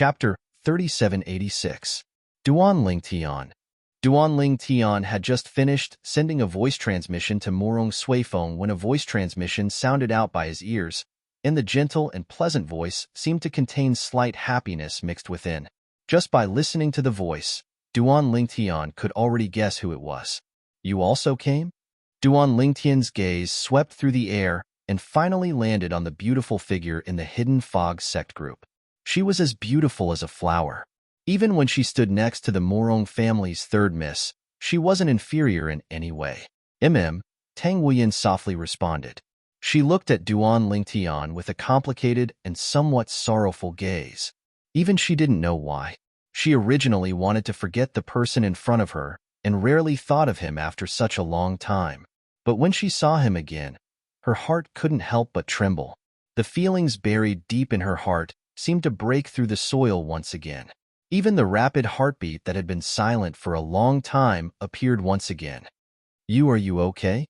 Chapter 3786. Duan Ling Tian. Duan Ling Tian had just finished sending a voice transmission to Morong Suifeng when a voice transmission sounded out by his ears, and the gentle and pleasant voice seemed to contain slight happiness mixed within. Just by listening to the voice, Duan Ling Tian could already guess who it was. You also came? Duan Ling Tian's gaze swept through the air and finally landed on the beautiful figure in the Hidden Fog sect group. She was as beautiful as a flower. Even when she stood next to the Morong family's third miss, she wasn't inferior in any way. Tang Wuyan softly responded. She looked at Duan Ling Tian with a complicated and somewhat sorrowful gaze. Even she didn't know why. She originally wanted to forget the person in front of her and rarely thought of him after such a long time. But when she saw him again, her heart couldn't help but tremble. The feelings buried deep in her heart seemed to break through the soil once again. Even the rapid heartbeat that had been silent for a long time appeared once again. Are you okay?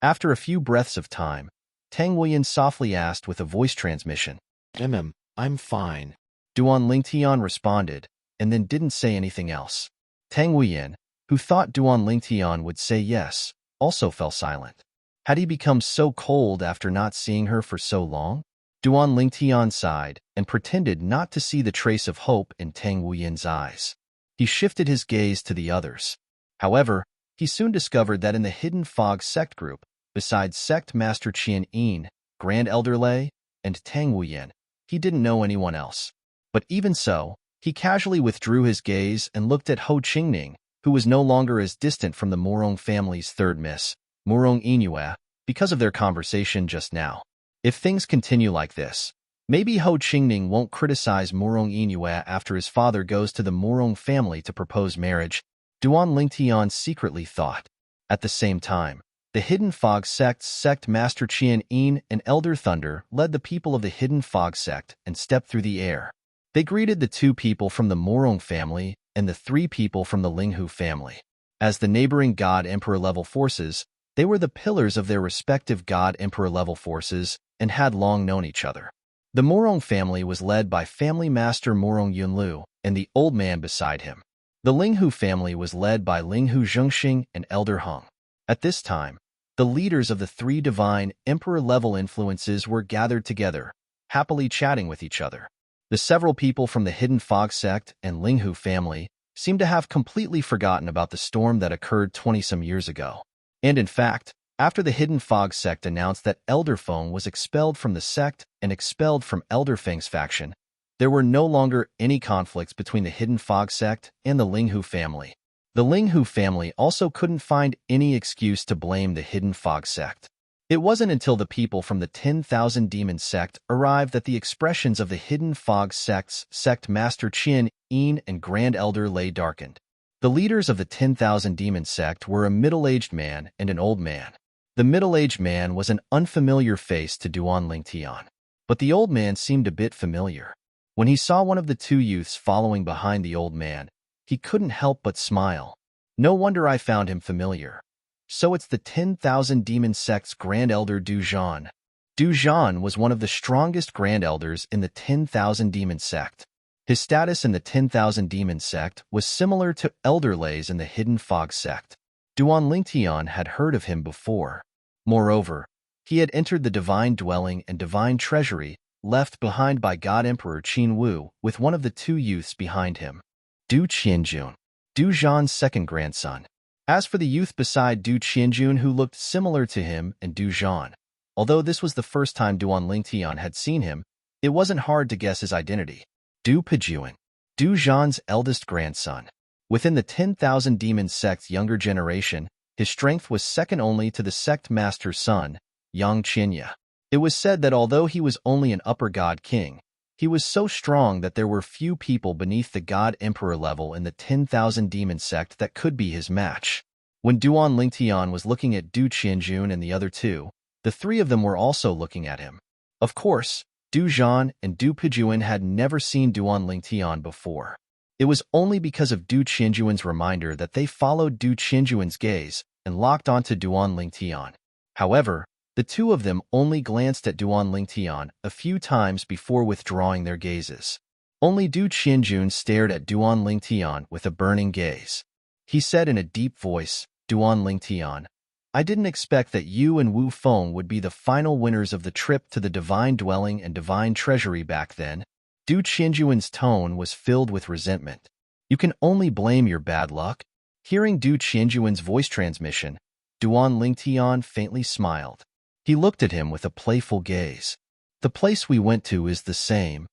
After a few breaths of time, Tang Wuyan softly asked with a voice transmission. I'm fine. Duan Ling Tian responded, and then didn't say anything else. Tang Wuyan, who thought Duan Ling Tian would say yes, also fell silent. Had he become so cold after not seeing her for so long? Duan Ling Tian sighed and pretended not to see the trace of hope in Tang Wuyan's eyes. He shifted his gaze to the others. However, he soon discovered that in the Hidden Fog sect group, besides Sect Master Qian Yin, Grand Elder Lei, and Tang Wuyan, he didn't know anyone else. But even so, he casually withdrew his gaze and looked at Ho Qingning, who was no longer as distant from the Morong family's third miss, Morong Yinhua, because of their conversation just now. If things continue like this, maybe Ho Qingning won't criticize Morong Yinhua after his father goes to the Morong family to propose marriage, Duan Ling Tian secretly thought. At the same time, the Hidden Fog sect's Sect Master Qian Yin and Elder Thunder led the people of the Hidden Fog sect and stepped through the air. They greeted the 2 people from the Morong family and the 3 people from the Linghu family. As the neighboring God-Emperor level forces, they were the pillars of their respective God-Emperor level forces and had long known each other. The Morong family was led by Family Master Morong Yunlu and the old man beside him. The Linghu family was led by Linghu Zhengxing and Elder Heng. At this time, the leaders of the 3 divine Emperor-level influences were gathered together, happily chatting with each other. The several people from the Hidden Fog sect and Linghu family seemed to have completely forgotten about the storm that occurred 20-some years ago. And in fact, after the Hidden Fog sect announced that Elder Feng was expelled from the sect and expelled from Elder Feng's faction, there were no longer any conflicts between the Hidden Fog sect and the Linghu family. The Linghu family also couldn't find any excuse to blame the Hidden Fog sect. It wasn't until the people from the 10,000 Demon sect arrived that the expressions of the Hidden Fog sect's Sect Master Qian Yin and Grand Elder Lei darkened. The leaders of the 10,000 Demon sect were a middle-aged man and an old man. The middle-aged man was an unfamiliar face to Duan Ling Tian, but the old man seemed a bit familiar. When he saw one of the 2 youths following behind the old man, he couldn't help but smile. No wonder I found him familiar. So it's the 10,000 Demon sect's Grand Elder Du Zhan. Du Zhan was one of the strongest Grand Elders in the 10,000 Demon sect. His status in the 10,000 Demon sect was similar to Elder Lei's in the Hidden Fog sect. Duan Ling Tian had heard of him before. Moreover, he had entered the Divine Dwelling and Divine Treasury, left behind by God Emperor Qin Wu with one of the 2 youths behind him. Du Qianjun, Du Zhan's second grandson. As for the youth beside Du Qianjun who looked similar to him and Du Zhan, although this was the first time Duan Ling Tian had seen him, it wasn't hard to guess his identity. Du Pejuan, Du Zhan's eldest grandson. Within the 10,000 Demon sect's younger generation, his strength was second only to the sect master's son, Yang Qinya. It was said that although he was only an upper god king, he was so strong that there were few people beneath the god emperor level in the 10,000 Demon sect that could be his match. When Duan Ling Tian was looking at Du Qianjun and the other 2, the 3 of them were also looking at him. Of course, Du Zhan and Du Pejuan had never seen Duan Ling Tian before. It was only because of Du Qianjuan's reminder that they followed Du Qianjuan's gaze and locked onto Duan Ling Tian. However, the 2 of them only glanced at Duan Ling Tian a few times before withdrawing their gazes. Only Du Qianjun stared at Duan Lingtian with a burning gaze. He said in a deep voice, Duan Lingtian, I didn't expect that you and Wu Feng would be the final winners of the trip to the Divine Dwelling and Divine Treasury back then. Du Qianjuan's tone was filled with resentment. You can only blame your bad luck. Hearing Du Qianjuan's voice transmission, Duan Lingtian faintly smiled. He looked at him with a playful gaze. The place we went to is the same.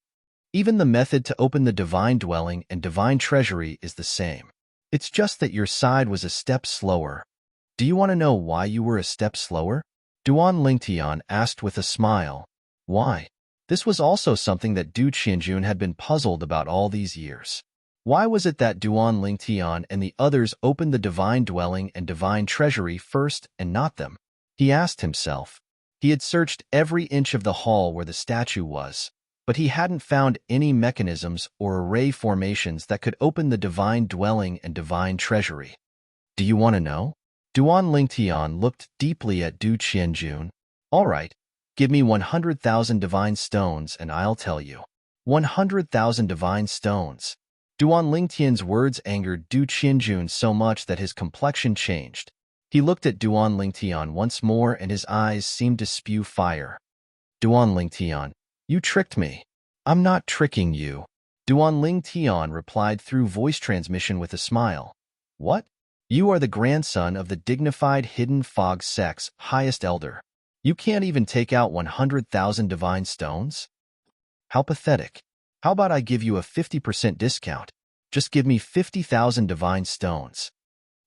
Even the method to open the Divine Dwelling and Divine Treasury is the same. It's just that your side was a step slower. Do you want to know why you were a step slower? Duan Lingtian asked with a smile. Why? This was also something that Du Qianjun had been puzzled about all these years. Why was it that Duan Lingtian and the others opened the Divine Dwelling and Divine Treasury first and not them? He asked himself. He had searched every inch of the hall where the statue was, but he hadn't found any mechanisms or array formations that could open the Divine Dwelling and Divine Treasury. Do you want to know? Duan Lingtian looked deeply at Du Qianjun. All right, give me 100,000 divine stones and I'll tell you. 100,000 divine stones. Duan Lingtian's words angered Du Qianjun so much that his complexion changed. He looked at Duan Lingtian once more and his eyes seemed to spew fire. Duan Lingtian, you tricked me. I'm not tricking you. Duan Lingtian replied through voice transmission with a smile. What? You are the grandson of the dignified Hidden Fog Sect's highest elder. You can't even take out 100,000 divine stones? How pathetic. How about I give you a 50% discount? Just give me 50,000 divine stones.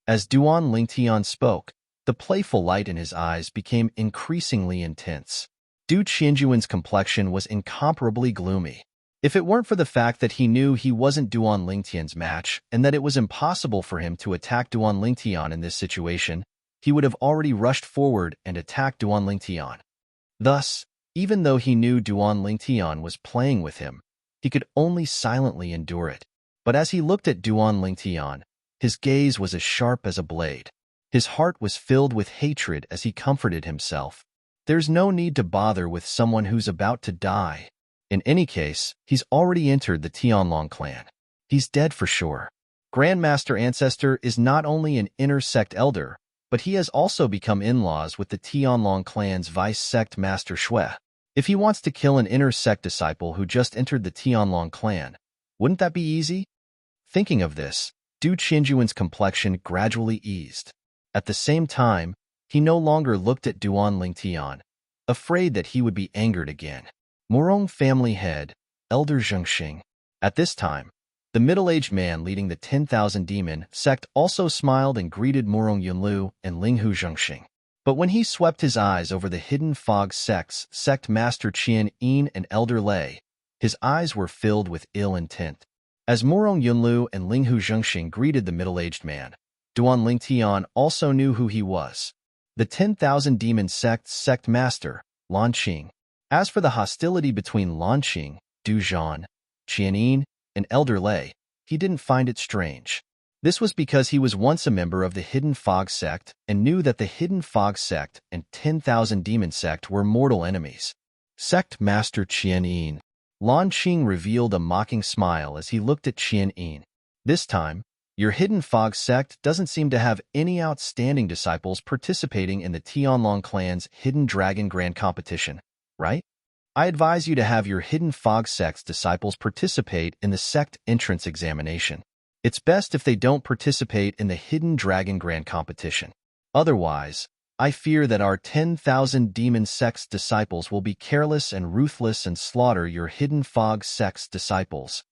As Duan Lingtian spoke, the playful light in his eyes became increasingly intense. Du Qianjuan's complexion was incomparably gloomy. If it weren't for the fact that he knew he wasn't Duan Lingtian's match and that it was impossible for him to attack Duan Lingtian in this situation, he would have already rushed forward and attacked Duan Lingtian. Thus, even though he knew Duan Lingtian was playing with him, he could only silently endure it. But as he looked at Duan Lingtian, his gaze was as sharp as a blade. His heart was filled with hatred as he comforted himself. There's no need to bother with someone who's about to die. In any case, he's already entered the Tianlong clan. He's dead for sure. Grandmaster Ancestor is not only an inner sect elder, but he has also become in-laws with the Tianlong clan's vice sect master Shui. If he wants to kill an inner sect disciple who just entered the Tianlong clan, wouldn't that be easy? Thinking of this, Du Qianjuan's complexion gradually eased. At the same time, he no longer looked at Duan Lingtian, afraid that he would be angered again. Murong family head, Elder Zhengxing. At this time, the middle-aged man leading the 10,000 demon sect also smiled and greeted Murong Yunlu and Linghu Zhengxing. But when he swept his eyes over the Hidden Fog sect's sect master Qian Yin and Elder Lei, his eyes were filled with ill intent. As Murong Yunlu and Linghu Zhengxing greeted the middle-aged man, Duan Lingtian also knew who he was. The 10,000 demon sect's sect master, Lan Qing. As for the hostility between Lan Qing, Du Zhan, Qian Yin, and Elder Lei, he didn't find it strange. This was because he was once a member of the Hidden Fog sect and knew that the Hidden Fog sect and 10,000 demon sect were mortal enemies. Sect Master Qian Yin. Lan Qing revealed a mocking smile as he looked at Qian Yin. This time, your Hidden Fog sect doesn't seem to have any outstanding disciples participating in the Tianlong clan's Hidden Dragon Grand Competition, right? I advise you to have your Hidden Fog sect's disciples participate in the sect entrance examination. It's best if they don't participate in the Hidden Dragon Grand Competition. Otherwise, I fear that our 10,000 demon sect's disciples will be careless and ruthless and slaughter your Hidden Fog sect's disciples.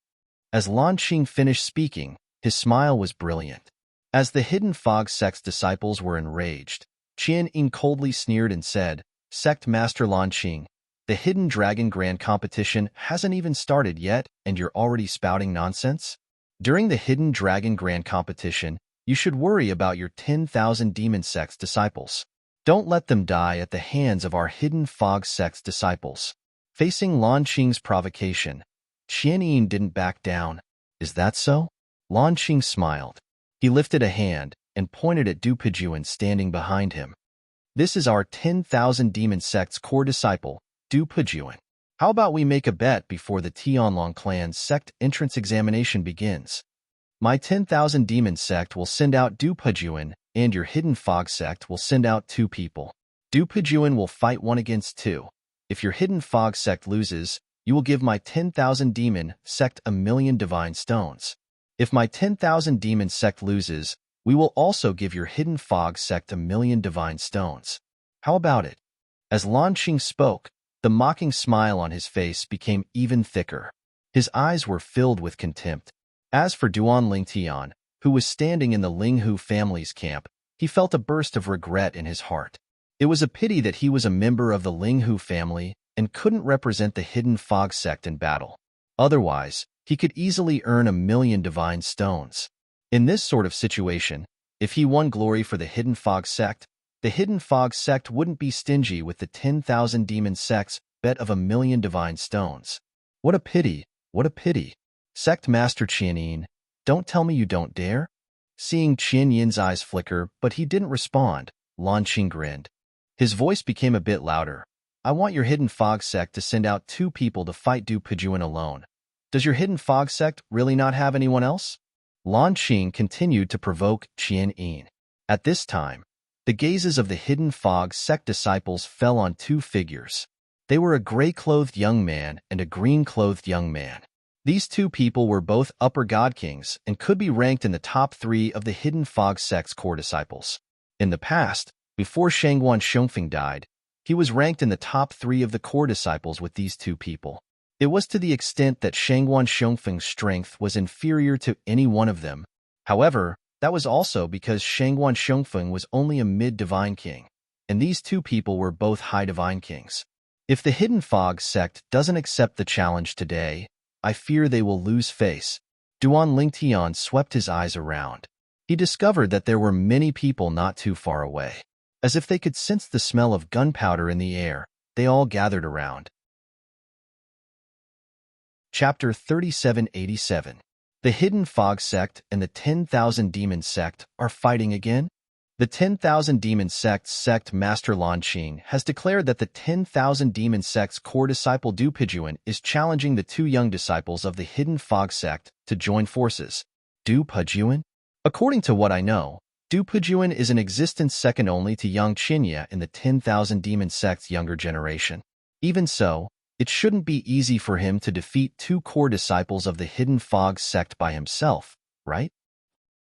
As Lan Qing finished speaking, his smile was brilliant. As the Hidden Fog sect's disciples were enraged, Qian Yin coldly sneered and said, Sect Master Lan Qing, the Hidden Dragon Grand Competition hasn't even started yet and you're already spouting nonsense? During the Hidden Dragon Grand Competition, you should worry about your 10,000 demon sect's disciples. Don't let them die at the hands of our Hidden Fog sect's disciples. Facing Lan Qing's provocation, Qian Yin didn't back down. Is that so? Lan Qing smiled. He lifted a hand and pointed at Du Pejuan standing behind him. This is our 10,000 demon sect's core disciple, Du Pejuan. How about we make a bet before the Tianlong clan's sect entrance examination begins? My 10,000 demon sect will send out Du Pejuan, and your hidden fog sect will send out 2 people. Du Pejuan will fight 1 against 2. If your hidden fog sect loses, you will give my 10,000 demon sect 1,000,000 divine stones. If my 10,000 demon sect loses, we will also give your hidden fog sect 1,000,000 divine stones. How about it? As Lan Qing spoke, the mocking smile on his face became even thicker. His eyes were filled with contempt. As for Duan Lingtian, who was standing in the Linghu family's camp, he felt a burst of regret in his heart. It was a pity that he was a member of the Linghu family and couldn't represent the hidden fog sect in battle. Otherwise, he could easily earn 1,000,000 divine stones. In this sort of situation, if he won glory for the hidden fog sect, the hidden fog sect wouldn't be stingy with the 10,000 demon sect's bet of 1,000,000 divine stones. What a pity, what a pity. Sect Master Qianyin, don't tell me you don't dare? Seeing Qianyin's eyes flicker, but he didn't respond, Lan Qing grinned. His voice became a bit louder. I want your hidden fog sect to send out 2 people to fight Du Pejuan alone. Does your hidden fog sect really not have anyone else? Lan Qing continued to provoke Qianyin. At this time, the gazes of the hidden fog sect disciples fell on 2 figures. They were a gray-clothed young man and a green-clothed young man. These 2 people were both upper god kings and could be ranked in the top 3 of the hidden fog sect's core disciples. In the past, before Shangguan Xiongfeng died, he was ranked in the top 3 of the core disciples with these 2 people. It was to the extent that Shangguan Xiongfeng's strength was inferior to any one of them. However, that was also because Shangguan Xiongfeng was only a mid-divine king, and these 2 people were both high divine kings. If the hidden fog sect doesn't accept the challenge today, I fear they will lose face. Duan Lingtian swept his eyes around. He discovered that there were many people not too far away. As if they could sense the smell of gunpowder in the air, they all gathered around. Chapter 3787. The hidden fog sect and the 10,000 demon sect are fighting again? The 10,000 demon sect's sect master Lan Qing has declared that the 10,000 demon sect's core disciple Du Pejuan is challenging the 2 young disciples of the hidden fog sect to join forces. Du Pejuan? According to what I know, Du Pejuan is in existence second only to Yang Qinya in the 10,000 demon sect's younger generation. Even so, it shouldn't be easy for him to defeat 2 core disciples of the hidden fog sect by himself, right?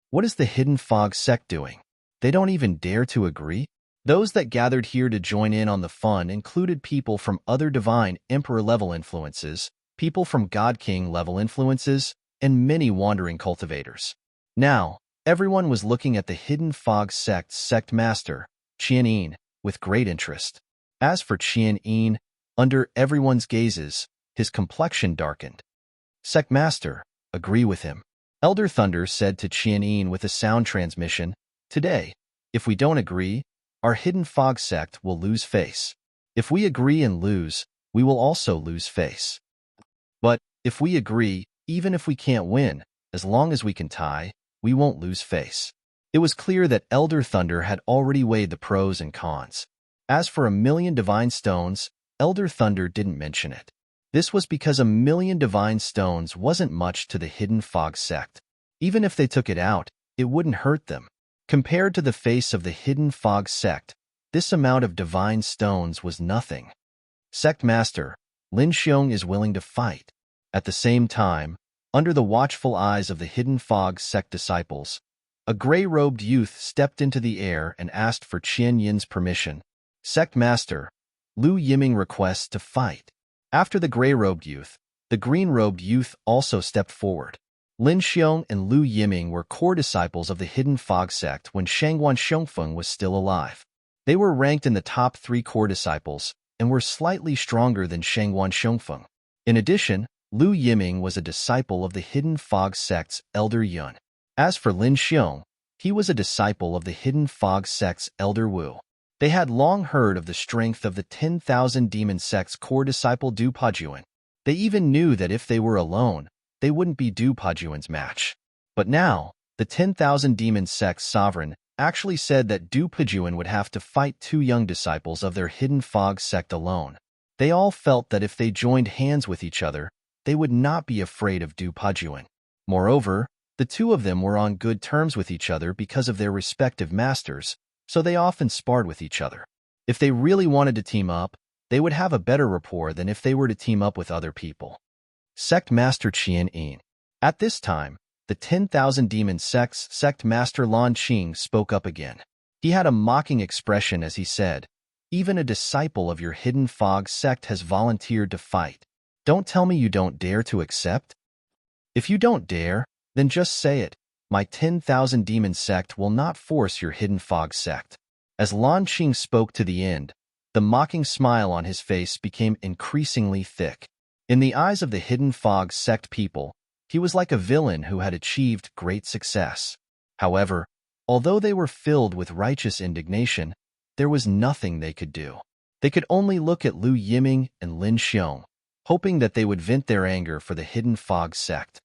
What is the hidden fog sect doing? They don't even dare to agree? Those that gathered here to join in on the fun included people from other divine emperor-level influences, people from God King-level influences, and many wandering cultivators. Now, everyone was looking at the hidden fog sect's sect master, Qianyin, with great interest. As for Qianyin, under everyone's gazes, his complexion darkened. Sect master, agree with him. Elder Thunder said to Qianyin with a sound transmission, Today, if we don't agree, our hidden fog sect will lose face. If we agree and lose, we will also lose face. But if we agree, even if we can't win, as long as we can tie, we won't lose face. It was clear that Elder Thunder had already weighed the pros and cons. As for 1,000,000 divine stones, Elder Thunder didn't mention it. This was because 1,000,000 divine stones wasn't much to the hidden fog sect. Even if they took it out, it wouldn't hurt them. Compared to the face of the hidden fog sect, this amount of divine stones was nothing. Sect Master, Lin Xiong is willing to fight. At the same time, under the watchful eyes of the hidden fog sect disciples, a gray-robed youth stepped into the air and asked for Qianyin's permission. Sect Master, Lu Yiming requests to fight. After the gray-robed youth, the green-robed youth also stepped forward. Lin Xiong and Lu Yiming were core disciples of the hidden fog sect when Shangguan Xiongfeng was still alive. They were ranked in the top 3 core disciples and were slightly stronger than Shangguan Xiongfeng. In addition, Lu Yiming was a disciple of the hidden fog sect's Elder Yun. As for Lin Xiong, he was a disciple of the hidden fog sect's Elder Wu. They had long heard of the strength of the 10,000 demon sect's core disciple Du Pejuan. They even knew that if they were alone, they wouldn't be Du Pejuan's match. But now, the 10,000 demon sect's sovereign actually said that Du Pejuan would have to fight 2 young disciples of their hidden fog sect alone. They all felt that if they joined hands with each other, they would not be afraid of Du Pajuan. Moreover, the two of them were on good terms with each other because of their respective masters, so they often sparred with each other. If they really wanted to team up, they would have a better rapport than if they were to team up with other people. Sect Master Qian Yin. At this time, the 10,000 Demon Sect's Sect Master Lan Qing spoke up again. He had a mocking expression as he said, "Even a disciple of your hidden fog sect has volunteered to fight. Don't tell me you don't dare to accept? If you don't dare, then just say it. My 10,000 Demon Sect will not force your hidden fog sect." As Lan Qing spoke to the end, the mocking smile on his face became increasingly thick. In the eyes of the hidden fog sect people, he was like a villain who had achieved great success. However, although they were filled with righteous indignation, there was nothing they could do. They could only look at Lu Yiming and Lin Xiong, hoping that they would vent their anger for the hidden fog sect.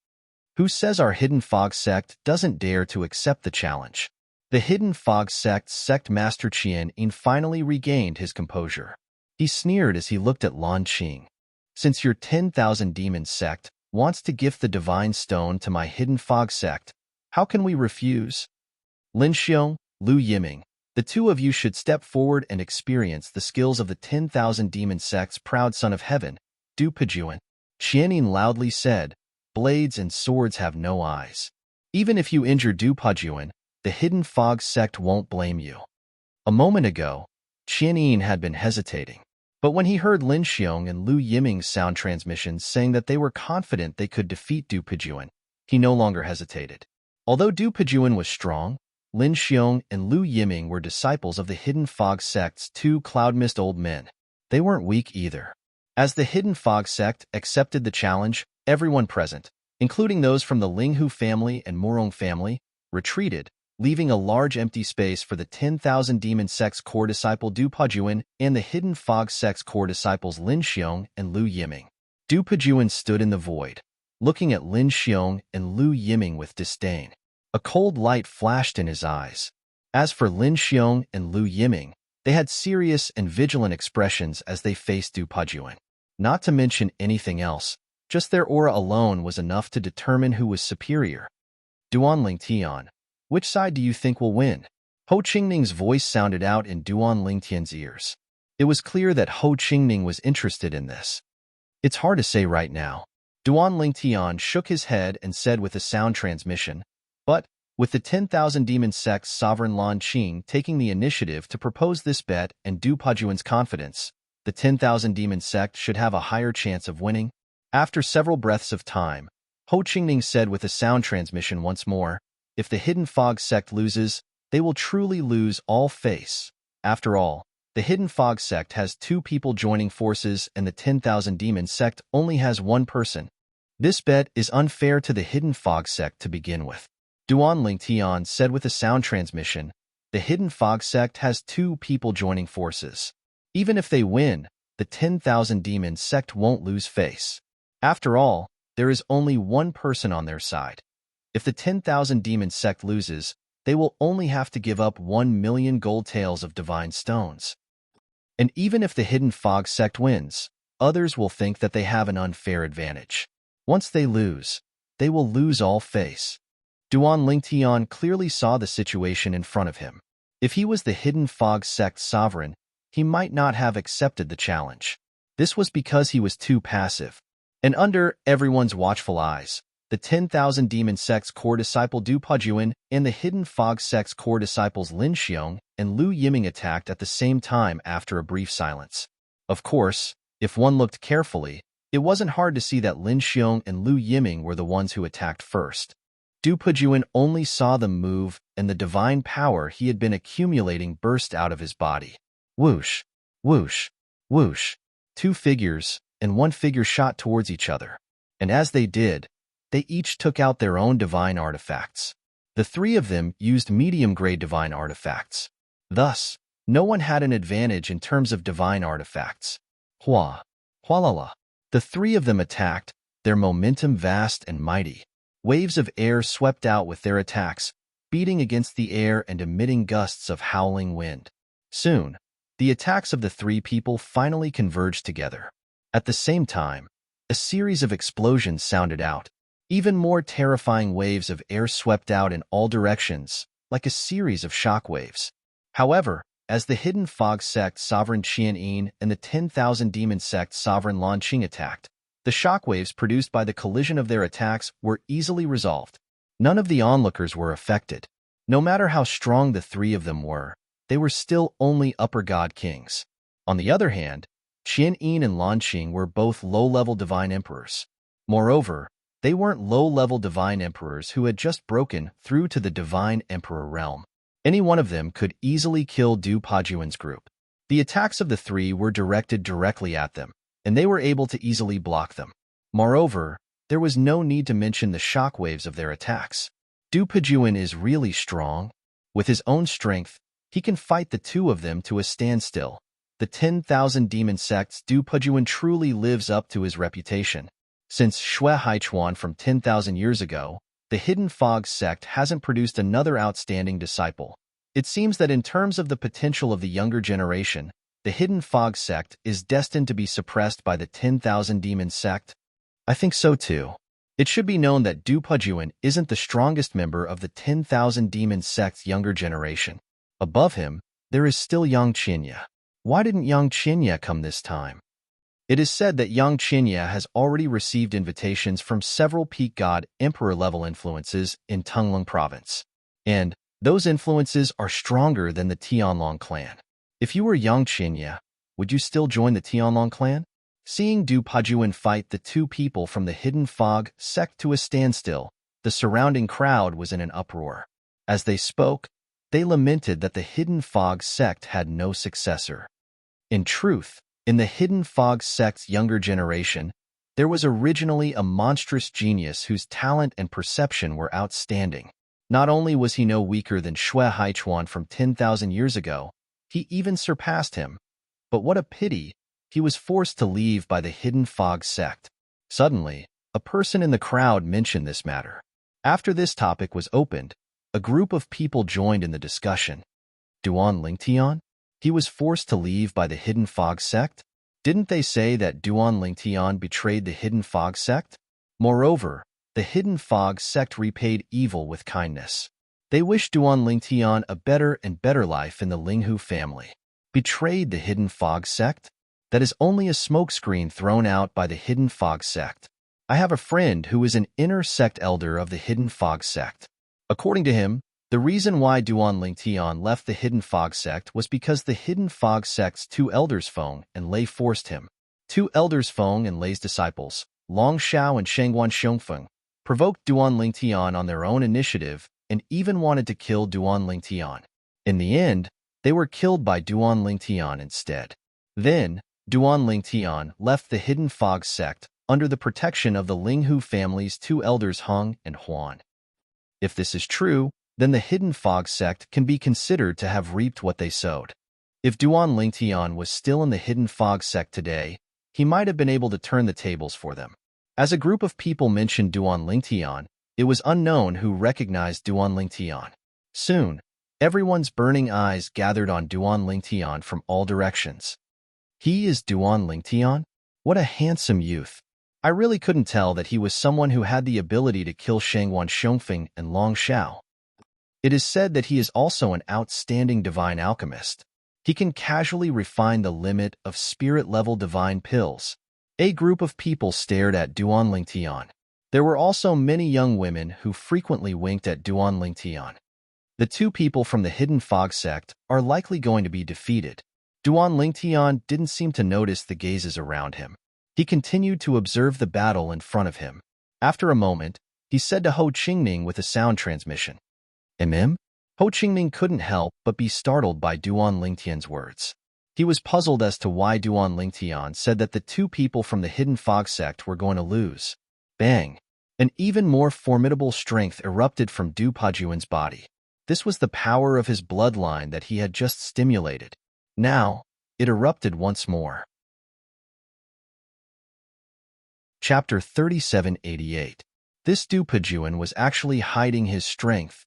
Who says our hidden fog sect doesn't dare to accept the challenge? The hidden fog sect's sect master Qian Yin finally regained his composure. He sneered as he looked at Lan Qing. "Since your 10,000 demon sect wants to gift the divine stone to my hidden fog sect, how can we refuse? Lin Xiong, Lu Yiming, the two of you should step forward and experience the skills of the 10,000 demon sect's proud son of heaven, Du Pajuan." Qian Yin loudly said, "Blades and swords have no eyes. Even if you injure Du Pajuan, the hidden fog sect won't blame you." A moment ago, Qian Yin had been hesitating. But when he heard Lin Xiong and Lu Yiming's sound transmissions saying that they were confident they could defeat Du Pajuan, he no longer hesitated. Although Du Pajuan was strong, Lin Xiong and Lu Yiming were disciples of the hidden fog sect's two cloud mist old men. They weren't weak either. As the hidden fog sect accepted the challenge, everyone present, including those from the Linghu family and Morong family, retreated, leaving a large empty space for the 10,000 Demon Sect's core disciple Du Pajuan and the hidden fog sect's core disciples Lin Xiong and Lu Yiming. Du Pajuan stood in the void, looking at Lin Xiong and Lu Yiming with disdain. A cold light flashed in his eyes. As for Lin Xiong and Lu Yiming, they had serious and vigilant expressions as they faced Du Pajuan. Not to mention anything else, just their aura alone was enough to determine who was superior. "Duan Tian, which side do you think will win?" Ho Qingning's voice sounded out in Duan Tian's ears. It was clear that Ho Qingning was interested in this. "It's hard to say right now." Duan Tian shook his head and said with a sound transmission, "But, with the 10,000 Demon Sect's sovereign Lan Qing taking the initiative to propose this bet and Du Pajuan's confidence, the 10,000 Demon Sect should have a higher chance of winning." After several breaths of time, Ho Qingning said with a sound transmission once more, "If the hidden fog sect loses, they will truly lose all face. After all, the hidden fog sect has two people joining forces and the 10,000 demon sect only has one person. This bet is unfair to the hidden fog sect to begin with." Duan Tian said with a sound transmission, "The hidden fog sect has two people joining forces. Even if they win, the 10,000 demon sect won't lose face. After all, there is only one person on their side. If the 10,000 demon sect loses, they will only have to give up 1,000,000 gold taels of divine stones. And even if the hidden fog sect wins, others will think that they have an unfair advantage. Once they lose, they will lose all face." Duan Tian clearly saw the situation in front of him. If he was the hidden fog sect sovereign, he might not have accepted the challenge. This was because he was too passive. And under everyone's watchful eyes, the 10,000 Demon Sect's core disciple Du Pajuan and the hidden fog sect's core disciples Lin Xiong and Lu Yiming attacked at the same time after a brief silence. Of course, if one looked carefully, it wasn't hard to see that Lin Xiong and Lu Yiming were the ones who attacked first. Du Pajuan only saw them move, and the divine power he had been accumulating burst out of his body. Whoosh, whoosh, whoosh. Two figures, and one figure shot towards each other. And as they did, they each took out their own divine artifacts. The three of them used medium-grade divine artifacts. Thus, no one had an advantage in terms of divine artifacts. Hua, hualala. The three of them attacked, their momentum vast and mighty. Waves of air swept out with their attacks, beating against the air and emitting gusts of howling wind. Soon, the attacks of the three people finally converged together. At the same time, a series of explosions sounded out. Even more terrifying waves of air swept out in all directions, like a series of shock waves. However, as the Hidden Fog sect Sovereign Qian Yin and the 10,000 Demon sect Sovereign Lan Qing attacked, the shockwaves produced by the collision of their attacks were easily resolved. None of the onlookers were affected. No matter how strong the three of them were, they were still only upper god kings. On the other hand, Qian Yin and Lan Qing were both low-level divine emperors. Moreover, they weren't low-level divine emperors who had just broken through to the divine emperor realm. Any one of them could easily kill Du Pajuan's group. The attacks of the three were directed directly at them, and they were able to easily block them. Moreover, there was no need to mention the shockwaves of their attacks. Du Pajuan is really strong. With his own strength, he can fight the two of them to a standstill. The 10,000 demon sects Du Pajuan truly lives up to his reputation. Since Xue Haichuan from 10,000 years ago, the Hidden Fog sect hasn't produced another outstanding disciple. It seems that in terms of the potential of the younger generation, the Hidden Fog sect is destined to be suppressed by the 10,000 demon sect. I think so too. It should be known that Du Pajuan isn't the strongest member of the 10,000 demon sect's younger generation. Above him, there is still Yang Qinya. Why didn't Yang Qinya come this time? It is said that Yang Qinya has already received invitations from several peak god emperor-level influences in Tunglong province. And those influences are stronger than the Tianlong clan. If you were Yang Qinya, would you still join the Tianlong clan? Seeing Du Pajuan fight the two people from the Hidden Fog sect to a standstill, the surrounding crowd was in an uproar. As they spoke, they lamented that the Hidden Fog sect had no successor. In truth, in the Hidden Fog sect's younger generation, there was originally a monstrous genius whose talent and perception were outstanding. Not only was he no weaker than Xue Haichuan from 10,000 years ago, he even surpassed him. But what a pity, he was forced to leave by the Hidden Fog sect. Suddenly, a person in the crowd mentioned this matter. After this topic was opened, a group of people joined in the discussion. Duan Lingtian? He was forced to leave by the Hidden Fog sect? Didn't they say that Duan Lingtian betrayed the Hidden Fog sect? Moreover, the Hidden Fog sect repaid evil with kindness. They wished Duan Lingtian a better and better life in the Linghu family. Betrayed the Hidden Fog sect? That is only a smokescreen thrown out by the Hidden Fog sect. I have a friend who is an inner sect elder of the Hidden Fog sect. According to him, the reason why Duan Lingtian left the Hidden Fog sect was because the Hidden Fog sect's two elders Feng and Lei forced him. Two elders Feng and Lei's disciples, Long Xiao and Shengguan Xiongfeng, provoked Duan Lingtian on their own initiative and even wanted to kill Duan Lingtian. In the end, they were killed by Duan Lingtian instead. Then, Duan Lingtian left the Hidden Fog sect under the protection of the Linghu family's two elders Heng and Huan. If this is true, then the Hidden Fog sect can be considered to have reaped what they sowed. If Duan Lingtian was still in the Hidden Fog sect today, he might have been able to turn the tables for them. As a group of people mentioned Duan Lingtian, it was unknown who recognized Duan Lingtian. Soon, everyone's burning eyes gathered on Duan Lingtian from all directions. He is Duan Lingtian? What a handsome youth. I really couldn't tell that he was someone who had the ability to kill Shengguan Xiongfeng and Long Xiao. It is said that he is also an outstanding divine alchemist. He can casually refine the limit of spirit-level divine pills. A group of people stared at Duan Lingtian. There were also many young women who frequently winked at Duan Lingtian. The two people from the Hidden Fog sect are likely going to be defeated. Duan Lingtian didn't seem to notice the gazes around him. He continued to observe the battle in front of him. After a moment, he said to Ho Qingming with a sound transmission, "Mm?" Ho Qingming couldn't help but be startled by Duan Lingtian's words. He was puzzled as to why Duan Lingtian said that the two people from the Hidden Fog sect were going to lose. Bang! An even more formidable strength erupted from Du Pajuan's body. This was the power of his bloodline that he had just stimulated. Now, it erupted once more. Chapter 3788. This Du Pajuan was actually hiding his strength.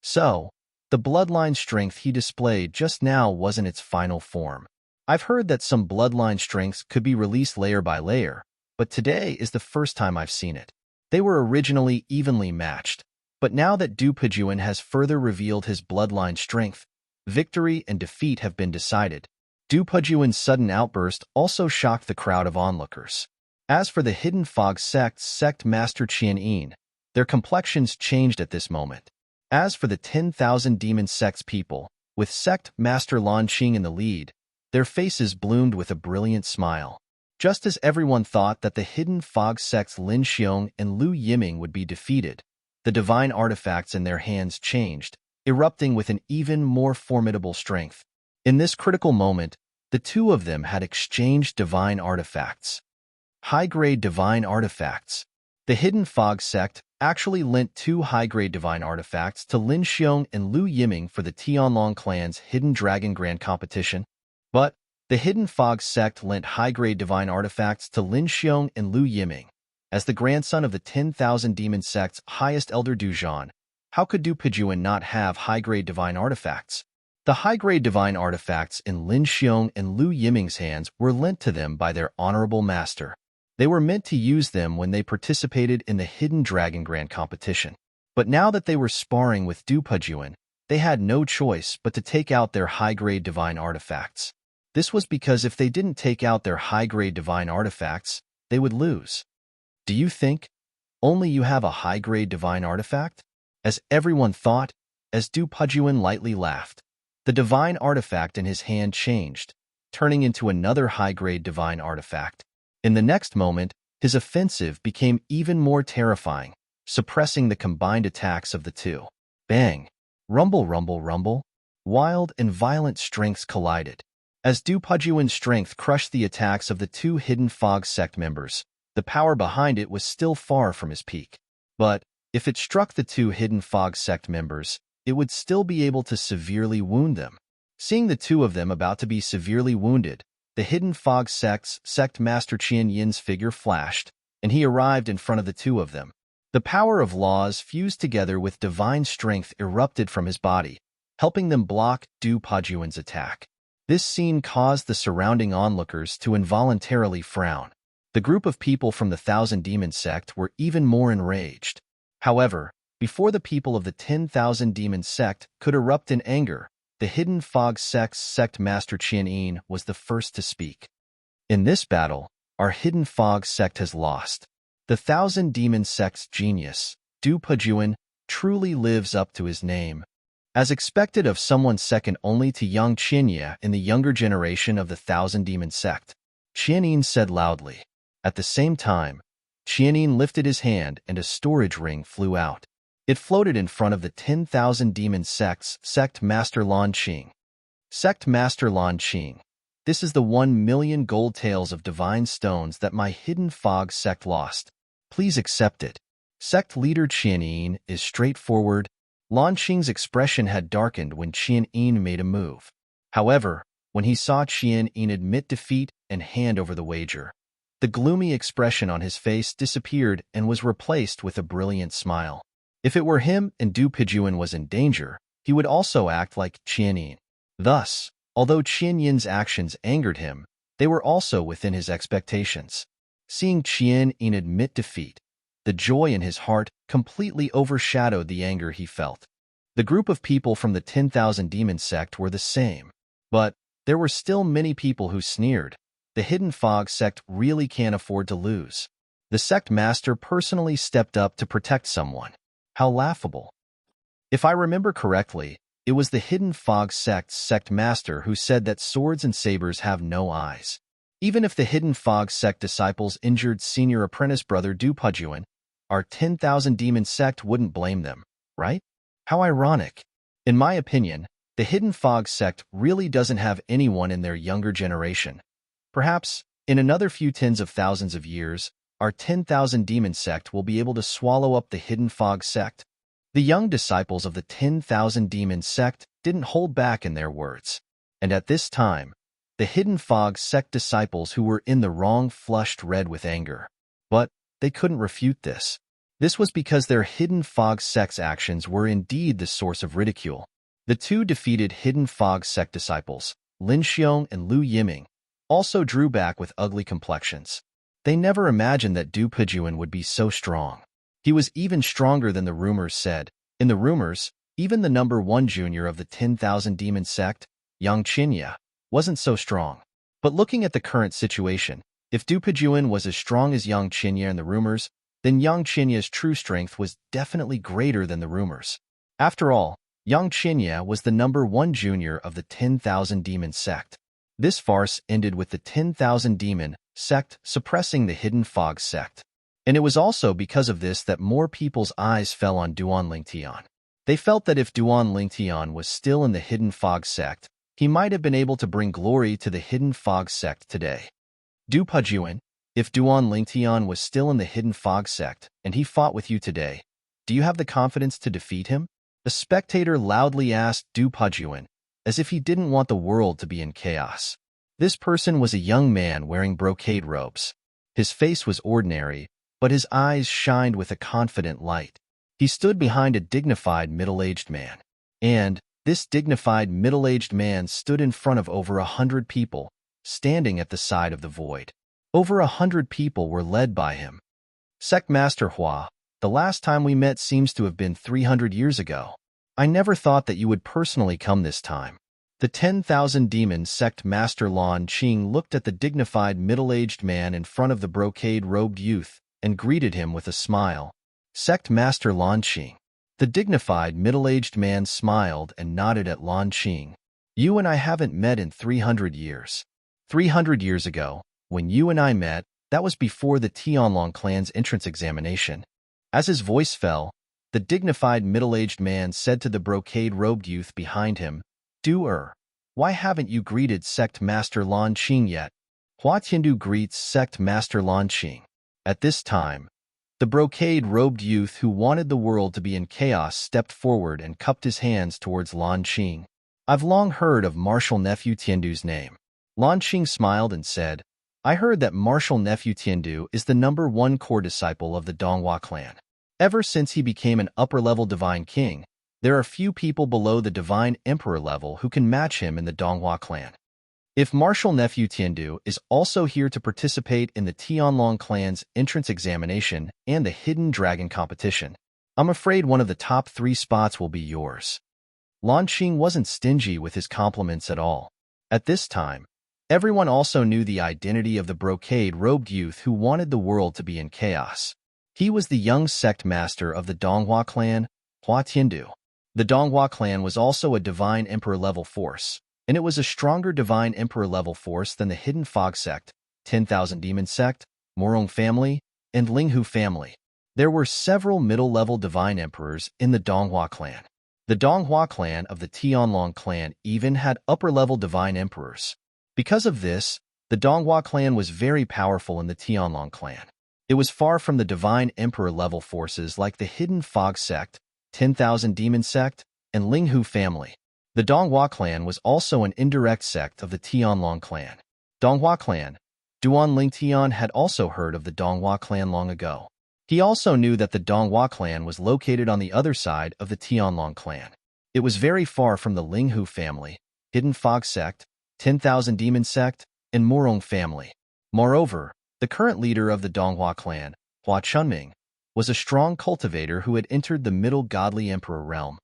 So, the bloodline strength he displayed just now wasn't its final form. I've heard that some bloodline strengths could be released layer by layer, but today is the first time I've seen it. They were originally evenly matched, but now that Du Pejuan has further revealed his bloodline strength, victory and defeat have been decided. Du Pejuan's sudden outburst also shocked the crowd of onlookers. As for the Hidden Fog Sect's Sect Master Qian Yin, their complexions changed at this moment. As for the 10,000 Demon Sect's people, with Sect Master Lan Qing in the lead, their faces bloomed with a brilliant smile. Just as everyone thought that the Hidden Fog Sect's Lin Xiong and Lu Yiming would be defeated, the divine artifacts in their hands changed, erupting with an even more formidable strength. In this critical moment, the two of them had exchanged divine artifacts. High-grade divine artifacts. The Hidden Fog Sect actually lent two high-grade divine artifacts to Lin Xiong and Lu Yiming for the Tianlong clan's Hidden Dragon Grand Competition, but the Hidden Fog Sect lent high-grade divine artifacts to Lin Xiong and Lu Yiming. As the grandson of the 10,000 Demon Sect's highest elder Du Zhan, how could Du Pejuan not have high-grade divine artifacts? The high-grade divine artifacts in Lin Xiong and Lu Yiming's hands were lent to them by their honorable master. They were meant to use them when they participated in the Hidden Dragon Grand Competition. But now that they were sparring with Du Pejuan, they had no choice but to take out their high-grade divine artifacts. This was because if they didn't take out their high-grade divine artifacts, they would lose. Do you think only you have a high-grade divine artifact? As everyone thought, as Du Pejuan lightly laughed, the divine artifact in his hand changed, turning into another high-grade divine artifact. In the next moment, his offensive became even more terrifying, suppressing the combined attacks of the two. Bang! Rumble, rumble, rumble. Wild and violent strengths collided. As Du Pejuan's strength crushed the attacks of the two Hidden Fog Sect members, the power behind it was still far from his peak. But if it struck the two Hidden Fog Sect members, it would still be able to severely wound them. Seeing the two of them about to be severely wounded, the Hidden Fog Sect's Sect Master Qian Yin's figure flashed, and he arrived in front of the two of them. The power of laws fused together with divine strength erupted from his body, helping them block Du Pejuan's attack. This scene caused the surrounding onlookers to involuntarily frown. The group of people from the Thousand Demon Sect were even more enraged. However, before the people of the 10,000 Demon Sect could erupt in anger, the Hidden Fog Sect's Sect Master Qian Yin was the first to speak. In this battle, our Hidden Fog Sect has lost. The Thousand Demon Sect's genius, Du Pejuan, truly lives up to his name. As expected of someone second only to Yang Qianye in the younger generation of the Thousand Demon Sect, Qian Yin said loudly. At the same time, Qian Yin lifted his hand and a storage ring flew out. It floated in front of the 10,000 Demon Sect's Sect Master Lan Qing. Sect Master Lan Qing, this is the 1,000,000 gold taels of divine stones that my Hidden Fog Sect lost. Please accept it. Sect leader Qian Yin is straightforward. Lan Qing's expression had darkened when Qian Yin made a move. However, when he saw Qian Yin admit defeat and hand over the wager, the gloomy expression on his face disappeared and was replaced with a brilliant smile. If it were him and Du Pejuan was in danger, he would also act like Qian Yin. Thus, although Qian Yin's actions angered him, they were also within his expectations. Seeing Qian Yin admit defeat, the joy in his heart completely overshadowed the anger he felt. The group of people from the 10,000 Demon Sect were the same, but there were still many people who sneered. The Hidden Fog Sect really can't afford to lose. The sect master personally stepped up to protect someone. How laughable. If I remember correctly, it was the Hidden Fog Sect's sect master who said that swords and sabers have no eyes. Even if the Hidden Fog Sect disciples injured senior apprentice brother Du Pejuan, our 10,000 Demon Sect wouldn't blame them, right? How ironic. In my opinion, the Hidden Fog Sect really doesn't have anyone in their younger generation. Perhaps, in another few tens of thousands of years, our 10,000 Demon Sect will be able to swallow up the Hidden Fog Sect. The young disciples of the 10,000 Demon Sect didn't hold back in their words. And at this time, the Hidden Fog Sect disciples who were in the wrong flushed red with anger. But they couldn't refute this. This was because their Hidden Fog Sect's actions were indeed the source of ridicule. The two defeated Hidden Fog Sect disciples, Lin Xiong, and Lu Yiming, also drew back with ugly complexions. They never imagined that Du Pejuan would be so strong. He was even stronger than the rumors said. In the rumors, even the #1 junior of the 10,000 demon sect, Yang Qinya, wasn't so strong. But looking at the current situation, if Du Pejuan was as strong as Yang Qinya in the rumors, then Yang Qinya's true strength was definitely greater than the rumors. After all, Yang Qinya was the #1 junior of the 10,000 demon sect. This farce ended with the 10,000 demon sect suppressing the Hidden Fog sect. And it was also because of this that more people's eyes fell on Duan Lingtian. They felt that if Duan Lingtian was still in the Hidden Fog sect, he might have been able to bring glory to the Hidden Fog sect today. Du Pejuan, if Duan Lingtian was still in the Hidden Fog sect and he fought with you today, do you have the confidence to defeat him? A spectator loudly asked Du Pejuan, as if he didn't want the world to be in chaos. This person was a young man wearing brocade robes. His face was ordinary, but his eyes shined with a confident light. He stood behind a dignified middle-aged man. And this dignified middle-aged man stood in front of over 100 people, standing at the side of the void. Over 100 people were led by him. Sect Master Hua, the last time we met seems to have been 300 years ago. I never thought that you would personally come this time. The 10,000 demon sect Master Lan Qing looked at the dignified middle-aged man in front of the brocade-robed youth and greeted him with a smile. Sect Master Lan Qing. The dignified middle-aged man smiled and nodded at Lan Qing. You and I haven't met in 300 years. 300 years ago, when you and I met, that was before the Tianlong clan's entrance examination. As his voice fell, the dignified middle-aged man said to the brocade-robed youth behind him, why haven't you greeted Sect Master Lan Qing yet? Hua Tiandu greets Sect Master Lan Qing. At this time, the brocade-robed youth who wanted the world to be in chaos stepped forward and cupped his hands towards Lan Qing. I've long heard of Martial Nephew Tiandu's name. Lan Qing smiled and said, I heard that Martial Nephew Tiandu is the #1 core disciple of the Donghua clan. Ever since he became an upper-level divine king, there are few people below the divine emperor level who can match him in the Donghua clan. If Martial Nephew Tiandu is also here to participate in the Tianlong clan's entrance examination and the Hidden Dragon competition, I'm afraid one of the top 3 spots will be yours. Lan Qing wasn't stingy with his compliments at all. At this time, everyone also knew the identity of the brocade-robed youth who wanted the world to be in chaos. He was the young sect master of the Donghua clan, Hua Tiandu. The Donghua clan was also a divine emperor-level force, and it was a stronger divine emperor-level force than the Hidden Fog sect, 10,000 demon sect, Morong family, and Linghu family. There were several middle-level divine emperors in the Donghua clan. The Donghua clan of the Tianlong clan even had upper-level divine emperors. Because of this, the Donghua clan was very powerful in the Tianlong clan. It was far from the divine emperor-level forces like the Hidden Fog sect, 10,000 demon sect, and Linghu family. The Donghua clan was also an indirect sect of the Tianlong clan. Donghua clan. Duan Lingtian had also heard of the Donghua clan long ago. He also knew that the Donghua clan was located on the other side of the Tianlong clan. It was very far from the Linghu family, Hidden Fog sect, 10,000 demon sect, and Morong family. Moreover, the current leader of the Donghua clan, Hua Chunming, was a strong cultivator who had entered the Middle Godly Emperor realm.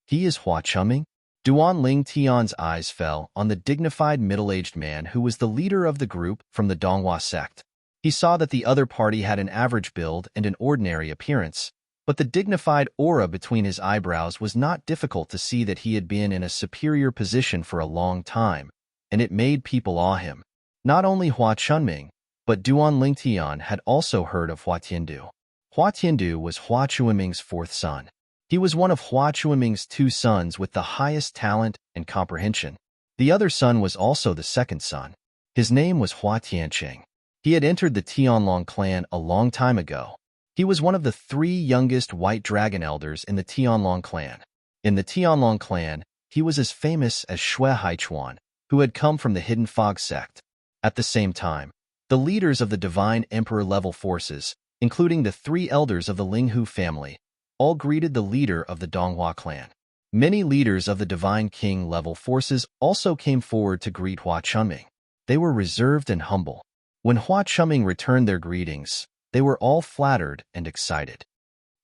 He is Hua Chunming? Duan Lingtian's eyes fell on the dignified middle-aged man who was the leader of the group from the Donghua sect. He saw that the other party had an average build and an ordinary appearance, but the dignified aura between his eyebrows was not difficult to see that he had been in a superior position for a long time, and it made people awe him. Not only Hua Chunming, but Duan Lingtian had also heard of Hua Tiandu. Hua Tiandu was Hua Chuanming's 4th son. He was one of Hua Chuanming's 2 sons with the highest talent and comprehension. The other son was also the 2nd son. His name was Hua Tianqing. He had entered the Tianlong clan a long time ago. He was one of the 3 youngest white dragon elders in the Tianlong clan. In the Tianlong clan, he was as famous as Shui Haichuan, who had come from the Hidden Fog sect. At the same time, the leaders of the divine emperor-level forces, including the 3 elders of the Linghu family, all greeted the leader of the Donghua clan. Many leaders of the Divine King level forces also came forward to greet Hua Chunming. They were reserved and humble. When Hua Chunming returned their greetings, they were all flattered and excited.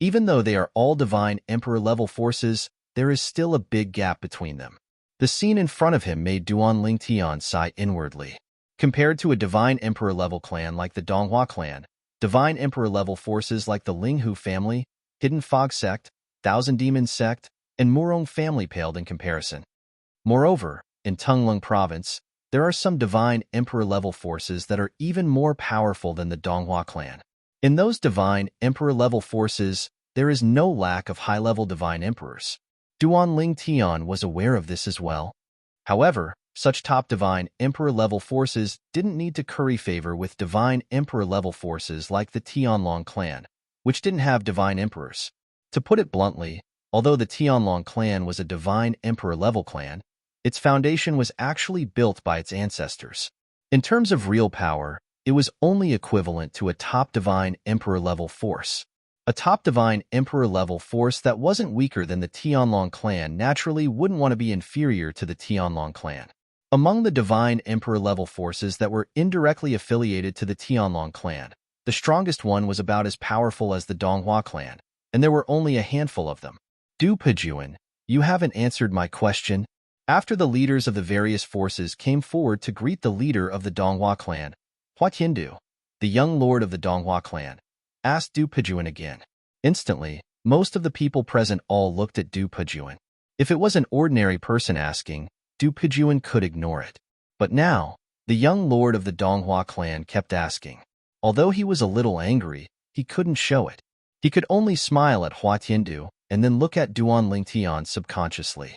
Even though they are all Divine Emperor level forces, there is still a big gap between them. The scene in front of him made Duan Lingtian sigh inwardly. Compared to a Divine Emperor level clan like the Donghua clan, Divine Emperor level forces like the Linghu family, Hidden Fog sect, Thousand Demon sect, and Murong family paled in comparison. Moreover, in Tunglung province, there are some Divine Emperor level forces that are even more powerful than the Donghua clan. In those Divine Emperor level forces, there is no lack of high-level Divine Emperors. Duan Lingtian was aware of this as well. However, such top Divine Emperor level forces didn't need to curry favor with Divine Emperor level forces like the Tianlong clan, which didn't have Divine Emperors. To put it bluntly, although the Tianlong clan was a Divine Emperor level clan, its foundation was actually built by its ancestors. In terms of real power, it was only equivalent to a top Divine Emperor level force. A top Divine Emperor level force that wasn't weaker than the Tianlong clan naturally wouldn't want to be inferior to the Tianlong clan. Among the Divine Emperor level forces that were indirectly affiliated to the Tianlong clan, the strongest one was about as powerful as the Donghua clan, and there were only a handful of them. Du Pejuan, you haven't answered my question. After the leaders of the various forces came forward to greet the leader of the Donghua clan, Hua Tiandu, the young lord of the Donghua clan, asked Du Pejuan again. Instantly, most of the people present all looked at Du Pejuan. If it was an ordinary person asking, Du Pejuan could ignore it. But now, the young lord of the Donghua clan kept asking. Although he was a little angry, he couldn't show it. He could only smile at Hua Tiandu and then look at Duan Lingtian subconsciously.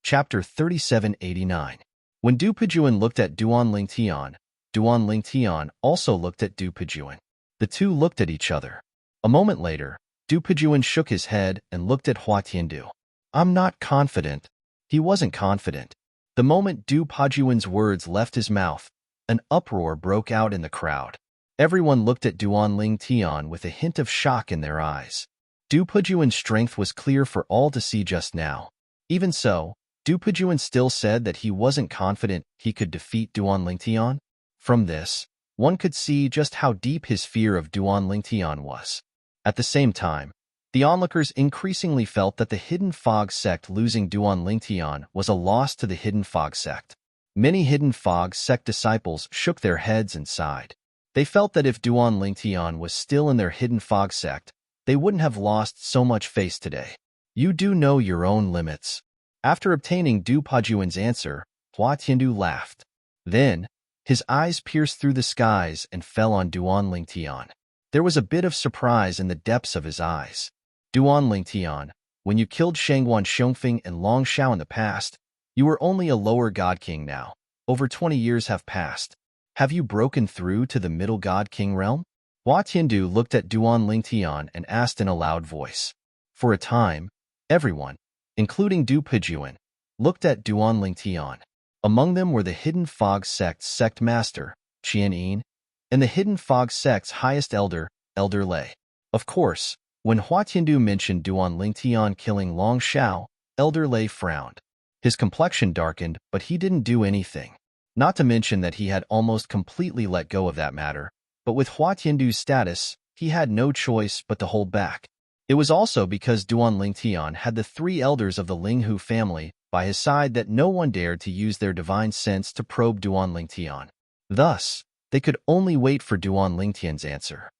Chapter 3789. When Du Pejuan looked at Duan Lingtian also looked at Du Pejuan. The two looked at each other. A moment later, Du Pejuan shook his head and looked at Hua Tiandu. I'm not confident. He wasn't confident. The moment Du Pejuan's words left his mouth, an uproar broke out in the crowd. Everyone looked at Duan Lingtian with a hint of shock in their eyes. Du Pejuan's strength was clear for all to see just now. Even so, Du Pejuan still said that he wasn't confident he could defeat Duan Lingtian. From this, one could see just how deep his fear of Duan Lingtian was. At the same time, the onlookers increasingly felt that the Hidden Fog sect losing Duan Lingtian was a loss to the Hidden Fog sect. Many Hidden Fog sect disciples shook their heads and sighed. They felt that if Duan Lingtian was still in their Hidden Fog sect, they wouldn't have lost so much face today. You do know your own limits. After obtaining Du Pejuan's answer, Hua Tiandu laughed. Then, his eyes pierced through the skies and fell on Duan Lingtian. There was a bit of surprise in the depths of his eyes. Duan Lingtian, when you killed Shangguan Xiongfeng and Long Shao in the past, you were only a lower God King now. Over 20 years have passed. Have you broken through to the Middle God King realm? Hua Tiandu looked at Duan Lingtian and asked in a loud voice. For a time, everyone, including Du Pejuan, looked at Duan Lingtian. Among them were the Hidden Fog sect's sect master, Qian Yin, and the Hidden Fog sect's highest elder, Elder Lei. Of course, when Hua Tiandu mentioned Duan Lingtian killing Long Shao, Elder Lei frowned. His complexion darkened, but he didn't do anything. Not to mention that he had almost completely let go of that matter, but with Hua Tiandu's status, he had no choice but to hold back. It was also because Duan Lingtian had the three elders of the Linghu family by his side that no one dared to use their divine sense to probe Duan Lingtian. Thus, they could only wait for Duan Lingtian's answer.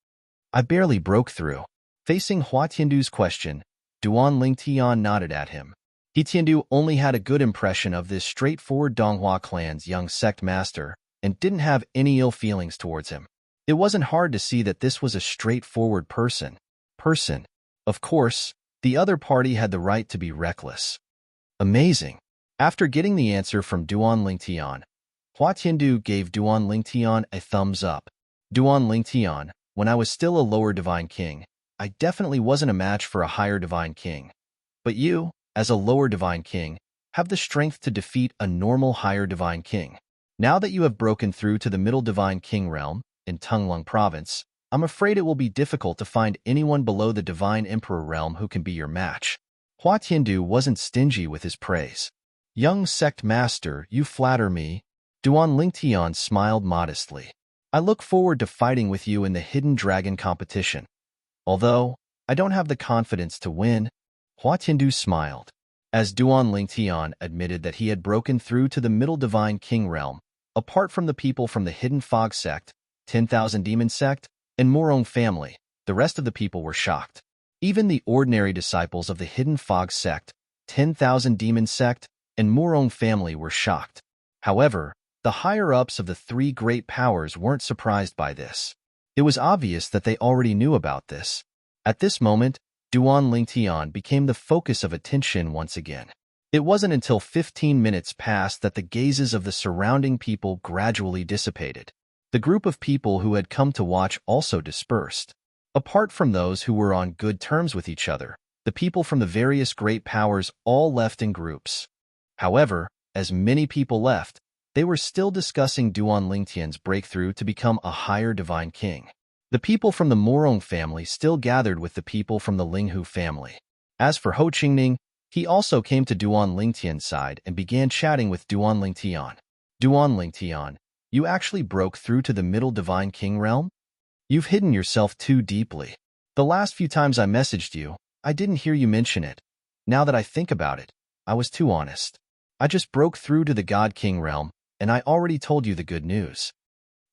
I barely broke through. Facing Hua Tiandu's question, Duan Lingtian nodded at him. He Tiandu only had a good impression of this straightforward Donghua clan's young sect master and didn't have any ill feelings towards him. It wasn't hard to see that this was a straightforward person. Of course, the other party had the right to be reckless. Amazing. After getting the answer from Duan Lingtian, Hua Tiandu gave Duan Lingtian a thumbs up. Duan Lingtian, when I was still a lower Divine King, I definitely wasn't a match for a higher Divine King. But you, as a lower Divine King, have the strength to defeat a normal higher Divine King. Now that you have broken through to the Middle Divine King realm, in Tunglung province, I'm afraid it will be difficult to find anyone below the Divine Emperor realm who can be your match. Hua Tiandu wasn't stingy with his praise. Young sect master, you flatter me. Duan Lingtian smiled modestly. I look forward to fighting with you in the Hidden Dragon competition. Although, I don't have the confidence to win. Hua Tiandu smiled. As Duan Lingtian admitted that he had broken through to the Middle Divine King realm, apart from the people from the Hidden Fog sect, 10,000 Demon sect, and Morong family, the rest of the people were shocked. Even the ordinary disciples of the Hidden Fog sect, 10,000 Demon sect, and Morong family were shocked. However, the higher-ups of the three great powers weren't surprised by this. It was obvious that they already knew about this. At this moment, Duan Lingtian became the focus of attention once again. It wasn't until 15 minutes passed that the gazes of the surrounding people gradually dissipated. The group of people who had come to watch also dispersed. Apart from those who were on good terms with each other, the people from the various great powers all left in groups. However, as many people left, they were still discussing Duan Lingtian's breakthrough to become a higher divine king. The people from the Morong family still gathered with the people from the Linghu family. As for Ho Qingning, he also came to Duan Lingtian's side and began chatting with Duan Lingtian. Duan Lingtian, you actually broke through to the Middle Divine King realm? You've hidden yourself too deeply. The last few times I messaged you, I didn't hear you mention it. Now that I think about it, I was too honest. I just broke through to the God King realm, and I already told you the good news.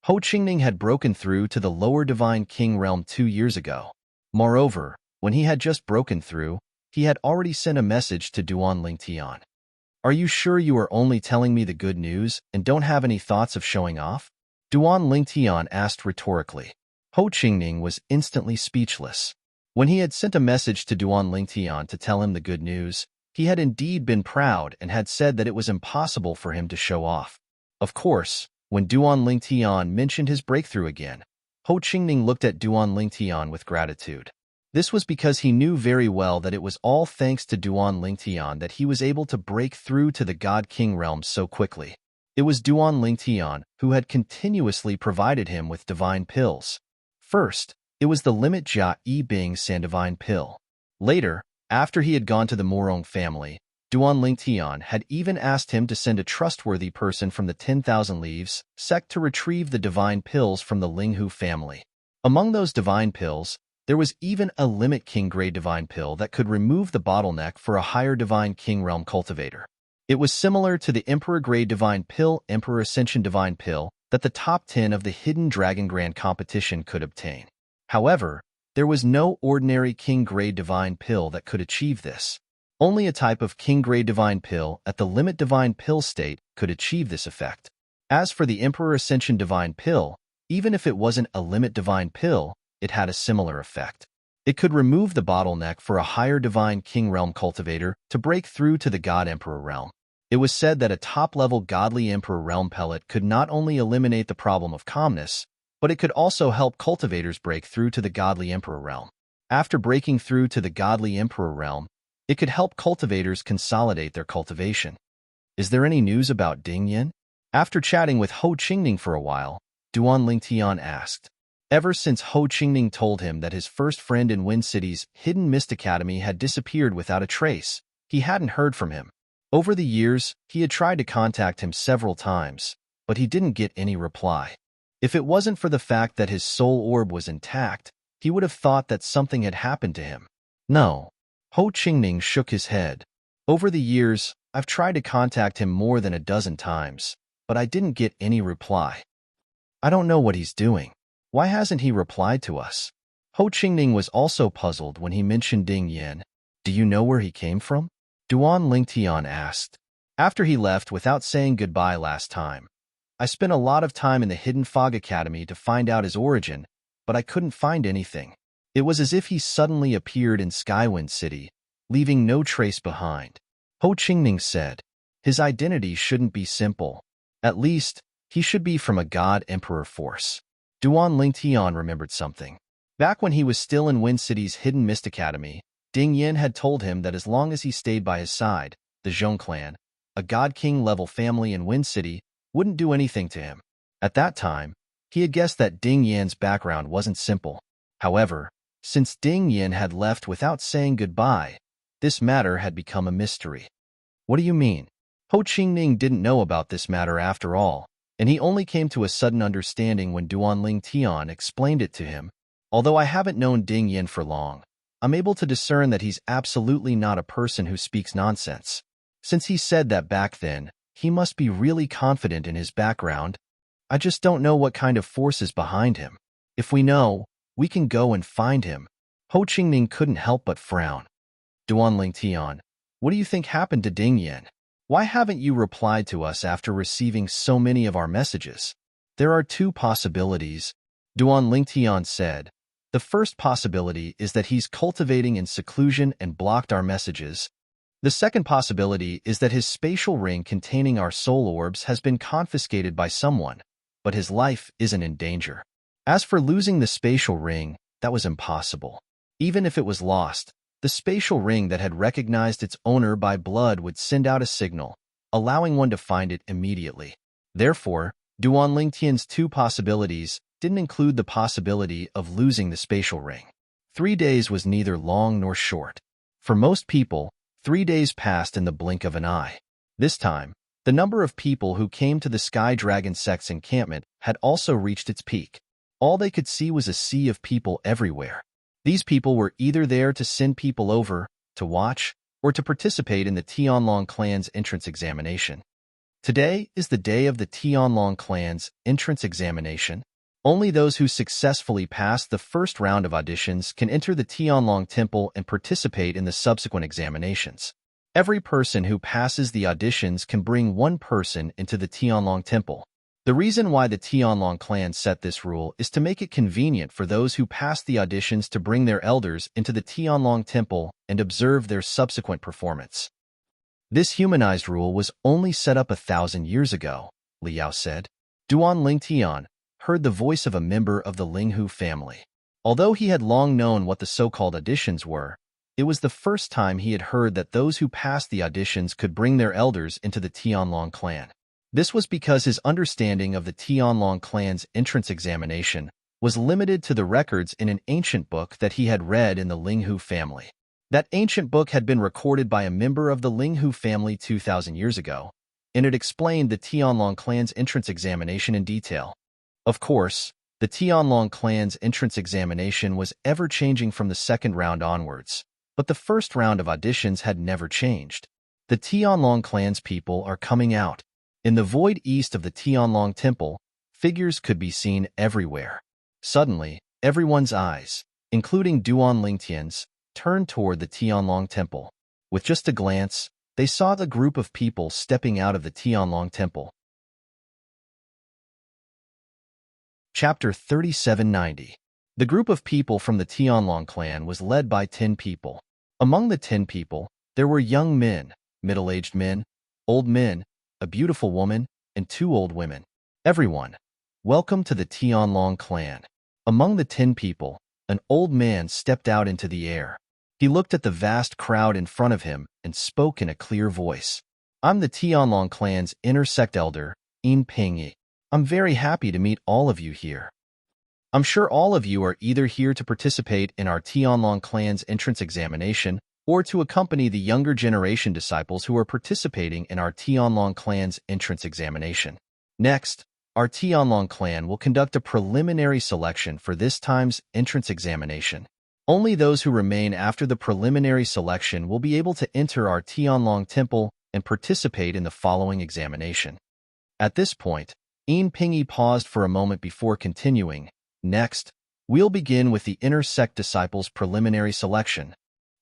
Ho Qingning had broken through to the lower Divine King realm 2 years ago. Moreover, when he had just broken through, he had already sent a message to Duan Lingtian. Are you sure you are only telling me the good news and don't have any thoughts of showing off? Duan Lingtian asked rhetorically. Ho Qingning was instantly speechless. When he had sent a message to Duan Lingtian to tell him the good news, he had indeed been proud and had said that it was impossible for him to show off. Of course, when Duan Lingtian mentioned his breakthrough again, Ho Qingning looked at Duan Lingtian with gratitude. This was because he knew very well that it was all thanks to Duan Lingtian that he was able to break through to the God King realm so quickly. It was Duan Lingtian who had continuously provided him with divine pills. First, it was the Limit Jia Yi Bing San divine pill. Later, after he had gone to the Morong family, Duan Lingtian had even asked him to send a trustworthy person from the 10,000 Leaves sect to retrieve the divine pills from the Linghu family. Among those divine pills, there was even a Limit King grade divine pill that could remove the bottleneck for a higher divine king realm cultivator. It was similar to the Emperor grade divine pill, Emperor Ascension divine pill, that the top 10 of the Hidden Dragon Grand competition could obtain. However, there was no ordinary king grade divine pill that could achieve this. Only a type of king grade divine pill at the limit divine pill state could achieve this effect. As for the Emperor Ascension divine pill, even if it wasn't a limit divine pill, it had a similar effect. It could remove the bottleneck for a higher divine king realm cultivator to break through to the God Emperor realm. It was said that a top-level godly Emperor realm pellet could not only eliminate the problem of calmness, but it could also help cultivators break through to the godly Emperor realm. After breaking through to the godly Emperor realm, it could help cultivators consolidate their cultivation. Is there any news about Ding Yin? After chatting with Ho Qingning for a while, Duan Lingtian asked. Ever since Ho Qingning told him that his first friend in Wind City's Hidden Mist Academy had disappeared without a trace, he hadn't heard from him. Over the years, he had tried to contact him several times, but he didn't get any reply. If it wasn't for the fact that his soul orb was intact, he would have thought that something had happened to him. No. Ho Qingning shook his head. Over the years, I've tried to contact him more than a dozen times, but I didn't get any reply. I don't know what he's doing. Why hasn't he replied to us? Ho Qingning was also puzzled when he mentioned Ding Yin. Do you know where he came from? Duan Lingtian asked. After he left without saying goodbye last time, I spent a lot of time in the Hidden Fog Academy to find out his origin, but I couldn't find anything. It was as if he suddenly appeared in Skywind City, leaving no trace behind. Ho Qingning said, his identity shouldn't be simple. At least, he should be from a God Emperor force. Duan Lingtian remembered something. Back when he was still in Wind City's Hidden Mist Academy, Ding Yin had told him that as long as he stayed by his side, the Zhong clan, a God King level family in Wind City, wouldn't do anything to him. At that time, He had guessed that Ding Yan's background wasn't simple. However, since Ding Yan had left without saying goodbye, this matter had become a mystery. What do you mean? Ho Qingning didn't know about this matter after all, and he only came to a sudden understanding when Duanling Tian explained it to him. Although I haven't known Ding Yan for long, I'm able to discern that he's absolutely not a person who speaks nonsense. Since he said that back then, he must be really confident in his background. I just don't know what kind of force is behind him. If we know, we can go and find him. Ho Qingning couldn't help but frown. Duanling Tian, what do you think happened to Ding Yan? Why haven't you replied to us after receiving so many of our messages? There are two possibilities, Duanling Tian said. The first possibility is that he's cultivating in seclusion and blocked our messages. The second possibility is that his spatial ring containing our soul orbs has been confiscated by someone, but his life isn't in danger. As for losing the spatial ring, that was impossible. Even if it was lost, the spatial ring that had recognized its owner by blood would send out a signal, allowing one to find it immediately. Therefore, Duanling Tian's two possibilities didn't include the possibility of losing the spatial ring. 3 days was neither long nor short. For most people, 3 days passed in the blink of an eye. This time, the number of people who came to the Sky Dragon sect's encampment had also reached its peak. All they could see was a sea of people everywhere. These people were either there to send people over, to watch, or to participate in the Tianlong clan's entrance examination. Today is the day of the Tianlong clan's entrance examination. Only those who successfully pass the first round of auditions can enter the Tianlong temple and participate in the subsequent examinations. Every person who passes the auditions can bring one person into the Tianlong temple. The reason why the Tianlong clan set this rule is to make it convenient for those who pass the auditions to bring their elders into the Tianlong temple and observe their subsequent performance. This humanized rule was only set up 1,000 years ago, Liao said. Duanling Tian heard the voice of a member of the Linghu family. Although he had long known what the so-called auditions were, it was the first time he had heard that those who passed the auditions could bring their elders into the Tianlong clan. This was because his understanding of the Tianlong clan's entrance examination was limited to the records in an ancient book that he had read in the Linghu family. That ancient book had been recorded by a member of the Linghu family 2,000 years ago, and it explained the Tianlong clan's entrance examination in detail. Of course, the Tianlong clan's entrance examination was ever-changing from the second round onwards, but the first round of auditions had never changed. The Tianlong clan's people are coming out. In the void east of the Tianlong temple, figures could be seen everywhere. Suddenly, everyone's eyes, including Duanling Tian's, turned toward the Tianlong temple. With just a glance, they saw the group of people stepping out of the Tianlong temple. Chapter 3790. The group of people from the Tianlong clan was led by 10 people. Among the 10 people, there were young men, middle-aged men, old men, a beautiful woman, and 2 old women. Everyone, welcome to the Tianlong clan. Among the 10 people, an old man stepped out into the air. He looked at the vast crowd in front of him and spoke in a clear voice. I'm the Tianlong clan's inner sect elder, Yin Pingyi. I'm very happy to meet all of you here. I'm sure all of you are either here to participate in our Tianlong clan's entrance examination or to accompany the younger generation disciples who are participating in our Tianlong clan's entrance examination. Next, our Tianlong clan will conduct a preliminary selection for this time's entrance examination. Only those who remain after the preliminary selection will be able to enter our Tianlong temple and participate in the following examination. At this point, Yin Pingyi paused for a moment before continuing. Next, we'll begin with the inner sect disciples' preliminary selection.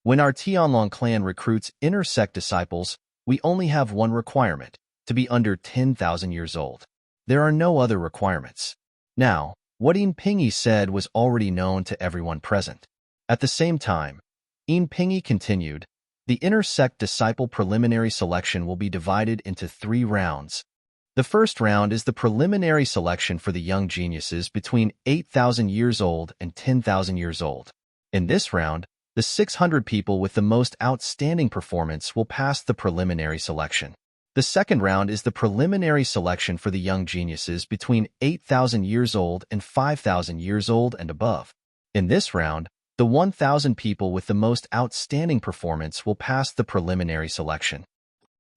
When our Tianlong clan recruits inner sect disciples, we only have one requirement, to be under 10,000 years old. There are no other requirements. Now, what Yin Pingyi said was already known to everyone present. At the same time, Yin Pingyi continued, the inner sect disciple preliminary selection will be divided into 3 rounds. The first round is the preliminary selection for the young geniuses between 8,000 years old and 10,000 years old. In this round, the 600 people with the most outstanding performance will pass the preliminary selection. The second round is the preliminary selection for the young geniuses between 8,000 years old and 5,000 years old and above. In this round, the 1,000 people with the most outstanding performance will pass the preliminary selection.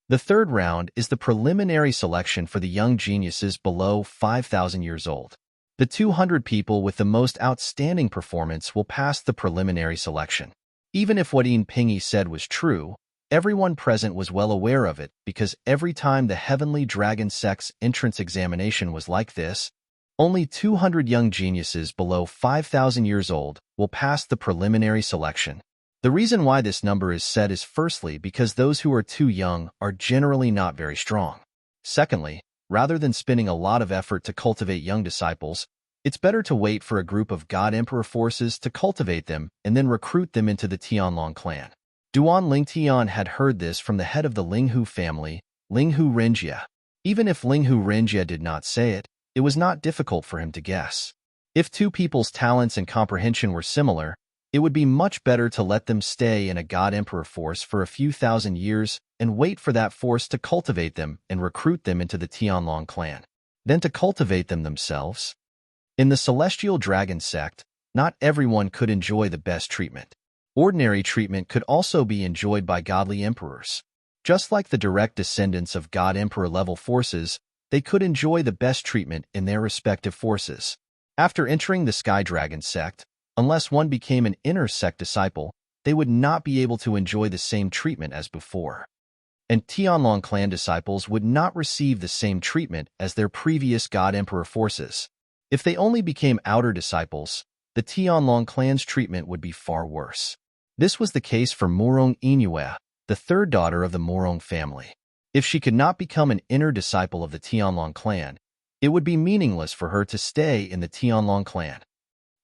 The third round is the preliminary selection for the young geniuses below 5,000 years old. The 200 people with the most outstanding performance will pass the preliminary selection. Even if what Ian Pingy said was true, everyone present was well aware of it because every time the Heavenly Dragon Sect's entrance examination was like this, only 200 young geniuses below 5,000 years old will pass the preliminary selection. The reason why this number is set is firstly because those who are too young are generally not very strong. Secondly, rather than spending a lot of effort to cultivate young disciples, it's better to wait for a group of God Emperor forces to cultivate them and then recruit them into the Tianlong clan. Duan Lingtian had heard this from the head of the Linghu family, Linghu Renjia. Even if Linghu Renjia did not say it, it was not difficult for him to guess. If two people's talents and comprehension were similar, it would be much better to let them stay in a God Emperor force for a few thousand years and wait for that force to cultivate them and recruit them into the Tianlong clan, than to cultivate them themselves. In the Celestial Dragon Sect, not everyone could enjoy the best treatment. Ordinary treatment could also be enjoyed by godly emperors. Just like the direct descendants of God Emperor level forces, they could enjoy the best treatment in their respective forces. After entering the Sky Dragon Sect, unless one became an inner sect disciple, they would not be able to enjoy the same treatment as before. And Tianlong clan disciples would not receive the same treatment as their previous God Emperor forces. If they only became outer disciples, the Tianlong clan's treatment would be far worse. This was the case for Murong Inue, the third daughter of the Murong family. If she could not become an inner disciple of the Tianlong clan, it would be meaningless for her to stay in the Tianlong clan.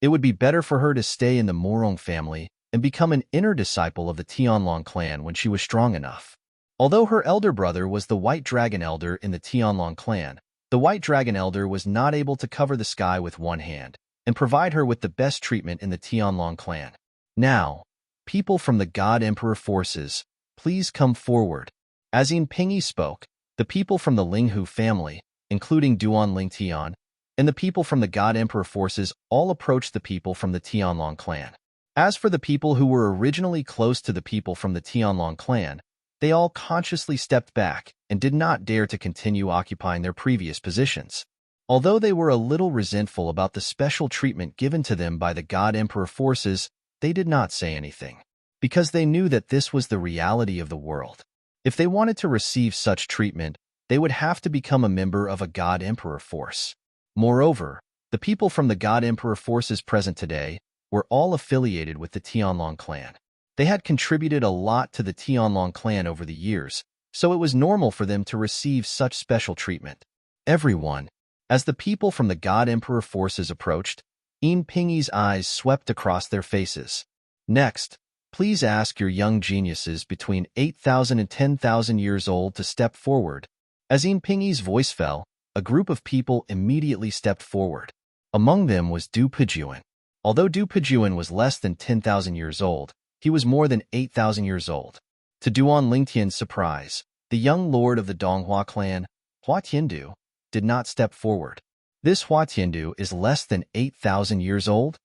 It would be better for her to stay in the Murong family and become an inner disciple of the Tianlong clan when she was strong enough. Although her elder brother was the White Dragon Elder in the Tianlong clan, the White Dragon Elder was not able to cover the sky with one hand and provide her with the best treatment in the Tianlong clan. Now, people from the God Emperor forces, please come forward. As Yin Pingyi spoke, the people from the Linghu family, including Duan Lingtian, and the people from the God Emperor forces all approached the people from the Tianlong clan. As for the people who were originally close to the people from the Tianlong clan, they all consciously stepped back and did not dare to continue occupying their previous positions. Although they were a little resentful about the special treatment given to them by the God Emperor forces, they did not say anything, because they knew that this was the reality of the world. If they wanted to receive such treatment, they would have to become a member of a God Emperor force. Moreover, the people from the God Emperor forces present today were all affiliated with the Tianlong clan. They had contributed a lot to the Tianlong clan over the years, so it was normal for them to receive such special treatment. Everyone. As the people from the God Emperor forces approached, Yin Pingyi's eyes swept across their faces. Next, please ask your young geniuses between 8,000 and 10,000 years old to step forward. As Yin Pingyi's voice fell, a group of people immediately stepped forward. Among them was Du Pejuan. Although Du Pejuan was less than 10,000 years old, he was more than 8,000 years old. To Duan Lingtian's surprise, the young lord of the Donghua clan, Hua Tiandu, did not step forward. This Hua Tiandu is less than 8,000 years old?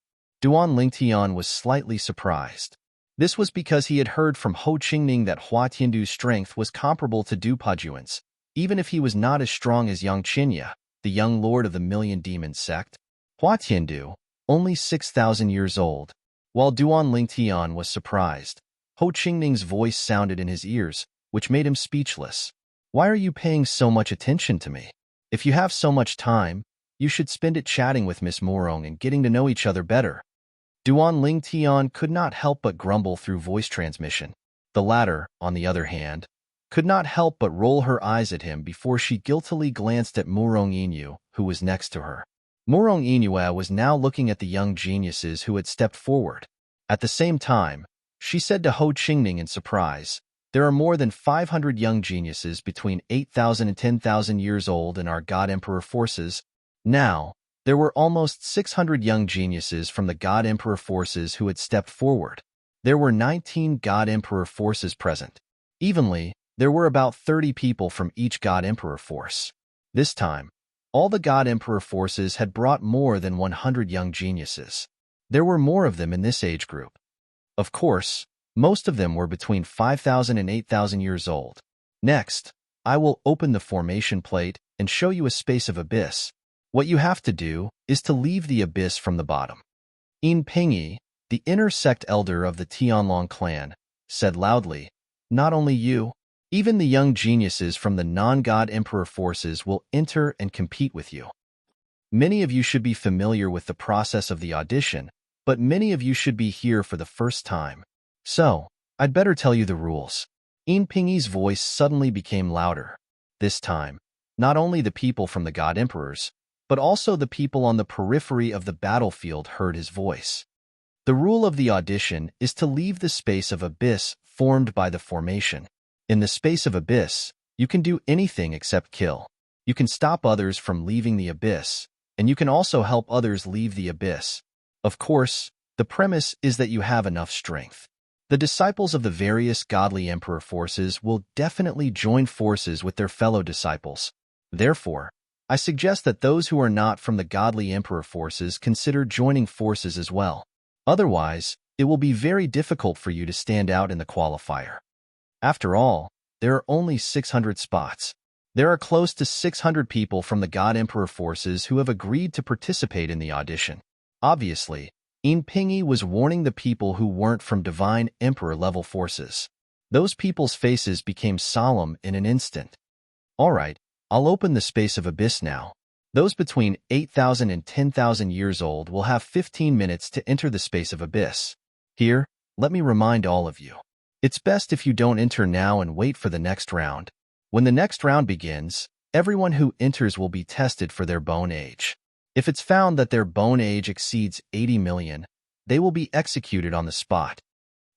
Duan Lingtian was slightly surprised. This was because he had heard from Ho Qingning that Hua Tiandu's strength was comparable to Du Pejuan's, even if he was not as strong as Yang Qinya, the young lord of the Million Demon sect. Hua Tiandu, only 6,000 years old. While Duan Lingtian was surprised, Ho Qingning's voice sounded in his ears, which made him speechless. Why are you paying so much attention to me? If you have so much time, you should spend it chatting with Miss Murong and getting to know each other better. Duan Lingtian could not help but grumble through voice transmission. The latter, on the other hand, could not help but roll her eyes at him before she guiltily glanced at Murong Inu, who was next to her. Murong Inu was now looking at the young geniuses who had stepped forward. At the same time, she said to Ho Qingning in surprise, "There are more than 500 young geniuses between 8,000 and 10,000 years old in our God Emperor forces. Now, there were almost 600 young geniuses from the God Emperor forces who had stepped forward. There were 19 God Emperor forces present. Evenly, There were about 30 people from each God Emperor force. This time, all the God Emperor forces had brought more than 100 young geniuses. There were more of them in this age group. Of course, most of them were between 5,000 and 8,000 years old. Next, I will open the formation plate and show you a space of abyss. What you have to do is to leave the abyss from the bottom. In Pingyi, the inner sect elder of the Tianlong clan, said loudly, "Not only you, even the young geniuses from the non-God Emperor forces will enter and compete with you. Many of you should be familiar with the process of the audition, but many of you should be here for the first time. So, I'd better tell you the rules." In Pingyi's voice suddenly became louder. This time, not only the people from the God Emperors, but also the people on the periphery of the battlefield heard his voice. The rule of the audition is to leave the space of abyss formed by the formation. In the space of abyss, you can do anything except kill. You can stop others from leaving the abyss, and you can also help others leave the abyss. Of course, the premise is that you have enough strength. The disciples of the various godly emperor forces will definitely join forces with their fellow disciples. Therefore, I suggest that those who are not from the godly emperor forces consider joining forces as well. Otherwise, it will be very difficult for you to stand out in the qualifier. After all, there are only 600 spots. There are close to 600 people from the God Emperor forces who have agreed to participate in the audition. Obviously, In Pingyi was warning the people who weren't from Divine Emperor-level forces. Those people's faces became solemn in an instant. All right, I'll open the space of abyss now. Those between 8,000 and 10,000 years old will have 15 minutes to enter the space of abyss. Here, let me remind all of you. It's best if you don't enter now and wait for the next round. When the next round begins, everyone who enters will be tested for their bone age. If it's found that their bone age exceeds 80 million, they will be executed on the spot.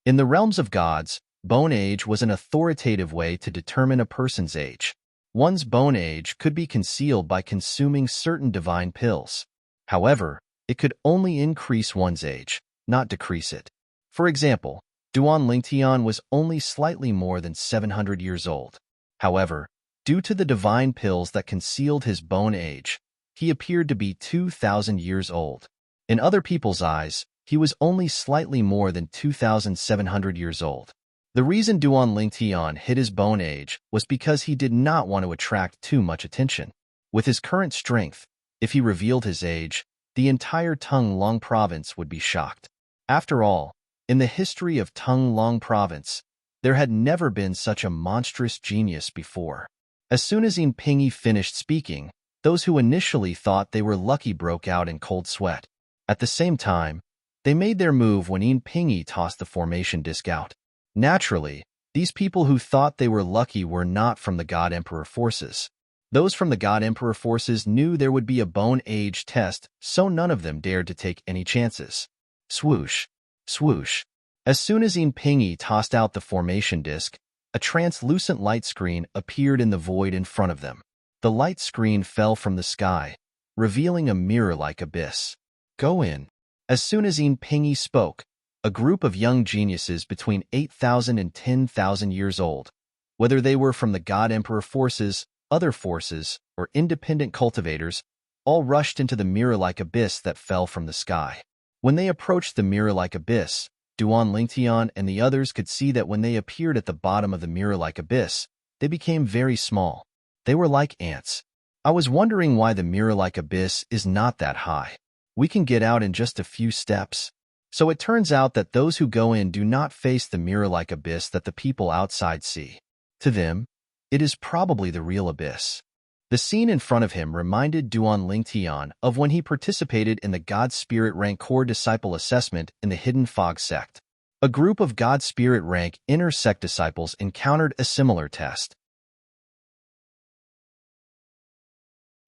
In the realms of gods, bone age was an authoritative way to determine a person's age. One's bone age could be concealed by consuming certain divine pills. However, it could only increase one's age, not decrease it. For example, Duan Lingtian was only slightly more than 700 years old. However, due to the divine pills that concealed his bone age, he appeared to be 2,000 years old. In other people's eyes, he was only slightly more than 2,700 years old. The reason Duan Lingtian hid his bone age was because he did not want to attract too much attention. With his current strength, if he revealed his age, the entire Tung Long province would be shocked. After all, in the history of Tung Long province, there had never been such a monstrous genius before. As soon as Yin Pingyi finished speaking, those who initially thought they were lucky broke out in cold sweat. At the same time, they made their move when Yin Pingyi tossed the formation disc out. Naturally, these people who thought they were lucky were not from the God Emperor forces. Those from the God Emperor forces knew there would be a bone age test, so none of them dared to take any chances. Swoosh, swoosh. As soon as Yin Pingyi tossed out the formation disc, a translucent light screen appeared in the void in front of them. The light screen fell from the sky, revealing a mirror-like abyss. Go in. As soon as Yin Pingyi spoke, a group of young geniuses between 8,000 and 10,000 years old, whether they were from the God Emperor forces, other forces, or independent cultivators, all rushed into the mirror-like abyss that fell from the sky. When they approached the mirror-like abyss, Duan Lingtian and the others could see that when they appeared at the bottom of the mirror-like abyss, they became very small. They were like ants. I was wondering why the mirror-like abyss is not that high. We can get out in just a few steps. So it turns out that those who go in do not face the mirror-like abyss that the people outside see. To them, it is probably the real abyss. The scene in front of him reminded Duan Lingtian of when he participated in the God Spirit Rank Core Disciple Assessment in the Hidden Fog sect. A group of God Spirit Rank Inner Sect disciples encountered a similar test.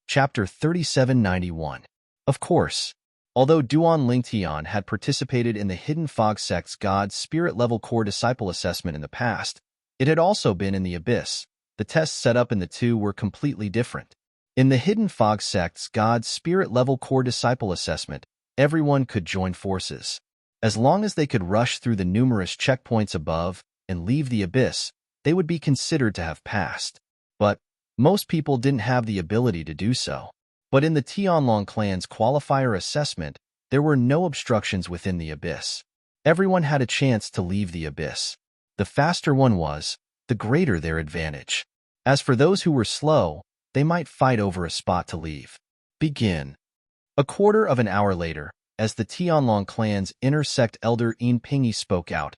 Chapter 3791. Of course, although Duan Lingtian had participated in the Hidden Fog sect's God Spirit Level Core Disciple Assessment in the past, it had also been in the Abyss. The tests set up in the two were completely different. In the Hidden Fog sect's God Spirit Level Core Disciple Assessment, everyone could join forces. As long as they could rush through the numerous checkpoints above and leave the Abyss, they would be considered to have passed. But most people didn't have the ability to do so. But in the Tianlong clan's qualifier assessment, there were no obstructions within the abyss. Everyone had a chance to leave the abyss. The faster one was, the greater their advantage. As for those who were slow, they might fight over a spot to leave. Begin. A quarter of an hour later, as the Tianlong clan's inner sect elder Yin Pingyi spoke out,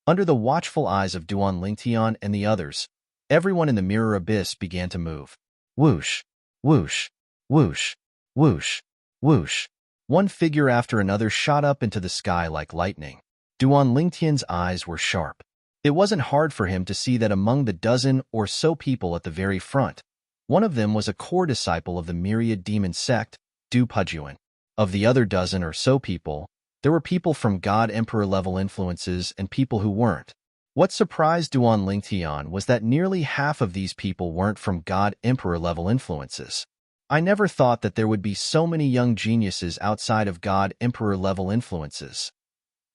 under the watchful eyes of Duan Lingtian and the others, everyone in the mirror abyss began to move. Whoosh, whoosh, whoosh, whoosh, whoosh. One figure after another shot up into the sky like lightning. Duan Lingtian's eyes were sharp. It wasn't hard for him to see that among the dozen or so people at the very front, one of them was a core disciple of the myriad demon sect, Du Pujuan. Of the other dozen or so people, there were people from God Emperor level influences and people who weren't. What surprised Duan Lingtian was that nearly half of these people weren't from God Emperor level influences. I never thought that there would be so many young geniuses outside of God Emperor level influences.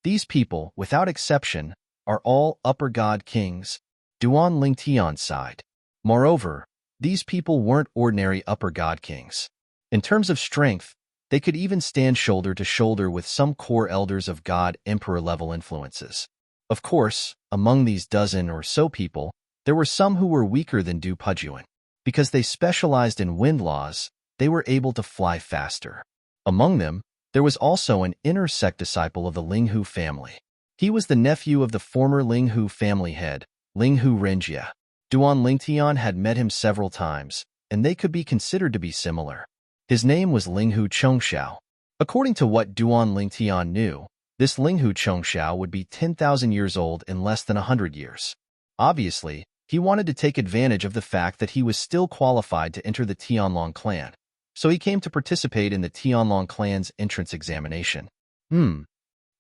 These people, without exception, are all upper god kings. Duan Lingtian sighed. Moreover, these people weren't ordinary upper god kings. In terms of strength, they could even stand shoulder to shoulder with some core elders of God Emperor level influences. Of course, among these dozen or so people, there were some who were weaker than Du Pujuan. Because they specialized in wind laws, they were able to fly faster. Among them, there was also an inner sect disciple of the Linghu family. He was the nephew of the former Linghu family head, Linghu Renjia. Duan Lingtian had met him several times, and they could be considered to be similar. His name was Linghu Chongxiao. According to what Duan Lingtian knew, this Linghu Chongxiao would be 10,000 years old in less than 100 years. Obviously, he wanted to take advantage of the fact that he was still qualified to enter the Tianlong clan, so he came to participate in the Tianlong clan's entrance examination.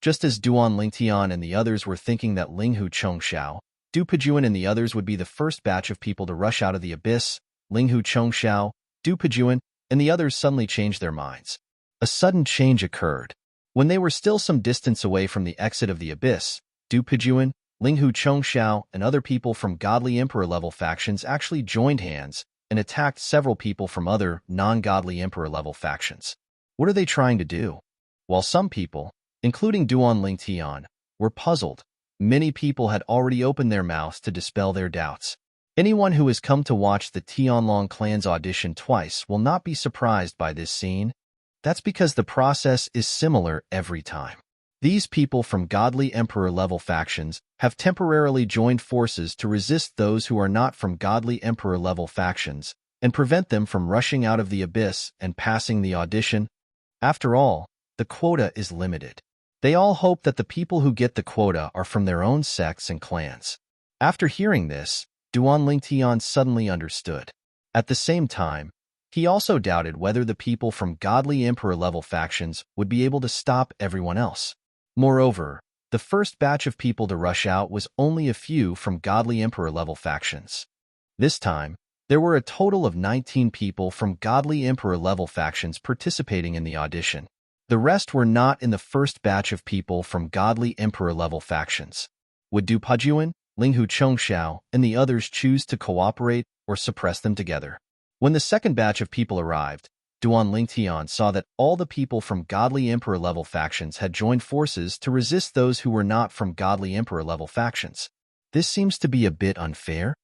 Just as Duan Lingtian and the others were thinking that Linghu Chongxiao, Du Pujuan and the others would be the first batch of people to rush out of the abyss, Linghu Chongxiao, Du Pujuan, and the others suddenly changed their minds. A sudden change occurred. When they were still some distance away from the exit of the abyss, Du Pujuan, Linghu Chongxiao, and other people from godly emperor-level factions actually joined hands and attacked several people from other non-godly emperor-level factions. What are they trying to do? While some people, including Duan Lingtian, were puzzled, many people had already opened their mouths to dispel their doubts. Anyone who has come to watch the Tianlong clan's audition twice will not be surprised by this scene. That's because the process is similar every time. These people from godly emperor-level factions have temporarily joined forces to resist those who are not from godly emperor-level factions and prevent them from rushing out of the abyss and passing the audition. After all, the quota is limited. They all hope that the people who get the quota are from their own sects and clans. After hearing this, Duan Lingtian suddenly understood. At the same time, he also doubted whether the people from godly emperor-level factions would be able to stop everyone else. Moreover, the first batch of people to rush out was only a few from godly emperor-level factions. This time, there were a total of 19 people from godly emperor-level factions participating in the audition. The rest were not in the first batch of people from godly emperor-level factions. Would Du Pujuan, Linghu Chongxiao, and the others choose to cooperate or suppress them together? When the second batch of people arrived, Duan Lingtian saw that all the people from godly emperor-level factions had joined forces to resist those who were not from godly emperor-level factions. This seems to be a bit unfair.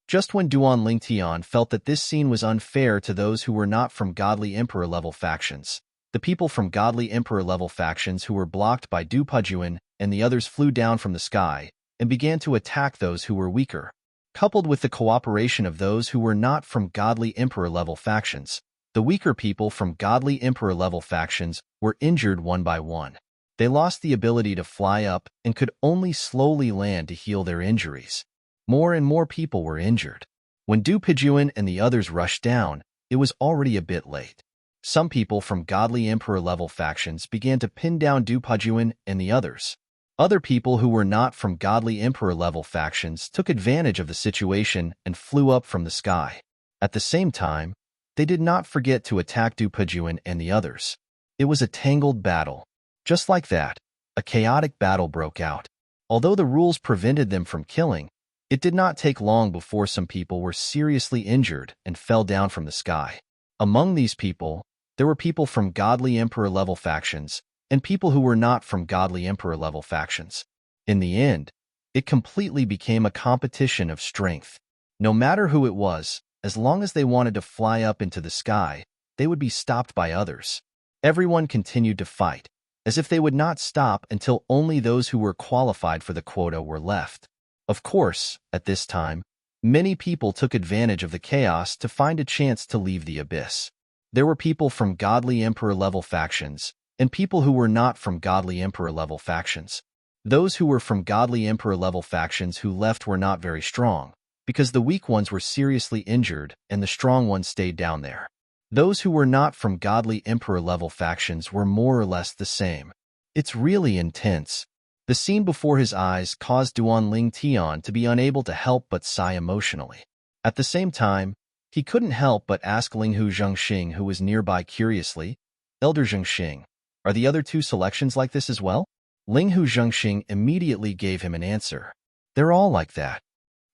Just when Duan Lingtian felt that this scene was unfair to those who were not from godly emperor-level factions, the people from godly emperor-level factions who were blocked by Du Pujuan and the others flew down from the sky and began to attack those who were weaker. Coupled with the cooperation of those who were not from godly emperor-level factions, the weaker people from godly emperor-level factions were injured one by one. They lost the ability to fly up and could only slowly land to heal their injuries. More and more people were injured. When Du Pujuan and the others rushed down, it was already a bit late. Some people from godly emperor-level factions began to pin down Du Pujuan and the others. Other people who were not from godly emperor-level factions took advantage of the situation and flew up from the sky. At the same time, they did not forget to attack Du Pujuan and the others. It was a tangled battle. Just like that, a chaotic battle broke out. Although the rules prevented them from killing, It did not take long before some people were seriously injured and fell down from the sky. Among these people, there were people from godly emperor-level factions and people who were not from godly emperor-level factions. In the end, it completely became a competition of strength. No matter who it was, as long as they wanted to fly up into the sky, they would be stopped by others. Everyone continued to fight, as if they would not stop until only those who were qualified for the quota were left. Of course, at this time, many people took advantage of the chaos to find a chance to leave the abyss. There were people from godly emperor-level factions and people who were not from godly emperor-level factions. Those who were from godly emperor-level factions who left were not very strong, because the weak ones were seriously injured and the strong ones stayed down there. Those who were not from godly emperor-level factions were more or less the same. It's really intense. The scene before his eyes caused Duan Ling Tian to be unable to help but sigh emotionally. At the same time, he couldn't help but ask Linghu Zhengxing, who was nearby, curiously, "Elder Zhengxing, are the other two selections like this as well?" Linghu Zhengxing immediately gave him an answer. "They're all like that.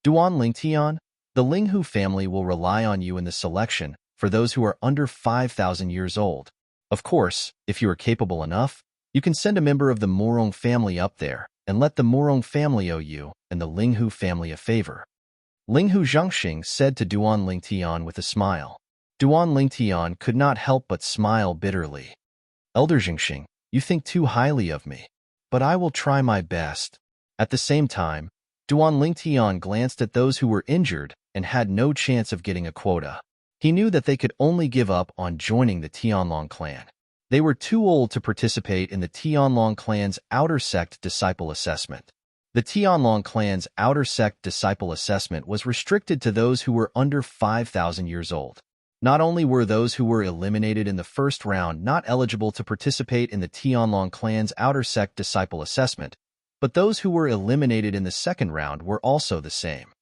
Duan Ling Tian, the Linghu family will rely on you in the selection for those who are under 5,000 years old. Of course, if you are capable enough, you can send a member of the Morong family up there and let the Morong family owe you and the Linghu family a favor." Linghu Zhengxing said to Duan Ling Tian with a smile. Duan Ling Tian could not help but smile bitterly. "Elder Zhengxing, you think too highly of me, but I will try my best." At the same time, Duan Ling Tian glanced at those who were injured and had no chance of getting a quota. He knew that they could only give up on joining the Tianlong clan. They were too old to participate in the Tianlong clan's outer sect disciple assessment. The Tianlong clan's outer sect disciple assessment was restricted to those who were under 5,000 years old. Not only were those who were eliminated in the first round not eligible to participate in the Tianlong clan's outer sect disciple assessment, but those who were eliminated in the second round were also the same.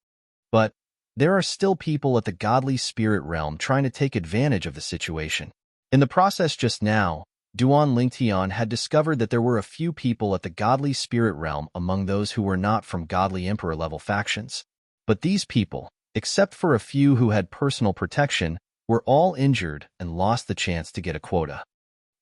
But there are still people at the godly spirit realm trying to take advantage of the situation. In the process just now, Duan Ling Tian had discovered that there were a few people at the godly spirit realm among those who were not from godly emperor-level factions. But these people, except for a few who had personal protection, were all injured and lost the chance to get a quota.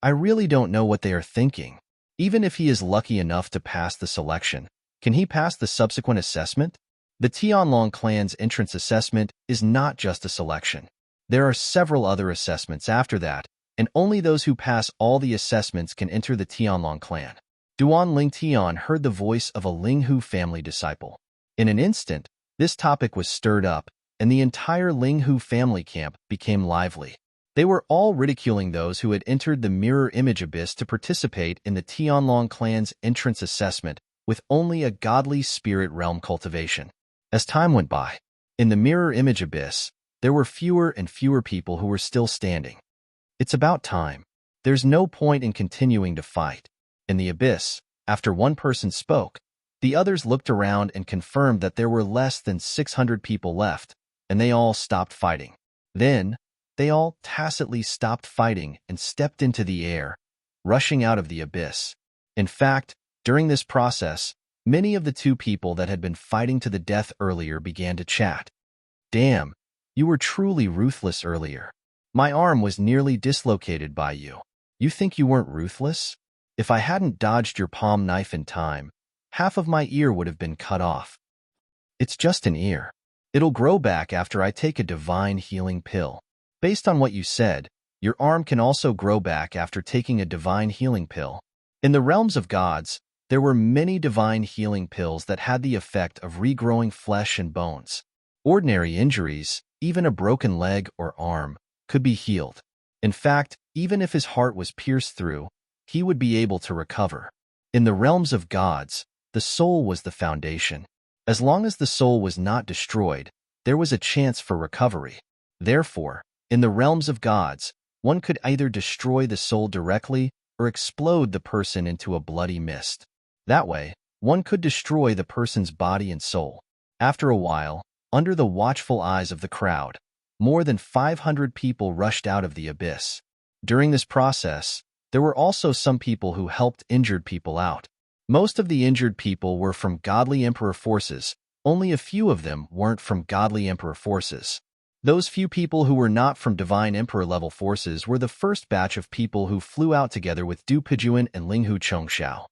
I really don't know what they are thinking. Even if he is lucky enough to pass the selection, can he pass the subsequent assessment? The Tianlong clan's entrance assessment is not just a selection. There are several other assessments after that, and only those who pass all the assessments can enter the Tianlong clan. Duan Ling Tian heard the voice of a Linghu family disciple. In an instant, this topic was stirred up, and the entire Linghu family camp became lively. They were all ridiculing those who had entered the mirror image abyss to participate in the Tianlong clan's entrance assessment with only a godly spirit realm cultivation. As time went by, in the mirror image abyss, there were fewer and fewer people who were still standing. It's about time. There's no point in continuing to fight. In the abyss, after one person spoke, the others looked around and confirmed that there were less than 600 people left, and they all stopped fighting. Then, they all tacitly stopped fighting and stepped into the air, rushing out of the abyss. In fact, during this process, many of the two people that had been fighting to the death earlier began to chat. "Damn, you were truly ruthless earlier. My arm was nearly dislocated by you. You think you weren't ruthless? If I hadn't dodged your palm knife in time, half of my ear would have been cut off. It's just an ear. It'll grow back after I take a divine healing pill. Based on what you said, your arm can also grow back after taking a divine healing pill." In the realms of gods, there were many divine healing pills that had the effect of regrowing flesh and bones. Ordinary injuries, even a broken leg or arm, could be healed. In fact, even if his heart was pierced through, he would be able to recover. In the realms of gods, the soul was the foundation. As long as the soul was not destroyed, there was a chance for recovery. Therefore, in the realms of gods, one could either destroy the soul directly or explode the person into a bloody mist. That way, one could destroy the person's body and soul. After a while, under the watchful eyes of the crowd, more than 500 people rushed out of the abyss. During this process, there were also some people who helped injured people out. Most of the injured people were from godly emperor forces, Only a few of them weren't from godly emperor forces. Those few people who were not from divine emperor-level forces were the first batch of people who flew out together with Du Pejuan and Linghu Chongxiao.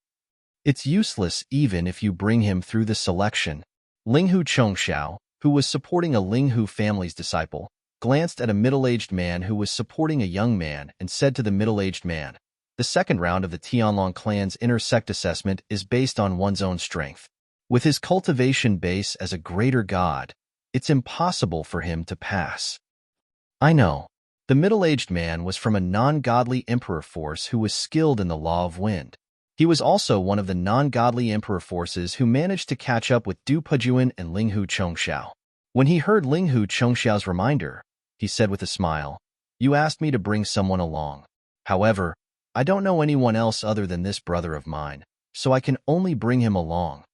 It's useless even if you bring him through the selection. Linghu Chongxiao, who was supporting a Linghu family's disciple, glanced at a middle-aged man who was supporting a young man and said to the middle-aged man, "The second round of the Tianlong clan's inner sect assessment is based on one's own strength. With his cultivation base as a greater god, it's impossible for him to pass." I know. The middle-aged man was from a non-godly emperor force who was skilled in the law of wind. He was also one of the non-godly emperor forces who managed to catch up with Du Pejuan and Linghu Chongxiao. When he heard Linghu Chongxiao's reminder, he said with a smile, "You asked me to bring someone along. However, I don't know anyone else other than this brother of mine, so I can only bring him along.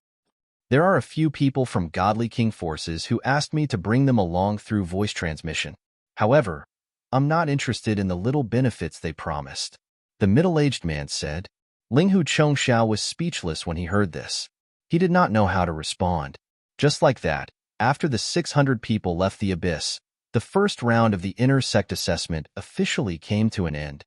There are a few people from godly king forces who asked me to bring them along through voice transmission. However, I'm not interested in the little benefits they promised," the middle-aged man said. Linghu Chongxiao was speechless when he heard this. He did not know how to respond. Just like that, after the 600 people left the abyss, the first round of the inner sect assessment officially came to an end.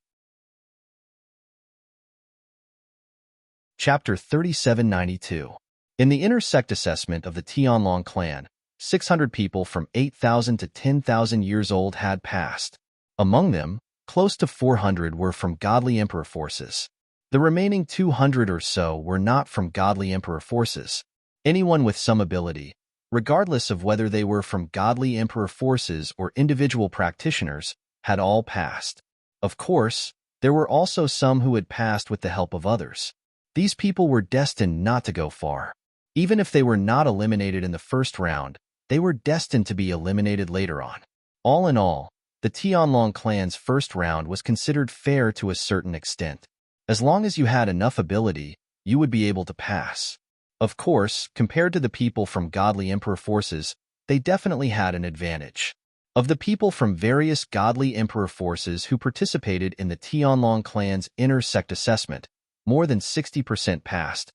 Chapter 3792. In the inner sect assessment of the Tianlong clan, 600 people from 8,000 to 10,000 years old had passed. Among them, close to 400 were from godly emperor forces. The remaining 200 or so were not from godly emperor forces. Anyone with some ability, regardless of whether they were from godly emperor forces or individual practitioners, had all passed. Of course, there were also some who had passed with the help of others. These people were destined not to go far. Even if they were not eliminated in the first round, they were destined to be eliminated later on. All in all, the Tianlong clan's first round was considered fair to a certain extent. As long as you had enough ability, you would be able to pass. Of course, compared to the people from godly emperor forces, they definitely had an advantage. Of the people from various godly emperor forces who participated in the Tianlong clan's inner sect assessment, more than 60% passed.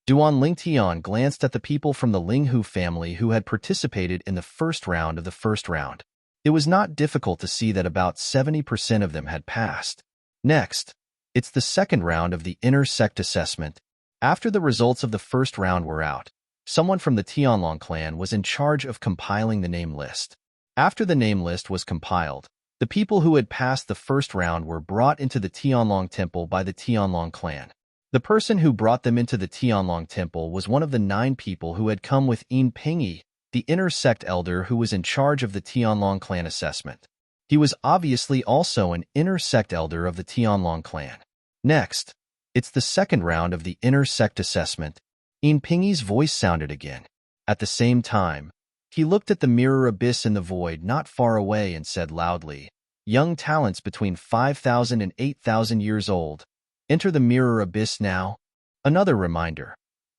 Duan Lingtian glanced at the people from the Linghu family who had participated in the first round of the first round. It was not difficult to see that about 70% of them had passed. Next, it's the second round of the inner sect assessment. After the results of the first round were out, someone from the Tianlong clan was in charge of compiling the name list. After the name list was compiled, the people who had passed the first round were brought into the Tianlong temple by the Tianlong clan. The person who brought them into the Tianlong temple was one of the 9 people who had come with Yin Pingyi, the inner sect elder who was in charge of the Tianlong clan assessment. He was obviously also an inner sect elder of the Tianlong clan. Next, it's the second round of the inner sect assessment. Yin Pingyi's voice sounded again. At the same time, he looked at the mirror abyss in the void not far away and said loudly, "Young talents between 5,000 and 8,000 years old, enter the mirror abyss now." Another reminder.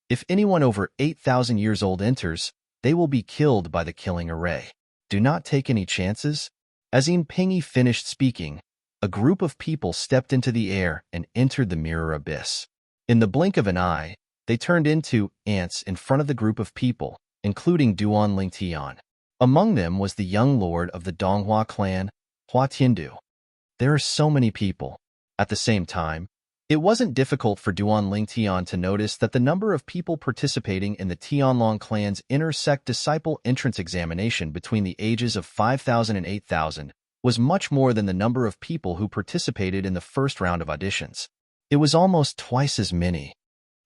If anyone over 8,000 years old enters, they will be killed by the killing array. Do not take any chances. As Yin Pingyi finished speaking, a group of people stepped into the air and entered the mirror abyss. In the blink of an eye, they turned into ants in front of the group of people, including Duan Lingtian. Among them was the young lord of the Donghua clan, Hua Tiandu. There are so many people. At the same time, it wasn't difficult for Duan Lingtian to notice that the number of people participating in the Tianlong clan's inner sect disciple entrance examination between the ages of 5,000 and 8,000 was much more than the number of people who participated in the first round of auditions. It was almost twice as many.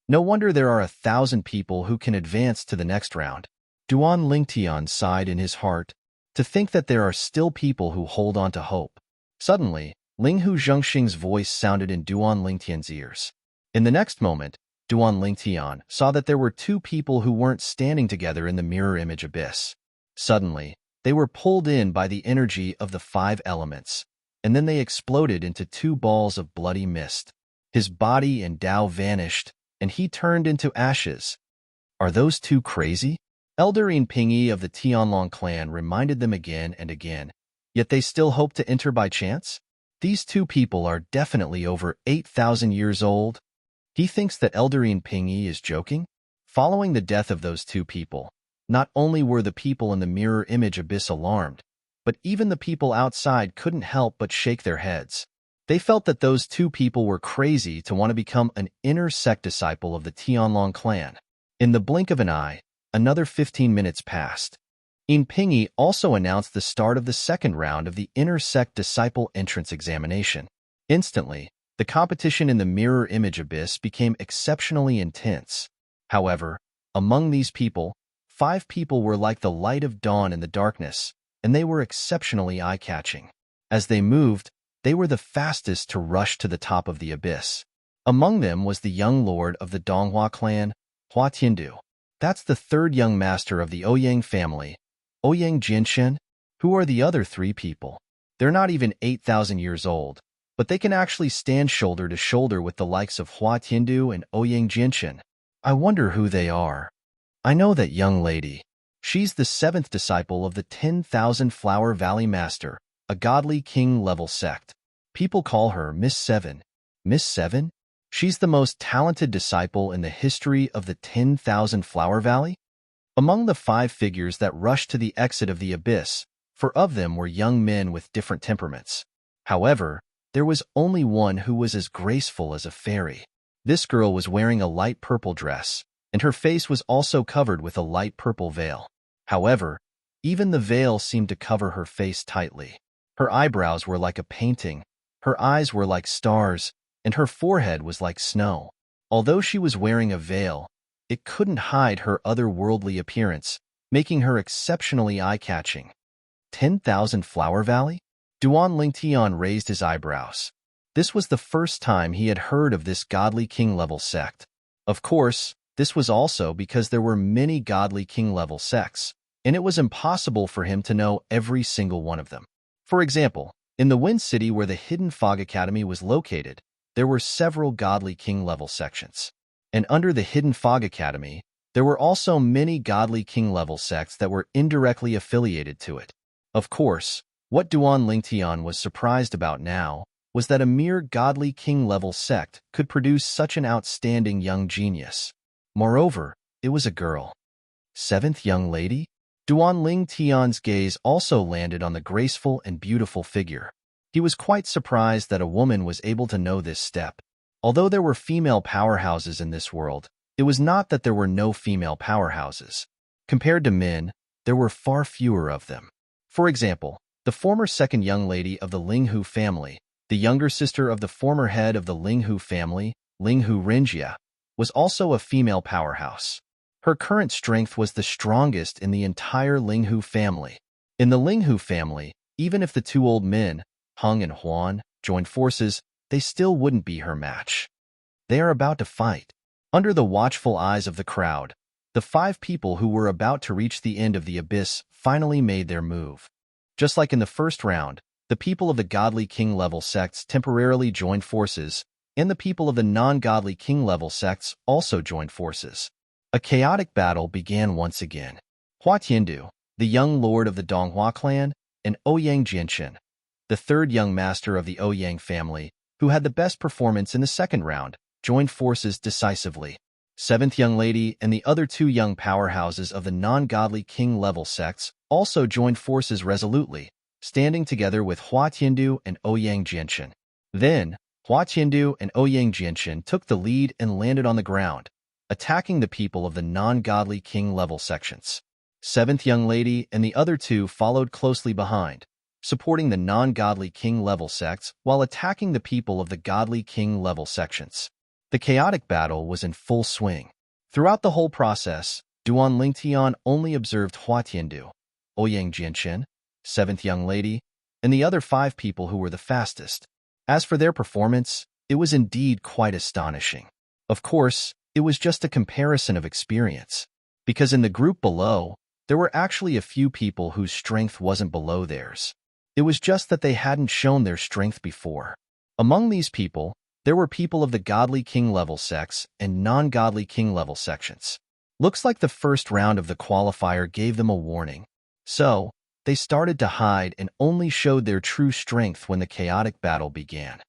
No wonder there are 1,000 people who can advance to the next round. Duan Lingtian sighed in his heart, to think that there are still people who hold on to hope. Suddenly, Linghu Zhengxing's voice sounded in Duan Lingtian's ears. In the next moment, Duan Lingtian saw that there were 2 people who weren't standing together in the mirror image abyss. Suddenly, they were pulled in by the energy of the 5 elements, and then they exploded into 2 balls of bloody mist. His body and Dao vanished, and he turned into ashes. Are those 2 crazy? Elder Yin Pingyi of the Tianlong clan reminded them again and again, yet they still hope to enter by chance? These 2 people are definitely over 8,000 years old. He thinks that Elder Yin Pingyi is joking? Following the death of those 2 people, Not only were the people in the mirror image abyss alarmed, but even the people outside couldn't help but shake their heads. They felt that those two people were crazy to want to become an inner sect disciple of the Tianlong clan. In the blink of an eye, another 15 minutes passed. Pinyi also announced the start of the second round of the inner sect disciple entrance examination. Instantly, the competition in the mirror image abyss became exceptionally intense. However, among these people, 5 people were like the light of dawn in the darkness, and they were exceptionally eye-catching. As they moved, they were the fastest to rush to the top of the abyss. Among them was the young lord of the Donghua clan, Hua Tiandu. That's the third young master of the Ouyang family, Ouyang Jinshen. Who are the other 3 people? They're not even 8,000 years old, but they can actually stand shoulder to shoulder with the likes of Hua Tiandu and Ouyang Jinshen. I wonder who they are. I know that young lady. She's the 7th disciple of the 10,000 Flower Valley Master, a godly king-level sect. People call her Miss 7. Miss 7? She's the most talented disciple in the history of the 10,000 Flower Valley? Among the 5 figures that rushed to the exit of the abyss, 4 of them were young men with different temperaments. However, there was only one who was as graceful as a fairy. This girl was wearing a light purple dress, and her face was also covered with a light purple veil. However, even the veil seemed to cover her face tightly. Her eyebrows were like a painting, her eyes were like stars, and her forehead was like snow. Although she was wearing a veil, it couldn't hide her otherworldly appearance, making her exceptionally eye-catching. 10,000 Flower Valley? Duan Lingtian raised his eyebrows. This was the first time he had heard of this godly king-level sect. Of course, this was also because there were many godly king-level sects, and it was impossible for him to know every single one of them. For example, in the Wind City where the Hidden Fog Academy was located, there were several godly king-level sections. And under the Hidden Fog Academy, there were also many godly king-level sects that were indirectly affiliated to it. Of course, what Duan Lingtian was surprised about now was that a mere godly king-level sect could produce such an outstanding young genius. Moreover, it was a girl. 7th young lady? Duan Lingtian's gaze also landed on the graceful and beautiful figure. He was quite surprised that a woman was able to know this step. Although there were female powerhouses in this world, it was not that there were no female powerhouses. Compared to men, there were far fewer of them. For example, the former second young lady of the Linghu family, the younger sister of the former head of the Linghu family, Linghu Renjia, was also a female powerhouse. Her current strength was the strongest in the entire Linghu family. In the Linghu family, even if the 2 old men, Hung and Huan, joined forces, they still wouldn't be her match. They are about to fight. Under the watchful eyes of the crowd, the 5 people who were about to reach the end of the abyss finally made their move. Just like in the first round, the people of the godly king-level sects temporarily joined forces, and the people of the non-godly king-level sects also joined forces. A chaotic battle began once again. Hua Tiandu, the young lord of the Donghua clan, and Ouyang Jinshen, the 3rd young master of the Ouyang family, who had the best performance in the second round, joined forces decisively. 7th young lady and the other 2 young powerhouses of the non-godly king-level sects also joined forces resolutely, standing together with Hua Tiandu and Ouyang Jinshen. Then, Hua Tiandu and Ouyang Jinshen took the lead and landed on the ground, attacking the people of the non-godly king-level sections. 7th young lady and the other 2 followed closely behind, supporting the non-godly king-level sects while attacking the people of the godly king-level sections. The chaotic battle was in full swing. Throughout the whole process, Duan Lingtian only observed Hua Tiandu, Ouyang Jinshen, 7th young lady, and the other 5 people who were the fastest. As for their performance, it was indeed quite astonishing. Of course, it was just a comparison of experience, because in the group below, there were actually a few people whose strength wasn't below theirs. It was just that they hadn't shown their strength before. Among these people, there were people of the godly king-level sects and non-godly king-level sections. Looks like the first round of the qualifier gave them a warning. So, they started to hide and only showed their true strength when the chaotic battle began.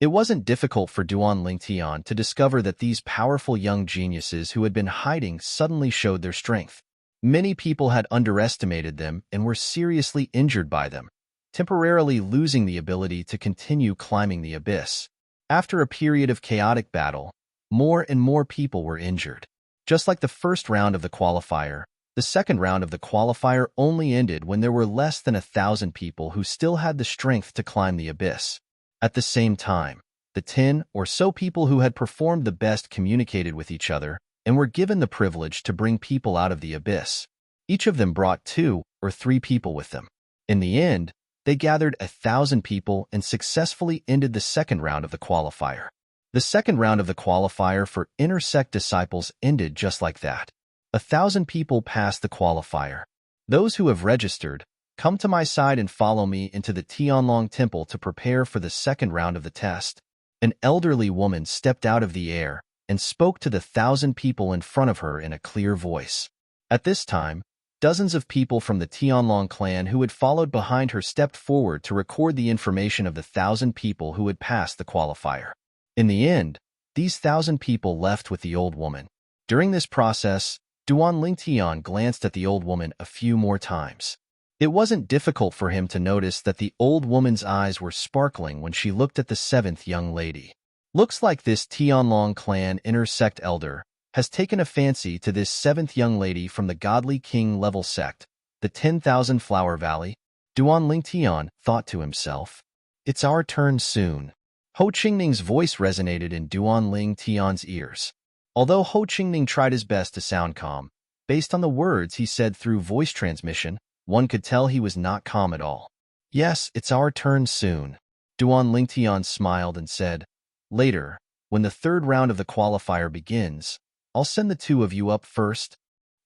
It wasn't difficult for Duan Lingtian to discover that these powerful young geniuses who had been hiding suddenly showed their strength. Many people had underestimated them and were seriously injured by them, temporarily losing the ability to continue climbing the abyss. After a period of chaotic battle, more and more people were injured. Just like the first round of the qualifier, the second round of the qualifier only ended when there were less than 1,000 people who still had the strength to climb the abyss. At the same time, the 10 or so people who had performed the best communicated with each other and were given the privilege to bring people out of the abyss. Each of them brought 2 or 3 people with them. In the end, they gathered 1,000 people and successfully ended the second round of the qualifier. The second round of the qualifier for intersect disciples ended just like that. 1,000 people passed the qualifier. Those who have registered, come to my side and follow me into the Tianlong Temple to prepare for the second round of the test. An elderly woman stepped out of the air and spoke to the 1,000 people in front of her in a clear voice. At this time, dozens of people from the Tianlong clan who had followed behind her stepped forward to record the information of the 1,000 people who had passed the qualifier. In the end, these 1,000 people left with the old woman. During this process, Duan Lingtian glanced at the old woman a few more times. It wasn't difficult for him to notice that the old woman's eyes were sparkling when she looked at the 7th young lady. Looks like this Tianlong clan intersect elder has taken a fancy to this 7th young lady from the godly king level sect, the 10,000 Flower Valley. Duan Lingtian thought to himself. It's our turn soon. Ho Qingning's voice resonated in Duan Lingtian's ears. Although Ho Qingning tried his best to sound calm, based on the words he said through voice transmission, one could tell he was not calm at all. Yes, it's our turn soon. Duan Lingtian smiled and said, later, when the third round of the qualifier begins, I'll send the 2 of you up first.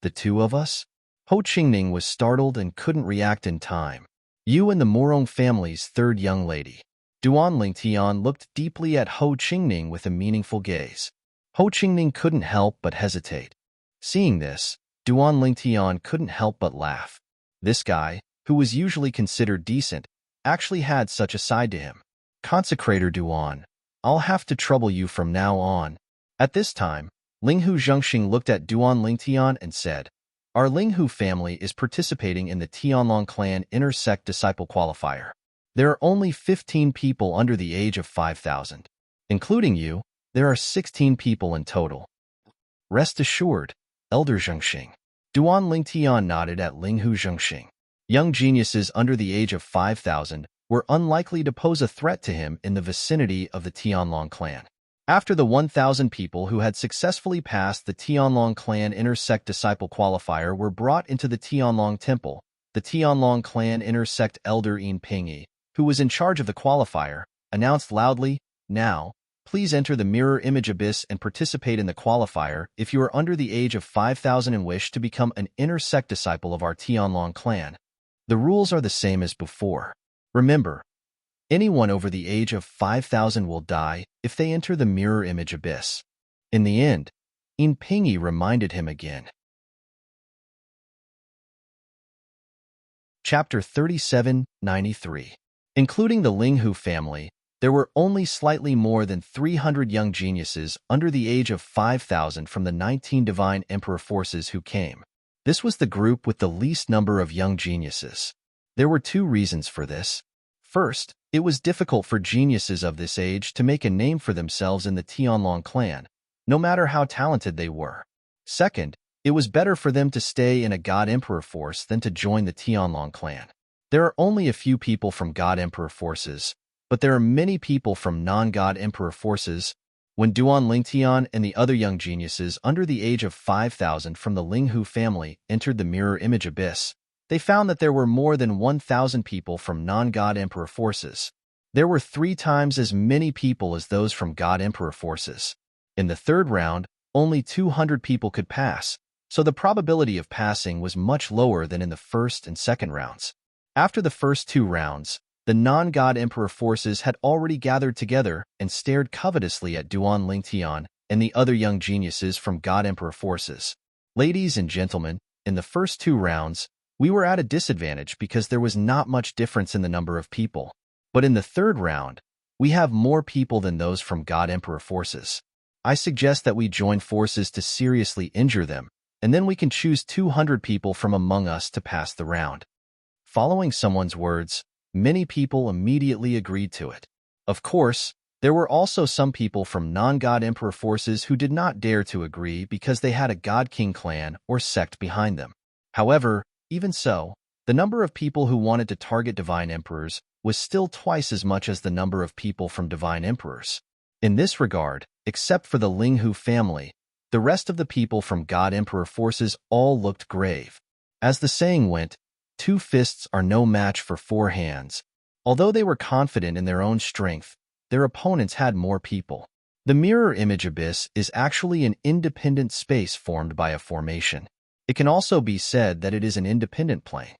The 2 of us? Ho Qingning was startled and couldn't react in time. You and the Morong family's 3rd young lady. Duan Lingtian looked deeply at Ho Qingning with a meaningful gaze. Ho Qingning couldn't help but hesitate. Seeing this, Duan Lingtian couldn't help but laugh. This guy, who was usually considered decent, actually had such a side to him. Consecrator Duan, I'll have to trouble you from now on. At this time, Linghu Zhengxing looked at Duan Lingtian and said, our Linghu family is participating in the Tianlong clan intersect disciple qualifier. There are only 15 people under the age of 5,000. Including you, there are 16 people in total. Rest assured, Elder Zhengxing. Duan Lingtian nodded at Linghu Zhengxing. Young geniuses under the age of 5,000 were unlikely to pose a threat to him in the vicinity of the Tianlong clan. After the 1,000 people who had successfully passed the Tianlong clan intersect disciple qualifier were brought into the Tianlong temple, the Tianlong clan intersect elder Yin Pingyi, who was in charge of the qualifier, announced loudly, now, please enter the mirror image abyss and participate in the qualifier if you are under the age of 5,000 and wish to become an intersect disciple of our Tianlong clan. The rules are the same as before. Remember, anyone over the age of 5,000 will die if they enter the mirror image abyss. In the end, Yin Pingyi reminded him again. Chapter 3793. Including the Linghu family, there were only slightly more than 300 young geniuses under the age of 5,000 from the 19 divine emperor forces who came. This was the group with the least number of young geniuses. There were 2 reasons for this. First, it was difficult for geniuses of this age to make a name for themselves in the Tianlong clan, no matter how talented they were. Second, it was better for them to stay in a God Emperor force than to join the Tianlong clan. There are only a few people from God Emperor forces, but there are many people from non-God Emperor forces. When Duan Lingtian and the other young geniuses under the age of 5,000 from the Linghu family entered the mirror image abyss, they found that there were more than 1,000 people from non-God Emperor forces. There were 3 times as many people as those from God Emperor forces. In the third round, only 200 people could pass, so the probability of passing was much lower than in the first and second rounds. After the first 2 rounds, the non-God Emperor forces had already gathered together and stared covetously at Duan Lingtian and the other young geniuses from God Emperor forces. Ladies and gentlemen, in the first 2 rounds, we were at a disadvantage because there was not much difference in the number of people. But in the third round, we have more people than those from God Emperor forces. I suggest that we join forces to seriously injure them, and then we can choose 200 people from among us to pass the round. Following someone's words, many people immediately agreed to it. Of course, there were also some people from non-God Emperor forces who did not dare to agree because they had a God King clan or sect behind them. However, even so, the number of people who wanted to target divine emperors was still twice as much as the number of people from divine emperors. In this regard, except for the Linghu family, the rest of the people from God Emperor forces all looked grave. As the saying went, 2 fists are no match for 4 hands. Although they were confident in their own strength, their opponents had more people. The mirror image abyss is actually an independent space formed by a formation. It can also be said that it is an independent plane.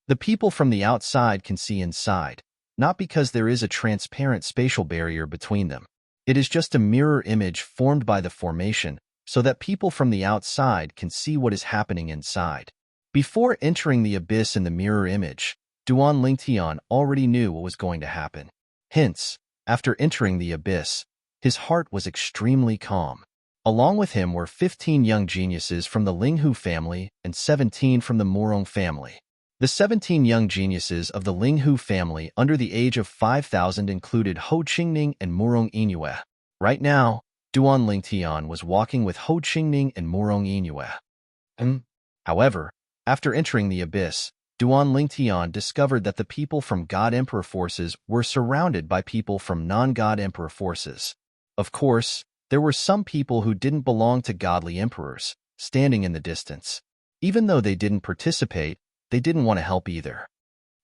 The people from the outside can see inside, not because there is a transparent spatial barrier between them. It is just a mirror image formed by the formation so that people from the outside can see what is happening inside. Before entering the abyss in the mirror image, Duan Lingtian already knew what was going to happen. Hence, after entering the abyss, his heart was extremely calm. Along with him were 15 young geniuses from the Linghu family and 17 from the Morong family. The 17 young geniuses of the Linghu family under the age of 5,000 included Ho Qingning and Murong Inue. Right now, Duan Lingtian was walking with Ho Qingning and Murong Inue. However, after entering the abyss, Duan Lingtian discovered that the people from God Emperor forces were surrounded by people from non-God Emperor forces. Of course, there were some people who didn't belong to godly emperors, standing in the distance. Even though they didn't participate, they didn't want to help either.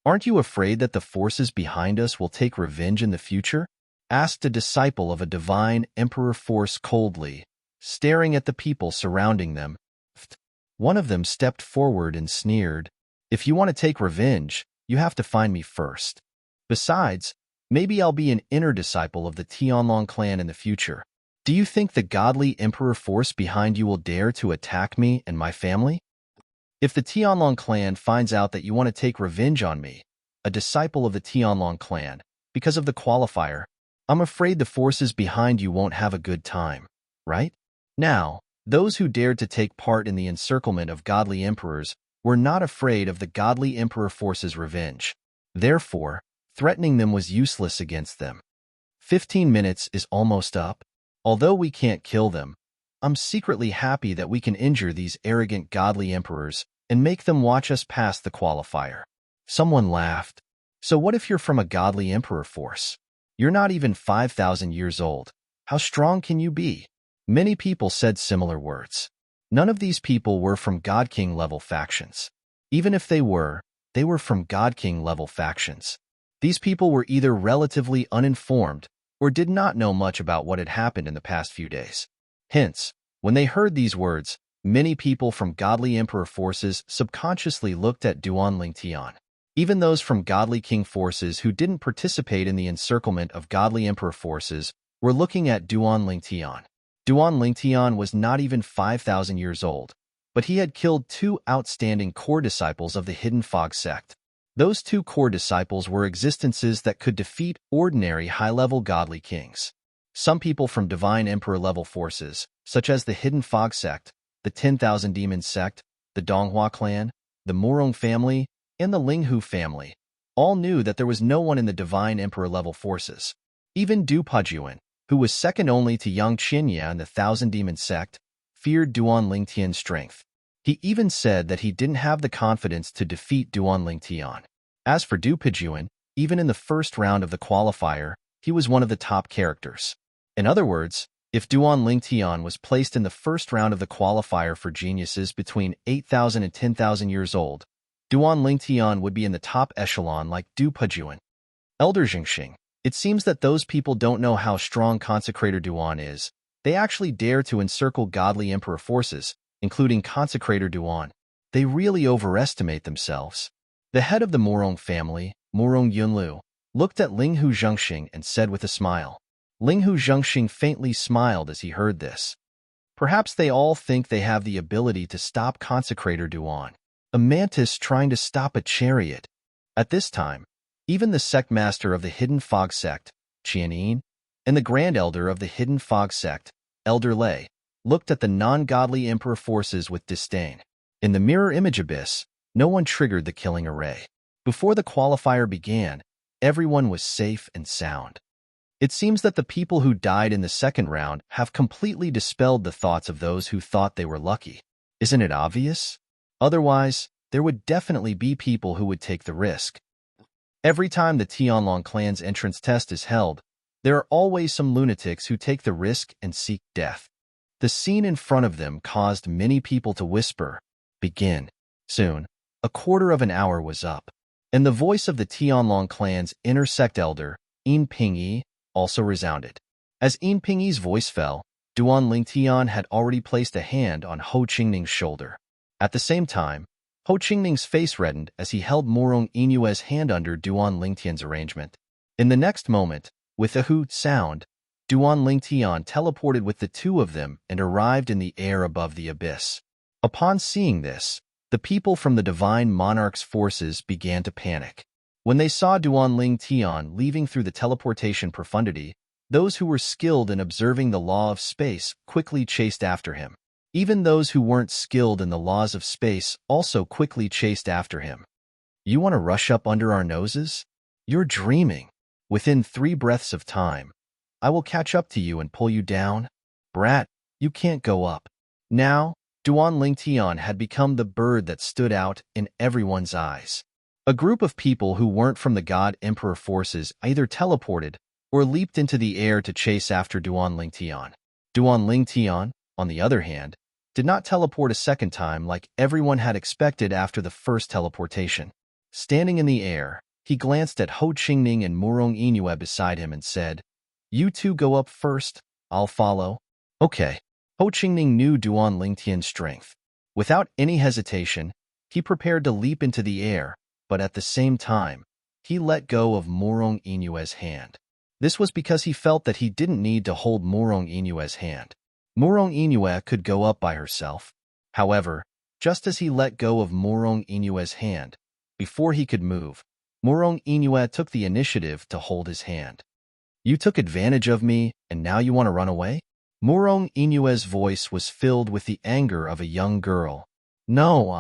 "Aren't you afraid that the forces behind us will take revenge in the future?" asked a disciple of a divine emperor force coldly, staring at the people surrounding them. One of them stepped forward and sneered, "If you want to take revenge, you have to find me first. Besides, maybe I'll be an inner disciple of the Tianlong clan in the future. Do you think the godly emperor force behind you will dare to attack me and my family? If the Tianlong clan finds out that you want to take revenge on me, a disciple of the Tianlong clan, because of the qualifier, I'm afraid the forces behind you won't have a good time, right?" Now, those who dared to take part in the encirclement of godly emperors were not afraid of the godly emperor force's revenge. Therefore, threatening them was useless against them. 15 minutes is almost up. Although we can't kill them, I'm secretly happy that we can injure these arrogant godly emperors and make them watch us pass the qualifier. Someone laughed. "So what if you're from a godly emperor force? You're not even 5,000 years old. How strong can you be?" Many people said similar words. None of these people were from God King level factions. Even if they were from God King level factions. These people were either relatively uninformed or did not know much about what had happened in the past few days. Hence, when they heard these words, many people from godly emperor forces subconsciously looked at Duan Lingtian. Even those from godly king forces who didn't participate in the encirclement of godly emperor forces were looking at Duan Lingtian. Duan Lingtian was not even 5,000 years old, but he had killed 2 outstanding core disciples of the Hidden Fog sect. Those 2 core disciples were existences that could defeat ordinary high-level godly kings. Some people from divine emperor-level forces, such as the Hidden Fog sect, the 10,000 Demons sect, the Donghua clan, the Morong family, and the Linghu family, all knew that there was no one in the divine emperor-level forces. Even Du Pujuan, who was second only to Yang Qinya in the 1,000 Demon sect, feared Duan Lingtian's strength. He even said that he didn't have the confidence to defeat Duan Lingtian. As for Du Pujuan, even in the first round of the qualifier, he was one of the top characters. In other words, if Duan Lingtian was placed in the first round of the qualifier for geniuses between 8,000 and 10,000 years old, Duan Lingtian would be in the top echelon like Du Pujuan. Elder Jingxing, it seems that those people don't know how strong Consecrator Duan is. They actually dare to encircle godly emperor forces, including Consecrator Duan. They really overestimate themselves. The head of the Morong family, Morong Yunlu, looked at Linghu Zhengxing and said with a smile. Linghu Zhengxing faintly smiled as he heard this. Perhaps they all think they have the ability to stop Consecrator Duan, a mantis trying to stop a chariot. At this time, even the sect master of the Hidden Fog sect, Qianin, and the grand elder of the Hidden Fog sect, Elder Lei, looked at the non-godly Emperor forces with disdain. In the mirror image abyss, no one triggered the killing array. Before the qualifier began, everyone was safe and sound. It seems that the people who died in the second round have completely dispelled the thoughts of those who thought they were lucky. Isn't it obvious? Otherwise, there would definitely be people who would take the risk. Every time the Tianlong clan's entrance test is held, there are always some lunatics who take the risk and seek death. The scene in front of them caused many people to whisper, "Begin." Soon, a quarter of an hour was up, and the voice of the Tianlong clan's inner sect elder, Yin Pingyi, also resounded. As Yin Pingyi's voice fell, Duan Lingtian had already placed a hand on Ho Qingning's shoulder. At the same time, Ho Qingning's face reddened as he held Murong Inue's hand under Duan Lingtian's arrangement. In the next moment, with a hoot sound, Duan Lingtian teleported with the two of them and arrived in the air above the abyss. Upon seeing this, the people from the Divine Monarch's forces began to panic. When they saw Duan Lingtian leaving through the teleportation profundity, those who were skilled in observing the law of space quickly chased after him. Even those who weren't skilled in the laws of space also quickly chased after him. You want to rush up under our noses? You're dreaming. Within 3 breaths of time, I will catch up to you and pull you down. Brat, you can't go up. Now, Duan Lingtian had become the bird that stood out in everyone's eyes. A group of people who weren't from the God Emperor forces either teleported or leaped into the air to chase after Duan Lingtian. Duan Lingtian, on the other hand, did not teleport a second time like everyone had expected after the first teleportation. Standing in the air, he glanced at Ho Qingning and Murong Inue beside him and said, "You two go up first, I'll follow." Okay. Ho Qingning knew Duan Lingtian's strength. Without any hesitation, he prepared to leap into the air, but at the same time, he let go of Murong Inue's hand. This was because he felt that he didn't need to hold Murong Inue's hand. Murong Inue could go up by herself. However, just as he let go of Murong Inue's hand, before he could move, Murong Inue took the initiative to hold his hand. "You took advantage of me, and now you want to run away?" Murong Inue's voice was filled with the anger of a young girl. "No,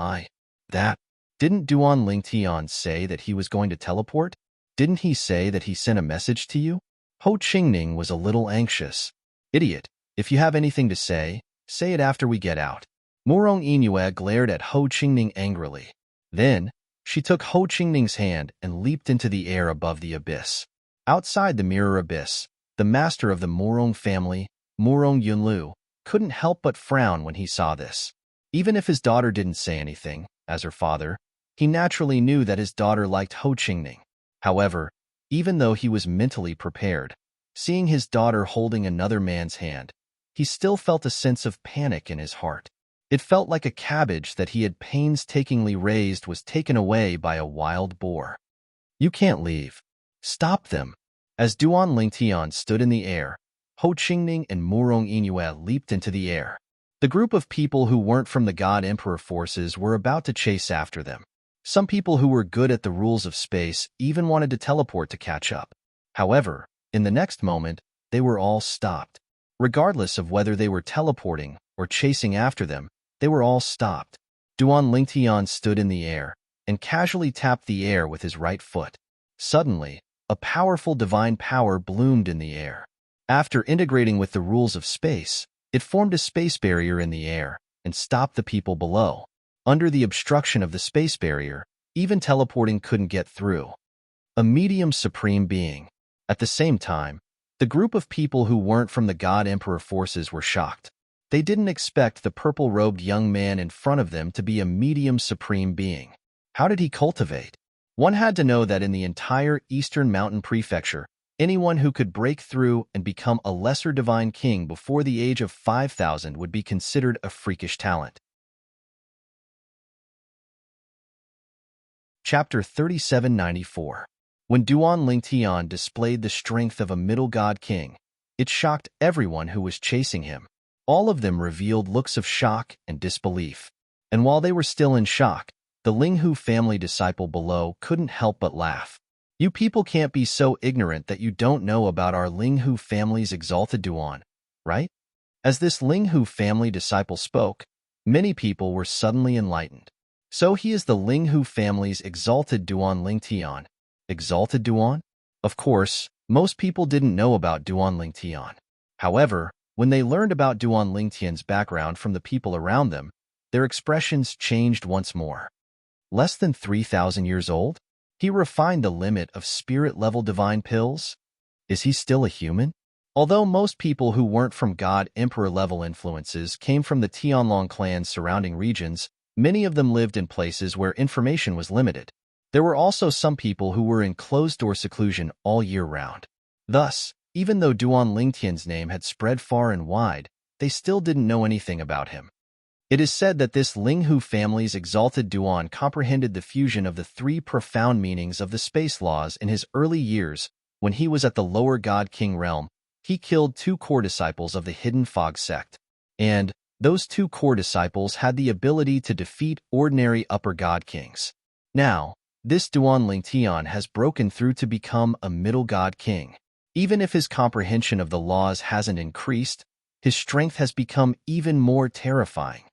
Didn't Duan Lingtian say that he was going to teleport? Didn't he say that he sent a message to you?" Ho Qingning was a little anxious. "Idiot, if you have anything to say it after we get out." Murong Inue glared at Ho Qingning angrily. Then, she took Ho Qingning's hand and leaped into the air above the abyss. Outside the mirror abyss, the master of the Murong family, Murong Yunlu, couldn't help but frown when he saw this. Even if his daughter didn't say anything, as her father, he naturally knew that his daughter liked Ho Qingning. However, even though he was mentally prepared, seeing his daughter holding another man's hand, he still felt a sense of panic in his heart. It felt like a cabbage that he had painstakingly raised was taken away by a wild boar. "You can't leave. Stop them." As Duan Lingtian stood in the air, Ho Qingning and Murong Inue leaped into the air. The group of people who weren't from the God Emperor forces were about to chase after them. Some people who were good at the rules of space even wanted to teleport to catch up. However, in the next moment, they were all stopped. Regardless of whether they were teleporting or chasing after them, they were all stopped. Duan Lingtian stood in the air and casually tapped the air with his right foot. Suddenly, a powerful divine power bloomed in the air. After integrating with the rules of space, it formed a space barrier in the air and stopped the people below. Under the obstruction of the space barrier, even teleporting couldn't get through. A medium supreme being. At the same time, the group of people who weren't from the God Emperor forces were shocked. They didn't expect the purple-robed young man in front of them to be a medium supreme being. How did he cultivate? One had to know that in the entire Eastern Mountain Prefecture, anyone who could break through and become a lesser divine king before the age of 5,000 would be considered a freakish talent. Chapter 3794. When Duan Lingtian displayed the strength of a middle god king, it shocked everyone who was chasing him. All of them revealed looks of shock and disbelief. And while they were still in shock, the Linghu family disciple below couldn't help but laugh. "You people can't be so ignorant that you don't know about our Linghu family's exalted Duan, right?" As this Linghu family disciple spoke, many people were suddenly enlightened. So he is the Linghu family's exalted Duan Lingtian. Exalted Duan? Of course, most people didn't know about Duan Lingtian. However, when they learned about Duan Lingtian's background from the people around them, their expressions changed once more. Less than 3,000 years old? He refined the limit of spirit-level divine pills? Is he still a human? Although most people who weren't from God Emperor-level influences came from the Tianlong clan's surrounding regions, many of them lived in places where information was limited. There were also some people who were in closed-door seclusion all year round. Thus, even though Duan Lingtian's name had spread far and wide, they still didn't know anything about him. It is said that this Linghu family's exalted Duan comprehended the fusion of the three profound meanings of the space laws in his early years. When he was at the lower God King realm, he killed 2 core disciples of the Hidden Fog sect. And those 2 core disciples had the ability to defeat ordinary upper God Kings. Now, this Duan Lingtian has broken through to become a middle God King. Even if his comprehension of the laws hasn't increased, his strength has become even more terrifying.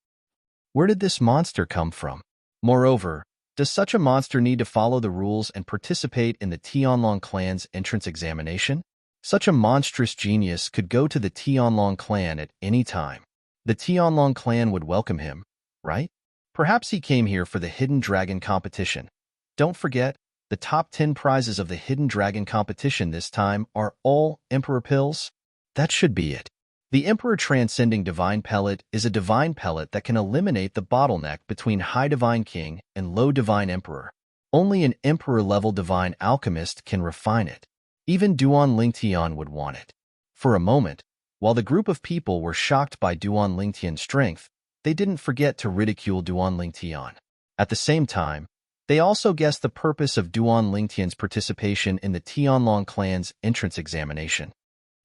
Where did this monster come from? Moreover, does such a monster need to follow the rules and participate in the Tianlong clan's entrance examination? Such a monstrous genius could go to the Tianlong clan at any time. The Tianlong clan would welcome him, right? Perhaps he came here for the Hidden Dragon competition. Don't forget, the top 10 prizes of the Hidden Dragon competition this time are all Emperor pills. That should be it. The Emperor Transcending Divine Pellet is a divine pellet that can eliminate the bottleneck between High Divine King and Low Divine Emperor. Only an Emperor-level divine alchemist can refine it. Even Duan Lingtian would want it. For a moment, while the group of people were shocked by Duan Lingtian's strength, they didn't forget to ridicule Duan Lingtian. At the same time, they also guessed the purpose of Duan Lingtian's participation in the Tianlong clan's entrance examination.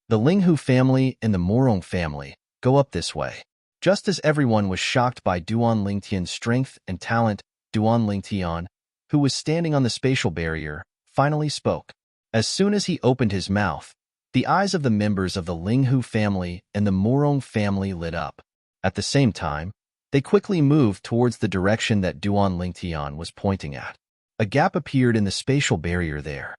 The Linghu family and the Morong family go up this way. Just as everyone was shocked by Duan Lingtian's strength and talent, Duan Lingtian, who was standing on the spatial barrier, finally spoke. As soon as he opened his mouth, the eyes of the members of the Linghu family and the Morong family lit up. At the same time, they quickly moved towards the direction that Duan Lingtian was pointing at. A gap appeared in the spatial barrier there.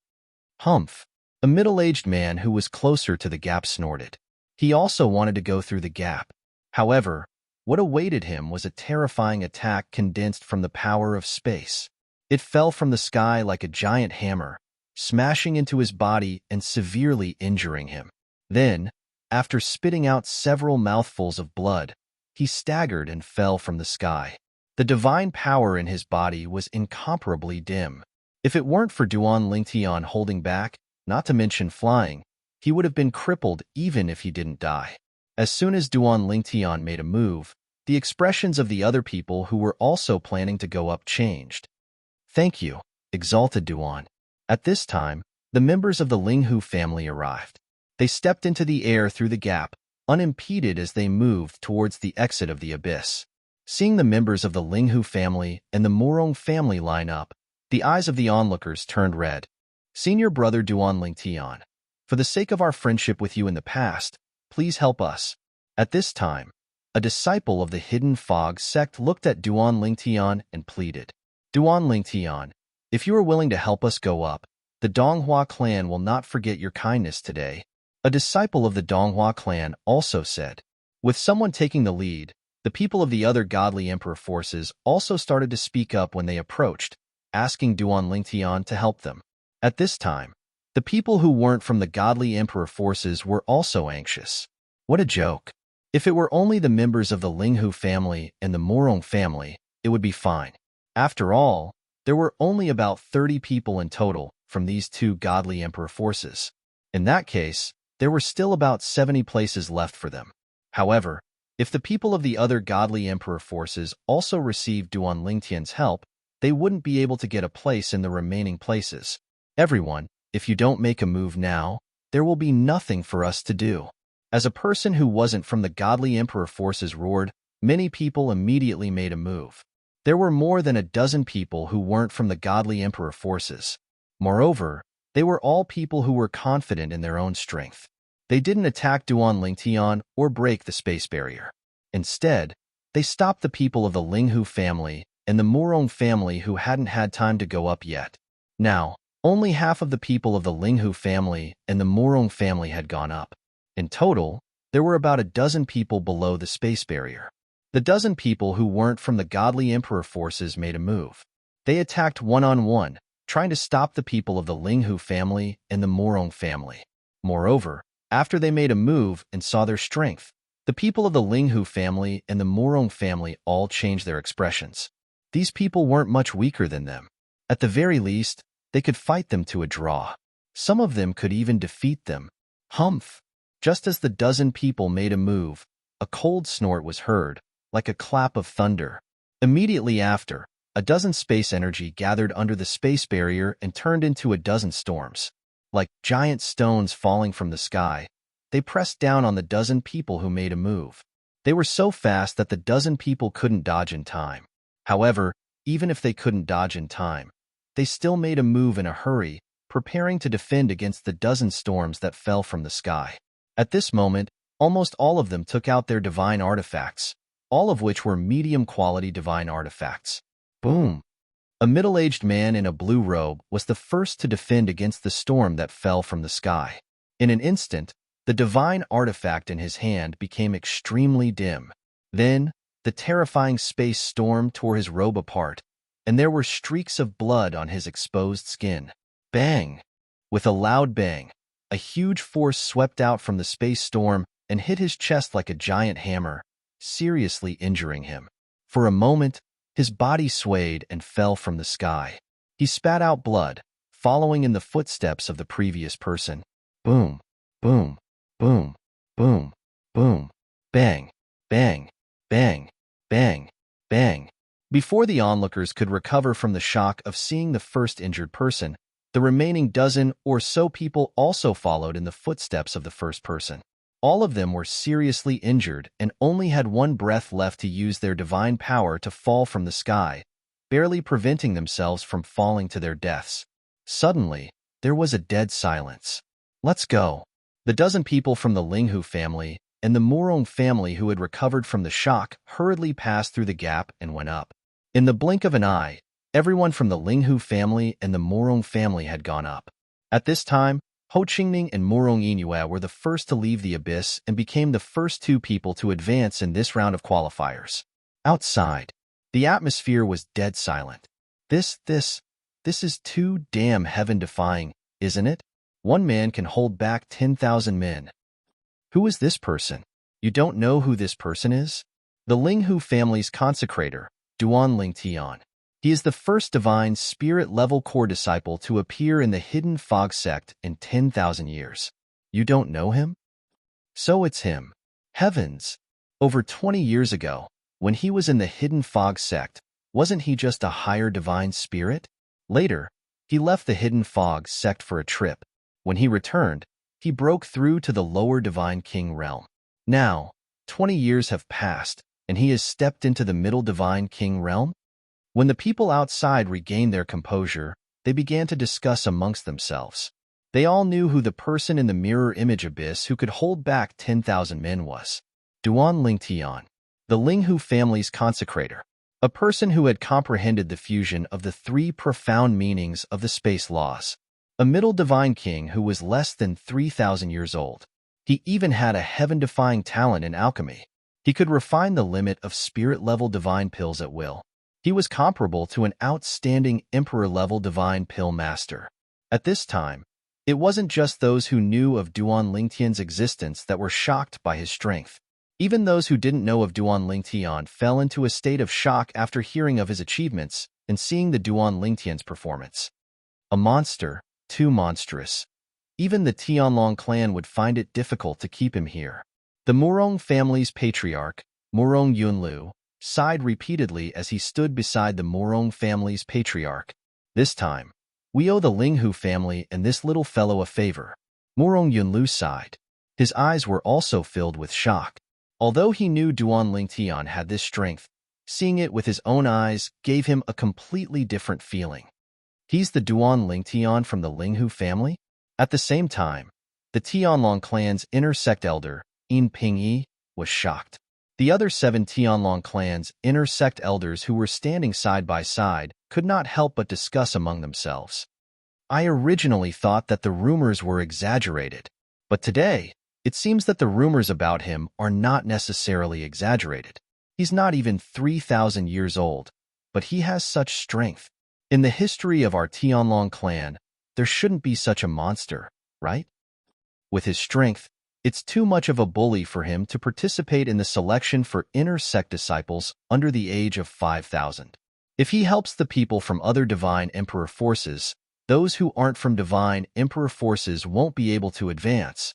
Humph! A middle-aged man who was closer to the gap snorted. He also wanted to go through the gap. However, what awaited him was a terrifying attack condensed from the power of space. It fell from the sky like a giant hammer, smashing into his body and severely injuring him. Then, after spitting out several mouthfuls of blood, he staggered and fell from the sky. The divine power in his body was incomparably dim. If it weren't for Duan Lingtian holding back, not to mention flying, he would have been crippled even if he didn't die. As soon as Duan Lingtian made a move, the expressions of the other people who were also planning to go up changed. Thank you, exalted Duan. At this time, the members of the Linghu family arrived. They stepped into the air through the gap, unimpeded as they moved towards the exit of the abyss. Seeing the members of the Linghu family and the Morong family line up, the eyes of the onlookers turned red. Senior brother Duan Lingtian, for the sake of our friendship with you in the past, please help us. At this time, a disciple of the Hidden Fog sect looked at Duan Lingtian and pleaded. Duan Lingtian, if you are willing to help us go up, the Donghua clan will not forget your kindness today. A disciple of the Donghua clan also said. With someone taking the lead, the people of the other godly emperor forces also started to speak up when they approached, asking Duan Lingtian to help them. At this time, the people who weren't from the godly emperor forces were also anxious. What a joke. If it were only the members of the Linghu family and the Morong family, it would be fine. After all, there were only about 30 people in total from these 2 godly emperor forces. In that case, there were still about 70 places left for them. However, if the people of the other godly emperor forces also received Duan Lingtian's help, they wouldn't be able to get a place in the remaining places. Everyone, if you don't make a move now, there will be nothing for us to do. As a person who wasn't from the godly emperor forces roared, many people immediately made a move. There were more than a dozen people who weren't from the godly emperor forces. Moreover, they were all people who were confident in their own strength. They didn't attack Duan Lingtian or break the space barrier. Instead, they stopped the people of the Linghu family and the Murong family who hadn't had time to go up yet. Now, only half of the people of the Linghu family and the Murong family had gone up. In total, there were about a dozen people below the space barrier. The dozen people who weren't from the godly emperor forces made a move. They attacked one-on-one, trying to stop the people of the Linghu family and the Murong family. Moreover, after they made a move and saw their strength, the people of the Linghu family and the Murong family all changed their expressions. These people weren't much weaker than them. At the very least, they could fight them to a draw. Some of them could even defeat them. Humph! Just as the dozen people made a move, a cold snort was heard, like a clap of thunder. Immediately after, a dozen space energy gathered under the space barrier and turned into a dozen storms. Like giant stones falling from the sky, they pressed down on the dozen people who made a move. They were so fast that the dozen people couldn't dodge in time. However, even if they couldn't dodge in time, they still made a move in a hurry, preparing to defend against the dozen storms that fell from the sky. At this moment, almost all of them took out their divine artifacts, all of which were medium-quality divine artifacts. Boom! A middle-aged man in a blue robe was the first to defend against the storm that fell from the sky. In an instant, the divine artifact in his hand became extremely dim. Then, the terrifying space storm tore his robe apart, and there were streaks of blood on his exposed skin. Bang! With a loud bang, a huge force swept out from the space storm and hit his chest like a giant hammer, seriously injuring him. For a moment, his body swayed and fell from the sky. He spat out blood, following in the footsteps of the previous person. Boom, boom, boom, boom, boom, bang, bang, bang, bang, bang. Before the onlookers could recover from the shock of seeing the first injured person, the remaining dozen or so people also followed in the footsteps of the first person. All of them were seriously injured and only had one breath left to use their divine power to fall from the sky, barely preventing themselves from falling to their deaths. Suddenly, there was a dead silence. Let's go. The dozen people from the Linghu family and the Murong family who had recovered from the shock hurriedly passed through the gap and went up. In the blink of an eye, everyone from the Linghu family and the Murong family had gone up. At this time, Ho Qingning and Murong Yinhua were the first to leave the abyss and became the first two people to advance in this round of qualifiers. Outside, the atmosphere was dead silent. This is too damn heaven-defying, isn't it? One man can hold back 10,000 men. Who is this person? You don't know who this person is? The Linghu family's consecrator, Duan Lingtian. He is the first divine spirit-level core disciple to appear in the Hidden Fog sect in 10,000 years. You don't know him? So it's him. Heavens! Over 20 years ago, when he was in the Hidden Fog sect, wasn't he just a higher divine spirit? Later, he left the Hidden Fog sect for a trip. When he returned, he broke through to the lower divine king realm. Now, 20 years have passed, and he has stepped into the middle divine king realm? When the people outside regained their composure, they began to discuss amongst themselves. They all knew who the person in the mirror image abyss who could hold back 10,000 men was. Duan Lingtian, the Linghu family's consecrator, a person who had comprehended the fusion of the three profound meanings of the space laws. A middle divine king who was less than 3,000 years old. He even had a heaven-defying talent in alchemy. He could refine the limit of spirit-level divine pills at will. He was comparable to an outstanding emperor-level divine pill master. At this time, it wasn't just those who knew of Duan Lingtian's existence that were shocked by his strength. Even those who didn't know of Duan Lingtian fell into a state of shock after hearing of his achievements and seeing the Duan Lingtian's performance. A monster, too monstrous. Even the Tianlong clan would find it difficult to keep him here. The Murong family's patriarch, Murong Yunlu, sighed repeatedly as he stood beside the Murong family's patriarch. This time, we owe the Linghu family and this little fellow a favor. Murong Yunlu sighed. His eyes were also filled with shock. Although he knew Duan Lingtian had this strength, seeing it with his own eyes gave him a completely different feeling. He's the Duan Lingtian from the Linghu family? At the same time, The Tianlong clan's inner sect elder, In Pingyi, was shocked. The other 7 Tianlong clan's inner sect elders who were standing side by side could not help but discuss among themselves. I originally thought that the rumors were exaggerated, but today, it seems that the rumors about him are not necessarily exaggerated. He's not even 3,000 years old, but he has such strength. In the history of our Tianlong clan, there shouldn't be such a monster, right? With his strength, it's too much of a bully for him to participate in the selection for inner sect disciples under the age of 5,000. If he helps the people from other divine emperor forces, those who aren't from divine emperor forces won't be able to advance.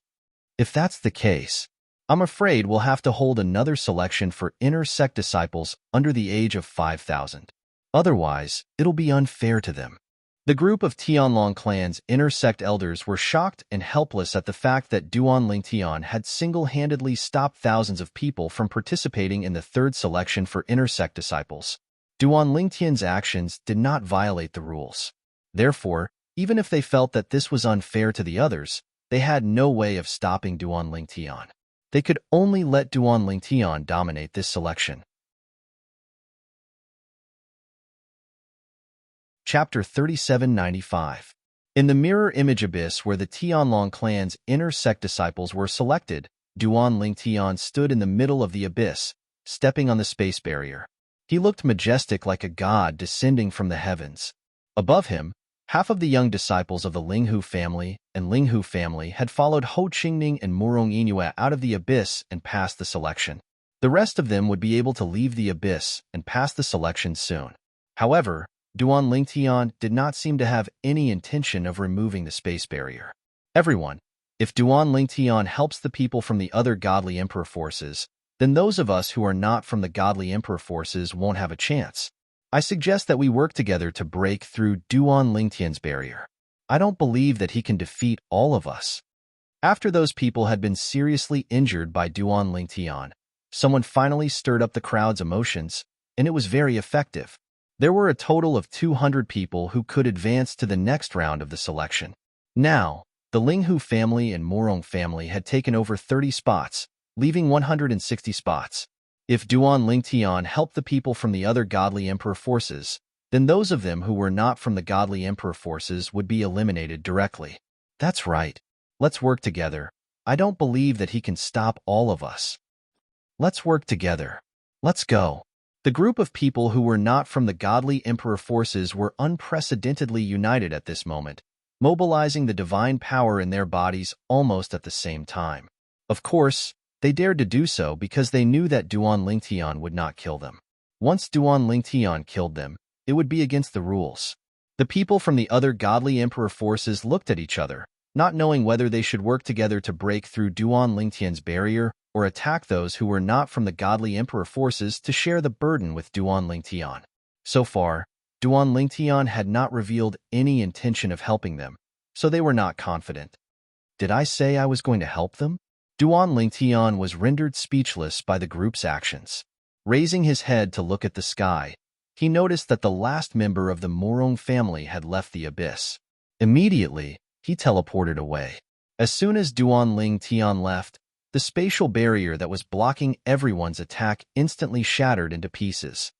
If that's the case, I'm afraid we'll have to hold another selection for inner sect disciples under the age of 5,000. Otherwise, it'll be unfair to them. The group of Tianlong clan's inner sect elders were shocked and helpless at the fact that Duan Lingtian had single-handedly stopped thousands of people from participating in the third selection for inner sect disciples. Duan Lingtian's actions did not violate the rules. Therefore, even if they felt that this was unfair to the others, they had no way of stopping Duan Lingtian. They could only let Duan Lingtian dominate this selection. Chapter 3795. In the mirror image abyss where the Tianlong clan's inner sect disciples were selected, Duan Lingtian stood in the middle of the abyss, stepping on the space barrier. He looked majestic like a god descending from the heavens. Above him, half of the young disciples of the Linghu family and Linghu family had followed Ho Qingning and Murong Yingyue out of the abyss and passed the selection. The rest of them would be able to leave the abyss and pass the selection soon. However, Duan Lingtian did not seem to have any intention of removing the space barrier. Everyone, if Duan Lingtian helps the people from the other godly emperor forces, then those of us who are not from the godly emperor forces won't have a chance. I suggest that we work together to break through Duan Lingtian's barrier. I don't believe that he can defeat all of us. After those people had been seriously injured by Duan Lingtian, someone finally stirred up the crowd's emotions, and it was very effective. There were a total of 200 people who could advance to the next round of the selection. Now, the Linghu family and Murong family had taken over 30 spots, leaving 160 spots. If Duan Lingtian helped the people from the other godly emperor forces, then those of them who were not from the godly emperor forces would be eliminated directly. That's right. Let's work together. I don't believe that he can stop all of us. Let's work together. Let's go. The group of people who were not from the godly emperor forces were unprecedentedly united at this moment, mobilizing the divine power in their bodies almost at the same time. Of course, they dared to do so because they knew that Duan Lingtian would not kill them. Once Duan Lingtian killed them, it would be against the rules. The people from the other godly emperor forces looked at each other, not knowing whether they should work together to break through Duan Lingtian's barrier or attack those who were not from the godly emperor forces to share the burden with Duan Lingtian. So far, Duan Lingtian had not revealed any intention of helping them, so they were not confident. Did I say I was going to help them? Duan Lingtian was rendered speechless by the group's actions. Raising his head to look at the sky, he noticed that the last member of the Murong family had left the abyss. Immediately, he teleported away. As soon as Duan Lingtian left, the spatial barrier that was blocking everyone's attack instantly shattered into pieces.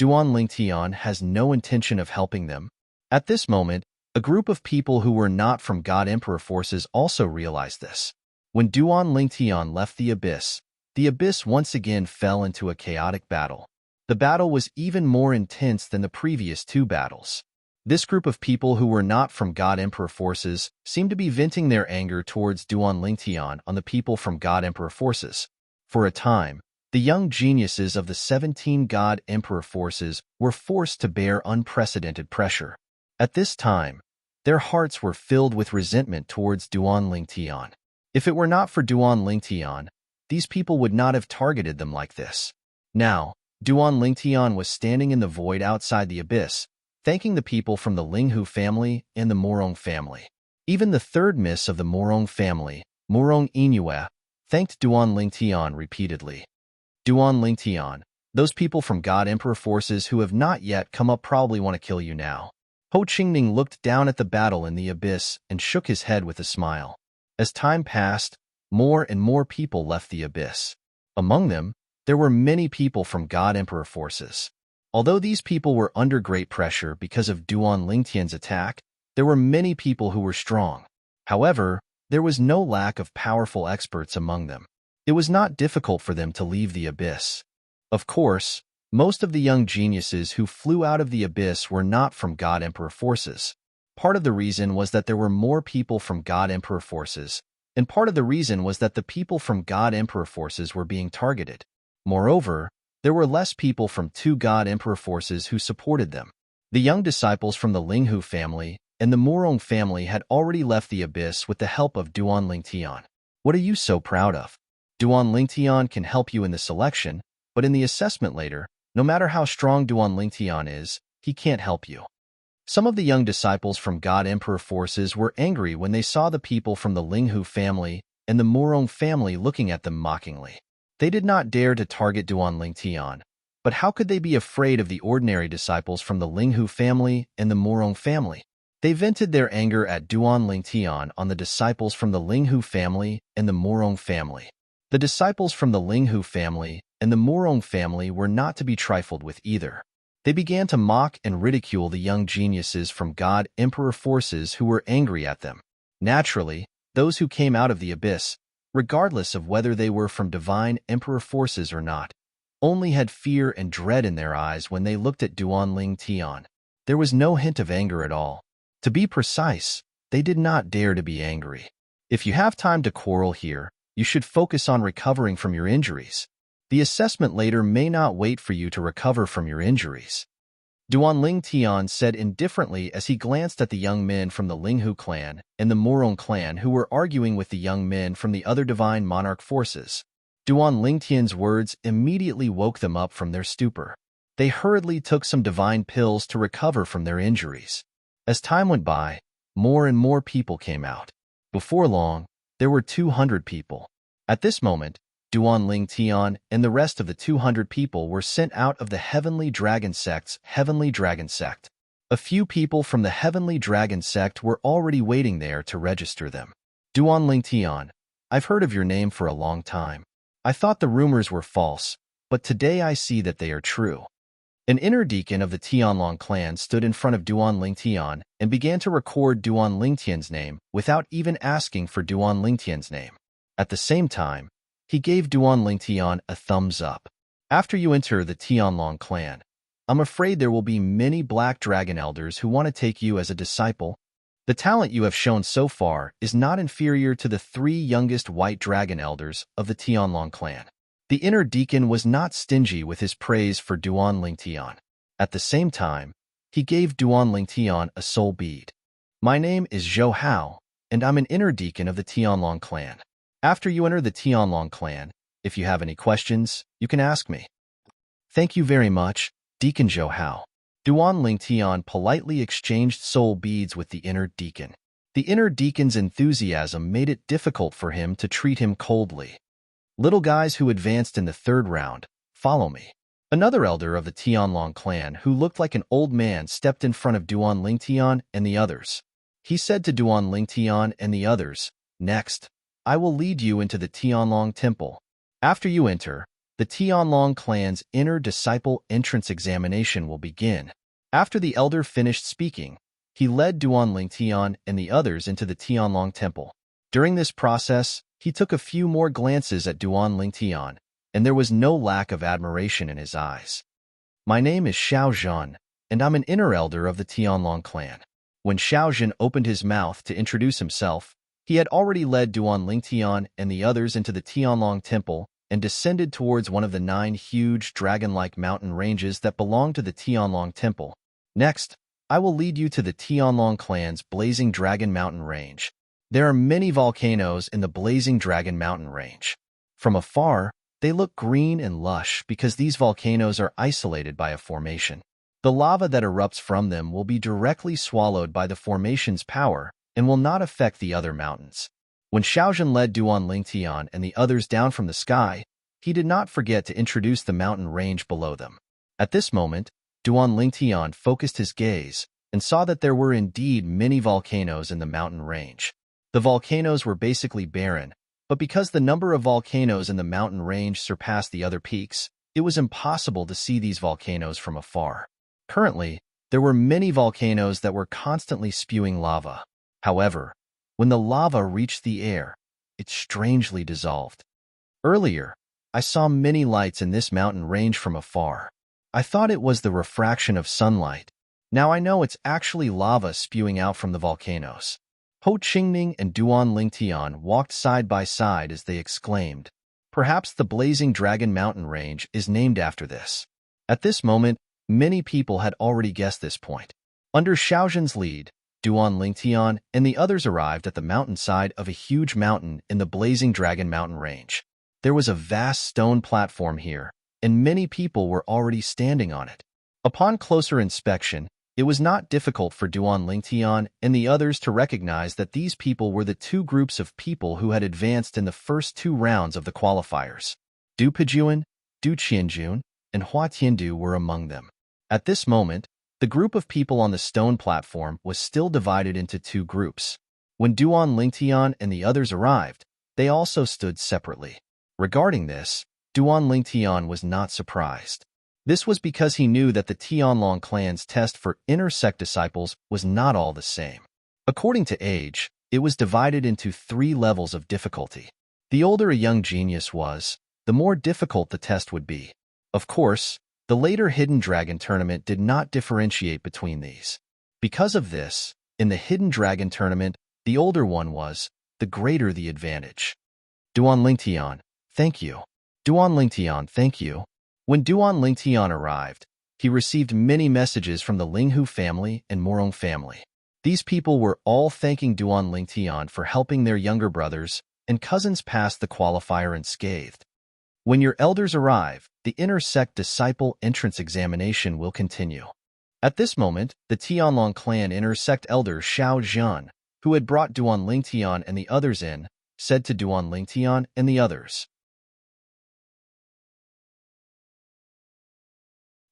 Duan Lingtian has no intention of helping them. At this moment, a group of people who were not from God Emperor forces also realized this. When Duan Lingtian left the abyss once again fell into a chaotic battle. The battle was even more intense than the previous 2 battles. This group of people who were not from God Emperor forces seemed to be venting their anger towards Duan Lingtian on the people from God Emperor forces. For a time, the young geniuses of the 17 God Emperor forces were forced to bear unprecedented pressure. At this time, their hearts were filled with resentment towards Duan Lingtian. If it were not for Duan Lingtian, these people would not have targeted them like this. Now, Duan Lingtian was standing in the void outside the abyss, thanking the people from the Linghu family and the Murong family. Even the third miss of the Murong family, Murong Yingyue, thanked Duan Lingtian repeatedly. Duan Lingtian, those people from God Emperor forces who have not yet come up probably want to kill you now. Ho Qingning looked down at the battle in the abyss and shook his head with a smile. As time passed, more and more people left the abyss. Among them, there were many people from God Emperor forces. Although these people were under great pressure because of Duan Lingtian's attack, there were many people who were strong. However, there was no lack of powerful experts among them. It was not difficult for them to leave the abyss. Of course, most of the young geniuses who flew out of the abyss were not from God Emperor forces. Part of the reason was that there were more people from God Emperor forces, and part of the reason was that the people from God Emperor forces were being targeted. Moreover, there were less people from two God Emperor forces who supported them. The young disciples from the Linghu family and the Murong family had already left the abyss with the help of Duan Lingtian. What are you so proud of? Duan Lingtian can help you in the selection, but in the assessment later, no matter how strong Duan Lingtian is, he can't help you. Some of the young disciples from God Emperor forces were angry when they saw the people from the Linghu family and the Murong family looking at them mockingly. They did not dare to target Duan Lingtian, but how could they be afraid of the ordinary disciples from the Linghu family and the Murong family? They vented their anger at Duan Lingtian on the disciples from the Linghu family and the Murong family. The disciples from the Linghu family and the Murong family were not to be trifled with either. They began to mock and ridicule the young geniuses from God Emperor forces who were angry at them. Naturally, those who came out of the abyss, regardless of whether they were from divine Emperor forces or not, only had fear and dread in their eyes when they looked at Duan Lingtian. There was no hint of anger at all. To be precise, they did not dare to be angry. If you have time to quarrel here, you should focus on recovering from your injuries. The assessment later may not wait for you to recover from your injuries. Duan Lingtian said indifferently as he glanced at the young men from the Linghu clan and the Murong clan who were arguing with the young men from the other divine monarch forces. Duan Lingtian's words immediately woke them up from their stupor. They hurriedly took some divine pills to recover from their injuries. As time went by, more and more people came out. Before long, there were 200 people. At this moment, Duan Lingtian and the rest of the 200 people were sent out of the Heavenly Dragon Sect's Heavenly Dragon Sect. A few people from the Heavenly Dragon Sect were already waiting there to register them. Duan Lingtian, I've heard of your name for a long time. I thought the rumors were false, but today I see that they are true. An inner deacon of the Tianlong clan stood in front of Duan Lingtian and began to record Duan Lingtian's name without even asking for Duan Lingtian's name. At the same time, he gave Duan Lingtian a thumbs up. After you enter the Tianlong clan, I'm afraid there will be many black dragon elders who want to take you as a disciple. The talent you have shown so far is not inferior to the 3 youngest white dragon elders of the Tianlong clan. The inner deacon was not stingy with his praise for Duan Lingtian. At the same time, he gave Duan Lingtian a soul bead. My name is Zhou Hao, and I'm an inner deacon of the Tianlong clan. After you enter the Tianlong clan, if you have any questions, you can ask me. Thank you very much, Deacon Zhou Hao. Duan Lingtian politely exchanged soul beads with the inner deacon. The inner deacon's enthusiasm made it difficult for him to treat him coldly. Little guys who advanced in the 3rd round, follow me. Another elder of the Tianlong clan who looked like an old man stepped in front of Duan Lingtian and the others. He said to Duan Lingtian and the others, next, I will lead you into the Tianlong temple. After you enter, the Tianlong clan's inner disciple entrance examination will begin. After the elder finished speaking, he led Duan Lingtian and the others into the Tianlong temple. During this process, he took a few more glances at Duan Lingtian, and there was no lack of admiration in his eyes. My name is Xiao Zhan, and I'm an inner elder of the Tianlong clan. When Xiao Zhan opened his mouth to introduce himself, he had already led Duan Lingtian and the others into the Tianlong temple and descended towards one of the 9 huge dragon-like mountain ranges that belonged to the Tianlong temple. Next, I will lead you to the Tianlong clan's Blazing Dragon Mountain Range. There are many volcanoes in the Blazing Dragon Mountain Range. From afar, they look green and lush because these volcanoes are isolated by a formation. The lava that erupts from them will be directly swallowed by the formation's power and will not affect the other mountains. When Xiao Zhan led Duan Lingtian and the others down from the sky, he did not forget to introduce the mountain range below them. At this moment, Duan Lingtian focused his gaze and saw that there were indeed many volcanoes in the mountain range. The volcanoes were basically barren, but because the number of volcanoes in the mountain range surpassed the other peaks, it was impossible to see these volcanoes from afar. Currently, there were many volcanoes that were constantly spewing lava. However, when the lava reached the air, it strangely dissolved. Earlier, I saw many lights in this mountain range from afar. I thought it was the refraction of sunlight. Now I know it's actually lava spewing out from the volcanoes. Ho Qingning and Duan Lingtian walked side by side as they exclaimed, "Perhaps the Blazing Dragon Mountain Range is named after this." At this moment, many people had already guessed this point. Under Xiaozhen's lead, Duan Lingtian and the others arrived at the mountainside of a huge mountain in the Blazing Dragon Mountain Range. There was a vast stone platform here, and many people were already standing on it. Upon closer inspection, it was not difficult for Duan Lingtian and the others to recognize that these people were the two groups of people who had advanced in the first two rounds of the qualifiers. Du Pejuan, Du Qianjun, and Hua Tiandu were among them. At this moment, the group of people on the stone platform was still divided into two groups. When Duan Lingtian and the others arrived, they also stood separately. Regarding this, Duan Lingtian was not surprised. This was because he knew that the Tianlong clan's test for inner sect disciples was not all the same. According to age, it was divided into 3 levels of difficulty. The older a young genius was, the more difficult the test would be. Of course, the later Hidden Dragon tournament did not differentiate between these. Because of this, in the Hidden Dragon tournament, the older one was, the greater the advantage. Duan Lingtian, thank you. Duan Lingtian, thank you. When Duan Lingtian arrived, he received many messages from the Linghu family and Morong family. These people were all thanking Duan Lingtian for helping their younger brothers and cousins pass the qualifier unscathed. When your elders arrive, the inner sect disciple entrance examination will continue. At this moment, the Tianlong clan inner sect elder Xiao Zhan, who had brought Duan Lingtian and the others in, said to Duan Lingtian and the others.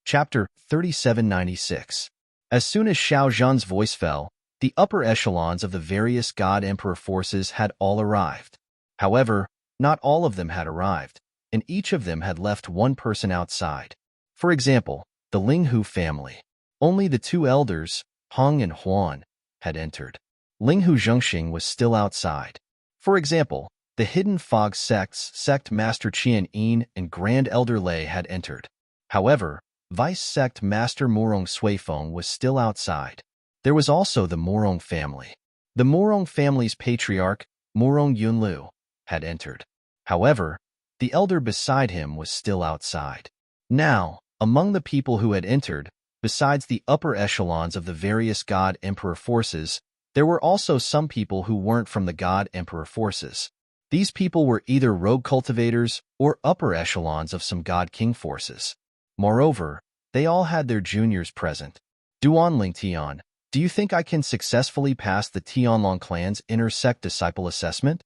Chapter 3796. As soon as Xiao Zhan's voice fell, the upper echelons of the various God-Emperor forces had all arrived. However, not all of them had arrived, and each of them had left one person outside. For example, the Linghu family. Only the 2 elders, Hong and Huan, had entered. Linghu Zhengxing was still outside. For example, the Hidden Fog sects sect Master Qian Yin and Grand Elder Lei had entered. However, Vice Sect Master Morong Suifeng was still outside. There was also the Morong family. The Morong family's patriarch, Morong Yunlu, had entered. However, the elder beside him was still outside. Now, among the people who had entered, besides the upper echelons of the various God-Emperor forces, there were also some people who weren't from the God-Emperor forces. These people were either rogue cultivators or upper echelons of some God-King forces. Moreover, they all had their juniors present. Duan Lingtian, do you think I can successfully pass the Tianlong clan's inner sect disciple assessment?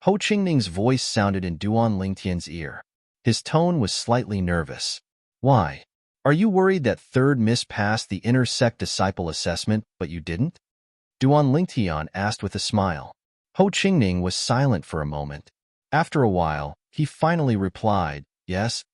Ho Qingning's voice sounded in Duan Lingtian's ear. His tone was slightly nervous. Why? Are you worried that third miss passed the inner sect disciple assessment, but you didn't? Duan Lingtian asked with a smile. Ho Qingning was silent for a moment. After a while, he finally replied, yes.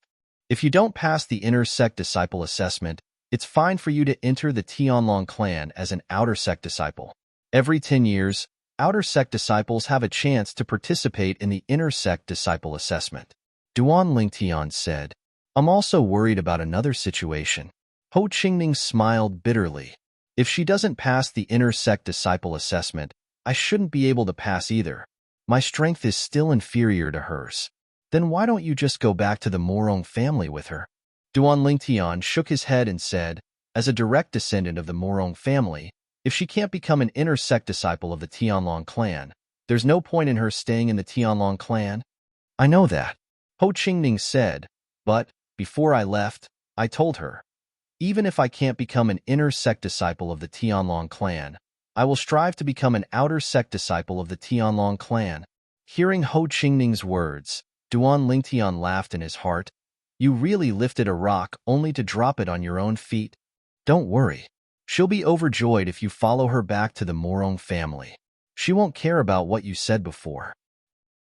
If you don't pass the inner sect disciple assessment, it's fine for you to enter the Tianlong clan as an outer sect disciple. Every 10 years, outer sect disciples have a chance to participate in the inner sect disciple assessment. Duan Lingtian said, I'm also worried about another situation. Ho Qingning smiled bitterly. If she doesn't pass the inner sect disciple assessment, I shouldn't be able to pass either. My strength is still inferior to hers. Then why don't you just go back to the Morong family with her? Duan Lingtian shook his head and said, as a direct descendant of the Morong family, if she can't become an inner sect disciple of the Tianlong clan, there's no point in her staying in the Tianlong clan. I know that, Ho Qingning said, but, before I left, I told her, even if I can't become an inner sect disciple of the Tianlong clan, I will strive to become an outer sect disciple of the Tianlong clan. Hearing Ho Qingning's words, Duan Lingtian laughed in his heart. You really lifted a rock only to drop it on your own feet? Don't worry. She'll be overjoyed if you follow her back to the Morong family. She won't care about what you said before.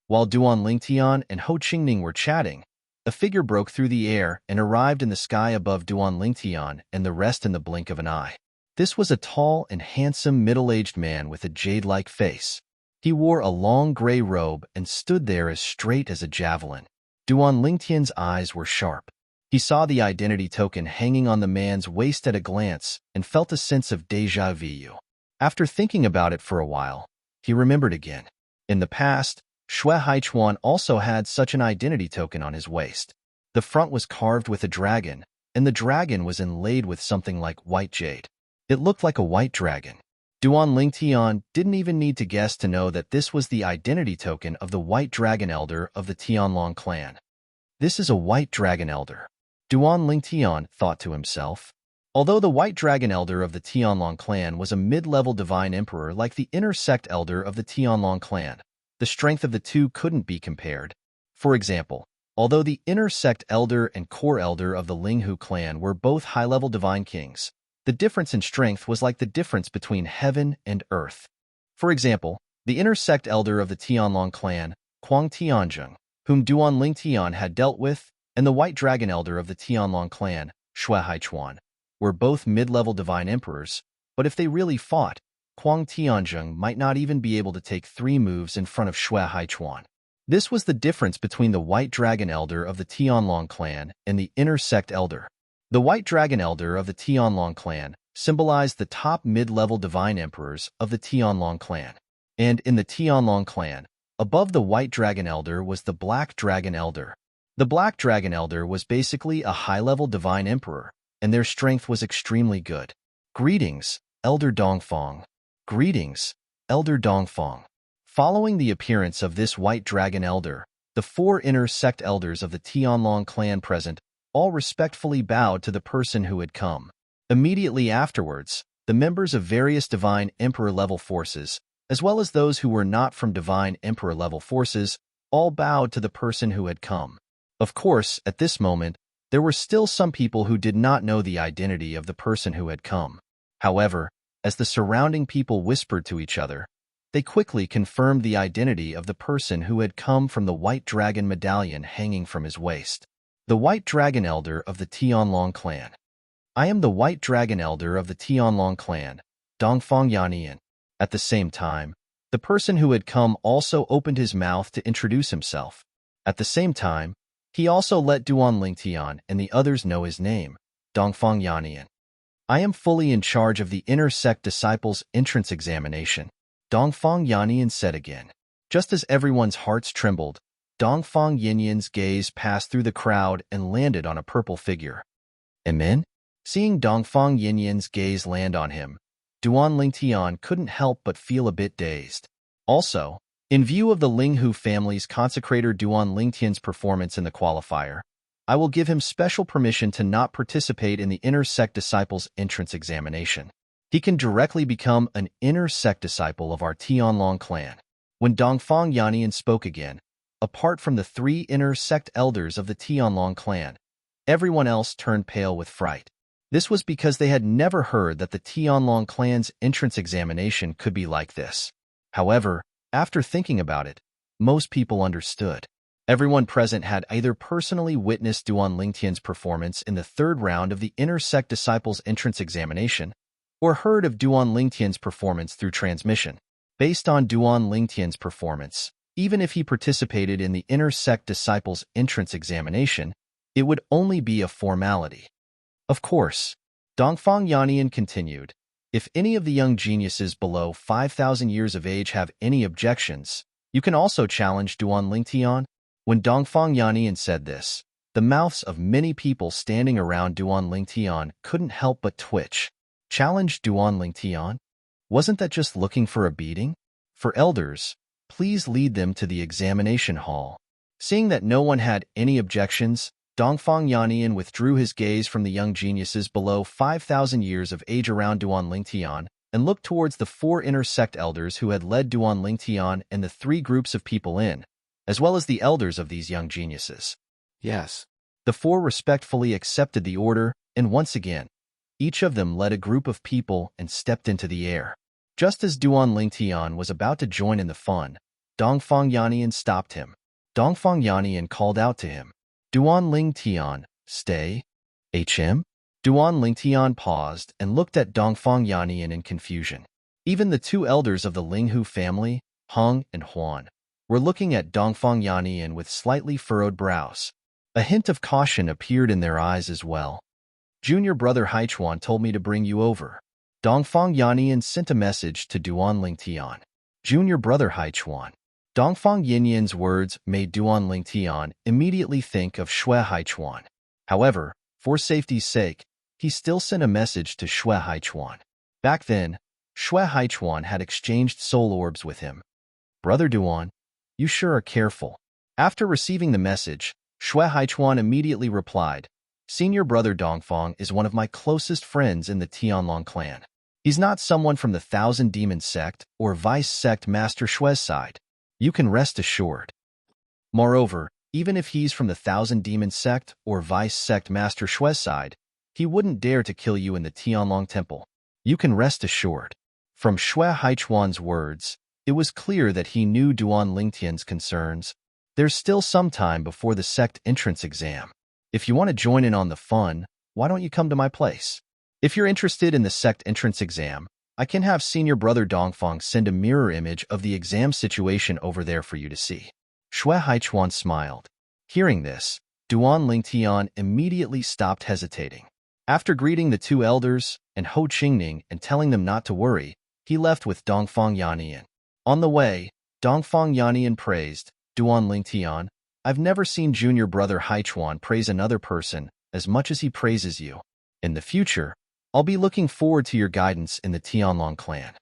While Duan Lingtian and Ho Qingning were chatting, a figure broke through the air and arrived in the sky above Duan Lingtian and the rest in the blink of an eye. This was a tall and handsome middle-aged man with a jade-like face. He wore a long gray robe and stood there as straight as a javelin. Duan Lingtian's eyes were sharp. He saw the identity token hanging on the man's waist at a glance and felt a sense of déjà vu. After thinking about it for a while, he remembered again. In the past, Xue Haichuan also had such an identity token on his waist. The front was carved with a dragon, and the dragon was inlaid with something like white jade. It looked like a white dragon. Duan Lingtian didn't even need to guess to know that this was the identity token of the White Dragon Elder of the Tianlong clan. This is a White Dragon Elder, Duan Lingtian thought to himself. Although the White Dragon Elder of the Tianlong clan was a mid-level divine emperor like the Inner Sect Elder of the Tianlong clan, the strength of the two couldn't be compared. For example, although the Inner Sect Elder and Core Elder of the Linghu clan were both high-level divine kings, the difference in strength was like the difference between heaven and earth. For example, the Inner Sect Elder of the Tianlong clan, Kuang Tianzheng, whom Duan Lingtian had dealt with, and the White Dragon Elder of the Tianlong clan, Xue Haichuan, were both mid-level divine emperors, but if they really fought, Kuang Tianzheng might not even be able to take 3 moves in front of Xue Haichuan. This was the difference between the White Dragon Elder of the Tianlong clan and the Inner Sect Elder. The White Dragon Elder of the Tianlong clan symbolized the top mid-level divine emperors of the Tianlong clan. And in the Tianlong clan, above the White Dragon Elder was the Black Dragon Elder. The Black Dragon Elder was basically a high-level divine emperor, and their strength was extremely good. Greetings, Elder Dongfang. Greetings, Elder Dongfang. Following the appearance of this White Dragon Elder, the 4 Inner Sect Elders of the Tianlong clan present all respectfully bowed to the person who had come. Immediately afterwards, the members of various Divine Emperor-level forces, as well as those who were not from Divine Emperor-level forces, all bowed to the person who had come. Of course, at this moment, there were still some people who did not know the identity of the person who had come. However, as the surrounding people whispered to each other, they quickly confirmed the identity of the person who had come from the White Dragon medallion hanging from his waist. The White Dragon Elder of the Tianlong clan. I am the White Dragon Elder of the Tianlong clan, Dongfang Yannian. At the same time, the person who had come also opened his mouth to introduce himself. At the same time, he also let Duan Lingtian and the others know his name, Dongfang Yannian. I am fully in charge of the Inner Sect Disciples Entrance Examination, Dongfang Yannian said again. Just as everyone's hearts trembled, Dongfang Yannian's gaze passed through the crowd and landed on a purple figure. Amen? Seeing Dongfang Yannian's gaze land on him, Duan Lingtian couldn't help but feel a bit dazed. Also, in view of the Linghu family's consecrator Duan Lingtian's performance in the qualifier, I will give him special permission to not participate in the Inner Sect Disciples Entrance Examination. He can directly become an Inner Sect disciple of our Tianlong clan. When Dongfang Yannian spoke again, apart from the 3 Inner Sect Elders of the Tianlong clan, everyone else turned pale with fright. This was because they had never heard that the Tianlong clan's entrance examination could be like this. However, after thinking about it, most people understood. Everyone present had either personally witnessed Duan Lingtian's performance in the 3rd round of the Inner Sect Disciples Entrance Examination, or heard of Duan Lingtian's performance through transmission. Based on Duan Lingtian's performance, even if he participated in the Inner Sect Disciples Entrance Examination, it would only be a formality. Of course, Dongfang Yannian continued, if any of the young geniuses below 5,000 years of age have any objections, you can also challenge Duan Lingtian. When Dongfang Yannian said this, the mouths of many people standing around Duan Lingtian couldn't help but twitch. Challenge Duan Lingtian? Wasn't that just looking for a beating? For elders, please lead them to the examination hall. Seeing that no one had any objections, Dongfang Yannian withdrew his gaze from the young geniuses below 5,000 years of age around Duan Lingtian and looked towards the 4 Inner Sect Elders who had led Duan Lingtian and the 3 groups of people in, as well as the elders of these young geniuses. Yes. The 4 respectfully accepted the order, and once again, each of them led a group of people and stepped into the air. Just as Duan Lingtian was about to join in the fun, Dongfang Yannian stopped him. Dongfang Yannian called out to him, Duan Lingtian, stay. HM? Duan Lingtian paused and looked at Dongfang Yannian in confusion. Even the two elders of the Linghu family, Hong and Huan, were looking at Dongfang Yannian with slightly furrowed brows. A hint of caution appeared in their eyes as well. Junior brother Haichuan told me to bring you over. Dongfang Yannian sent a message to Duan Lingtian. Junior brother Haichuan. Dongfang Yannian's words made Duan Lingtian immediately think of Xue Haichuan. However, for safety's sake, he still sent a message to Xue Haichuan. Back then, Xue Haichuan had exchanged soul orbs with him. Brother Duan, you sure are careful. After receiving the message, Xue Haichuan immediately replied, Senior brother Dongfang is one of my closest friends in the Tianlong clan. He's not someone from the Thousand Demon sect or Vice sect Master Xue's side. You can rest assured. Moreover, even if he's from the Thousand Demon sect or Vice sect Master Xue's side, he wouldn't dare to kill you in the Tianlong temple. You can rest assured. From Xue Haichuan's words, it was clear that he knew Duan Lingtian's concerns. There's still some time before the sect entrance exam. If you want to join in on the fun, why don't you come to my place? If you're interested in the sect entrance exam, I can have senior brother Dongfang send a mirror image of the exam situation over there for you to see. Xue Haichuan smiled. Hearing this, Duan Lingtian immediately stopped hesitating. After greeting the two elders and Ho Qingning and telling them not to worry, he left with Dongfang Yannian. On the way, Dongfang Yannian praised, Duan Lingtian, I've never seen junior brother Haichuan praise another person as much as he praises you. In the future, I'll be looking forward to your guidance in the Tianlong clan.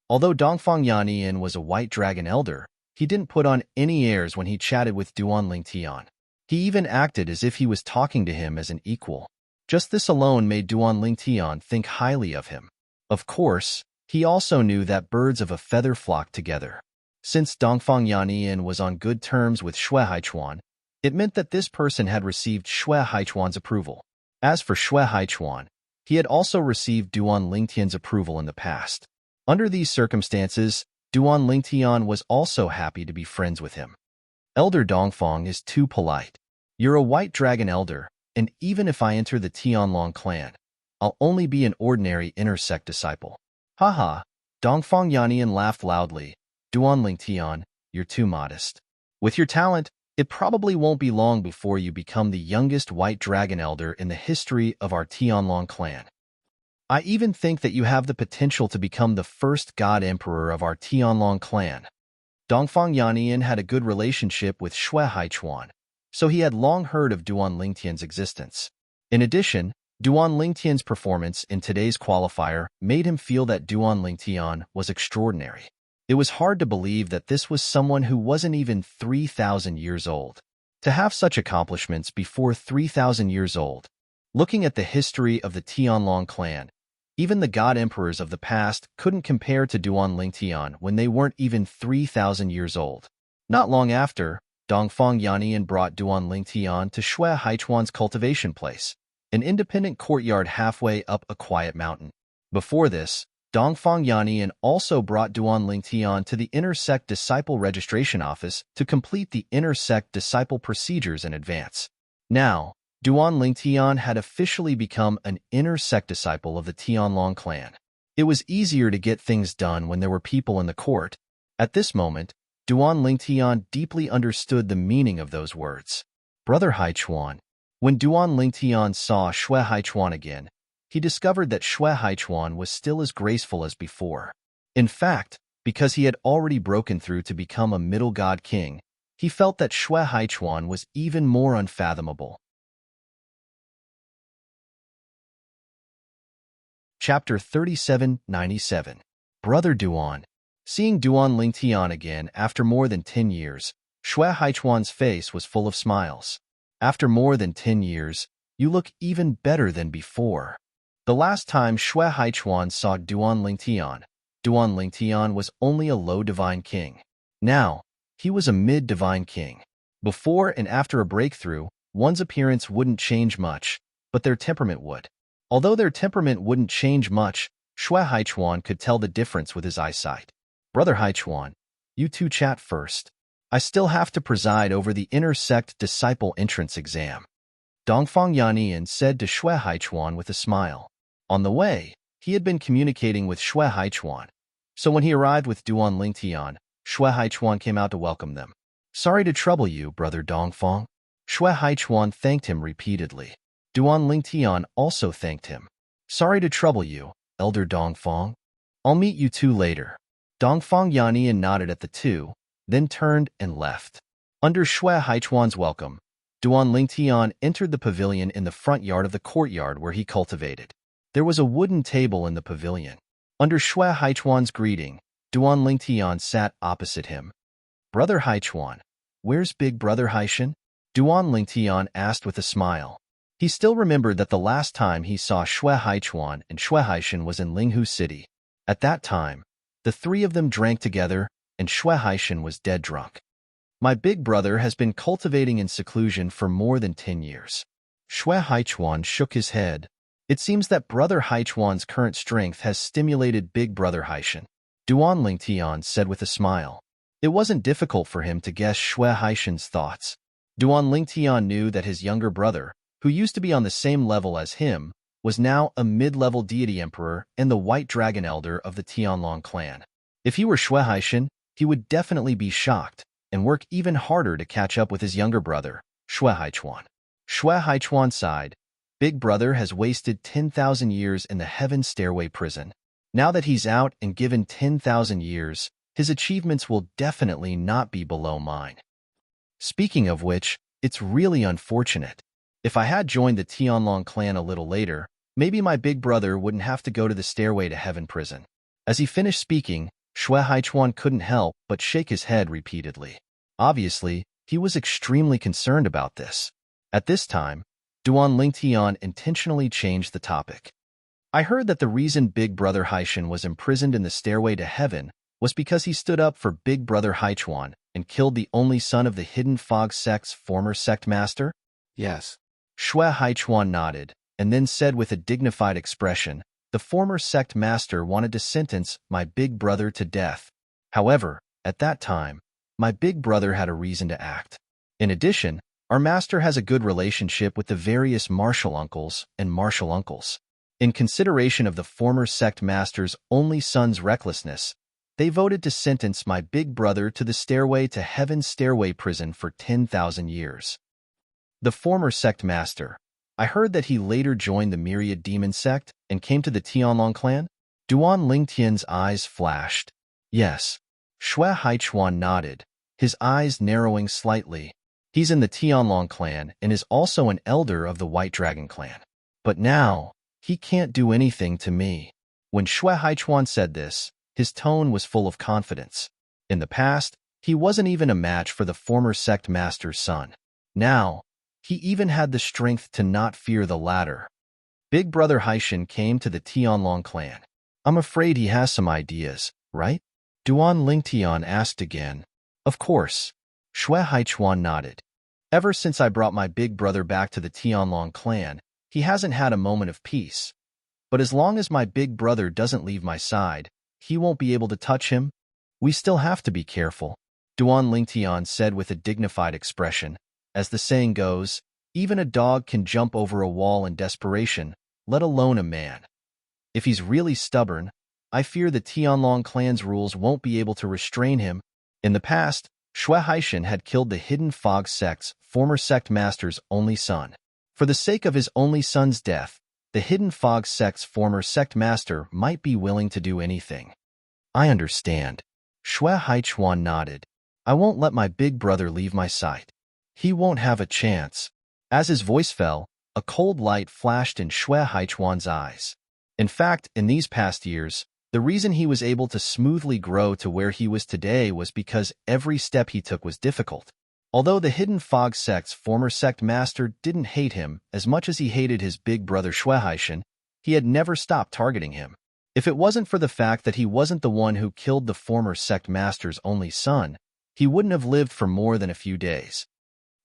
Although Dongfang Yannian was a white dragon elder, he didn't put on any airs when he chatted with Duan Lingtian. He even acted as if he was talking to him as an equal. Just this alone made Duan Lingtian think highly of him. Of course, he also knew that birds of a feather flock together. Since Dongfang Yannian was on good terms with Xue Haichuan, it meant that this person had received Xue Haichuan's approval. As for Xue Haichuan, he had also received Duan Lingtian's approval in the past. Under these circumstances, Duan Lingtian was also happy to be friends with him. Elder Dongfang is too polite. You're a white dragon elder, and even if I enter the Tianlong clan, I'll only be an ordinary inner sect disciple. Haha, Dongfang Yannian laughed loudly. Duan Lingtian, you're too modest. With your talent, it probably won't be long before you become the youngest white dragon elder in the history of our Tianlong clan. I even think that you have the potential to become the first god emperor of our Tianlong clan. Dongfang Yannian had a good relationship with Xue Haichuan, so he had long heard of Duan Lingtian's existence. In addition, Duan Lingtian's performance in today's qualifier made him feel that Duan Lingtian was extraordinary. It was hard to believe that this was someone who wasn't even 3,000 years old. To have such accomplishments before 3,000 years old. Looking at the history of the Tianlong clan, even the god emperors of the past couldn't compare to Duan Lingtian when they weren't even 3,000 years old. Not long after, Dongfang Yannian brought Duan Lingtian to Xue Haichuan's cultivation place, an independent courtyard halfway up a quiet mountain. Before this, Dongfang Yannian also brought Duan Lingtian to the Inner Sect Disciple Registration Office to complete the Inner Sect Disciple procedures in advance. Now, Duan Lingtian had officially become an Inner Sect disciple of the Tianlong clan. It was easier to get things done when there were people in the court. At this moment, Duan Lingtian deeply understood the meaning of those words. Brother Haichuan. When Duan Lingtian saw Xue Haichuan again, he discovered that Xue Haichuan was still as graceful as before. In fact, because he had already broken through to become a middle god king, he felt that Xue Haichuan was even more unfathomable. Chapter 3797. Brother Duan. Seeing Duan Lingtian again after more than 10 years, Xue Haichuan's face was full of smiles. After more than 10 years, you look even better than before. The last time Xue Haichuan saw Duan Lingtian was only a low divine king. Now, he was a mid-divine king. Before and after a breakthrough, one's appearance wouldn't change much, but their temperament would. Although their temperament wouldn't change much, Shui Haichuan could tell the difference with his eyesight. Brother Haichuan, you two chat first. I still have to preside over the inner sect disciple entrance exam. Dongfang Yannian said to Shui Haichuan with a smile. On the way, he had been communicating with Shui Haichuan, so when he arrived with Duan Lingtian, Shui Haichuan came out to welcome them. Sorry to trouble you, Brother Dongfang. Shui Haichuan thanked him repeatedly. Duan Lingtian also thanked him. Sorry to trouble you, Elder Dongfang. I'll meet you two later. Dongfang Yannian nodded at the two, then turned and left. Under Shui Haichuan's welcome, Duan Lingtian entered the pavilion in the front yard of the courtyard where he cultivated. There was a wooden table in the pavilion. Under Shui Haichuan's greeting, Duan Lingtian sat opposite him. Brother Haichuan, where's Big Brother Haishan? Duan Lingtian asked with a smile. He still remembered that the last time he saw Shui Haichuan and Shui Haishan was in Linghu City. At that time, the three of them drank together, and Shui Haishan was dead drunk. My big brother has been cultivating in seclusion for more than 10 years. Shui Haichuan shook his head. It seems that Brother Haichuan's current strength has stimulated Big Brother Haishan. Duan Lingtian said with a smile. It wasn't difficult for him to guess Shui Haishan's thoughts. Duan Lingtian knew that his younger brother, who used to be on the same level as him, was now a mid-level deity emperor and the White Dragon Elder of the Tianlong clan. If he were Shui Haishan, he would definitely be shocked and work even harder to catch up with his younger brother, Shui Haichuan. Shui Haichuan sighed. Big Brother has wasted 10,000 years in the Heaven Stairway prison. Now that he's out and given 10,000 years, his achievements will definitely not be below mine. Speaking of which, it's really unfortunate. If I had joined the Tianlong clan a little later, maybe my big brother wouldn't have to go to the Stairway to Heaven prison. As he finished speaking, Shui Haichuan couldn't help but shake his head repeatedly. Obviously, he was extremely concerned about this. At this time, Duan Lingtian intentionally changed the topic. I heard that the reason Big Brother Haishan was imprisoned in the Stairway to Heaven was because he stood up for Big Brother Haichuan and killed the only son of the Hidden Fog sect's former sect master? Yes. Shui Haichuan nodded, and then said with a dignified expression, the former sect master wanted to sentence my big brother to death. However, at that time, my big brother had a reason to act. In addition, our master has a good relationship with the various martial uncles and martial uncles. In consideration of the former sect master's only son's recklessness, they voted to sentence my big brother to the Stairway to Heaven Stairway prison for 10,000 years. The former sect master, I heard that he later joined the Myriad Demon sect and came to the Tianlong clan? Duan Lingtian's eyes flashed. Yes. Shui Haichuan nodded, his eyes narrowing slightly. He's in the Tianlong clan and is also an elder of the White Dragon clan. But now, he can't do anything to me. When Shui Haichuan said this, his tone was full of confidence. In the past, he wasn't even a match for the former sect master's son. Now, he even had the strength to not fear the latter. Big Brother Haishan came to the Tianlong clan. I'm afraid he has some ideas, right? Duan Lingtian asked again. Of course. Shui Haichuan nodded. Ever since I brought my big brother back to the Tianlong clan, he hasn't had a moment of peace. But as long as my big brother doesn't leave my side, he won't be able to touch him. We still have to be careful, Duan Lingtian said with a dignified expression. As the saying goes, even a dog can jump over a wall in desperation, let alone a man. If he's really stubborn, I fear the Tianlong clan's rules won't be able to restrain him. In the past, Shui Haishan had killed the Hidden Fog sect's former sect master's only son. For the sake of his only son's death, the Hidden Fog sect's former sect master might be willing to do anything. I understand. Shui Haichuan nodded. I won't let my big brother leave my sight. He won't have a chance. As his voice fell, a cold light flashed in Shui Haichuan's eyes. In fact, in these past years, the reason he was able to smoothly grow to where he was today was because every step he took was difficult. Although the Hidden Fog sect's former sect master didn't hate him as much as he hated his big brother Shui Haishan, he had never stopped targeting him. If it wasn't for the fact that he wasn't the one who killed the former sect master's only son, he wouldn't have lived for more than a few days.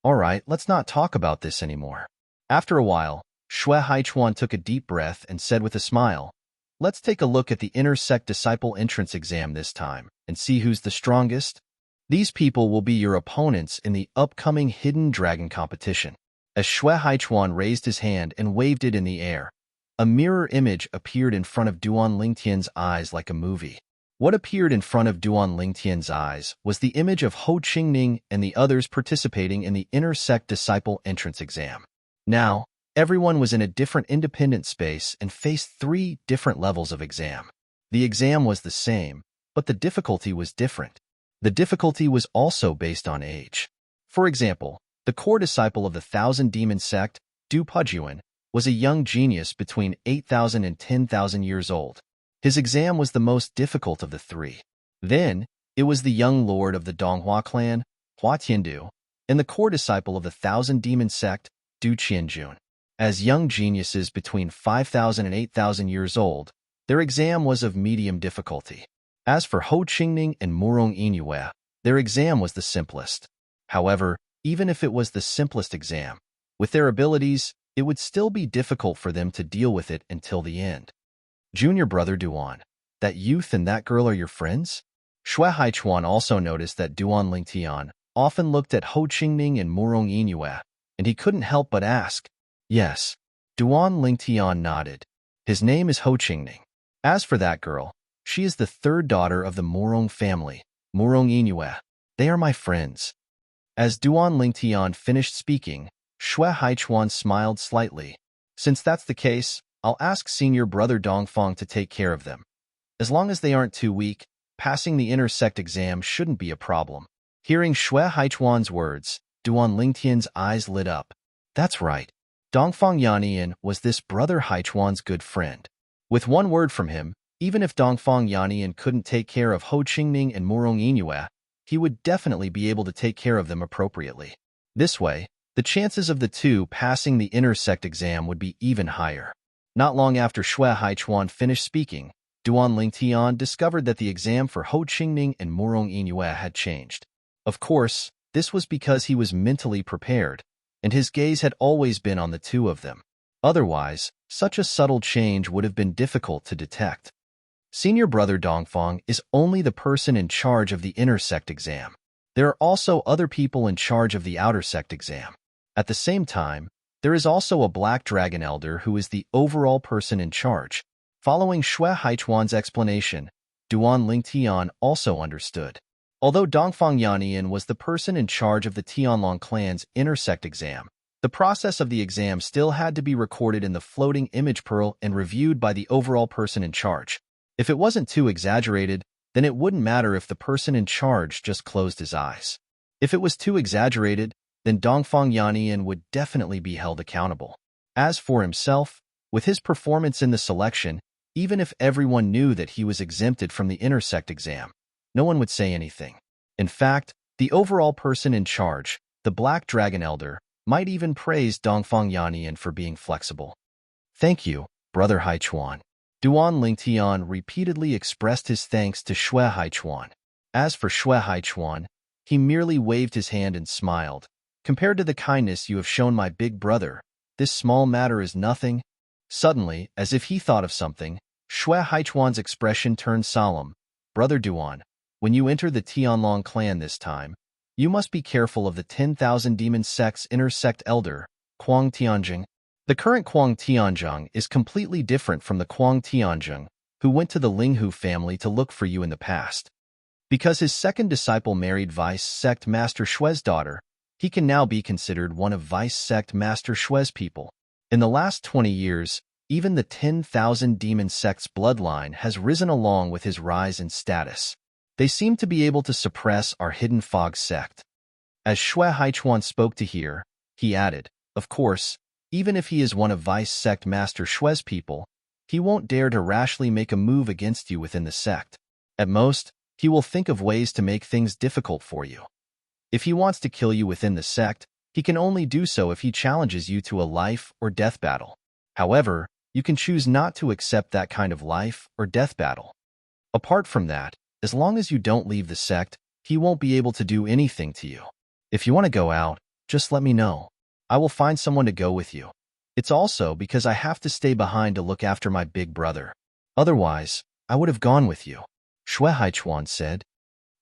All right, let's not talk about this anymore. After a while, Shui Haichuan took a deep breath and said with a smile, Let's take a look at the inner sect disciple entrance exam this time and see who's the strongest. These people will be your opponents in the upcoming Hidden Dragon competition. As Xue Haichuan raised his hand and waved it in the air, a mirror image appeared in front of Duan Lingtian's eyes like a movie. What appeared in front of Duan Lingtian's eyes was the image of Ho Qingning and the others participating in the inner sect disciple entrance exam. Now, everyone was in a different independent space and faced 3 different levels of exam. The exam was the same, but the difficulty was different. The difficulty was also based on age. For example, the core disciple of the Thousand Demon sect, Du Pujuan, was a young genius between 8,000 and 10,000 years old. His exam was the most difficult of the 3. Then, it was the young lord of the Donghua clan, Hua Tiandu, and the core disciple of the Thousand Demon sect, Du Qianjun. As young geniuses between 5,000 and 8,000 years old, their exam was of medium difficulty. As for Ho Qingning and Murong Inyue, their exam was the simplest. However, even if it was the simplest exam, with their abilities, it would still be difficult for them to deal with it until the end. Junior brother Duan, that youth and that girl are your friends? Xue Haichuan also noticed that Duan Lingtian often looked at Ho Qingning and Murong Inyue, and he couldn't help but ask. Yes. Duan Lingtian nodded. His name is Ho Qingning. As for that girl, she is the 3rd daughter of the Murong family, Murong Inyue. They are my friends. As Duan Lingtian finished speaking, Xue Haichuan smiled slightly. Since that's the case, I'll ask senior brother Dongfang to take care of them. As long as they aren't too weak, passing the inner sect exam shouldn't be a problem. Hearing Xue Haichuan's words, Duan Lingtian's eyes lit up. That's right. Dongfang Yannian was this brother Haichuan's good friend. With one word from him, even if Dongfang Yannian couldn't take care of Ho Qingning and Murong Inyue, he would definitely be able to take care of them appropriately. This way, the chances of the 2 passing the inner sect exam would be even higher. Not long after Xue Haichuan finished speaking, Duan Lingtian discovered that the exam for Ho Qingning and Murong Inyue had changed. Of course, this was because he was mentally prepared, and his gaze had always been on the 2 of them. Otherwise, such a subtle change would have been difficult to detect. Senior brother Dongfang is only the person in charge of the inner sect exam. There are also other people in charge of the outer sect exam. At the same time, there is also a Black Dragon Elder who is the overall person in charge. Following Xue Haichuan's explanation, Duan Lingtian also understood. Although Dongfang Yannian was the person in charge of the Tianlong clan's inner sect exam, the process of the exam still had to be recorded in the floating image pearl and reviewed by the overall person in charge. If it wasn't too exaggerated, then it wouldn't matter if the person in charge just closed his eyes. If it was too exaggerated, then Dongfang Yannian would definitely be held accountable. As for himself, with his performance in the selection, even if everyone knew that he was exempted from the inner sect exam, no one would say anything. In fact, the overall person in charge, the Black Dragon Elder, might even praise Dongfang Yannian for being flexible. Thank you, Brother Haichuan. Duan Lingtian repeatedly expressed his thanks to Xue Haichuan. As for Xue Haichuan, he merely waved his hand and smiled. Compared to the kindness you have shown my big brother, this small matter is nothing. Suddenly, as if he thought of something, Xue Haichuan's expression turned solemn. Brother Duan, when you enter the Tianlong clan this time, you must be careful of the 10,000 demon sect's inner sect elder, Kuang Tianjing. The current Kuang Tianjing is completely different from the Kuang Tianjing who went to the Linghu family to look for you in the past. Because his second disciple married Vice Sect Master Xue's daughter, he can now be considered one of Vice Sect Master Xue's people. In the last 20 years, even the 10,000 demon sect's bloodline has risen along with his rise in status. They seem to be able to suppress our hidden fog sect. As Xue Haichuan spoke to hear, he added, of course, even if he is one of Vice Sect Master Xue's people, he won't dare to rashly make a move against you within the sect. At most, he will think of ways to make things difficult for you. If he wants to kill you within the sect, he can only do so if he challenges you to a life or death battle. However, you can choose not to accept that kind of life or death battle. Apart from that, as long as you don't leave the sect, he won't be able to do anything to you. If you want to go out, just let me know. I will find someone to go with you. It's also because I have to stay behind to look after my big brother. Otherwise, I would have gone with you, Shui Haichuan said.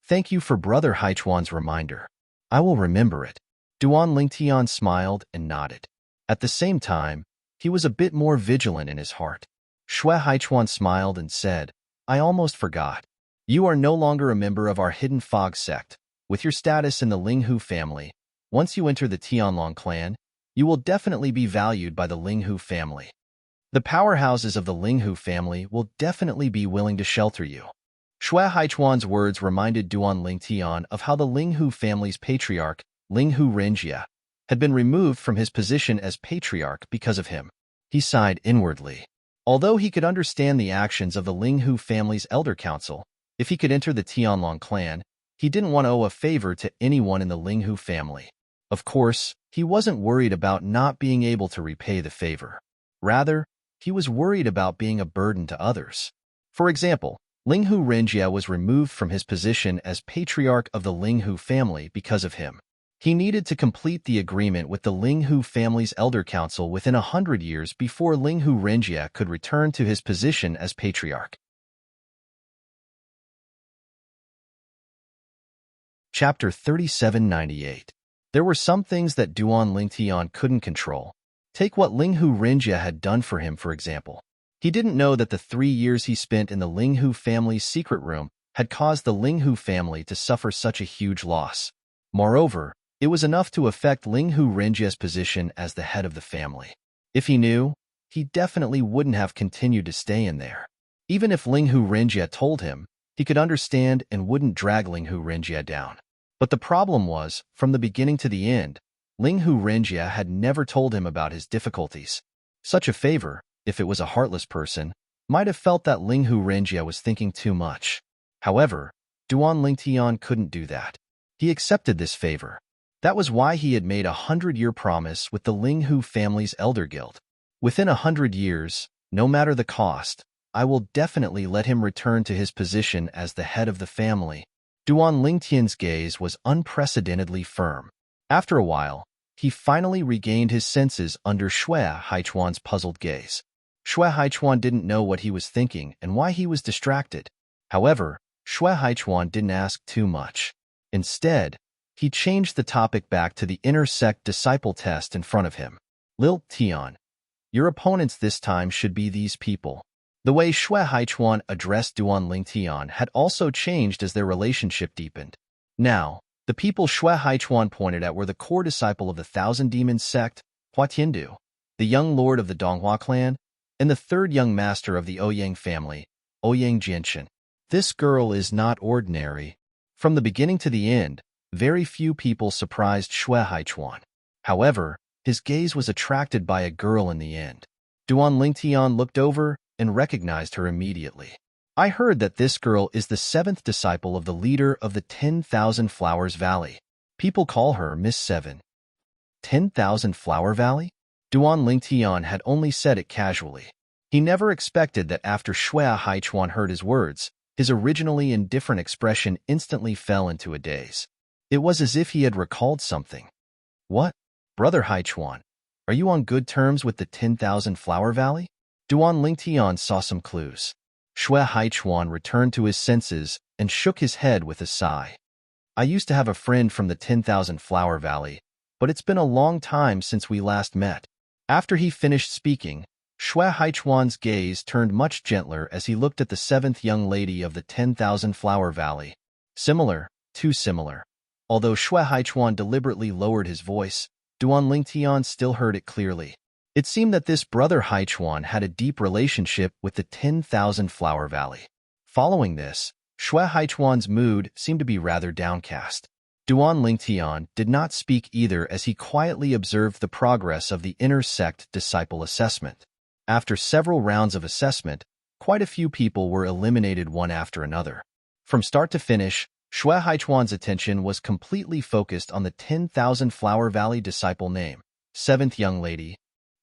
Thank you for Brother Haichuan's reminder. I will remember it. Duan Lingtian smiled and nodded. At the same time, he was a bit more vigilant in his heart. Shui Haichuan smiled and said, I almost forgot. You are no longer a member of our Hidden Fog sect. With your status in the Linghu family, once you enter the Tianlong clan, you will definitely be valued by the Linghu family. The powerhouses of the Linghu family will definitely be willing to shelter you. Shui Haichuan's words reminded Duan Lingtian of how the Linghu family's patriarch, Linghu Renjia, had been removed from his position as patriarch because of him. He sighed inwardly. Although he could understand the actions of the Linghu family's elder council, if he could enter the Tianlong clan, he didn't want to owe a favor to anyone in the Linghu family. Of course, he wasn't worried about not being able to repay the favor. Rather, he was worried about being a burden to others. For example, Linghu Renjia was removed from his position as patriarch of the Linghu family because of him. He needed to complete the agreement with the Linghu family's elder council within 100 years before Linghu Renjia could return to his position as patriarch. Chapter 3798. There were some things that Duan Lingtian couldn't control. Take what Linghu Renjia had done for him, for example. He didn't know that the 3 years he spent in the Linghu family's secret room had caused the Linghu family to suffer such a huge loss. Moreover, it was enough to affect Linghu Renjia's position as the head of the family. If he knew, he definitely wouldn't have continued to stay in there. Even if Linghu Renjia told him, he could understand and wouldn't drag Linghu Renjia down. But the problem was, from the beginning to the end, Linghu Renjia had never told him about his difficulties. Such a favor, if it was a heartless person, might have felt that Linghu Renjia was thinking too much. However, Duan Lingtian couldn't do that. He accepted this favor. That was why he had made a 100-year promise with the Linghu family's elder guild. Within 100 years, no matter the cost, I will definitely let him return to his position as the head of the family. Duan Lingtian's gaze was unprecedentedly firm. After a while, he finally regained his senses under Shui Haichuan's puzzled gaze. Shui Haichuan didn't know what he was thinking and why he was distracted. However, Shui Haichuan didn't ask too much. Instead, he changed the topic back to the inner sect disciple test in front of him. Lil Tian, your opponents this time should be these people. The way Shui Haichuan addressed Duan Lingtian had also changed as their relationship deepened. Now, the people Shui Haichuan pointed at were the core disciple of the Thousand Demons sect, Hua Tiandu, the young lord of the Donghua clan, and the third young master of the Ouyang family, Ouyang Jinshan. This girl is not ordinary. From the beginning to the end, very few people surprised Shui Haichuan. However, his gaze was attracted by a girl in the end. Duan Lingtian looked over and recognized her immediately. I heard that this girl is the 7th disciple of the leader of the 10,000 Flowers Valley. People call her Miss 7. 10,000 Flower Valley? Duan Lingtian had only said it casually. He never expected that after Shui Haichuan heard his words, his originally indifferent expression instantly fell into a daze. It was as if he had recalled something. What? Brother Haichuan, are you on good terms with the 10,000 Flower Valley? Duan Lingtian saw some clues. Shui Haichuan returned to his senses and shook his head with a sigh. I used to have a friend from the 10,000 Flower Valley, but it's been a long time since we last met. After he finished speaking, Shui Haichuan's gaze turned much gentler as he looked at the 7th young lady of the 10,000 Flower Valley. Similar, too similar. Although Shui Haichuan deliberately lowered his voice, Duan Lingtian still heard it clearly. It seemed that this brother Haichuan had a deep relationship with the 10,000 Flower Valley. Following this, Shui Haichuan's mood seemed to be rather downcast. Duan Lingtian did not speak either as he quietly observed the progress of the inner sect disciple assessment. After several rounds of assessment, quite a few people were eliminated one after another. From start to finish, Shui Haichuan's attention was completely focused on the 10,000 Flower Valley disciple name, 7th young lady.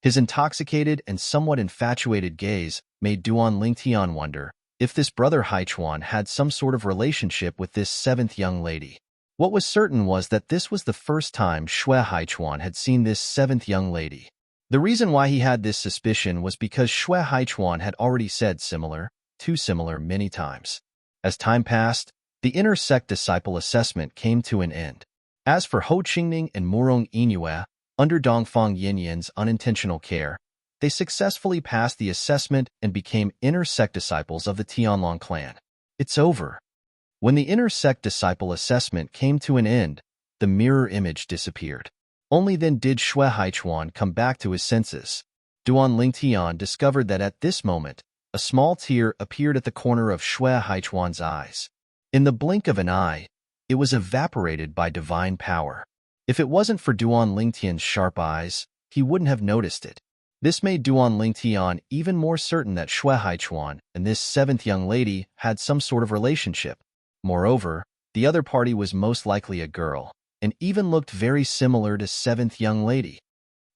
His intoxicated and somewhat infatuated gaze made Duan Lingtian wonder if this brother Haichuan had some sort of relationship with this 7th young lady. What was certain was that this was the first time Shui Haichuan had seen this 7th young lady. The reason why he had this suspicion was because Shui Haichuan had already said similar, too similar many times. As time passed, the inner sect disciple assessment came to an end. As for Ho Qingning and Murong Inue, under Dongfang Yinyan's unintentional care, they successfully passed the assessment and became inner sect disciples of the Tianlong clan. It's over. When the inner sect disciple assessment came to an end, the mirror image disappeared. Only then did Xue Haichuan come back to his senses. Duan Lingtian discovered that at this moment, a small tear appeared at the corner of Xue Haichuan's eyes. In the blink of an eye, it was evaporated by divine power. If it wasn't for Duan Lingtian's sharp eyes, he wouldn't have noticed it. This made Duan Lingtian even more certain that Xue Haichuan and this seventh young lady had some sort of relationship. Moreover, the other party was most likely a girl, and even looked very similar to seventh young lady.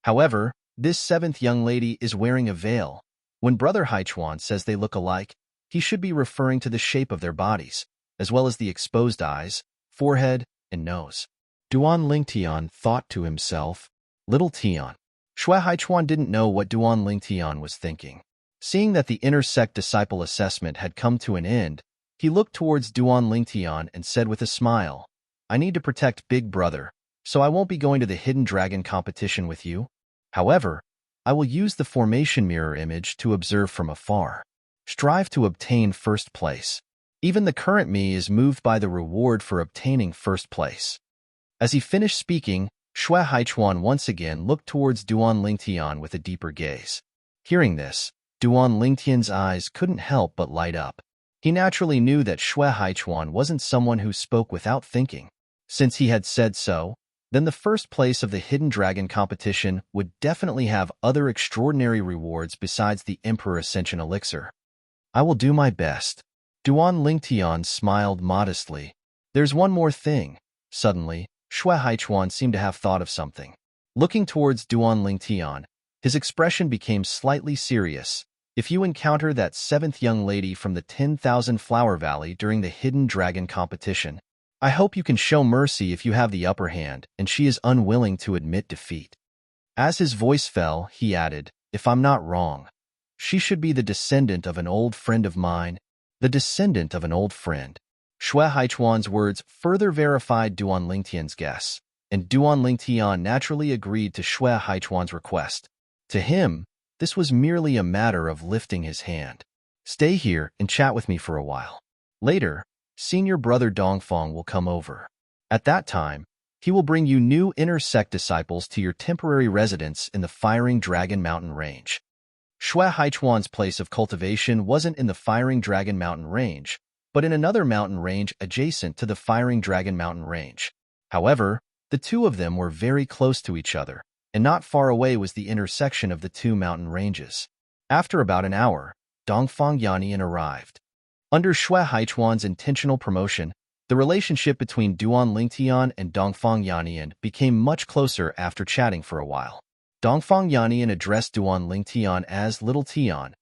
However, this seventh young lady is wearing a veil. When Brother Haichuan says they look alike, he should be referring to the shape of their bodies, as well as the exposed eyes, forehead, and nose. Duan Lingtian thought to himself, Little Tian. Xue Haichuan didn't know what Duan Lingtian was thinking. Seeing that the inner sect disciple assessment had come to an end, he looked towards Duan Lingtian and said with a smile, I need to protect Big Brother, so I won't be going to the Hidden Dragon competition with you. However, I will use the formation mirror image to observe from afar. Strive to obtain first place. Even the current me is moved by the reward for obtaining first place. As he finished speaking, Xue Haichuan once again looked towards Duan Lingtian with a deeper gaze. Hearing this, Duan Lingtian's eyes couldn't help but light up. He naturally knew that Xue Haichuan wasn't someone who spoke without thinking. Since he had said so, then the first place of the Hidden Dragon competition would definitely have other extraordinary rewards besides the Emperor Ascension Elixir. I will do my best. Duan Lingtian smiled modestly. There's one more thing. Suddenly, Xue Haichuan seemed to have thought of something. Looking towards Duan Lingtian, his expression became slightly serious. If you encounter that seventh young lady from the 10,000 Flower Valley during the Hidden Dragon competition, I hope you can show mercy if you have the upper hand and she is unwilling to admit defeat. As his voice fell, he added, if I'm not wrong, she should be the descendant of an old friend of mine. The descendant of an old friend. Xue Haichuan's words further verified Duan Lingtian's guess, and Duan Lingtian naturally agreed to Xue Haichuan's request. To him, this was merely a matter of lifting his hand. Stay here and chat with me for a while. Later, Senior Brother Dongfang will come over. At that time, he will bring you new inner sect disciples to your temporary residence in the Firing Dragon Mountain Range. Xue Haichuan's place of cultivation wasn't in the Firing Dragon Mountain Range, but in another mountain range adjacent to the Firing Dragon Mountain Range. However, the two of them were very close to each other, and not far away was the intersection of the two mountain ranges. After about an hour, Dongfang Yannian arrived. Under Xue Haichuan's intentional promotion, the relationship between Duan Lingtian and Dongfang Yannian became much closer after chatting for a while. Dongfang Yannian addressed Duan Lingtian as Little Tian,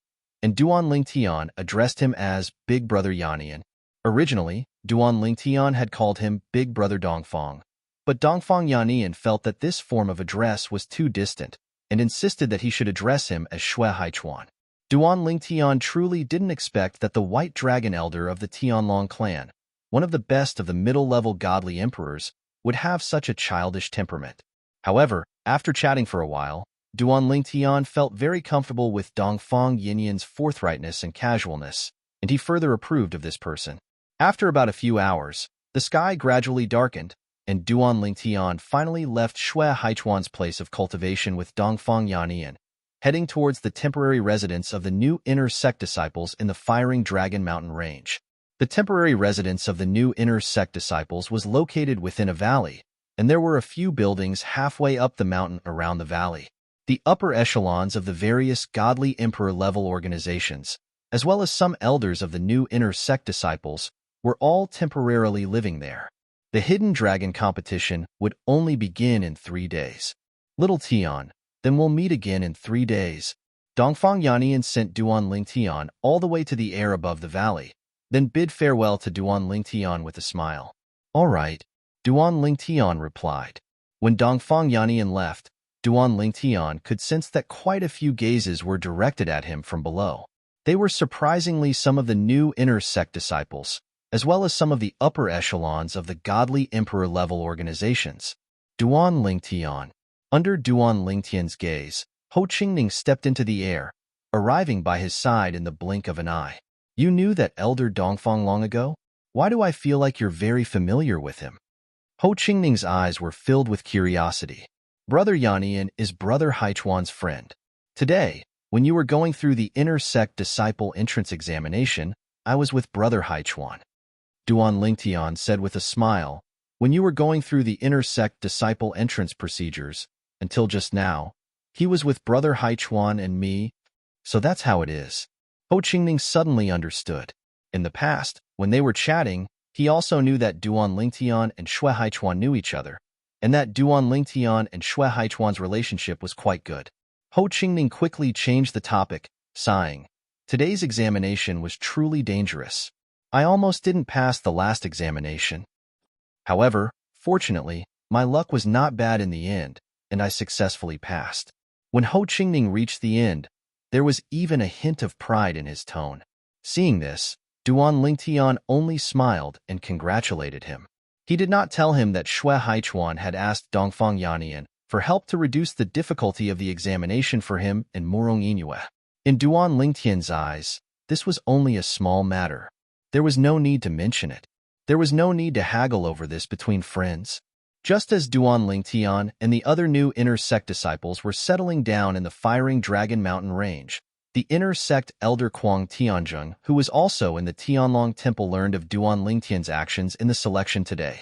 and Duan Lingtian addressed him as Big Brother Yannian. Originally, Duan Lingtian had called him Big Brother Dongfang, but Dongfang Yannian felt that this form of address was too distant and insisted that he should address him as Xue Haichuan. Duan Lingtian truly didn't expect that the White Dragon Elder of the Tianlong clan, one of the best of the middle-level godly emperors, would have such a childish temperament. However, after chatting for a while, Duan Lingtian felt very comfortable with Dongfang Yinyan's forthrightness and casualness, and he further approved of this person. After about a few hours, the sky gradually darkened, and Duan Lingtian finally left Xue Haichuan's place of cultivation with Dongfang Yannian, heading towards the temporary residence of the new inner sect disciples in the Firing Dragon Mountain Range. The temporary residence of the new inner sect disciples was located within a valley, and there were a few buildings halfway up the mountain around the valley. The upper echelons of the various godly emperor-level organizations, as well as some elders of the new inner sect disciples, were all temporarily living there. The Hidden Dragon competition would only begin in 3 days. Little Tian, then we'll meet again in 3 days. Dongfang Yannian sent Duan Lingtian all the way to the air above the valley, then bid farewell to Duan Lingtian with a smile. All right, Duan Lingtian replied. When Dongfang Yannian left, Duan Lingtian could sense that quite a few gazes were directed at him from below. They were surprisingly some of the new inner sect disciples, as well as some of the upper echelons of the godly emperor-level organizations. Duan Lingtian. Under Duan Lingtian's gaze, Ho Qingning stepped into the air, arriving by his side in the blink of an eye. You knew that elder Dongfang long ago? Why do I feel like you're very familiar with him? Ho Qingning's eyes were filled with curiosity. Brother Yannian is Brother Haichuan's friend. Today, when you were going through the inner sect disciple entrance examination, I was with Brother Haichuan. Duan Lingtian said with a smile, when you were going through the inner sect disciple entrance procedures, until just now, he was with Brother Haichuan and me, so that's how it is. Ho Qingning suddenly understood. In the past, when they were chatting, he also knew that Duan Lingtian and Shui Haichuan knew each other, and that Duan Lingtian and Shui Haichuan's relationship was quite good. Ho Qingning quickly changed the topic, sighing. Today's examination was truly dangerous. I almost didn't pass the last examination. However, fortunately, my luck was not bad in the end, and I successfully passed. When Ho Qingning reached the end, there was even a hint of pride in his tone. Seeing this, Duan Lingtian only smiled and congratulated him. He did not tell him that Shui Haichuan had asked Dongfang Yannian for help to reduce the difficulty of the examination for him and Murong Inue. In Duan Lingtian's eyes, this was only a small matter. There was no need to mention it. There was no need to haggle over this between friends. Just as Duan Lingtian and the other new inner sect disciples were settling down in the Firing Dragon Mountain Range, the inner sect elder Kuang Tianzheng, who was also in the Tianlong Temple, learned of Duan Lingtian's actions in the selection today.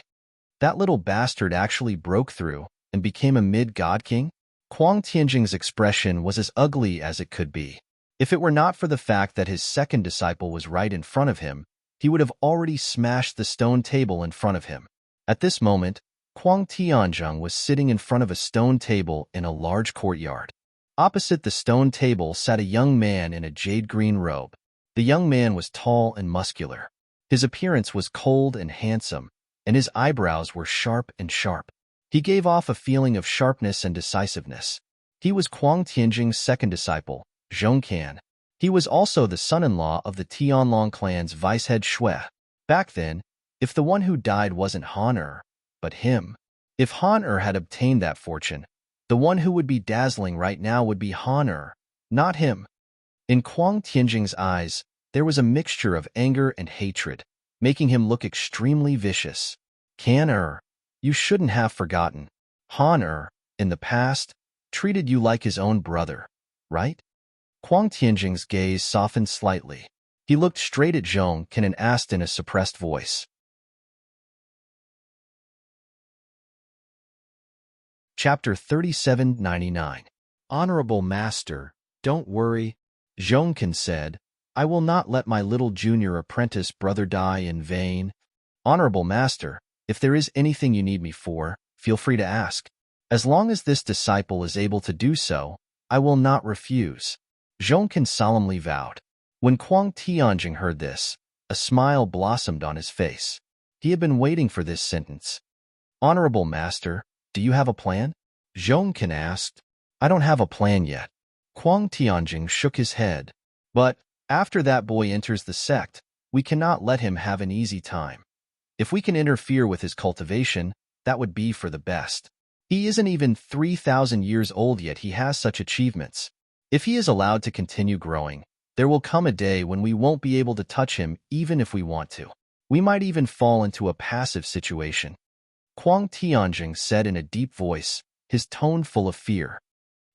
That little bastard actually broke through and became a mid-god king? Kuang Tianzheng's expression was as ugly as it could be. If it were not for the fact that his second disciple was right in front of him, he would have already smashed the stone table in front of him. At this moment, Kuang Tianzheng was sitting in front of a stone table in a large courtyard. Opposite the stone table sat a young man in a jade-green robe. The young man was tall and muscular. His appearance was cold and handsome, and his eyebrows were sharp and sharp. He gave off a feeling of sharpness and decisiveness. He was Kuang Tianzheng's second disciple, Zhongcan. He was also the son-in-law of the Tianlong clan's vice-head Shui. Back then, if the one who died wasn't Han Er, but him. If Han Er had obtained that fortune, the one who would be dazzling right now would be Han Er, not him. In Kuang Tianzheng's eyes, there was a mixture of anger and hatred, making him look extremely vicious. Han Er, you shouldn't have forgotten. Han Er, in the past, treated you like his own brother, right? Kuang Tianzheng's gaze softened slightly. He looked straight at Zhongcan and asked in a suppressed voice. Chapter 3799. Honorable Master, don't worry, Zhongcan said. I will not let my little junior apprentice brother die in vain. Honorable Master, if there is anything you need me for, feel free to ask. As long as this disciple is able to do so, I will not refuse. Zhongcan solemnly vowed. When Kuang Tianzheng heard this, a smile blossomed on his face. He had been waiting for this sentence. Honorable Master, do you have a plan? Zhongcan asked. I don't have a plan yet. Kuang Tianzheng shook his head. But, after that boy enters the sect, we cannot let him have an easy time. If we can interfere with his cultivation, that would be for the best. He isn't even 3,000 years old yet he has such achievements. If he is allowed to continue growing, there will come a day when we won't be able to touch him even if we want to. We might even fall into a passive situation. Kuang Tianzheng said in a deep voice, his tone full of fear.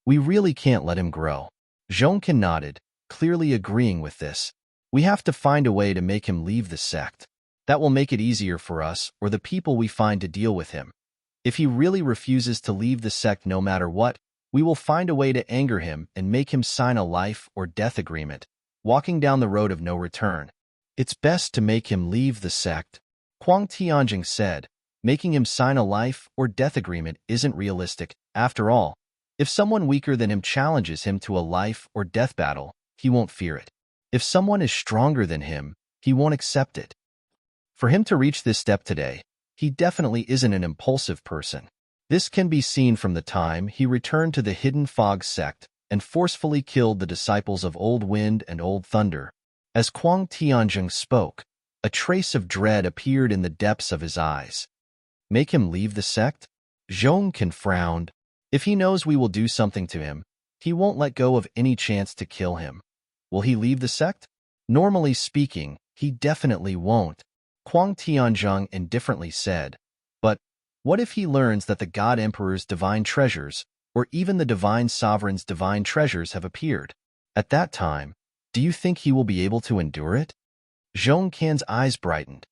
We really can't let him grow. Zhongcan nodded, clearly agreeing with this. We have to find a way to make him leave the sect. That will make it easier for us or the people we find to deal with him. If he really refuses to leave the sect no matter what, we will find a way to anger him and make him sign a life or death agreement, walking down the road of no return. It's best to make him leave the sect, Kuang Tianzheng said. Making him sign a life or death agreement isn't realistic. After all, if someone weaker than him challenges him to a life or death battle, he won't fear it. If someone is stronger than him, he won't accept it. For him to reach this step today, he definitely isn't an impulsive person. This can be seen from the time he returned to the Hidden Fog sect and forcefully killed the disciples of Old Wind and Old Thunder. As Kuang Tianzheng spoke, a trace of dread appeared in the depths of his eyes. Make him leave the sect? Zhongkin frowned. If he knows we will do something to him, he won't let go of any chance to kill him. Will he leave the sect? Normally speaking, he definitely won't, Kuang Tianzheng indifferently said. But what if he learns that the God Emperor's divine treasures, or even the divine sovereign's divine treasures have appeared? At that time, do you think he will be able to endure it? Zhongkin's eyes brightened.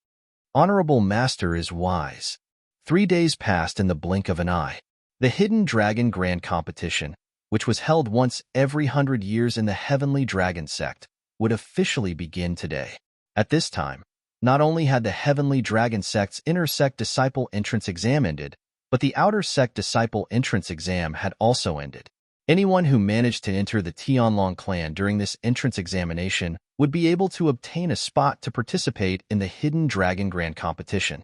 Honorable Master is wise. 3 days passed in the blink of an eye. The Hidden Dragon Grand Competition, which was held once every 100 years in the Heavenly Dragon Sect, would officially begin today. At this time, not only had the Heavenly Dragon Sect's Inner Sect Disciple Entrance Exam ended, but the Outer Sect Disciple Entrance Exam had also ended. Anyone who managed to enter the Tianlong clan during this entrance examination would be able to obtain a spot to participate in the Hidden Dragon Grand Competition.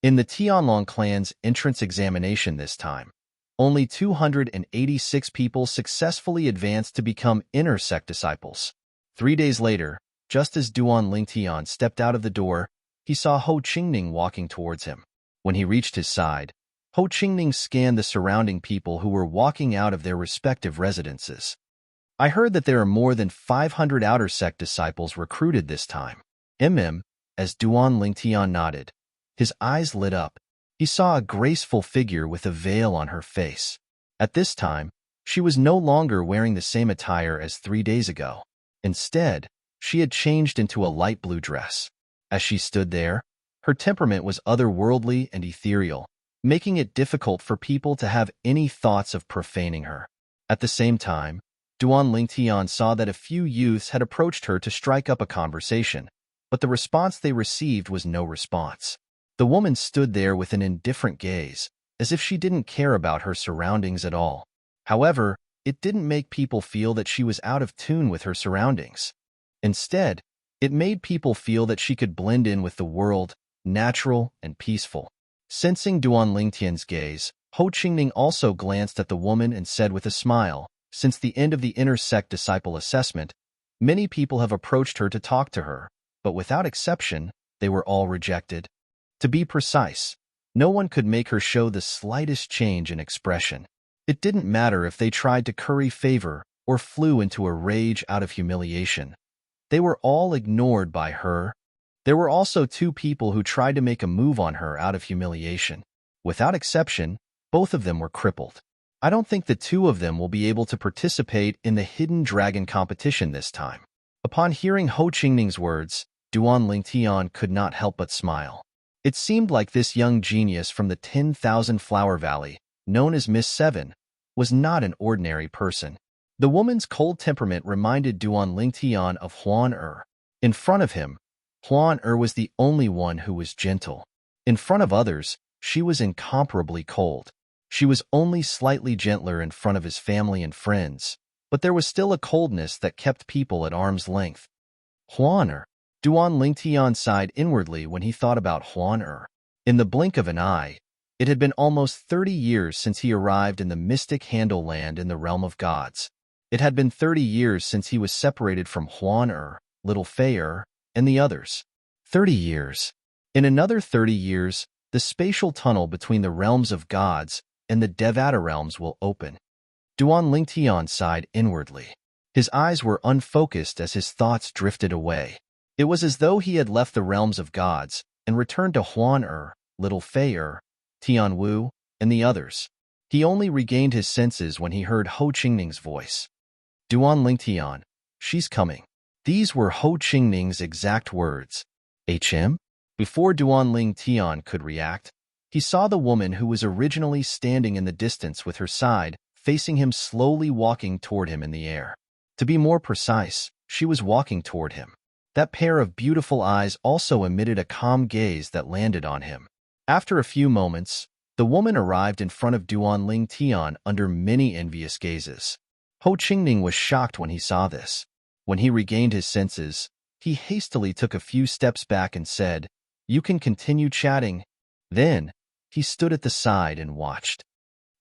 In the Tianlong clan's entrance examination this time, only 286 people successfully advanced to become Inner Sect disciples. 3 days later, just as Duan Lingtian stepped out of the door, he saw Ho Qingning walking towards him. When he reached his side, Ho Qingning scanned the surrounding people who were walking out of their respective residences. I heard that there are more than 500 Outer Sect disciples recruited this time. As Duan Lingtian nodded, his eyes lit up. He saw a graceful figure with a veil on her face. At this time, she was no longer wearing the same attire as 3 days ago. Instead, she had changed into a light blue dress. As she stood there, her temperament was otherworldly and ethereal, making it difficult for people to have any thoughts of profaning her. At the same time, Duan Lingtian saw that a few youths had approached her to strike up a conversation, but the response they received was no response. The woman stood there with an indifferent gaze, as if she didn't care about her surroundings at all. However, it didn't make people feel that she was out of tune with her surroundings. Instead, it made people feel that she could blend in with the world, natural and peaceful. Sensing Duan Lingtian's gaze, Ho Qingning also glanced at the woman and said with a smile, "Since the end of the Inner Sect Disciple Assessment, many people have approached her to talk to her, but without exception, they were all rejected. To be precise, no one could make her show the slightest change in expression. It didn't matter if they tried to curry favor or flew into a rage out of humiliation. They were all ignored by her. There were also 2 people who tried to make a move on her out of humiliation. Without exception, both of them were crippled. I don't think the 2 of them will be able to participate in the Hidden Dragon competition this time." Upon hearing Ho Qingning's words, Duan Lingtian could not help but smile. It seemed like this young genius from the 10,000 Flower Valley, known as Miss Seven, was not an ordinary person. The woman's cold temperament reminded Duan Lingtian of Huan In front of him, Huan was the only one who was gentle. In front of others, she was incomparably cold. She was only slightly gentler in front of his family and friends, but there was still a coldness that kept people at arm's length. Huan Duan Lingtian sighed inwardly when he thought about Huan In the blink of an eye, it had been almost 30 years since he arrived in the mystic Handle Land in the realm of gods. It had been 30 years since he was separated from Huan Little Fei and the others. 30 years. In another 30 years, the spatial tunnel between the realms of gods and the Devata realms will open. Duan Lingtian sighed inwardly. His eyes were unfocused as his thoughts drifted away. It was as though he had left the realms of gods and returned to Huan Little Fei Tianwu, and the others. He only regained his senses when he heard Ho Qingning's voice. "Duan Lingtian, she's coming." These were Ho Qingning's exact words. "HM?" Before Duan Lingtian could react, he saw the woman who was originally standing in the distance with her side, facing him, slowly walking toward him in the air. To be more precise, she was walking toward him. That pair of beautiful eyes also emitted a calm gaze that landed on him. After a few moments, the woman arrived in front of Duan Lingtian under many envious gazes. Ho Qingning was shocked when he saw this. When he regained his senses, he hastily took a few steps back and said, "You can continue chatting." Then, he stood at the side and watched.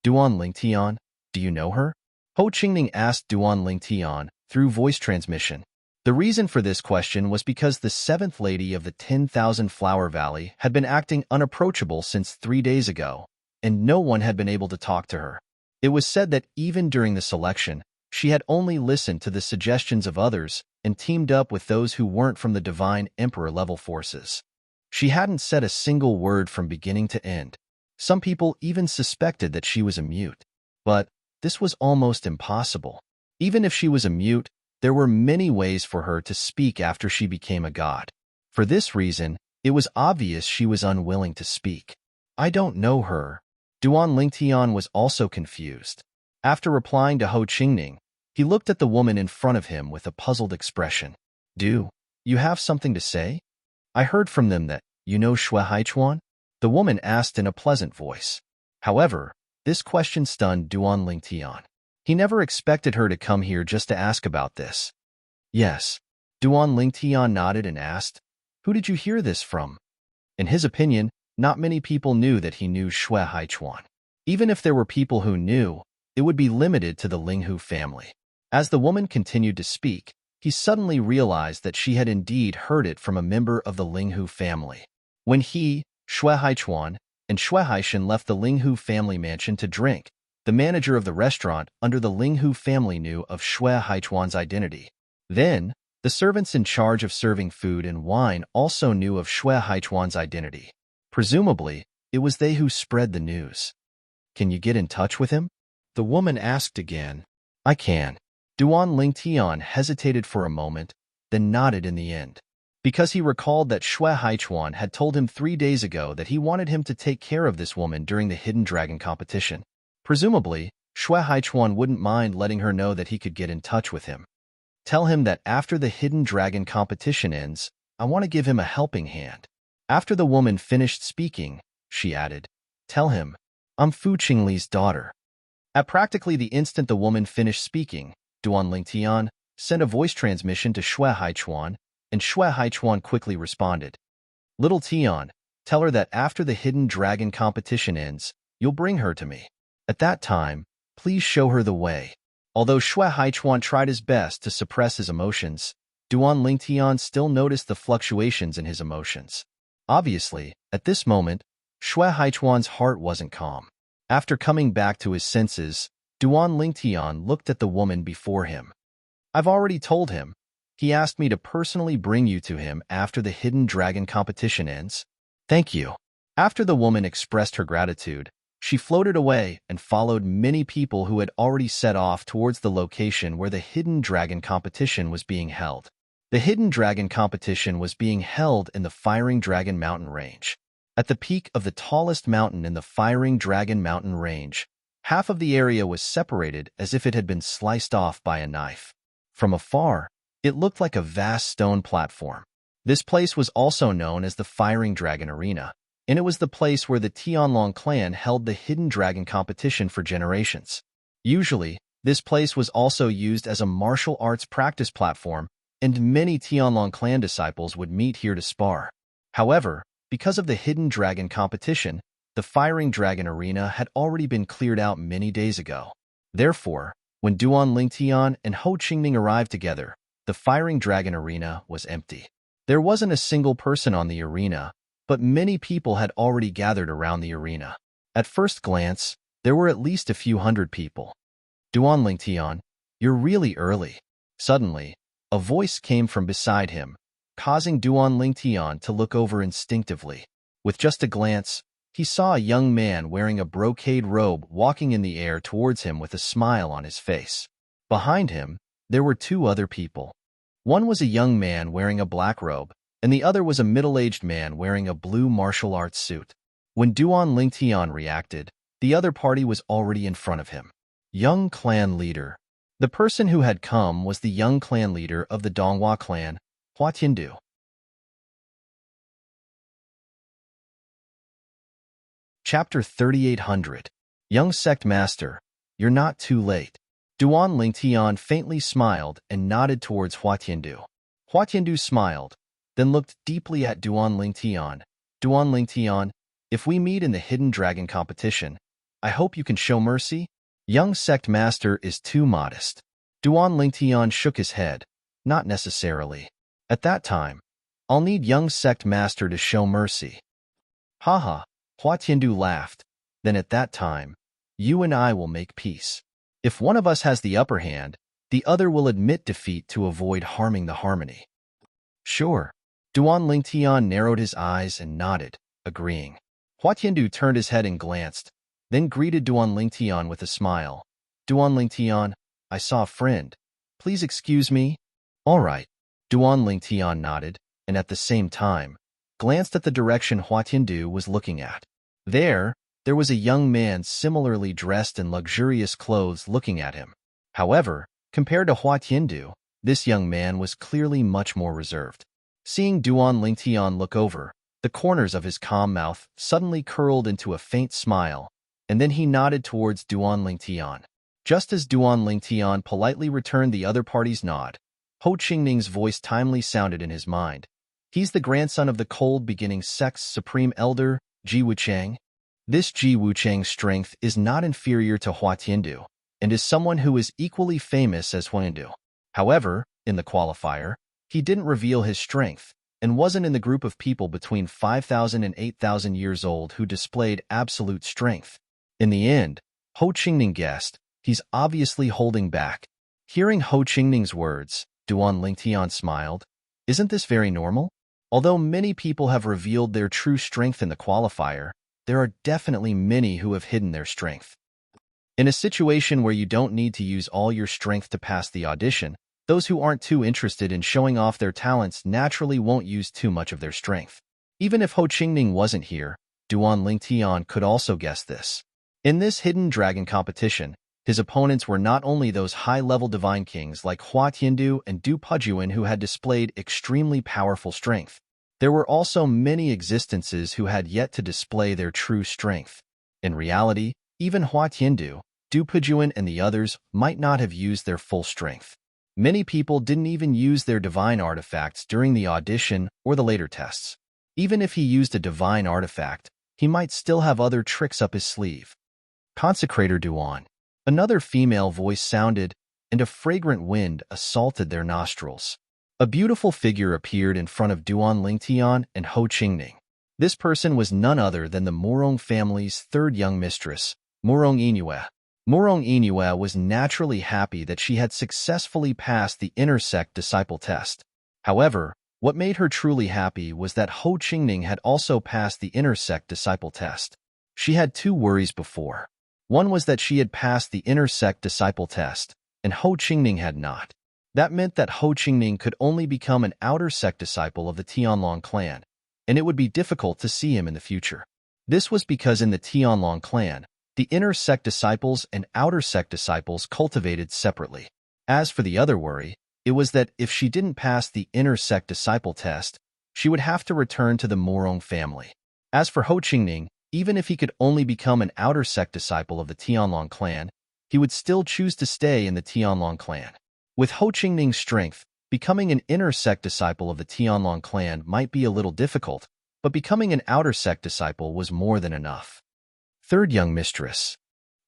"Duan Lingtian, do you know her?" Ho Qingning asked Duan Lingtian through voice transmission. The reason for this question was because the seventh lady of the 10,000 Flower Valley had been acting unapproachable since 3 days ago, and no one had been able to talk to her. It was said that even during the selection, she had only listened to the suggestions of others and teamed up with those who weren't from the Divine Emperor-level forces. She hadn't said a single word from beginning to end. Some people even suspected that she was a mute. But this was almost impossible. Even if she was a mute, there were many ways for her to speak after she became a god. For this reason, it was obvious she was unwilling to speak. I don't know her. Duan Lingtian was also confused. After replying to Ho Qingning, he looked at the woman in front of him with a puzzled expression. Do you have something to say? I heard from them that you know Shui Haichuan? The woman asked in a pleasant voice. However, this question stunned Duan Lingtian. He never expected her to come here just to ask about this. Yes. Duan Lingtian nodded and asked, who did you hear this from? In his opinion, not many people knew that he knew Shui Haichuan. Even if there were people who knew, it would be limited to the Linghu family. As the woman continued to speak, he suddenly realized that she had indeed heard it from a member of the Linghu family. When he, Shui Haichuan, and Shui Haishan left the Linghu family mansion to drink, the manager of the restaurant under the Linghu family knew of Shui Haichuan's identity. Then, the servants in charge of serving food and wine also knew of Shui Haichuan's identity. Presumably, it was they who spread the news. Can you get in touch with him? The woman asked again. I can. Duan Lingtian hesitated for a moment, then nodded in the end. Because he recalled that Shui Haichuan had told him 3 days ago that he wanted him to take care of this woman during the Hidden Dragon competition. Presumably, Shui Haichuan wouldn't mind letting her know that he could get in touch with him. Tell him that after the Hidden Dragon competition ends, I want to give him a helping hand. After the woman finished speaking, she added, tell him, I'm Fu Qingli's daughter. At practically the instant the woman finished speaking, Duan Lingtian sent a voice transmission to Shui Haichuan, and Shui Haichuan quickly responded. Little Tian, tell her that after the Hidden Dragon competition ends, you'll bring her to me. At that time, please show her the way. Although Shui Haichuan tried his best to suppress his emotions, Duan Lingtian still noticed the fluctuations in his emotions. Obviously, at this moment, Shui Haichuan's heart wasn't calm. After coming back to his senses, Duan Lingtian looked at the woman before him. I've already told him. He asked me to personally bring you to him after the Hidden Dragon competition ends. Thank you. After the woman expressed her gratitude, she floated away and followed many people who had already set off towards the location where the Hidden Dragon competition was being held. The Hidden Dragon competition was being held in the Firing Dragon Mountain Range. At the peak of the tallest mountain in the Firing Dragon Mountain Range, half of the area was separated as if it had been sliced off by a knife. From afar, it looked like a vast stone platform. This place was also known as the Firing Dragon Arena, and it was the place where the Tianlong clan held the Hidden Dragon competition for generations. Usually, this place was also used as a martial arts practice platform, and many Tianlong clan disciples would meet here to spar. However, because of the Hidden Dragon competition, the Firing Dragon Arena had already been cleared out many days ago. Therefore, when Duan Lingtian and Ho Qingning arrived together, the Firing Dragon Arena was empty. There wasn't a single person on the arena, but many people had already gathered around the arena. At first glance, there were at least a few hundred people. Duan Lingtian, you're really early. Suddenly, a voice came from beside him, causing Duan Lingtian to look over instinctively. With just a glance, he saw a young man wearing a brocade robe walking in the air towards him with a smile on his face. Behind him, there were 2 other people. One was a young man wearing a black robe, and the other was a middle-aged man wearing a blue martial arts suit. When Duan Lingtian reacted, the other party was already in front of him. Young clan leader. The person who had come was the young clan leader of the Donghua clan, Hua Tiandu. Chapter 3800. Young Sect Master, you're not too late. Duan Lingtian faintly smiled and nodded towards Hua Tiandu. Hua Tiandu smiled, then looked deeply at Duan Lingtian. Duan Lingtian, if we meet in the Hidden Dragon competition, I hope you can show mercy. Young sect master is too modest. Duan Lingtian shook his head. Not necessarily. At that time, I'll need young sect master to show mercy. Haha, Hua Tiandu laughed. Then at that time, you and I will make peace. If one of us has the upper hand, the other will admit defeat to avoid harming the harmony. Sure. Duan Lingtian narrowed his eyes and nodded, agreeing. Hua Tiandu turned his head and glanced, then greeted Duan Lingtian with a smile. Duan Lingtian, I saw a friend. Please excuse me. All right. Duan Lingtian nodded, and at the same time, glanced at the direction Hua Tiandu was looking at. There was a young man similarly dressed in luxurious clothes looking at him. However, compared to Hua Tiandu, this young man was clearly much more reserved. Seeing Duan Lingtian look over, the corners of his calm mouth suddenly curled into a faint smile, and then he nodded towards Duan Lingtian. Just as Duan Lingtian politely returned the other party's nod, Ho Qingning's voice timely sounded in his mind. He's the grandson of the Cold Beginning Sect's Supreme Elder, Ji Wuchang. This Ji Wuchang's strength is not inferior to Hua Tiandu, and is someone who is equally famous as Huangdu. However, in the qualifier, he didn't reveal his strength, and wasn't in the group of people between 5,000 and 8,000 years old who displayed absolute strength. In the end, Ho Qingning guessed, he's obviously holding back. Hearing Ho Qingning's words, Duan Lingtian smiled. Isn't this very normal? Although many people have revealed their true strength in the qualifier, there are definitely many who have hidden their strength. In a situation where you don't need to use all your strength to pass the audition, those who aren't too interested in showing off their talents naturally won't use too much of their strength. Even if Ho Qingning wasn't here, Duan Lingtian could also guess this. In this hidden dragon competition, his opponents were not only those high-level divine kings like Hua Tiandu and Du Pujuan who had displayed extremely powerful strength. There were also many existences who had yet to display their true strength. In reality, even Hua Tiandu, Du Pujuan and the others might not have used their full strength. Many people didn't even use their divine artifacts during the audition or the later tests. Even if he used a divine artifact, he might still have other tricks up his sleeve. Consecrator Duan. Another female voice sounded, and a fragrant wind assaulted their nostrils. A beautiful figure appeared in front of Duan Lingtian and Ho Qingning. This person was none other than the Murong family's third young mistress, Murong Inue. Murong Inue was naturally happy that she had successfully passed the inner sect disciple test. However, what made her truly happy was that Ho Qingning had also passed the inner sect disciple test. She had two worries before. One was that she had passed the inner sect disciple test, and Ho Qingning had not. That meant that Ho Qingning could only become an outer sect disciple of the Tianlong clan, and it would be difficult to see him in the future. This was because in the Tianlong clan, the inner sect disciples and outer sect disciples cultivated separately. As for the other worry, it was that if she didn't pass the inner sect disciple test, she would have to return to the Murong family. As for Ho Qingning, even if he could only become an outer sect disciple of the Tianlong clan, he would still choose to stay in the Tianlong clan. With Ho Qingning's strength, becoming an inner sect disciple of the Tianlong clan might be a little difficult, but becoming an outer sect disciple was more than enough. Third young mistress.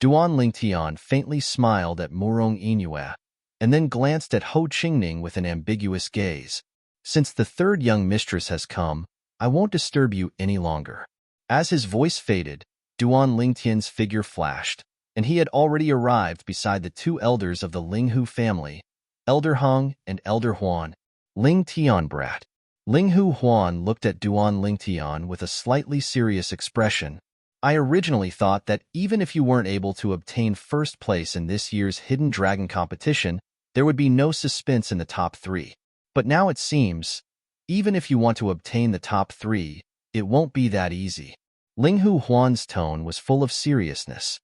Duan Lingtian faintly smiled at Murong Inue, and then glanced at Ho Qingning with an ambiguous gaze. Since the third young mistress has come, I won't disturb you any longer. As his voice faded, Duan Lingtian's figure flashed, and he had already arrived beside the two elders of the Linghu family, Elder Heng and Elder Huan. Lingtian brat. Linghu Huan looked at Duan Lingtian with a slightly serious expression. I originally thought that even if you weren't able to obtain first place in this year's Hidden Dragon competition, there would be no suspense in the top 3. But now it seems, even if you want to obtain the top 3, it won't be that easy. Linghu Huan's tone was full of seriousness.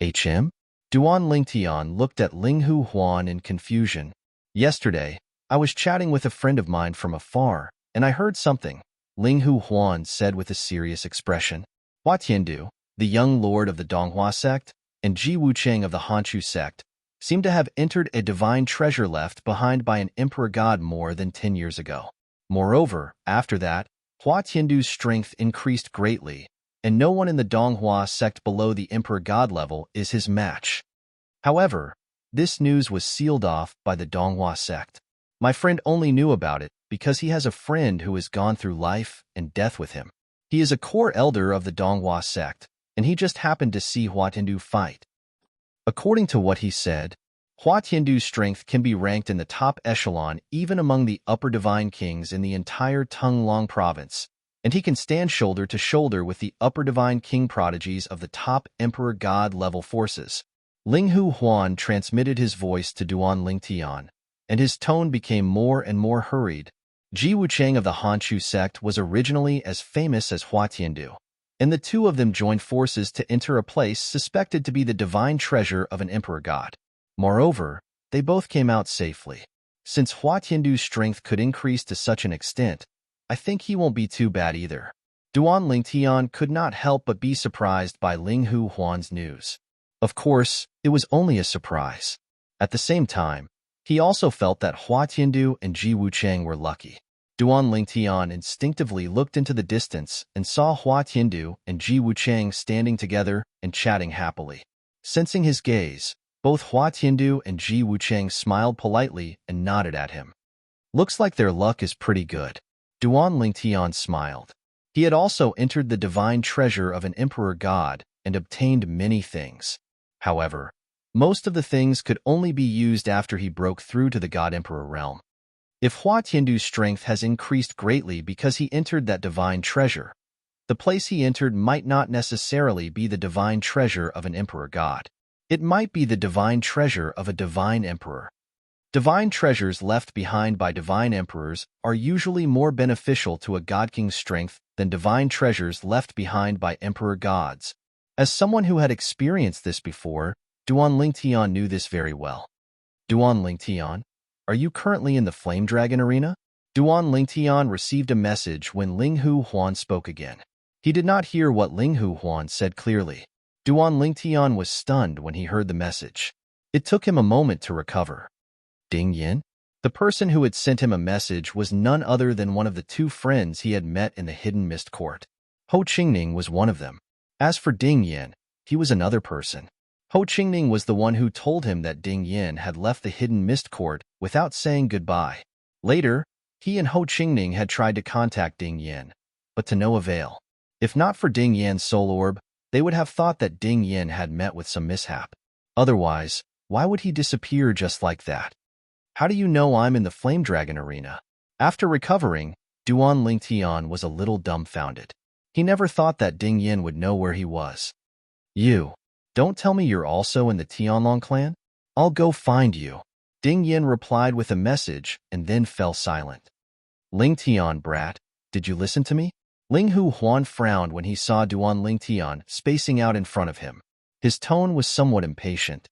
HM? Duan Lingtian looked at Linghu Huan in confusion. Yesterday, I was chatting with a friend of mine from afar, and I heard something, Linghu Huan said with a serious expression. Hua Tiandu, the young lord of the Donghua sect, and Ji Wuchang of the Hanchu sect, seem to have entered a divine treasure left behind by an emperor god more than 10 years ago. Moreover, after that, Hua Tiandu's strength increased greatly, and no one in the Donghua sect below the emperor god level is his match. However, this news was sealed off by the Donghua sect. My friend only knew about it because he has a friend who has gone through life and death with him. He is a core elder of the Donghua sect, and he just happened to see Hua Tiandu fight. According to what he said, Hua Tiandu's strength can be ranked in the top echelon even among the upper divine kings in the entire Tonglong province, and he can stand shoulder to shoulder with the upper divine king prodigies of the top emperor god level forces. Linghu Huan transmitted his voice to Duan Lingtian, and his tone became more and more hurried. Ji Wucheng of the Hanchu sect was originally as famous as Hua Tiandu, and the two of them joined forces to enter a place suspected to be the divine treasure of an emperor god. Moreover, they both came out safely. Since Hua Tiandu's strength could increase to such an extent, I think he won't be too bad either. Duan Lingtian could not help but be surprised by Linghu Huan's news. Of course, it was only a surprise. At the same time, he also felt that Hua Tiandu and Ji Wucheng were lucky. Duan Lingtian instinctively looked into the distance and saw Hua Tiandu and Ji Wucheng standing together and chatting happily. Sensing his gaze, both Hua Tiandu and Ji Wucheng smiled politely and nodded at him. Looks like their luck is pretty good. Duan Lingtian smiled. He had also entered the divine treasure of an emperor god and obtained many things. However, most of the things could only be used after he broke through to the god-emperor realm. If Hua Tiandu's strength has increased greatly because he entered that divine treasure, the place he entered might not necessarily be the divine treasure of an emperor god. It might be the divine treasure of a divine emperor. Divine treasures left behind by divine emperors are usually more beneficial to a god king's strength than divine treasures left behind by emperor gods. As someone who had experienced this before, Duan Lingtian knew this very well. Duan Lingtian, are you currently in the Flame Dragon arena? Duan Lingtian received a message when Linghu Huan spoke again. He did not hear what Linghu Huan said clearly. Duan Lingtian was stunned when he heard the message. It took him a moment to recover. Ding Yin? The person who had sent him a message was none other than one of the two friends he had met in the Hidden Mist Court. Ho Qingning was one of them. As for Ding Yin, he was another person. Ho Qingning was the one who told him that Ding Yin had left the Hidden Mist Court without saying goodbye. Later, he and Ho Qingning had tried to contact Ding Yin, but to no avail. If not for Ding Yan's soul orb, they would have thought that Ding Yin had met with some mishap. Otherwise, why would he disappear just like that? How do you know I'm in the Flame Dragon arena? After recovering, Duan Lingtian was a little dumbfounded. He never thought that Ding Yin would know where he was. You, don't tell me you're also in the Tianlong clan? I'll go find you. Ding Yin replied with a message and then fell silent. Lingtian, brat, did you listen to me? Linghu Huan frowned when he saw Duan Lingtian spacing out in front of him. His tone was somewhat impatient.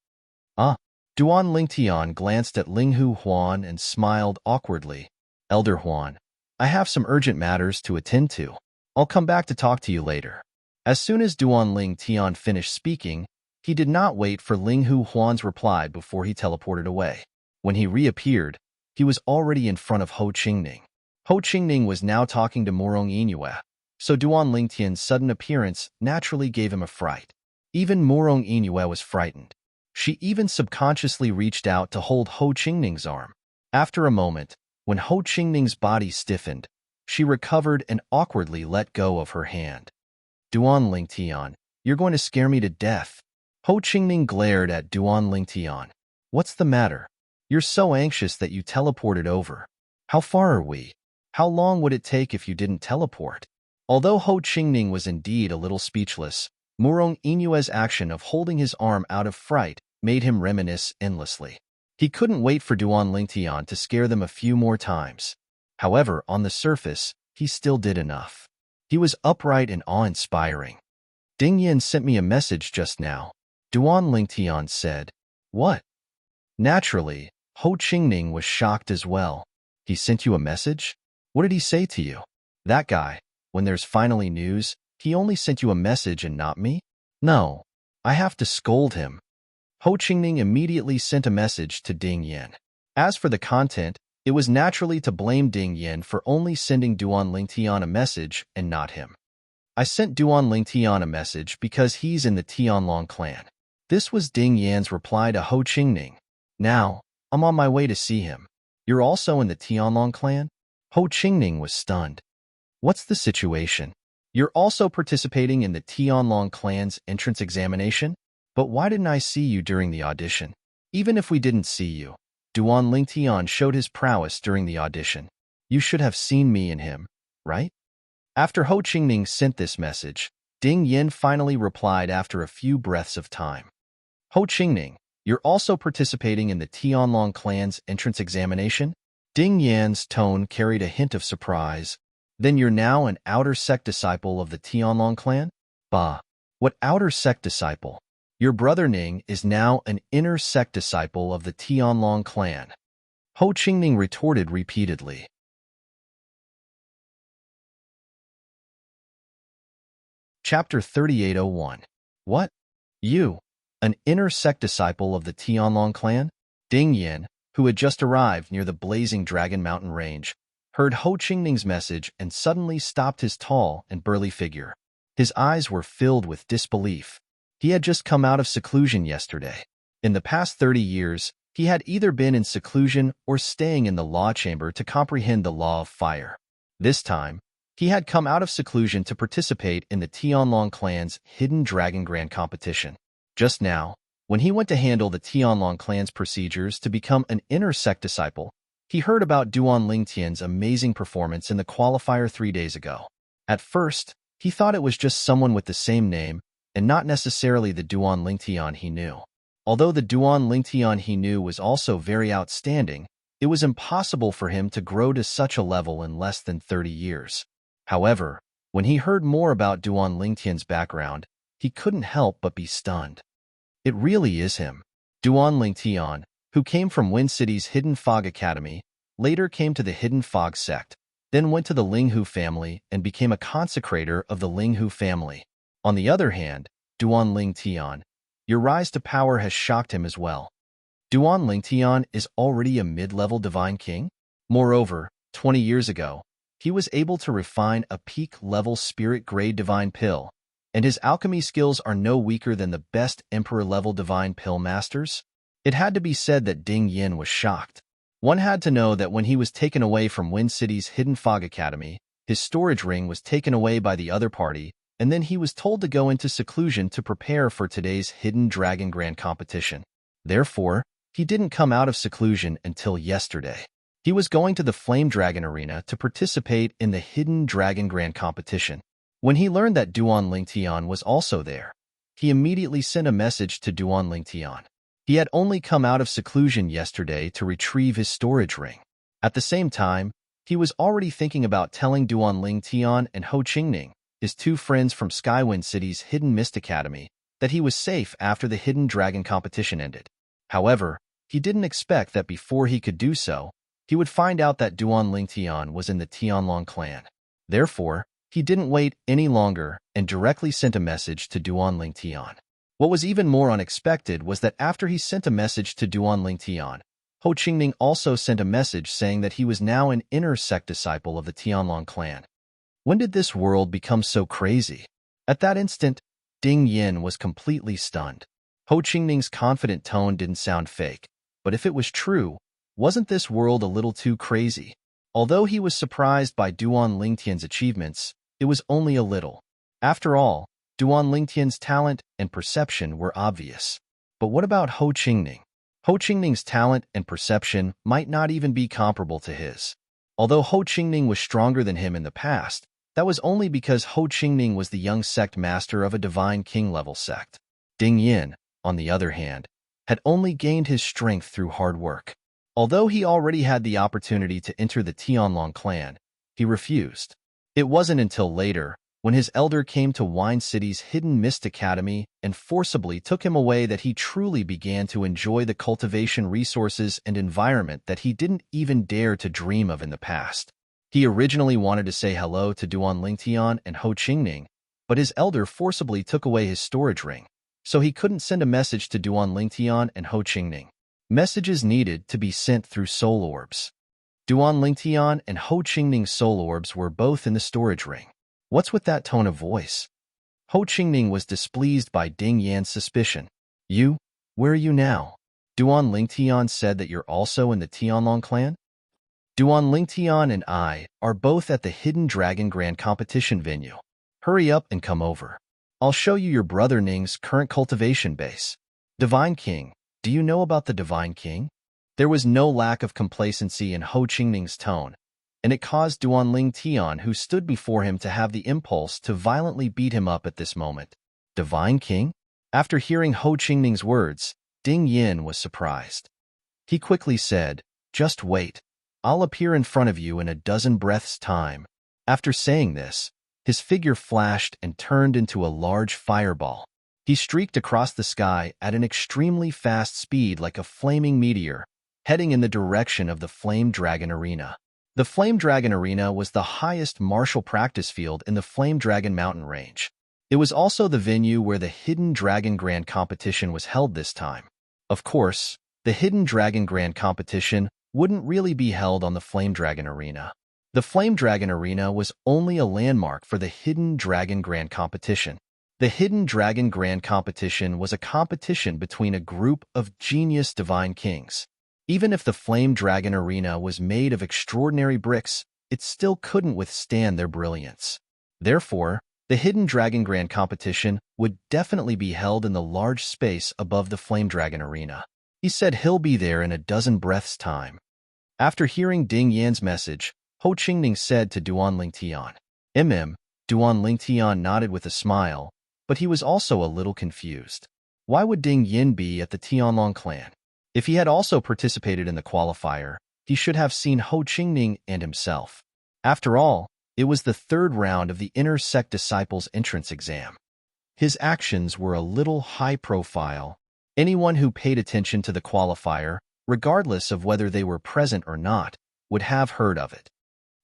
Duan Lingtian glanced at Linghu Huan and smiled awkwardly. Elder Huan, I have some urgent matters to attend to. I'll come back to talk to you later. As soon as Duan Lingtian finished speaking, he did not wait for Linghu Huan's reply before he teleported away. When he reappeared, he was already in front of Ho Qingning. Ho Qingning was now talking to Murong Inyue, so Duan Lingtian's sudden appearance naturally gave him a fright. Even Murong Inyue was frightened. She even subconsciously reached out to hold Ho Qingning's arm. After a moment, when Ho Qingning's body stiffened, she recovered and awkwardly let go of her hand. Duan Lingtian, you're going to scare me to death. Ho Qingning glared at Duan Lingtian. What's the matter? You're so anxious that you teleported over. How far are we? How long would it take if you didn't teleport? Although Ho Qingning was indeed a little speechless, Murong Inyue's action of holding his arm out of fright made him reminisce endlessly. He couldn't wait for Duan Lingtian to scare them a few more times. However, on the surface, he still did enough. He was upright and awe-inspiring. Ding Yin sent me a message just now. Duan Lingtian said. What? Naturally, Ho Qingning was shocked as well. He sent you a message? What did he say to you? That guy, when there's finally news, he only sent you a message and not me? No, I have to scold him. Ho Qingning immediately sent a message to Ding Yin. As for the content, it was naturally to blame Ding Yin for only sending Duan Lingtian a message and not him. I sent Duan Lingtian a message because he's in the Tianlong clan. This was Ding Yan's reply to Ho Qingning. Now, I'm on my way to see him. You're also in the Tianlong clan? Ho Qingning was stunned. What's the situation? You're also participating in the Tianlong clan's entrance examination? But why didn't I see you during the audition? Even if we didn't see you, Duan Lingtian showed his prowess during the audition. You should have seen me and him, right? After Ho Qingning sent this message, Ding Yin finally replied after a few breaths of time. Ho Qingning, you're also participating in the Tianlong clan's entrance examination? Ding Yan's tone carried a hint of surprise. Then you're now an outer sect disciple of the Tianlong clan? Bah, what outer sect disciple? Your brother Ning is now an inner sect disciple of the Tianlong clan. Ho Qingning retorted repeatedly. Chapter 3801. What? You? An inner sect disciple of the Tianlong clan? Ding Yin, who had just arrived near the blazing Dragon Mountain range, heard Ho Qingning's message and suddenly stopped his tall and burly figure. His eyes were filled with disbelief. He had just come out of seclusion yesterday. In the past 30 years, he had either been in seclusion or staying in the law chamber to comprehend the law of fire. This time, he had come out of seclusion to participate in the Tianlong clan's Hidden Dragon Grand competition. Just now, when he went to handle the Tianlong clan's procedures to become an inner sect disciple, he heard about Duan Lingtian's amazing performance in the qualifier 3 days ago. At first, he thought it was just someone with the same name and not necessarily the Duan Lingtian he knew. Although the Duan Lingtian he knew was also very outstanding, it was impossible for him to grow to such a level in less than 30 years. However, when he heard more about Duan Lingtian's background, he couldn't help but be stunned. It really is him. Duan Lingtian, who came from Wind City's Hidden Fog Academy, later came to the Hidden Fog sect, then went to the Linghu family and became a consecrator of the Linghu family. On the other hand, Duan Lingtian, your rise to power has shocked him as well. Duan Lingtian is already a mid-level divine king. Moreover, 20 years ago, he was able to refine a peak-level spirit-grade divine pill, and his alchemy skills are no weaker than the best emperor-level divine pill masters. It had to be said that Ding Yin was shocked. One had to know that when he was taken away from Wind City's Hidden Fog Academy, his storage ring was taken away by the other party, and then he was told to go into seclusion to prepare for today's Hidden Dragon Grand competition. Therefore, he didn't come out of seclusion until yesterday. He was going to the Flame Dragon Arena to participate in the Hidden Dragon Grand competition. When he learned that Duan Lingtian was also there, he immediately sent a message to Duan Lingtian. He had only come out of seclusion yesterday to retrieve his storage ring. At the same time, he was already thinking about telling Duan Lingtian and Ho Qingning, his two friends from Skywind City's Hidden Mist Academy, that he was safe after the Hidden Dragon competition ended. However, he didn't expect that before he could do so, he would find out that Duan Lingtian was in the Tianlong clan. Therefore, he didn't wait any longer and directly sent a message to Duan Lingtian. What was even more unexpected was that after he sent a message to Duan Lingtian, Ho Qingning also sent a message saying that he was now an inner sect disciple of the Tianlong clan. When did this world become so crazy? At that instant, Ding Yin was completely stunned. Ho Qingning's confident tone didn't sound fake, but if it was true, wasn't this world a little too crazy? Although he was surprised by Duan Lingtian's achievements, it was only a little. After all, Duan Lingtian's talent and perception were obvious. But what about Ho Qingning? Ho Qingning's talent and perception might not even be comparable to his. Although Ho Qingning was stronger than him in the past, that was only because Ho Qingning was the young sect master of a divine king-level sect. Ding Yin, on the other hand, had only gained his strength through hard work. Although he already had the opportunity to enter the Tianlong clan, he refused. It wasn't until later, when his elder came to Wine City's Hidden Mist Academy and forcibly took him away, that he truly began to enjoy the cultivation resources and environment that he didn't even dare to dream of in the past. He originally wanted to say hello to Duan Lingtian and Ho Qingning, but his elder forcibly took away his storage ring, so he couldn't send a message to Duan Lingtian and Ho Qingning. Messages needed to be sent through soul orbs. Duan Lingtian and Ho Qingning's soul orbs were both in the storage ring. What's with that tone of voice? Ho Qingning was displeased by Ding Yan's suspicion. You? Where are you now? Duan Lingtian said that you're also in the Tianlong clan? Duan Lingtian and I are both at the Hidden Dragon Grand Competition venue. Hurry up and come over. I'll show you your brother Ning's current cultivation base. Divine King, do you know about the Divine King? There was no lack of complacency in Ho Qingning's tone, and it caused Duan Lingtian, who stood before him, to have the impulse to violently beat him up at this moment. Divine King? After hearing Ho Qingning's words, Ding Yin was surprised. He quickly said, "Just wait. I'll appear in front of you in a dozen breaths' time." After saying this, his figure flashed and turned into a large fireball. He streaked across the sky at an extremely fast speed like a flaming meteor, heading in the direction of the Flame Dragon Arena. The Flame Dragon Arena was the highest martial practice field in the Flame Dragon mountain range. It was also the venue where the Hidden Dragon Grand Competition was held this time. Of course, the Hidden Dragon Grand Competition wouldn't really be held on the Flame Dragon Arena. The Flame Dragon Arena was only a landmark for the Hidden Dragon Grand Competition. The Hidden Dragon Grand Competition was a competition between a group of genius divine kings. Even if the Flame Dragon Arena was made of extraordinary bricks, it still couldn't withstand their brilliance. Therefore, the Hidden Dragon Grand Competition would definitely be held in the large space above the Flame Dragon Arena. He said he'll be there in a dozen breaths' time. After hearing Ding Yan's message, Ho Qingning said to Duan Lingtian, Duan Lingtian nodded with a smile, but he was also a little confused. Why would Ding Yin be at the Tianlong clan? If he had also participated in the qualifier, he should have seen Ho Qingning and himself. After all, it was the third round of the Inner Sect Disciples entrance exam. His actions were a little high-profile. Anyone who paid attention to the qualifier, regardless of whether they were present or not, would have heard of it.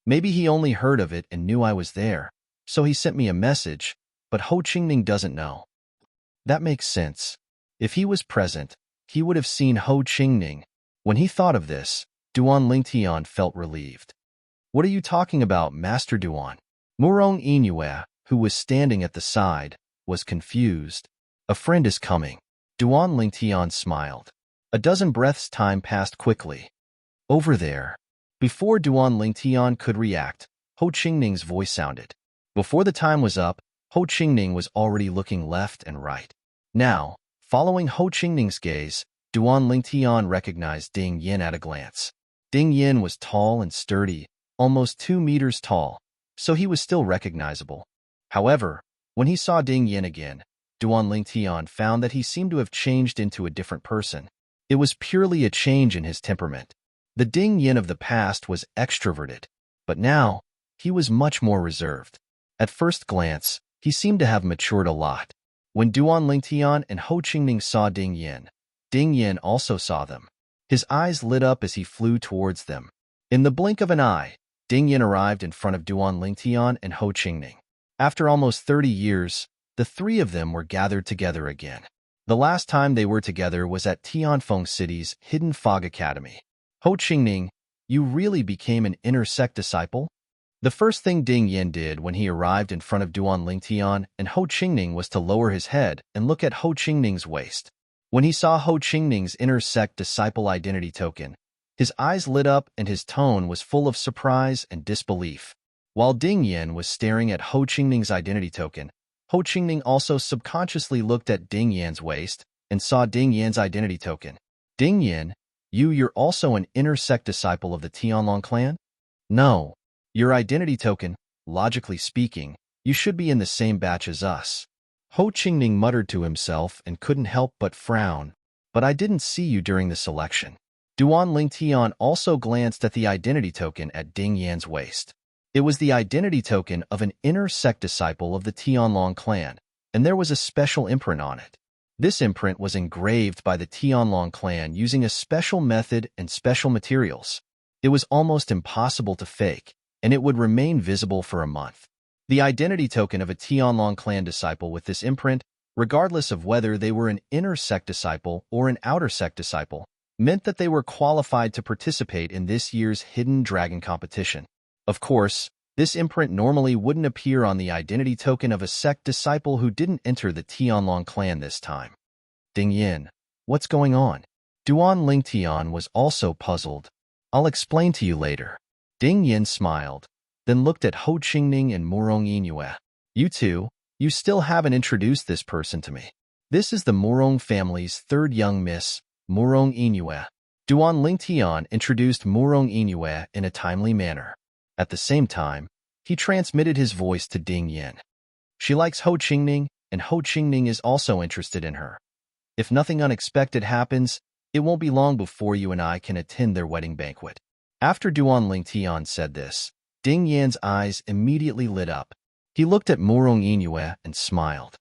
Maybe he only heard of it and knew I was there, so he sent me a message, but Ho Qingning doesn't know. That makes sense. If he was present, he would have seen Ho Qingning. When he thought of this, Duan Lingtian felt relieved. What are you talking about, Master Duan? Murong Inue, who was standing at the side, was confused. A friend is coming. Duan Lingtian smiled. A dozen breaths' time passed quickly. Over there. Before Duan Lingtian could react, Ho Qingning's voice sounded. Before the time was up, Ho Qingning was already looking left and right. Now, following Ho Qingning's gaze, Duan Lingtian recognized Ding Yin at a glance. Ding Yin was tall and sturdy, almost 2 meters tall, so he was still recognizable. However, when he saw Ding Yin again, Duan Lingtian found that he seemed to have changed into a different person. It was purely a change in his temperament. The Ding Yin of the past was extroverted, but now, he was much more reserved. At first glance, he seemed to have matured a lot. When Duan Lingtian and Ho Qingning saw Ding Yin also saw them. His eyes lit up as he flew towards them. In the blink of an eye, Ding Yin arrived in front of Duan Lingtian and Ho Qingning. After almost 30 years, the three of them were gathered together again. The last time they were together was at Tianfeng City's Hidden Fog Academy. Ho Qingning, you really became an Inner Sect disciple? The first thing Ding Yin did when he arrived in front of Duan Lingtian and Ho Qingning was to lower his head and look at Ho Qingning's waist. When he saw Ho Qingning's Inner Sect disciple identity token, his eyes lit up and his tone was full of surprise and disbelief. While Ding Yin was staring at Ho Qingning's identity token, Ho Qingning also subconsciously looked at Ding Yan's waist and saw Ding Yan's identity token. Ding Yin, you're also an Inner Sect disciple of the Tianlong clan? No. Your identity token, logically speaking, you should be in the same batch as us. Ho Qingning muttered to himself and couldn't help but frown. But I didn't see you during the selection. Duan Lingtian also glanced at the identity token at Ding Yan's waist. It was the identity token of an Inner Sect disciple of the Tianlong clan, and there was a special imprint on it. This imprint was engraved by the Tianlong clan using a special method and special materials. It was almost impossible to fake, and it would remain visible for a month. The identity token of a Tianlong clan disciple with this imprint, regardless of whether they were an Inner Sect disciple or an Outer Sect disciple, meant that they were qualified to participate in this year's Hidden Dragon competition. Of course, this imprint normally wouldn't appear on the identity token of a sect disciple who didn't enter the Tianlong clan this time. Ding Yin, what's going on? Duan Lingtian was also puzzled. I'll explain to you later. Ding Yin smiled, then looked at Ho Qingning and Murong Yinue. You two, you still haven't introduced this person to me. This is the Murong family's third young miss, Murong Yinue. Duan Lingtian introduced Murong Yinue in a timely manner. At the same time, he transmitted his voice to Ding Yin. She likes Ho Qingning, and Ho Qingning is also interested in her. If nothing unexpected happens, it won't be long before you and I can attend their wedding banquet. After Duan Lingtian said this, Ding Yan's eyes immediately lit up. He looked at Murong Yinue and smiled.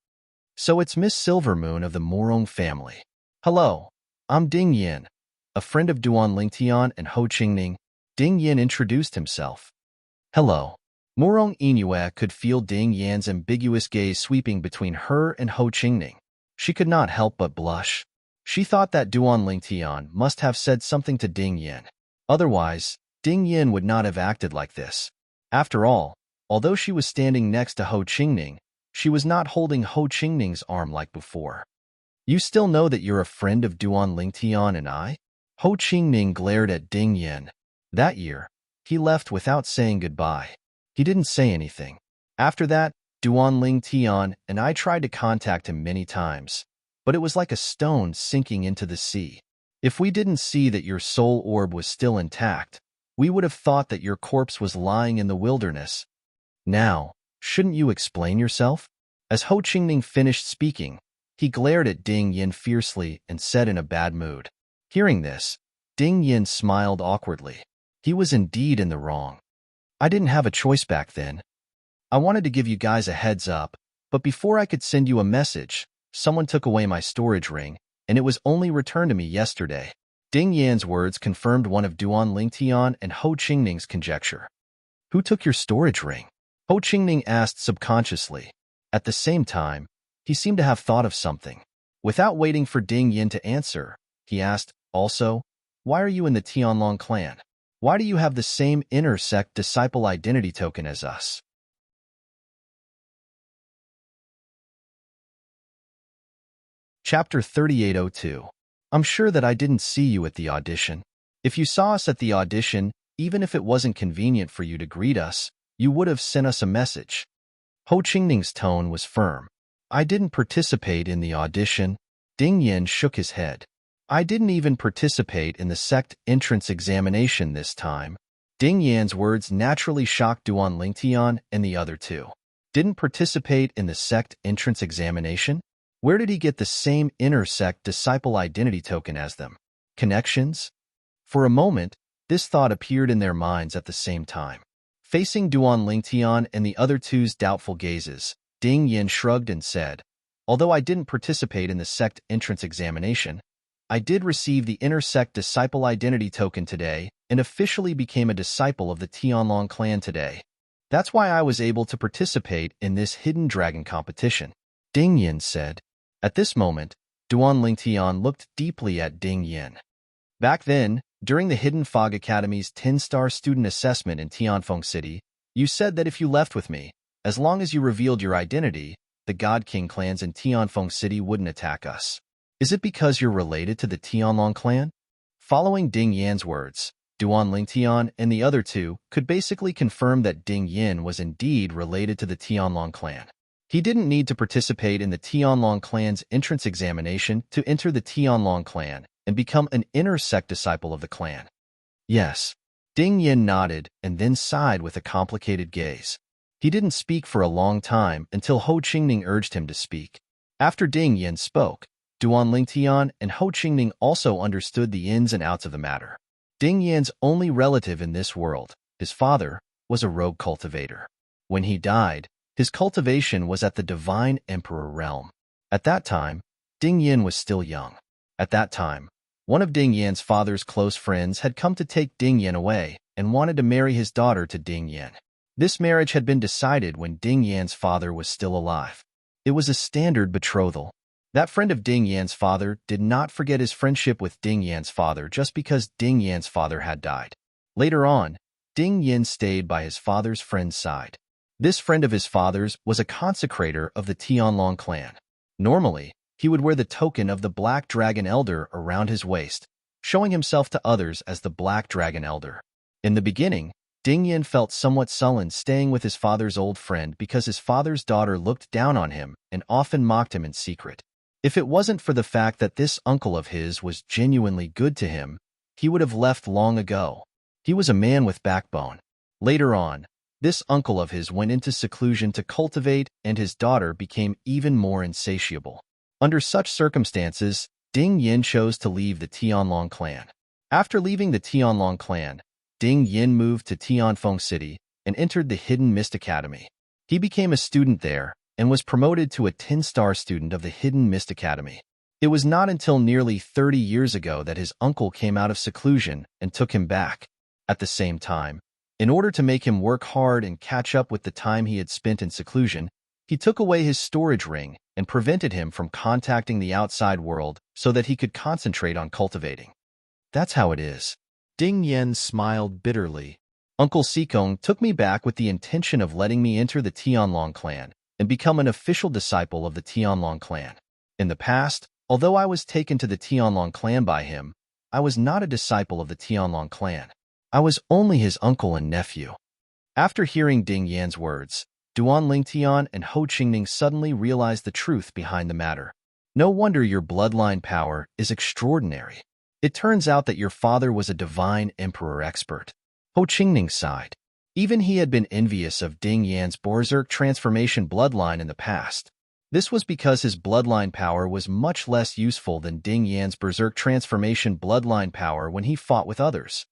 So it's Miss Silvermoon of the Murong family. Hello, I'm Ding Yin, a friend of Duan Lingtian and Ho Qingning. Ding Yin introduced himself. Hello. Murong Yinue could feel Ding Yan's ambiguous gaze sweeping between her and Ho Qingning. She could not help but blush. She thought that Duan Lingtian must have said something to Ding Yin. Otherwise, Ding Yin would not have acted like this. After all, although she was standing next to Ho Qingning, she was not holding Ho Qingning's arm like before. You still know that you're a friend of Duan Lingtian and I? Ho Qingning glared at Ding Yin. That year, he left without saying goodbye. He didn't say anything. After that, Duan Lingtian and I tried to contact him many times, but it was like a stone sinking into the sea. If we didn't see that your soul orb was still intact, we would have thought that your corpse was lying in the wilderness. Now, shouldn't you explain yourself? As Ho Qingning finished speaking, he glared at Ding Yin fiercely and said in a bad mood. Hearing this, Ding Yin smiled awkwardly. He was indeed in the wrong. I didn't have a choice back then. I wanted to give you guys a heads up, but before I could send you a message, someone took away my storage ring, and it was only returned to me yesterday. Ding Yan's words confirmed one of Duan Lingtian and Ho Qingning's conjecture. Who took your storage ring? Ho Qingning asked subconsciously. At the same time, he seemed to have thought of something. Without waiting for Ding Yin to answer, he asked, also, why are you in the Tianlong clan? Why do you have the same inner sect disciple identity token as us? Chapter 3802. I'm sure that I didn't see you at the audition. If you saw us at the audition, even if it wasn't convenient for you to greet us, you would have sent us a message. Ho Qingning's tone was firm. I didn't participate in the audition. Ding Yin shook his head. I didn't even participate in the sect entrance examination this time. Ding Yan's words naturally shocked Duan Lingtian and the other two. Didn't participate in the sect entrance examination? Where did he get the same inner sect disciple identity token as them? Connections? For a moment, this thought appeared in their minds at the same time. Facing Duan Lingtian and the other two's doubtful gazes, Ding Yin shrugged and said, although I didn't participate in the sect entrance examination, I did receive the inner sect disciple identity token today and officially became a disciple of the Tianlong clan today. That's why I was able to participate in this hidden dragon competition. Ding Yin said. At this moment, Duan Lingtian looked deeply at Ding Yin. Back then, during the Hidden Fog Academy's 10-star student assessment in Tianfeng City, you said that if you left with me, as long as you revealed your identity, the God King clans in Tianfeng City wouldn't attack us. Is it because you're related to the Tianlong clan? Following Ding Yan's words, Duan Lingtian and the other two could basically confirm that Ding Yin was indeed related to the Tianlong clan. He didn't need to participate in the Tianlong clan's entrance examination to enter the Tianlong clan and become an inner sect disciple of the clan. Yes. Ding Yin nodded and then sighed with a complicated gaze. He didn't speak for a long time until Ho Qingning urged him to speak. After Ding Yin spoke, Duan Lingtian and Ho Qingning also understood the ins and outs of the matter. Ding Yan's only relative in this world, his father, was a rogue cultivator. When he died, his cultivation was at the Divine Emperor realm. At that time, Ding Yin was still young. At that time, one of Ding Yan's father's close friends had come to take Ding Yin away and wanted to marry his daughter to Ding Yin. This marriage had been decided when Ding Yan's father was still alive. It was a standard betrothal. That friend of Ding Yan's father did not forget his friendship with Ding Yan's father just because Ding Yan's father had died. Later on, Ding Yin stayed by his father's friend's side. This friend of his father's was a consecrator of the Tianlong clan. Normally, He would wear the token of the Black Dragon Elder around his waist, showing himself to others as the Black Dragon Elder. In the beginning, Ding Yin felt somewhat sullen staying with his father's old friend because his father's daughter looked down on him and often mocked him in secret. If it wasn't for the fact that this uncle of his was genuinely good to him, he would have left long ago. He was a man with backbone. Later on, this uncle of his went into seclusion to cultivate, and his daughter became even more insatiable. Under such circumstances, Ding Yin chose to leave the Tianlong clan. After leaving the Tianlong clan, Ding Yin moved to Tianfeng City and entered the Hidden Mist Academy. He became a student there and was promoted to a 10-star student of the Hidden Mist Academy. It was not until nearly 30 years ago that his uncle came out of seclusion and took him back. At the same time, in order to make him work hard and catch up with the time he had spent in seclusion, he took away his storage ring and prevented him from contacting the outside world so that he could concentrate on cultivating. That's how it is. Ding Yin smiled bitterly. Uncle Sikong took me back with the intention of letting me enter the Tianlong clan and become an official disciple of the Tianlong clan. In the past, although I was taken to the Tianlong clan by him, I was not a disciple of the Tianlong clan. I was only his uncle and nephew. After hearing Ding Yan's words, Duan Lingtian and Ho Qingning suddenly realized the truth behind the matter. No wonder your bloodline power is extraordinary. It turns out that your father was a divine emperor expert. Ho Qingning sighed. Even he had been envious of Ding Yan's berserk transformation bloodline in the past. This was because his bloodline power was much less useful than Ding Yan's berserk transformation bloodline power when he fought with others.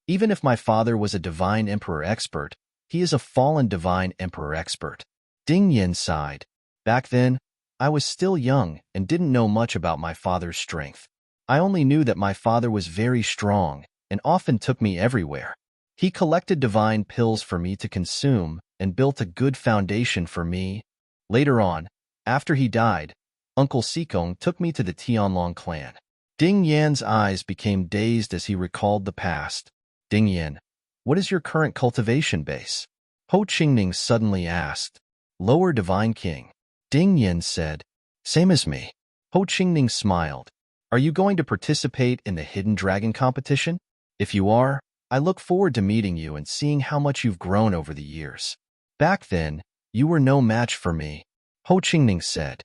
Even if my father was a divine emperor expert, he is a fallen divine emperor expert. Ding Yan sighed. Back then, I was still young and didn't know much about my father's strength. I only knew that my father was very strong and often took me everywhere. He collected divine pills for me to consume and built a good foundation for me. Later on, after he died, Uncle Sikong took me to the Tianlong clan. Ding Yan's eyes became dazed as he recalled the past. Ding Yan, what is your current cultivation base? Ho Qingning suddenly asked. Lower Divine King. Ding Yan said, same as me. Ho Qingning smiled. Are you going to participate in the Hidden Dragon competition? If you are, I look forward to meeting you and seeing how much you've grown over the years. Back then, you were no match for me, Ho Qingning said.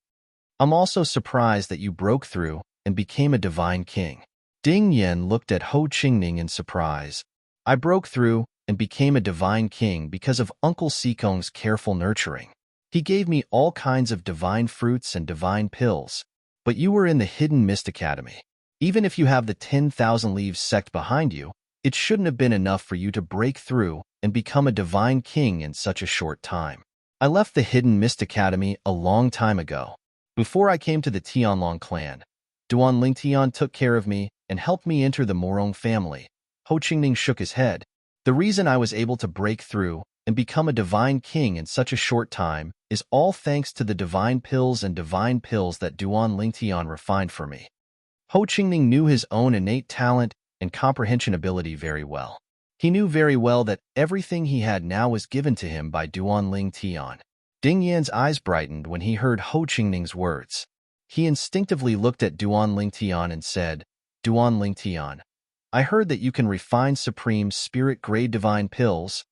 I'm also surprised that you broke through and became a Divine King. Ding Yan looked at Ho Qingning in surprise. I broke through and became a Divine King because of Uncle Sikong's careful nurturing. He gave me all kinds of divine fruits and divine pills. But you were in the Hidden Mist Academy. Even if you have the 10,000 Leaves sect behind you, it shouldn't have been enough for you to break through and become a Divine King in such a short time. I left the Hidden Mist Academy a long time ago. Before I came to the Tianlong clan, Duan Lingtian took care of me and helped me enter the Morong family. Ho Qingning shook his head. The reason I was able to break through and become a Divine King in such a short time is all thanks to the divine pills that Duan Lingtian refined for me. Ho Qingning knew his own innate talent and comprehension ability very well. He knew very well that everything he had now was given to him by Duan Lingtian. Ding Yan's eyes brightened when he heard Ho Qingning's words. He instinctively looked at Duan Lingtian and said, Duan Lingtian, I heard that you can refine supreme spirit-grade divine pills.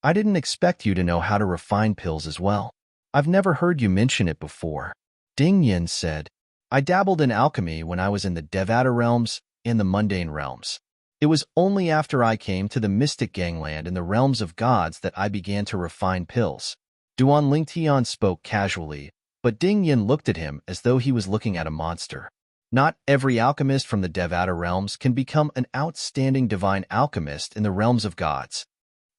I didn't expect you to know how to refine pills as well. I've never heard you mention it before. Ding Yan said, I dabbled in alchemy when I was in the Devata realms and the mundane realms. It was only after I came to the mystic gangland in the realms of gods that I began to refine pills. Duan Lingtian spoke casually, but Ding Yan looked at him as though he was looking at a monster. Not every alchemist from the Devata realms can become an outstanding divine alchemist in the realms of gods.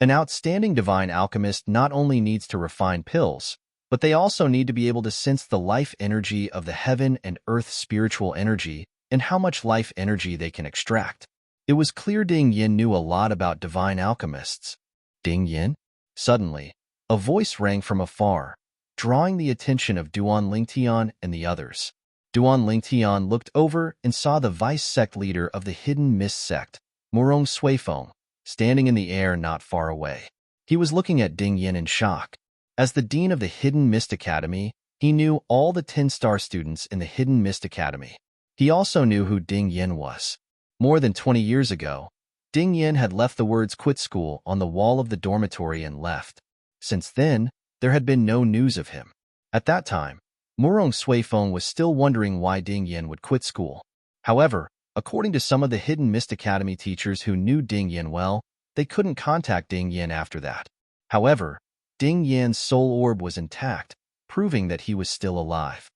An outstanding divine alchemist not only needs to refine pills, but they also need to be able to sense the life energy of the heaven and earth spiritual energy and how much life energy they can extract. It was clear Ding Yan knew a lot about divine alchemists. Ding Yan? Suddenly, a voice rang from afar, drawing the attention of Duan Lingtian and the others. Duan Lingtian looked over and saw the vice sect leader of the Hidden Mist sect, Morong Suifeng, standing in the air not far away. He was looking at Ding Yan in shock. As the dean of the Hidden Mist Academy, He knew all the 10-star students in the Hidden Mist Academy. He also knew who Ding Yin was. More than 20 years ago, Ding Yin had left the words "quit school" on the wall of the dormitory and left. Since then, there had been no news of him. At that time, Murong Suifeng was still wondering why Ding Yin would quit school. However, according to some of the Hidden Mist Academy teachers who knew Ding Yin well, they couldn't contact Ding Yin after that. However, Ding Yan's soul orb was intact, proving that he was still alive.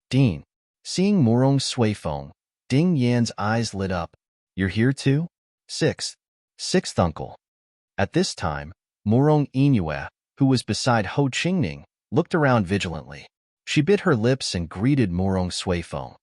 Dean. Seeing Murong Suifeng, Ding Yan's eyes lit up. "You're here too?" Sixth uncle. At this time, Murong Inyue, who was beside Ho Qingning, looked around vigilantly. She bit her lips and greeted Murong Suifeng.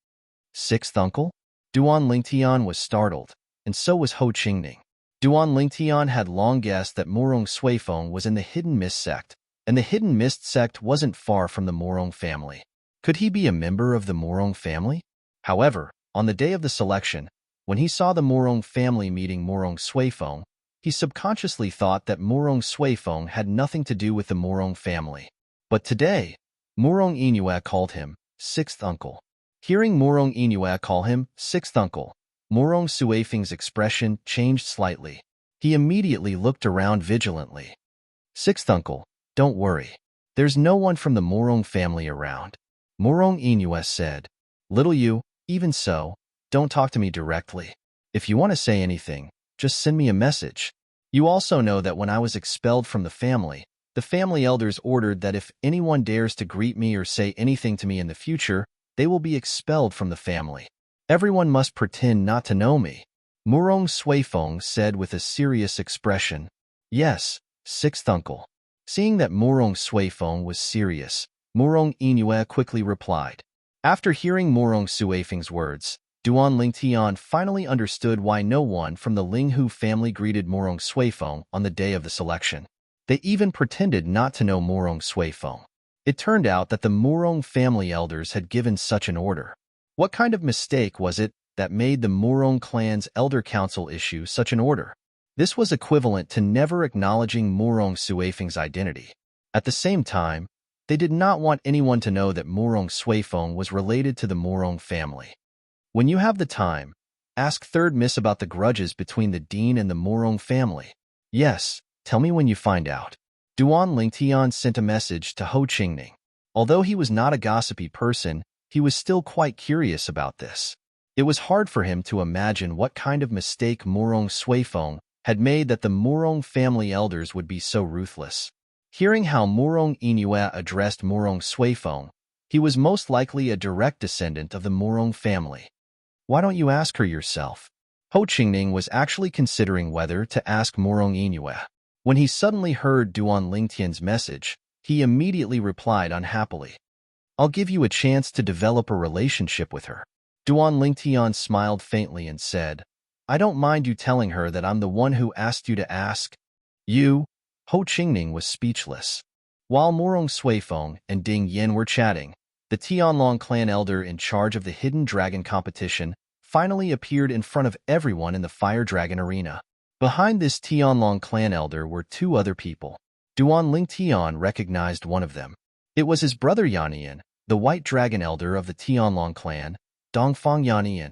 "Sixth uncle?" Duan Lingtian was startled, and so was Ho Qingning. Duan Lingtian had long guessed that Murong Suifeng was in the Hidden Mist sect, and the Hidden Mist sect wasn't far from the Murong family. Could he be a member of the Murong family? However, on the day of the selection, when he saw the Murong family meeting Murong Suifeng, he subconsciously thought that Murong Suifeng had nothing to do with the Murong family. But today, Murong Inyue called him sixth uncle. Hearing Murong Inyue call him sixth uncle, Murong Suifeng's expression changed slightly. He immediately looked around vigilantly. "Sixth uncle, don't worry. There's no one from the Murong family around," Murong Inyue said. "Little you, even so, don't talk to me directly. If you want to say anything, just send me a message. You also know that when I was expelled from the family elders ordered that if anyone dares to greet me or say anything to me in the future, they will be expelled from the family. Everyone must pretend not to know me," Murong Suifeng said with a serious expression. "Yes, sixth uncle." Seeing that Murong Suifeng was serious, Murong Inyue quickly replied. After hearing Murong Suifeng's words, Duan Lingtian finally understood why no one from the Linghu family greeted Murong Suifeng on the day of the selection. They even pretended not to know Murong Suifeng. It turned out that the Murong family elders had given such an order. What kind of mistake was it that made the Murong clan's elder council issue such an order? This was equivalent to never acknowledging Murong Suifeng's identity. At the same time, they did not want anyone to know that Murong Suifeng was related to the Murong family. When you have the time, ask Third Miss about the grudges between the dean and the Murong family. Yes, tell me when you find out. Duan Lingtian sent a message to Ho Qingning. Although he was not a gossipy person, he was still quite curious about this. It was hard for him to imagine what kind of mistake Murong Suifeng had made that the Murong family elders would be so ruthless. Hearing how Murong Inyue addressed Murong Suifeng, he was most likely a direct descendant of the Murong family. Why don't you ask her yourself? Ho Qingning was actually considering whether to ask Murong Inyue. When he suddenly heard Duan Lingtian's message, he immediately replied unhappily. "I'll give you a chance to develop a relationship with her." Duan Lingtian smiled faintly and said, "I don't mind you telling her that I'm the one who asked you to ask." "You?" Ho Qingning was speechless. While Murong Suifeng and Ding Yin were chatting, the Tianlong clan elder in charge of the Hidden Dragon competition finally appeared in front of everyone in the Fire Dragon arena. Behind this Tianlong clan elder were two other people. Duan Lingtian recognized one of them. It was his brother Yannian, the White Dragon elder of the Tianlong clan, Dongfang Yannian.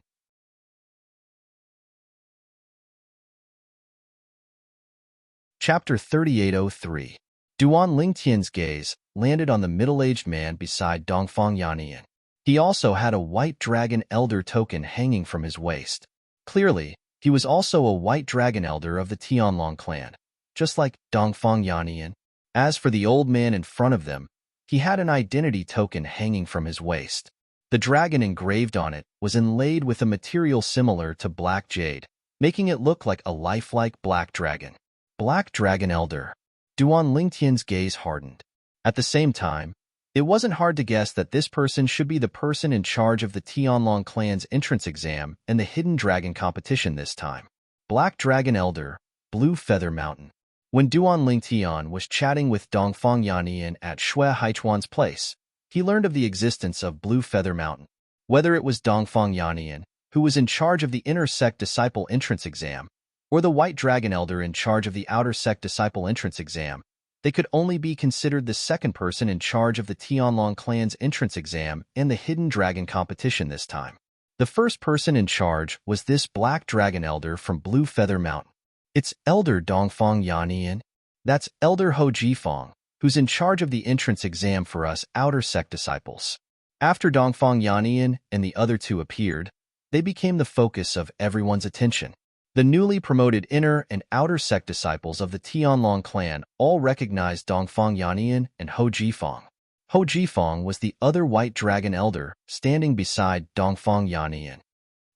Chapter 3803. Duan Lingtian's gaze landed on the middle-aged man beside Dongfang Yannian. He also had a White Dragon Elder token hanging from his waist. Clearly, he was also a White Dragon Elder of the Tianlong clan, just like Dongfang Yannian. As for the old man in front of them, he had an identity token hanging from his waist. The dragon engraved on it was inlaid with a material similar to black jade, making it look like a lifelike black dragon. Black Dragon Elder. Duan Lingtian's gaze hardened. At the same time, it wasn't hard to guess that this person should be the person in charge of the Tianlong clan's entrance exam and the Hidden Dragon competition this time. Black Dragon Elder, Blue Feather Mountain. When Duan Lingtian was chatting with Dongfang Yannian at Shui Haichuan's place, he learned of the existence of Blue Feather Mountain. Whether it was Dongfang Yannian, who was in charge of the Inner Sect Disciple entrance exam, or the White Dragon Elder in charge of the Outer Sect Disciple entrance exam, They could only be considered the second person in charge of the Tianlong clan's entrance exam and the Hidden Dragon competition this time. The first person in charge was this Black Dragon Elder from Blue Feather Mountain. It's Elder Dongfang Yannian. That's Elder Ho Jifang, who's in charge of the entrance exam for us Outer Sect disciples. After Dongfang Yannian and the other two appeared, they became the focus of everyone's attention. The newly promoted Inner and Outer Sect disciples of the Tianlong clan all recognized Dongfang Yannian and Ho Jifang. Ho Jifang was the other White Dragon Elder standing beside Dongfang Yannian.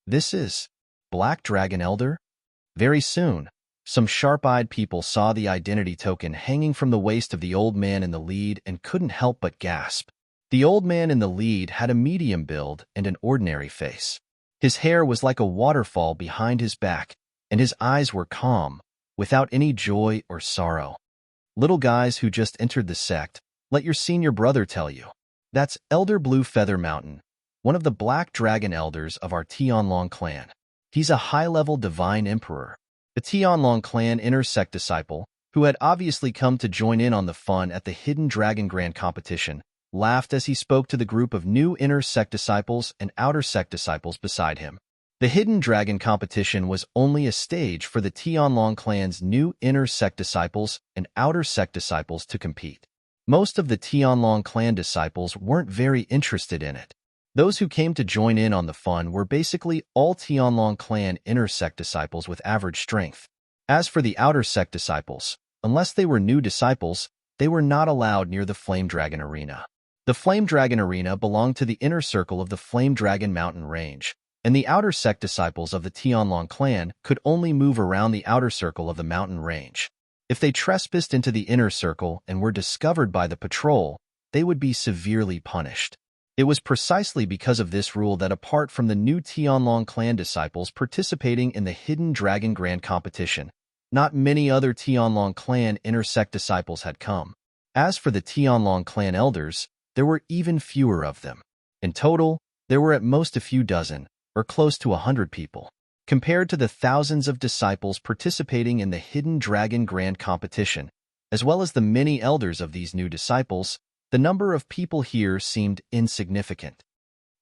This is Black Dragon Elder? Very soon, some sharp-eyed people saw the identity token hanging from the waist of the old man in the lead and couldn't help but gasp. The old man in the lead had a medium build and an ordinary face. His hair was like a waterfall behind his back, and his eyes were calm, without any joy or sorrow. Little guys who just entered the sect, let your senior brother tell you. That's Elder Blue Feather Mountain, one of the Black Dragon Elders of our Tianlong clan. He's a high-level divine emperor. The Tianlong clan Inner Sect disciple, who had obviously come to join in on the fun at the Hidden Dragon Grand competition, laughed as he spoke to the group of new Inner Sect disciples and Outer Sect disciples beside him. The Hidden Dragon competition was only a stage for the Tianlong clan's new Inner Sect disciples and Outer Sect disciples to compete. Most of the Tianlong clan disciples weren't very interested in it. Those who came to join in on the fun were basically all Tianlong clan Inner Sect disciples with average strength. As for the Outer Sect disciples, unless they were new disciples, they were not allowed near the Flame Dragon Arena. The Flame Dragon Arena belonged to the inner circle of the Flame Dragon Mountain Range, and the Outer Sect disciples of the Tianlong clan could only move around the outer circle of the mountain range. If they trespassed into the inner circle and were discovered by the patrol, they would be severely punished. It was precisely because of this rule that apart from the new Tianlong clan disciples participating in the Hidden Dragon Grand competition, not many other Tianlong clan Inner Sect disciples had come. As for the Tianlong clan elders, there were even fewer of them. In total, there were at most a few dozen, or close to 100 people. Compared to the thousands of disciples participating in the Hidden Dragon Grand competition, as well as the many elders of these new disciples, the number of people here seemed insignificant.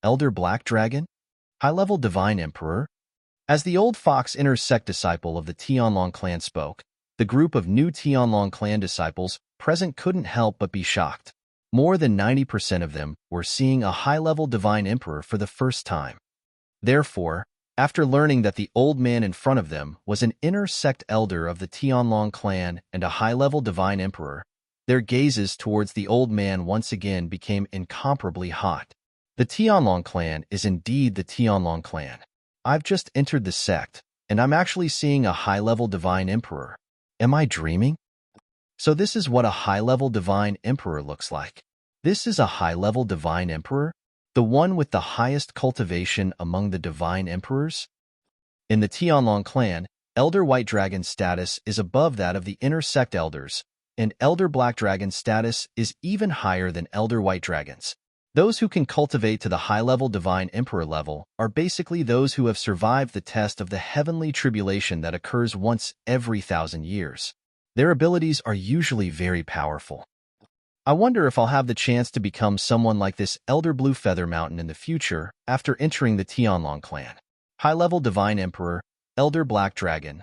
Elder Black Dragon? High-level Divine Emperor? As the old Fox Inner Sect disciple of the Tianlong clan spoke, the group of new Tianlong clan disciples present couldn't help but be shocked. More than 90% of them were seeing a high-level Divine Emperor for the first time. Therefore, after learning that the old man in front of them was an Inner Sect elder of the Tianlong clan and a high-level Divine Emperor, their gazes towards the old man once again became incomparably hot. The Tianlong clan is indeed the Tianlong clan. I've just entered the sect, and I'm actually seeing a high-level Divine Emperor. Am I dreaming? So this is what a high-level Divine Emperor looks like. This is a high-level Divine Emperor? The one with the highest cultivation among the Divine Emperors? In the Tianlong clan, Elder White Dragon's status is above that of the Inner Sect elders, and Elder Black Dragon's status is even higher than Elder White Dragon's. Those who can cultivate to the high-level Divine Emperor level are basically those who have survived the test of the heavenly tribulation that occurs once every 1,000 years. Their abilities are usually very powerful. I wonder if I'll have the chance to become someone like this Elder Blue Feather Mountain in the future after entering the Tianlong clan. High-level Divine Emperor, Elder Black Dragon.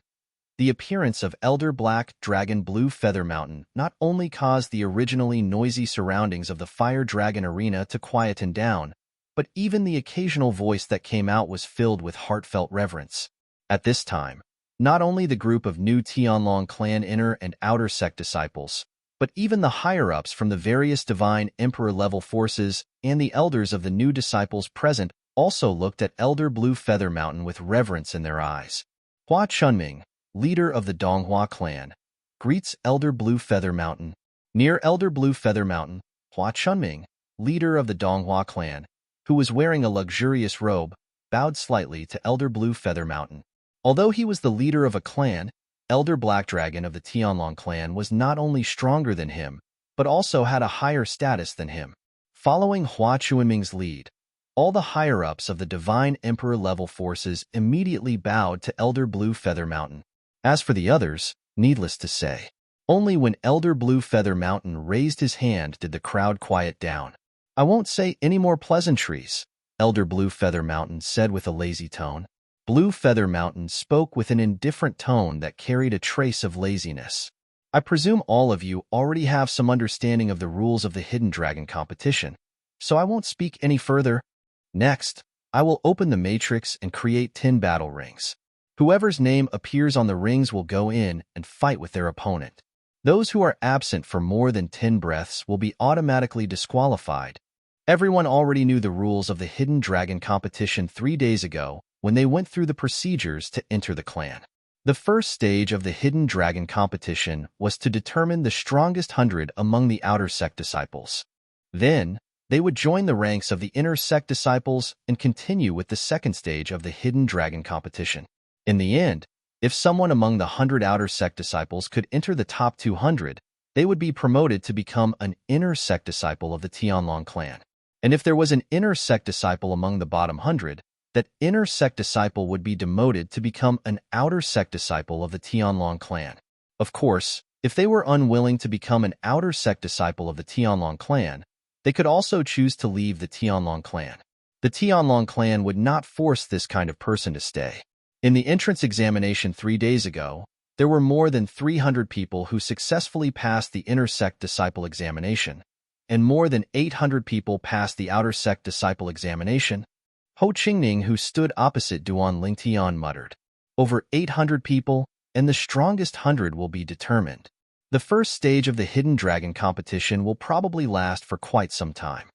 The appearance of Elder Black Dragon Blue Feather Mountain not only caused the originally noisy surroundings of the Fire Dragon Arena to quieten down, but even the occasional voice that came out was filled with heartfelt reverence. At this time, not only the group of new Tianlong clan Inner and Outer Sect disciples, but even the higher-ups from the various Divine Emperor-level forces and the elders of the new disciples present also looked at Elder Blue Feather Mountain with reverence in their eyes. Hua Chunming, leader of the Donghua clan, greets Elder Blue Feather Mountain. Near Elder Blue Feather Mountain, Hua Chunming, leader of the Donghua clan, who was wearing a luxurious robe, bowed slightly to Elder Blue Feather Mountain. Although he was the leader of a clan, Elder Black Dragon of the Tianlong clan was not only stronger than him, but also had a higher status than him. Following Hua Chunming's lead, all the higher-ups of the Divine Emperor-level forces immediately bowed to Elder Blue Feather Mountain. As for the others, needless to say, Only when Elder Blue Feather Mountain raised his hand did the crowd quiet down. "I won't say any more pleasantries," Elder Blue Feather Mountain said with a lazy tone. Blue Feather Mountain spoke with an indifferent tone that carried a trace of laziness. "I presume all of you already have some understanding of the rules of the Hidden Dragon competition, so I won't speak any further. Next, I will open the matrix and create 10 battle rings. Whoever's name appears on the rings will go in and fight with their opponent. Those who are absent for more than 10 breaths will be automatically disqualified." Everyone already knew the rules of the Hidden Dragon competition 3 days ago when they went through the procedures to enter the clan. The first stage of the Hidden Dragon competition was to determine the strongest 100 among the outer sect disciples. Then, they would join the ranks of the inner sect disciples and continue with the second stage of the Hidden Dragon competition. In the end, if someone among the 100 outer sect disciples could enter the top 200, they would be promoted to become an inner sect disciple of the Tianlong clan. And if there was an inner sect disciple among the bottom 100, that inner sect disciple would be demoted to become an outer sect disciple of the Tianlong clan. Of course, if they were unwilling to become an outer sect disciple of the Tianlong clan, they could also choose to leave the Tianlong clan. The Tianlong clan would not force this kind of person to stay. In the entrance examination 3 days ago, there were more than 300 people who successfully passed the inner sect disciple examination, and more than 800 people passed the outer sect disciple examination. Ho Qingning, who stood opposite Duan Lingtian, muttered, "Over 800 people, and the strongest 100 will be determined. The first stage of the Hidden Dragon competition will probably last for quite some time."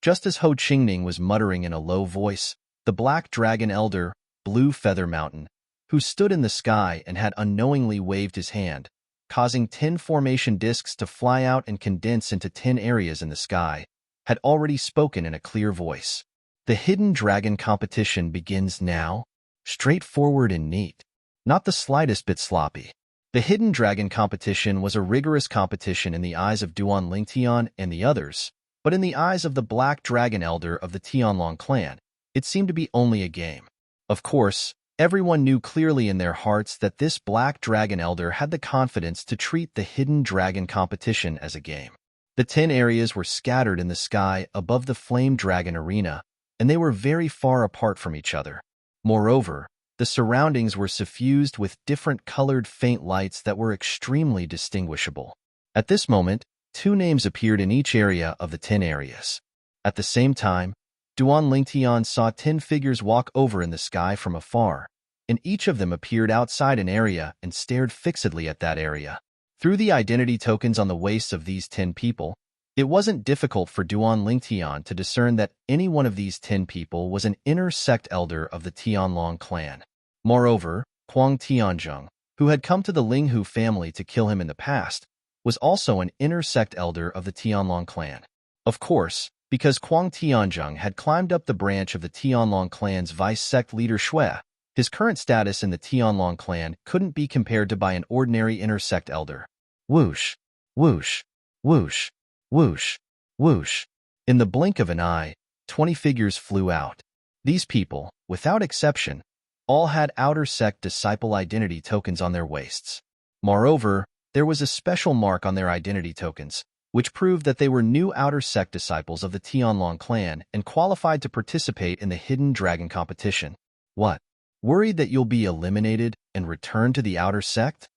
Just as Ho Qingning was muttering in a low voice, the Black Dragon Elder, Blue Feather Mountain, who stood in the sky and had unknowingly waved his hand, causing 10 formation discs to fly out and condense into 10 areas in the sky, had already spoken in a clear voice. "The Hidden Dragon competition begins now." Straightforward and neat. Not the slightest bit sloppy. The Hidden Dragon competition was a rigorous competition in the eyes of Duan Lingtian and the others, but in the eyes of the Black Dragon Elder of the Tianlong clan, it seemed to be only a game. Of course, everyone knew clearly in their hearts that this Black Dragon Elder had the confidence to treat the Hidden Dragon competition as a game. The 10 areas were scattered in the sky above the Flame Dragon arena, and they were very far apart from each other. Moreover, the surroundings were suffused with different colored faint lights that were extremely distinguishable. At this moment, 2 names appeared in each area of the 10 areas. At the same time, Duan Lingtian saw 10 figures walk over in the sky from afar, and each of them appeared outside an area and stared fixedly at that area. Through the identity tokens on the waists of these 10 people, it wasn't difficult for Duan Lingtian to discern that any one of these 10 people was an inner sect elder of the Tianlong clan. Moreover, Huang Tianzheng, who had come to the Linghu family to kill him in the past, was also an inner sect elder of the Tianlong clan. Of course, because Huang Tianzheng had climbed up the branch of the Tianlong clan's vice-sect leader Shui, his current status in the Tianlong clan couldn't be compared to by an ordinary inner sect elder. Whoosh, whoosh, whoosh, whoosh, whoosh. In the blink of an eye, 20 figures flew out. These people, without exception, all had outer sect disciple identity tokens on their waists. Moreover, there was a special mark on their identity tokens, which proved that they were new outer sect disciples of the Tianlong clan and qualified to participate in the Hidden Dragon competition. What? Worried that you'll be eliminated and return to the outer sect?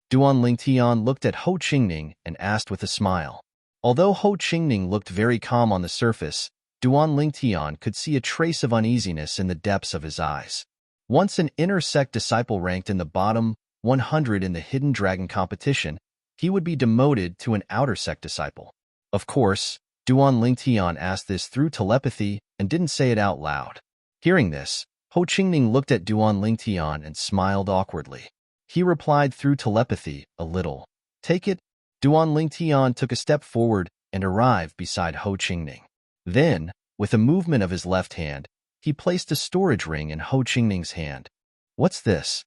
Duan Lingtian looked at Ho Qingning and asked with a smile. Although Ho Qingning looked very calm on the surface, Duan Lingtian could see a trace of uneasiness in the depths of his eyes. Once an inner sect disciple ranked in the bottom 100 in the Hidden Dragon competition, he would be demoted to an outer sect disciple. Of course, Duan Lingtian asked this through telepathy and didn't say it out loud. Hearing this, Ho Qingning looked at Duan Lingtian and smiled awkwardly. He replied through telepathy, a little. "Take it." Duan Lingtian took a step forward and arrived beside Ho Qingning. Then, with a movement of his left hand, he placed a storage ring in Ho Qingning's hand. "What's this?"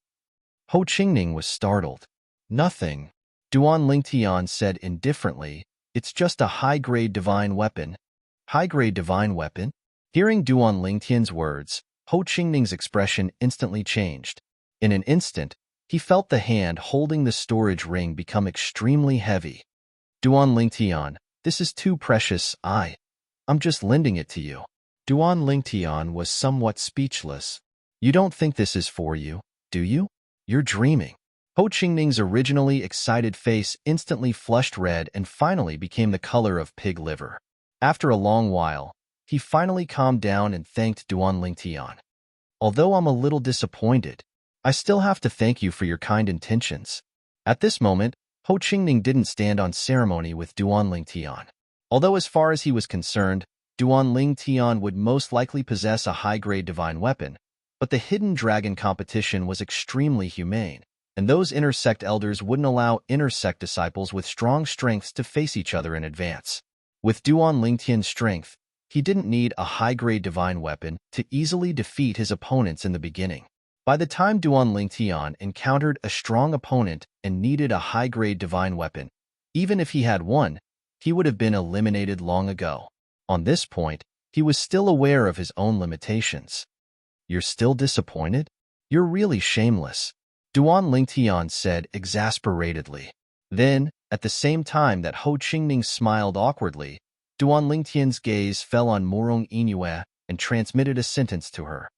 Ho Qingning was startled. "Nothing," Duan Lingtian said indifferently. "It's just a high-grade divine weapon." "High-grade divine weapon?" Hearing Duan Lingtian's words, Ho Qingning's expression instantly changed. In an instant, He felt the hand holding the storage ring become extremely heavy. Duan Lingtian, this is too precious. I'm just lending it to you. Duan Lingtian was somewhat speechless. You don't think this is for you, do you? You're dreaming. Ho Qingning's originally excited face instantly flushed red and finally became the color of pig liver. After a long while, he finally calmed down and thanked Duan Lingtian. Although I'm a little disappointed, I still have to thank you for your kind intentions. At this moment, Ho Qingning didn't stand on ceremony with Duan Lingtian. Although as far as he was concerned, Duan Lingtian would most likely possess a high-grade divine weapon, but the hidden dragon competition was extremely humane, and those inner sect elders wouldn't allow inner sect disciples with strong strengths to face each other in advance. With Duan Lingtian's strength, he didn't need a high-grade divine weapon to easily defeat his opponents in the beginning. By the time Duan Lingtian encountered a strong opponent and needed a high-grade divine weapon, even if he had one, he would have been eliminated long ago. On this point, he was still aware of his own limitations. You're still disappointed? You're really shameless, Duan Lingtian said exasperatedly. Then, at the same time that Ho Qingning smiled awkwardly, Duan Lingtian's gaze fell on Murong Inue and transmitted a sentence to her.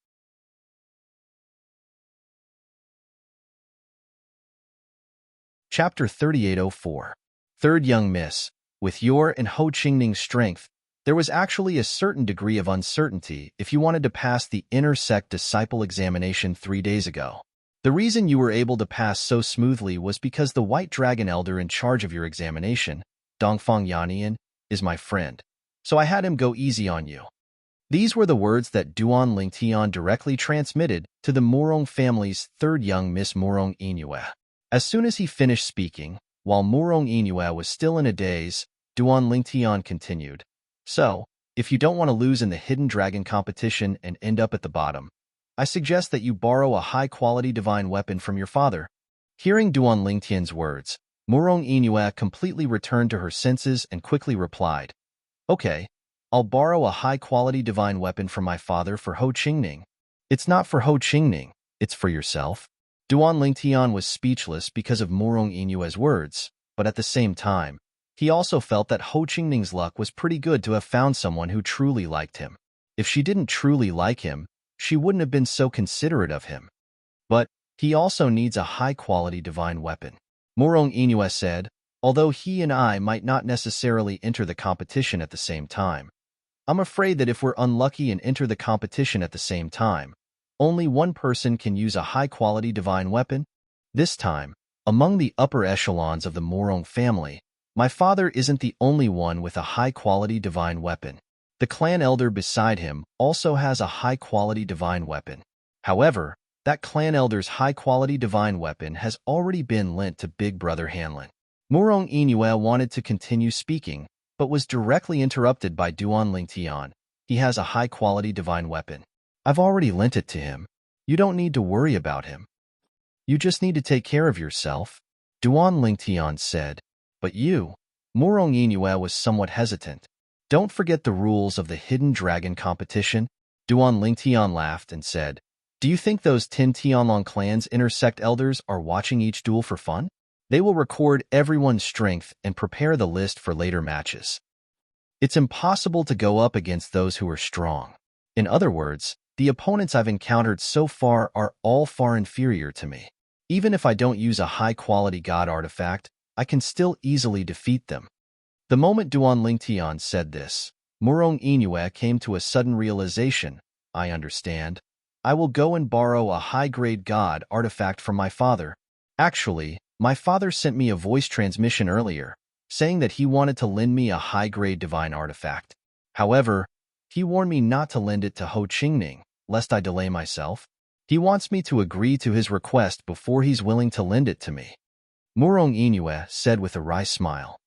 Chapter 3804. Third young miss, with your and Ho Qingning's strength, there was actually a certain degree of uncertainty if you wanted to pass the inner sect disciple examination 3 days ago. The reason you were able to pass so smoothly was because the white dragon elder in charge of your examination, Dongfang Yannian, is my friend, so I had him go easy on you. These were the words that Duan Lingtian directly transmitted to the Murong family's third young miss Murong Inue. As soon as he finished speaking, while Murong Inue was still in a daze, Duan Lingtian continued. So, if you don't want to lose in the hidden dragon competition and end up at the bottom, I suggest that you borrow a high-quality divine weapon from your father. Hearing Duan Lingtian's words, Murong Inue completely returned to her senses and quickly replied, Okay, I'll borrow a high-quality divine weapon from my father for Ho Qingning. It's not for Ho Qingning, it's for yourself. Duan Lingtian was speechless because of Murong Inue's words, but at the same time, he also felt that Ho Qingning's luck was pretty good to have found someone who truly liked him. If she didn't truly like him, she wouldn't have been so considerate of him. But he also needs a high-quality divine weapon. Murong Inue said, although he and I might not necessarily enter the competition at the same time, I'm afraid that if we're unlucky and enter the competition at the same time, only one person can use a high-quality divine weapon. This time, among the upper echelons of the Murong family, my father isn't the only one with a high-quality divine weapon. The clan elder beside him also has a high-quality divine weapon. However, that clan elder's high-quality divine weapon has already been lent to Big Brother Hanlin. Murong Inue wanted to continue speaking, but was directly interrupted by Duan Lingtian. He has a high-quality divine weapon. I've already lent it to him. You don't need to worry about him. You just need to take care of yourself, Duan Lingtian said. But you, Murong Inue was somewhat hesitant. Don't forget the rules of the hidden dragon competition, Duan Lingtian laughed and said. Do you think those 10 Tianlong clan's intersect elders are watching each duel for fun? They will record everyone's strength and prepare the list for later matches. It's impossible to go up against those who are strong. In other words, the opponents I've encountered so far are all far inferior to me. Even if I don't use a high-quality god artifact, I can still easily defeat them. The moment Duan Lingtian said this, Murong Inue came to a sudden realization. I understand. I will go and borrow a high-grade god artifact from my father. Actually, my father sent me a voice transmission earlier, saying that he wanted to lend me a high-grade divine artifact. However, he warned me not to lend it to Ho Qingning, lest I delay myself. He wants me to agree to his request before he's willing to lend it to me. Murong Inue said with a wry smile.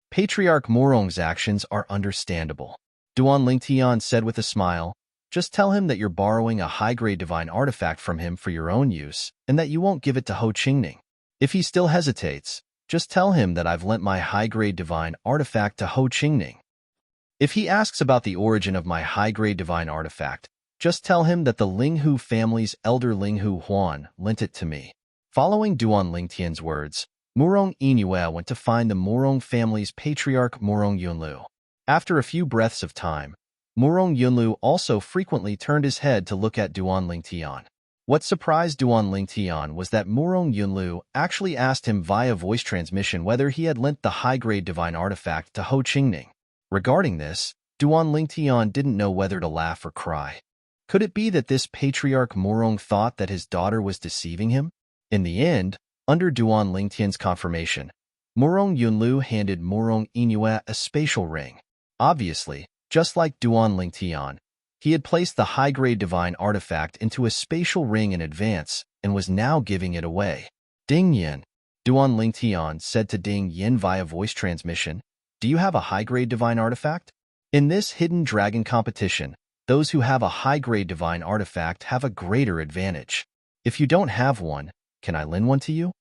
Patriarch Murong's actions are understandable. Duan Lingtian said with a smile, just tell him that you're borrowing a high-grade divine artifact from him for your own use, and that you won't give it to Ho Qingning. If he still hesitates, just tell him that I've lent my high-grade divine artifact to Ho Qingning. If he asks about the origin of my high-grade divine artifact, just tell him that the Linghu family's elder Linghu Huan lent it to me. Following Duan Lingtian's words, Murong Inue went to find the Murong family's patriarch Murong Yunlu. After a few breaths of time, Murong Yunlu also frequently turned his head to look at Duan Lingtian. What surprised Duan Lingtian was that Murong Yunlu actually asked him via voice transmission whether he had lent the high-grade divine artifact to Ho Qingning. Regarding this, Duan Lingtian didn't know whether to laugh or cry. Could it be that this patriarch Murong thought that his daughter was deceiving him? In the end, under Duan Lingtian's confirmation, Murong Yunlu handed Murong Inue a spatial ring. Obviously, just like Duan Lingtian, he had placed the high-grade divine artifact into a spatial ring in advance and was now giving it away. Ding Yin, Duan Lingtian said to Ding Yin via voice transmission, "Do you have a high-grade divine artifact?" In this hidden dragon competition, those who have a high-grade divine artifact have a greater advantage. If you don't have one, can I lend one to you?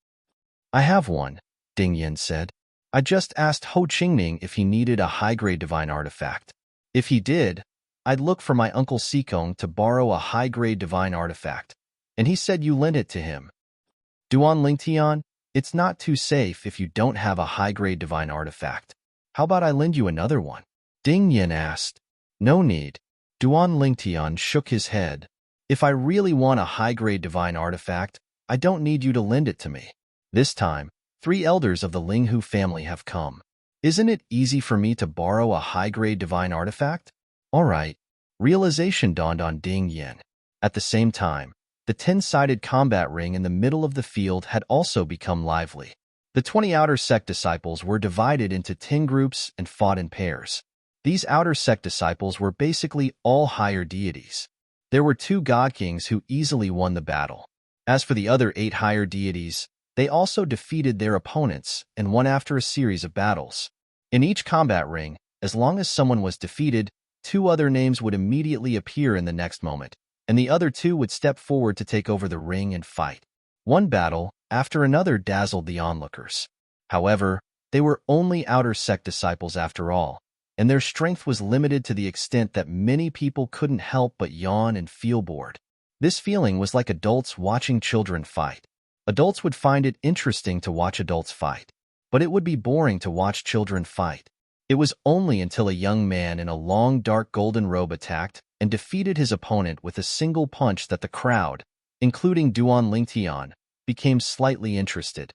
I have one, Ding Yin said. I just asked Ho Qingning if he needed a high-grade divine artifact. If he did, I'd look for my uncle Sikong to borrow a high-grade divine artifact, and he said you lent it to him. Duan Lingtian, it's not too safe if you don't have a high-grade divine artifact. How about I lend you another one? Ding Yin asked. No need. Duan Lingtian shook his head. If I really want a high-grade divine artifact, I don't need you to lend it to me. This time, 3 elders of the Linghu family have come. Isn't it easy for me to borrow a high-grade divine artifact? All right. Realization dawned on Ding Yin. At the same time, the 10-sided combat ring in the middle of the field had also become lively. The 20 outer sect disciples were divided into 10 groups and fought in pairs. These outer sect disciples were basically all higher deities. There were 2 god kings who easily won the battle. As for the other 8 higher deities, they also defeated their opponents and won after a series of battles. In each combat ring, as long as someone was defeated, 2 other names would immediately appear in the next moment, and the other 2 would step forward to take over the ring and fight. One battle after another dazzled the onlookers. However, they were only outer sect disciples after all, and their strength was limited to the extent that many people couldn't help but yawn and feel bored. This feeling was like adults watching children fight. Adults would find it interesting to watch adults fight, but it would be boring to watch children fight. It was only until a young man in a long dark golden robe attacked and defeated his opponent with a single punch that the crowd, including Duan Lingtian, became slightly interested.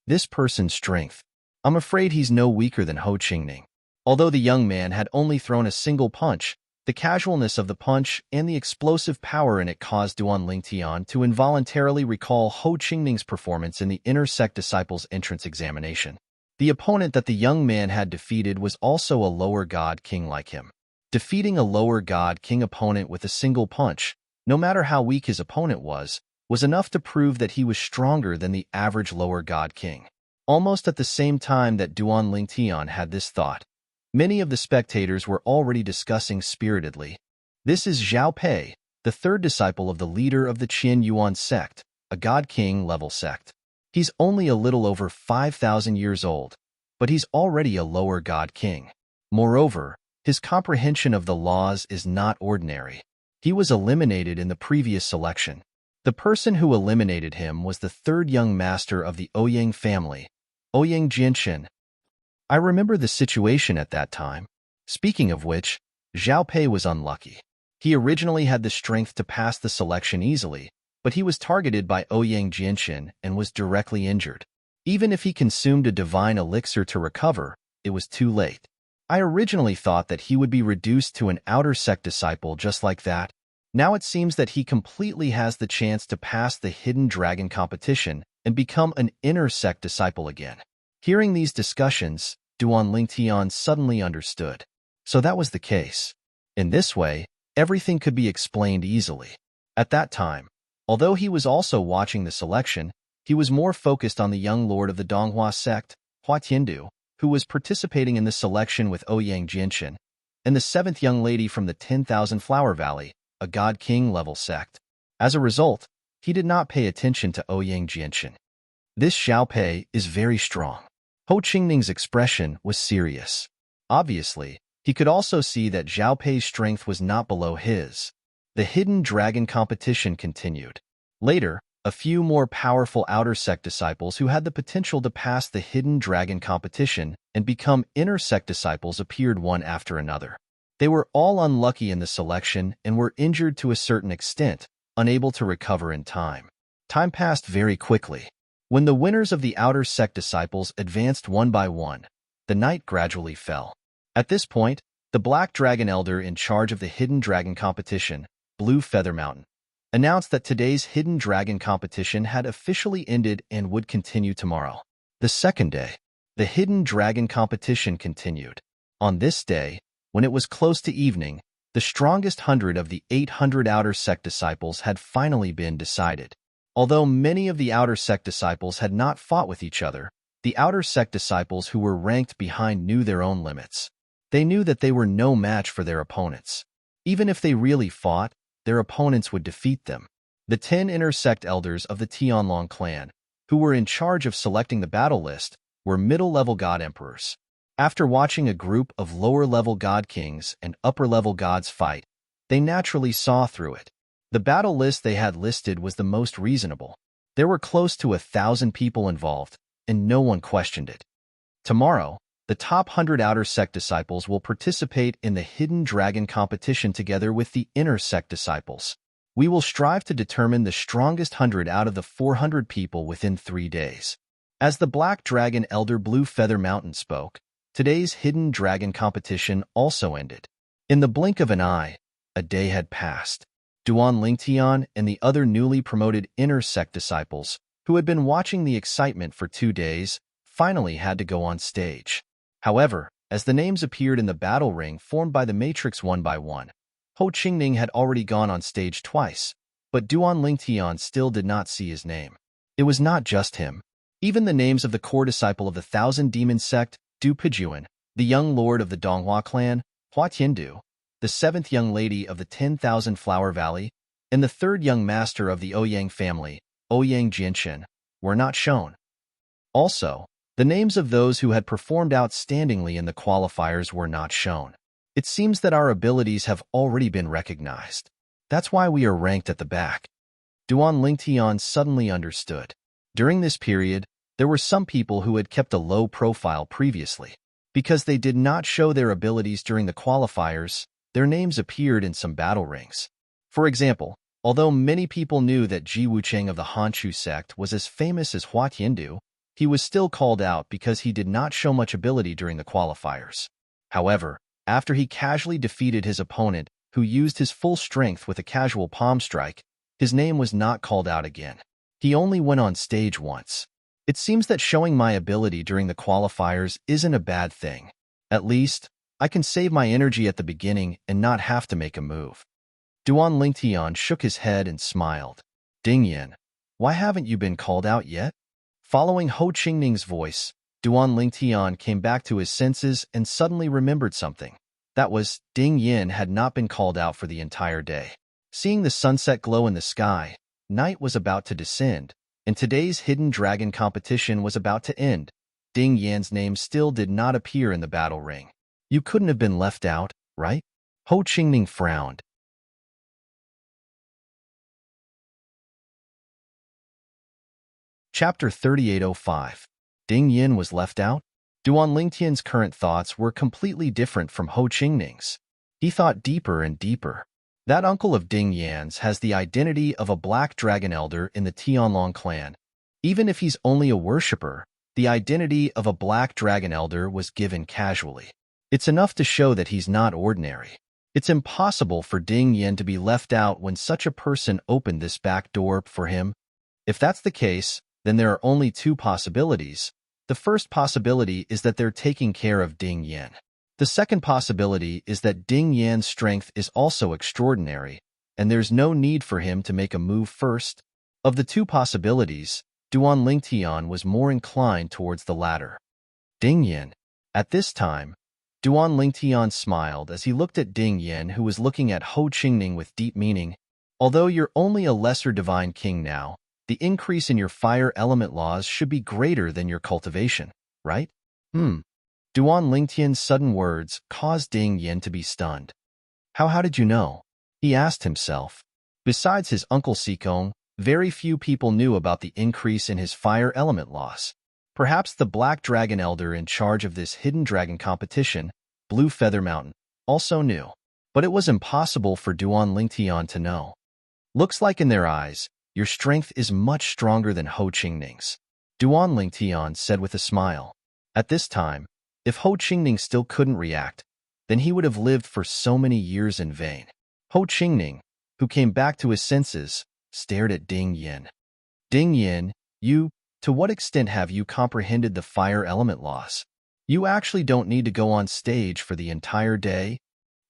This person's strength. I'm afraid he's no weaker than Ho Qingning. Although the young man had only thrown a single punch, the casualness of the punch and the explosive power in it caused Duan Lingtian to involuntarily recall Ho Qingning's performance in the inner sect disciples' entrance examination. The opponent that the young man had defeated was also a lower god king like him. Defeating a lower god king opponent with a single punch, no matter how weak his opponent was enough to prove that he was stronger than the average lower god king. Almost at the same time that Duan Lingtian had this thought, many of the spectators were already discussing spiritedly. This is Zhao Pei, the 3rd disciple of the leader of the Qian Yuan sect, a god king level sect. He's only a little over 5,000 years old, but he's already a lower god king. Moreover, his comprehension of the laws is not ordinary. He was eliminated in the previous selection. The person who eliminated him was the 3rd young master of the Ouyang family, Ouyang Jianxin. I remember the situation at that time. Speaking of which, Zhao Pei was unlucky. He originally had the strength to pass the selection easily, but he was targeted by Ouyang Jianxin and was directly injured. Even if he consumed a divine elixir to recover, it was too late. I originally thought that he would be reduced to an outer sect disciple just like that. Now it seems that he completely has the chance to pass the hidden dragon competition and become an inner sect disciple again. Hearing these discussions, Duan Lingtian suddenly understood. So that was the case. In this way, everything could be explained easily. At that time, although he was also watching the selection, he was more focused on the young lord of the Donghua sect, Hua Tiandu, who was participating in the selection with Ouyang Jianxin, and the 7th young lady from the 10,000 Flower Valley, a god king level sect. As a result, he did not pay attention to Ouyang Jianxin. This Zhao Pei is very strong. Ho Qingning's expression was serious. Obviously, he could also see that Zhao Pei's strength was not below his. The hidden dragon competition continued. Later, A few more powerful outer sect disciples who had the potential to pass the hidden dragon competition and become inner sect disciples appeared one after another. They were all unlucky in the selection and were injured to a certain extent, unable to recover in time. Time passed very quickly. When the winners of the outer sect disciples advanced one by one, the night gradually fell. At this point, the Black Dragon Elder in charge of the Hidden Dragon competition, Blue Feather Mountain, announced that today's Hidden Dragon competition had officially ended and would continue tomorrow. The second day, the Hidden Dragon competition continued. On this day, when it was close to evening, the strongest 100 of the 800 outer sect disciples had finally been decided. Although many of the outer sect disciples had not fought with each other, the outer sect disciples who were ranked behind knew their own limits. They knew that they were no match for their opponents. Even if they really fought, their opponents would defeat them. The 10 inner sect elders of the Tianlong clan, who were in charge of selecting the battle list, were middle-level god emperors. After watching a group of lower-level god kings and upper-level gods fight, they naturally saw through it. The battle list they had listed was the most reasonable. There were close to 1,000 people involved, and no one questioned it. Tomorrow, the top 100 outer sect disciples will participate in the Hidden Dragon competition together with the inner sect disciples. We will strive to determine the strongest 100 out of the 400 people within 3 days. As the Black Dragon Elder Blue Feather Mountain spoke, today's Hidden Dragon competition also ended. In the blink of an eye, a day had passed. Duan Lingtian and the other newly promoted inner sect disciples, who had been watching the excitement for 2 days, finally had to go on stage. However, as the names appeared in the battle ring formed by the matrix one by one, Ho Qingning had already gone on stage twice, but Duan Lingtian still did not see his name. It was not just him. Even the names of the core disciple of the Thousand Demon Sect, Du Pijuan, the young lord of the Donghua clan, Hua Tiandu, the 7th young lady of the 10,000 Flower Valley, and the 3rd young master of the Ouyang family, Ouyang Jianchen, were not shown. Also, the names of those who had performed outstandingly in the qualifiers were not shown. It seems that our abilities have already been recognized. That's why we are ranked at the back. Duan Lingtian suddenly understood. During this period, there were some people who had kept a low profile previously. Because they did not show their abilities during the qualifiers, their names appeared in some battle rings. For example, although many people knew that Ji Wucheng of the Hanchu sect was as famous as Hua Tiandu, he was still called out because he did not show much ability during the qualifiers. However, after he casually defeated his opponent, who used his full strength with a casual palm strike, his name was not called out again. He only went on stage once. It seems that showing my ability during the qualifiers isn't a bad thing. At least, I can save my energy at the beginning and not have to make a move. Duan Lingtian shook his head and smiled. Ding Yin, why haven't you been called out yet? Following Ho Qingning's voice, Duan Lingtian came back to his senses and suddenly remembered something. That was, Ding Yin had not been called out for the entire day. Seeing the sunset glow in the sky, night was about to descend, and today's Hidden Dragon competition was about to end. Ding Yan's name still did not appear in the battle ring. You couldn't have been left out, right? Ho Qingning frowned. Chapter 3805. Ding Yin was left out? Duan Lingtian's current thoughts were completely different from Ho Qingning's. He thought deeper and deeper. That uncle of Ding Yan's has the identity of a Black Dragon Elder in the Tianlong clan. Even if he's only a worshipper, the identity of a Black Dragon Elder was given casually. It's enough to show that he's not ordinary. It's impossible for Ding Yin to be left out when such a person opened this back door for him. If that's the case, then there are only 2 possibilities. The first possibility is that they're taking care of Ding Yin. The second possibility is that Ding Yan's strength is also extraordinary, and there's no need for him to make a move first. Of the 2 possibilities, Duan Lingtian was more inclined towards the latter. Ding Yin. At this time, Duan Lingtian smiled as he looked at Ding Yin, who was looking at Ho Qingning with deep meaning. Although you're only a lesser divine king now, the increase in your fire element laws should be greater than your cultivation, right? Duan Lingtian's sudden words caused Ding Yin to be stunned. How did you know? He asked himself. Besides his uncle Sikong, Very few people knew about the increase in his fire element loss. Perhaps the Black Dragon Elder in charge of this hidden dragon competition, Blue Feather Mountain, also knew. But it was impossible for Duan Lingtian to know. Looks like in their eyes, your strength is much stronger than Ho Qingning's, Duan Lingtian said with a smile. At this time, if Ho Qingning still couldn't react, then he would have lived for so many years in vain. Ho Qingning, who came back to his senses, stared at Ding Yin. Ding Yin, to what extent have you comprehended the fire element loss? You actually don't need to go on stage for the entire day?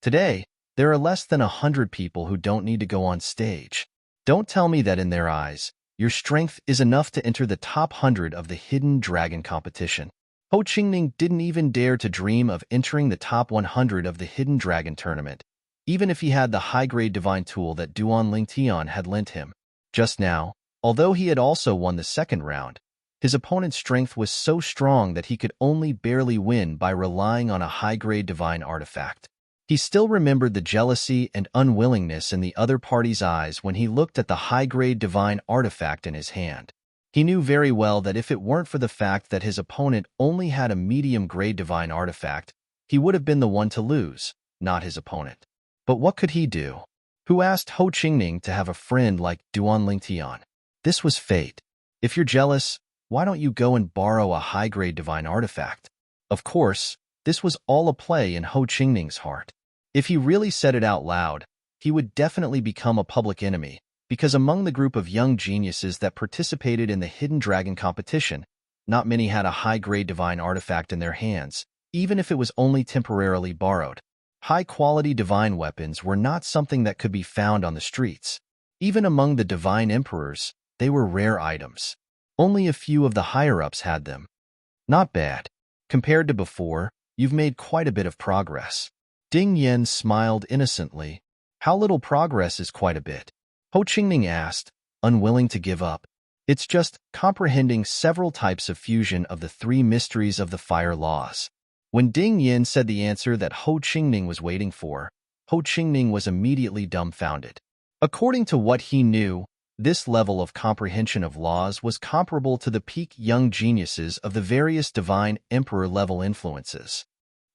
Today, there are less than 100 people who don't need to go on stage. Don't tell me that in their eyes, your strength is enough to enter the top 100 of the hidden dragon competition. Ho Qingning didn't even dare to dream of entering the top 100 of the hidden dragon tournament, even if he had the high-grade divine tool that Duan Lingtian had lent him. Just now, although he had also won the second round, his opponent's strength was so strong that he could only barely win by relying on a high-grade divine artifact. He still remembered the jealousy and unwillingness in the other party's eyes when he looked at the high-grade divine artifact in his hand. He knew very well that if it weren't for the fact that his opponent only had a medium-grade divine artifact, he would have been the one to lose, not his opponent. But what could he do? Who asked Ho Qingning to have a friend like Duan Lingtian? This was fate. If you're jealous, why don't you go and borrow a high-grade divine artifact? Of course, this was all a play in Ho Qingning's heart. If he really said it out loud, he would definitely become a public enemy, because among the group of young geniuses that participated in the Hidden Dragon competition, not many had a high-grade divine artifact in their hands, even if it was only temporarily borrowed. High-quality divine weapons were not something that could be found on the streets. Even among the divine emperors, they were rare items. Only a few of the higher-ups had them. Not bad. Compared to before, you've made quite a bit of progress. Ding Yin smiled innocently. How little progress is quite a bit? Ho Qingning asked, unwilling to give up. It's just comprehending several types of fusion of the three mysteries of the fire laws. When Ding Yin said the answer that Ho Qingning was waiting for, Ho Qingning was immediately dumbfounded. According to what he knew, this level of comprehension of laws was comparable to the peak young geniuses of the various divine emperor-level influences.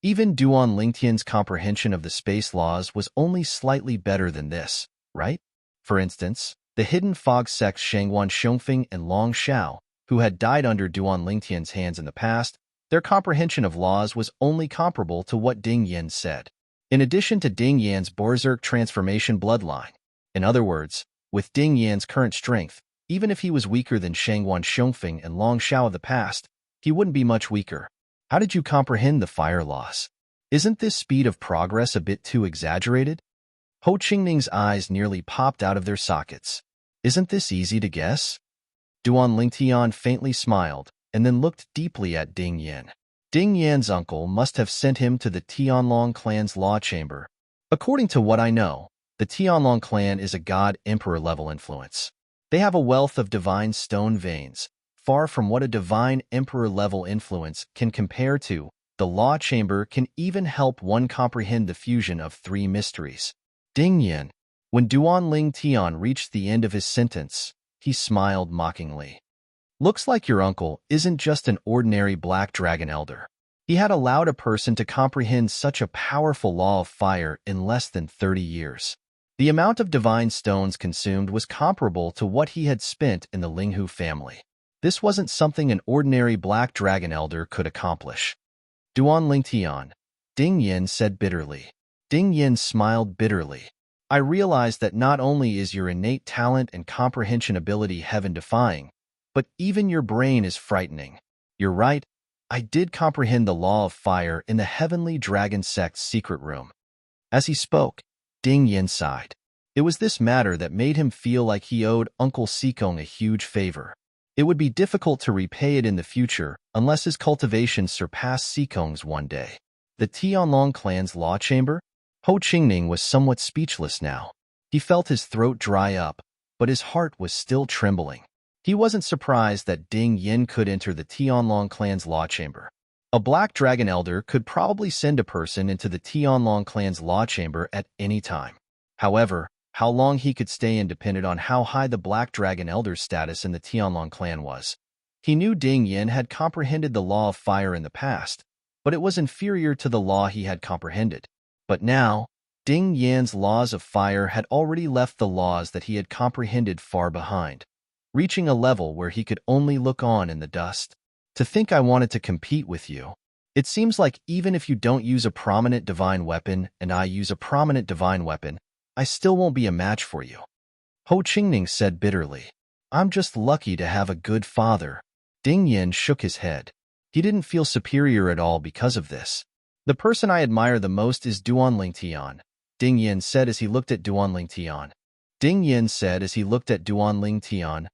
Even Duan Lingtian's comprehension of the space laws was only slightly better than this, right? For instance, the hidden fog sects Shangguan Xiongfeng and Long Xiao, who had died under Duan Lingtian's hands in the past, their comprehension of laws was only comparable to what Ding Yin said. In addition to Ding Yan's Berserk transformation bloodline. In other words, with Ding Yan's current strength, even if he was weaker than Shangguan Xiongfeng and Long Xiao of the past, he wouldn't be much weaker. How did you comprehend the fire laws? Isn't this speed of progress a bit too exaggerated? Ho Qingning's eyes nearly popped out of their sockets. Isn't this easy to guess? Duan Lingtian faintly smiled and then looked deeply at Ding Yin. Ding Yan's uncle must have sent him to the Tianlong clan's law chamber. According to what I know, the Tianlong clan is a god-emperor-level influence. They have a wealth of divine stone veins, far from what a divine emperor-level influence can compare to. The law chamber can even help one comprehend the fusion of three mysteries. Ding Yin. When Duan Lingtian reached the end of his sentence, he smiled mockingly. Looks like your uncle isn't just an ordinary black dragon elder. He had allowed a person to comprehend such a powerful law of fire in less than 30 years. The amount of divine stones consumed was comparable to what he had spent in the Linghu family. This wasn't something an ordinary black dragon elder could accomplish. Duan Lingtian, Ding Yin said bitterly. Ding Yin smiled bitterly. I realize that not only is your innate talent and comprehension ability heaven-defying, but even your brain is frightening. You're right, I did comprehend the law of fire in the Heavenly Dragon Sect's secret room. As he spoke, Ding Yin sighed. It was this matter that made him feel like he owed Uncle Sikong a huge favor. It would be difficult to repay it in the future unless his cultivation surpassed Sikong's one day. The Tianlong clan's law chamber? Ho Qingning was somewhat speechless now. He felt his throat dry up, but his heart was still trembling. He wasn't surprised that Ding Yin could enter the Tianlong clan's law chamber. A black dragon elder could probably send a person into the Tianlong clan's law chamber at any time. However, How long he could stay in depended on how high the Black Dragon Elder's status in the Tianlong clan was. He knew Ding Yin had comprehended the law of fire in the past, but it was inferior to the law he had comprehended. But now, Ding Yan's laws of fire had already left the laws that he had comprehended far behind, reaching a level where he could only look on in the dust. To think I wanted to compete with you. It seems like even if you don't use a prominent divine weapon and I use a prominent divine weapon, I still won't be a match for you. Ho Qingning said bitterly. I'm just lucky to have a good father. Ding Yin shook his head. He didn't feel superior at all because of this. The person I admire the most is Duanling Tian, Ding Yin said as he looked at Duanling Tian. Ding Yin said as he looked at Duanling Tian,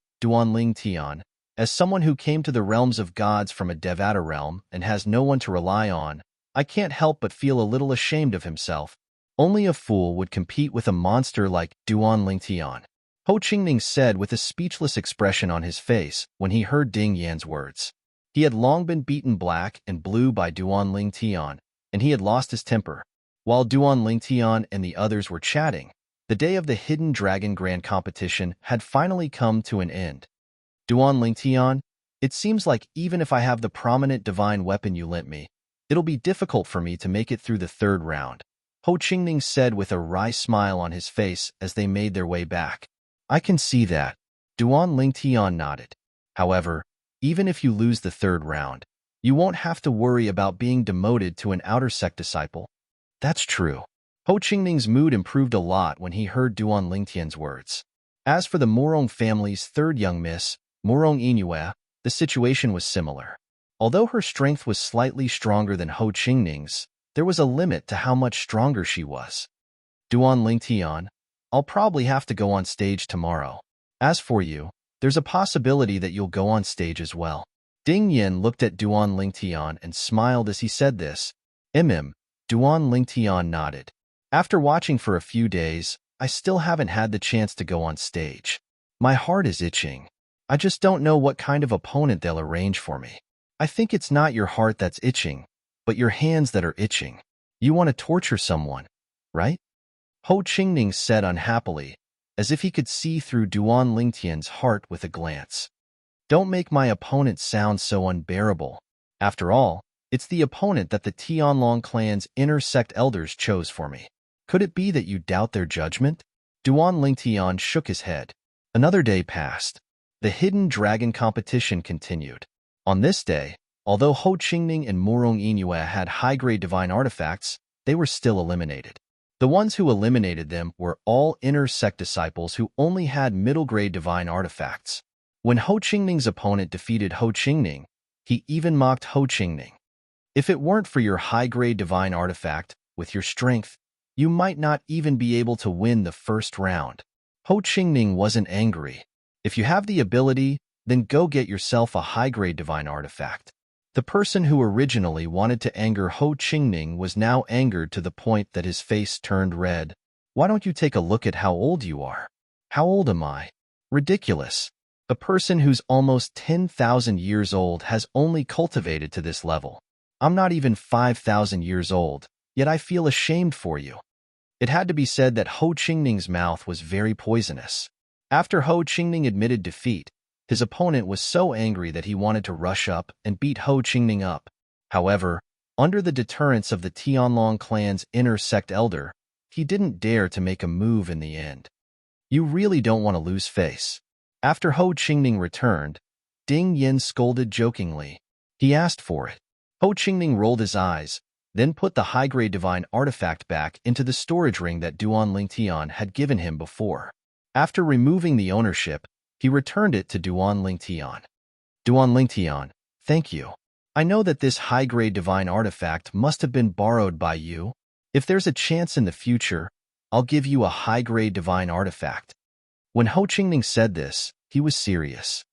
as someone who came to the realms of gods from a Devata realm and has no one to rely on, I can't help but feel a little ashamed of himself. Only a fool would compete with a monster like Duanling Tian. Ho Qingning said with a speechless expression on his face when he heard Ding Yan's words. He had long been beaten black and blue by Duanling Tian, and he had lost his temper. While Duanling Tian and the others were chatting, the day of the Hidden Dragon Grand Competition had finally come to an end. Duanling Tian, it seems like even if I have the prominent divine weapon you lent me, it'll be difficult for me to make it through the third round, Ho Qingning said with a wry smile on his face as they made their way back. I can see that. Duanling Tian nodded. However, even if you lose the third round, you won't have to worry about being demoted to an outer sect disciple. That's true. Ho Qingning's mood improved a lot when he heard Duanling Tian's words. As for the Morong family's third young miss, Morong Inue, the situation was similar. Although her strength was slightly stronger than Ho Qingning's, there was a limit to how much stronger she was. Duanling Tian, I'll probably have to go on stage tomorrow. As for you, there's a possibility that you'll go on stage as well. Ding Yin looked at Duanling Tian and smiled as he said this. Duanling Tian nodded. After watching for a few days, I still haven't had the chance to go on stage. My heart is itching. I just don't know what kind of opponent they'll arrange for me. I think it's not your heart that's itching, but your hands that are itching. You want to torture someone, right? Ho Qingning said unhappily, as if he could see through Duanling Tian's heart with a glance. Don't make my opponent sound so unbearable. After all, it's the opponent that the Tianlong clan's inner sect elders chose for me. Could it be that you doubt their judgment? Duanling Tian shook his head. Another day passed. The Hidden Dragon competition continued. On this day, although Ho Qingning and Morong Inue had high-grade divine artifacts, they were still eliminated. The ones who eliminated them were all inner sect disciples who only had middle-grade divine artifacts. When Ho Qingning's opponent defeated Ho Qingning, he even mocked Ho Qingning. If it weren't for your high-grade divine artifact, with your strength, you might not even be able to win the first round. Ho Qingning wasn't angry. If you have the ability, then go get yourself a high-grade divine artifact. The person who originally wanted to anger Ho Qingning was now angered to the point that his face turned red. Why don't you take a look at how old you are? How old am I? Ridiculous. A person who's almost 10,000 years old has only cultivated to this level. I'm not even 5,000 years old, yet I feel ashamed for you. It had to be said that Ho Qingning's mouth was very poisonous. After Ho Qingning admitted defeat, his opponent was so angry that he wanted to rush up and beat Ho Qingning up. However, under the deterrence of the Tianlong clan's inner sect elder, he didn't dare to make a move in the end. You really don't want to lose face. After Ho Qingning returned, Ding Yin scolded jokingly. He asked for it. Ho Qingning rolled his eyes, then put the high-grade divine artifact back into the storage ring that Duanling Tian had given him before. After removing the ownership, he returned it to Duanling Tian. Duanling Tian, thank you. I know that this high-grade divine artifact must have been borrowed by you. If there's a chance in the future, I'll give you a high-grade divine artifact. When Ho Qingning said this, he was serious.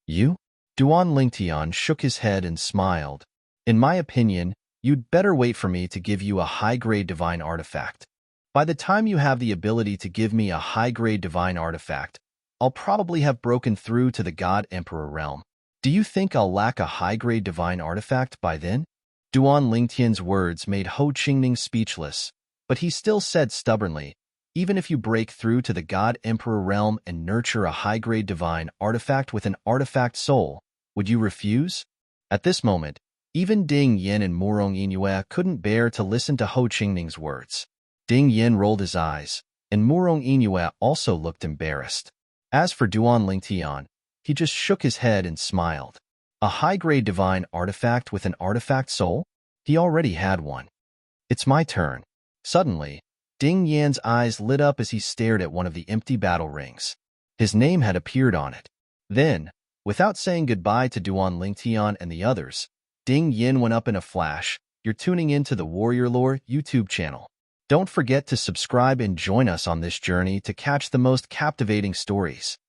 You? Duanling Tian shook his head and smiled. In my opinion, you'd better wait for me to give you a high-grade divine artifact. By the time you have the ability to give me a high-grade divine artifact, I'll probably have broken through to the God Emperor realm. Do you think I'll lack a high-grade divine artifact by then? Duanling Tian's words made Ho Qingning speechless, but he still said stubbornly, Even if you break through to the God Emperor realm and nurture a high-grade divine artifact with an artifact soul, would you refuse? At this moment, even Ding Yin and Murong Inue couldn't bear to listen to Ho Qingning's words. Ding Yin rolled his eyes, and Murong Inue also looked embarrassed. As for Duan Lingtian, he just shook his head and smiled. A high-grade divine artifact with an artifact soul? He already had one. It's my turn. Suddenly, Ding Yan's eyes lit up as he stared at one of the empty battle rings. His name had appeared on it. Then, without saying goodbye to Duan Lingtian and the others, Ding Yin went up in a flash. You're tuning in to the Warrior Lore YouTube channel. Don't forget to subscribe and join us on this journey to catch the most captivating stories.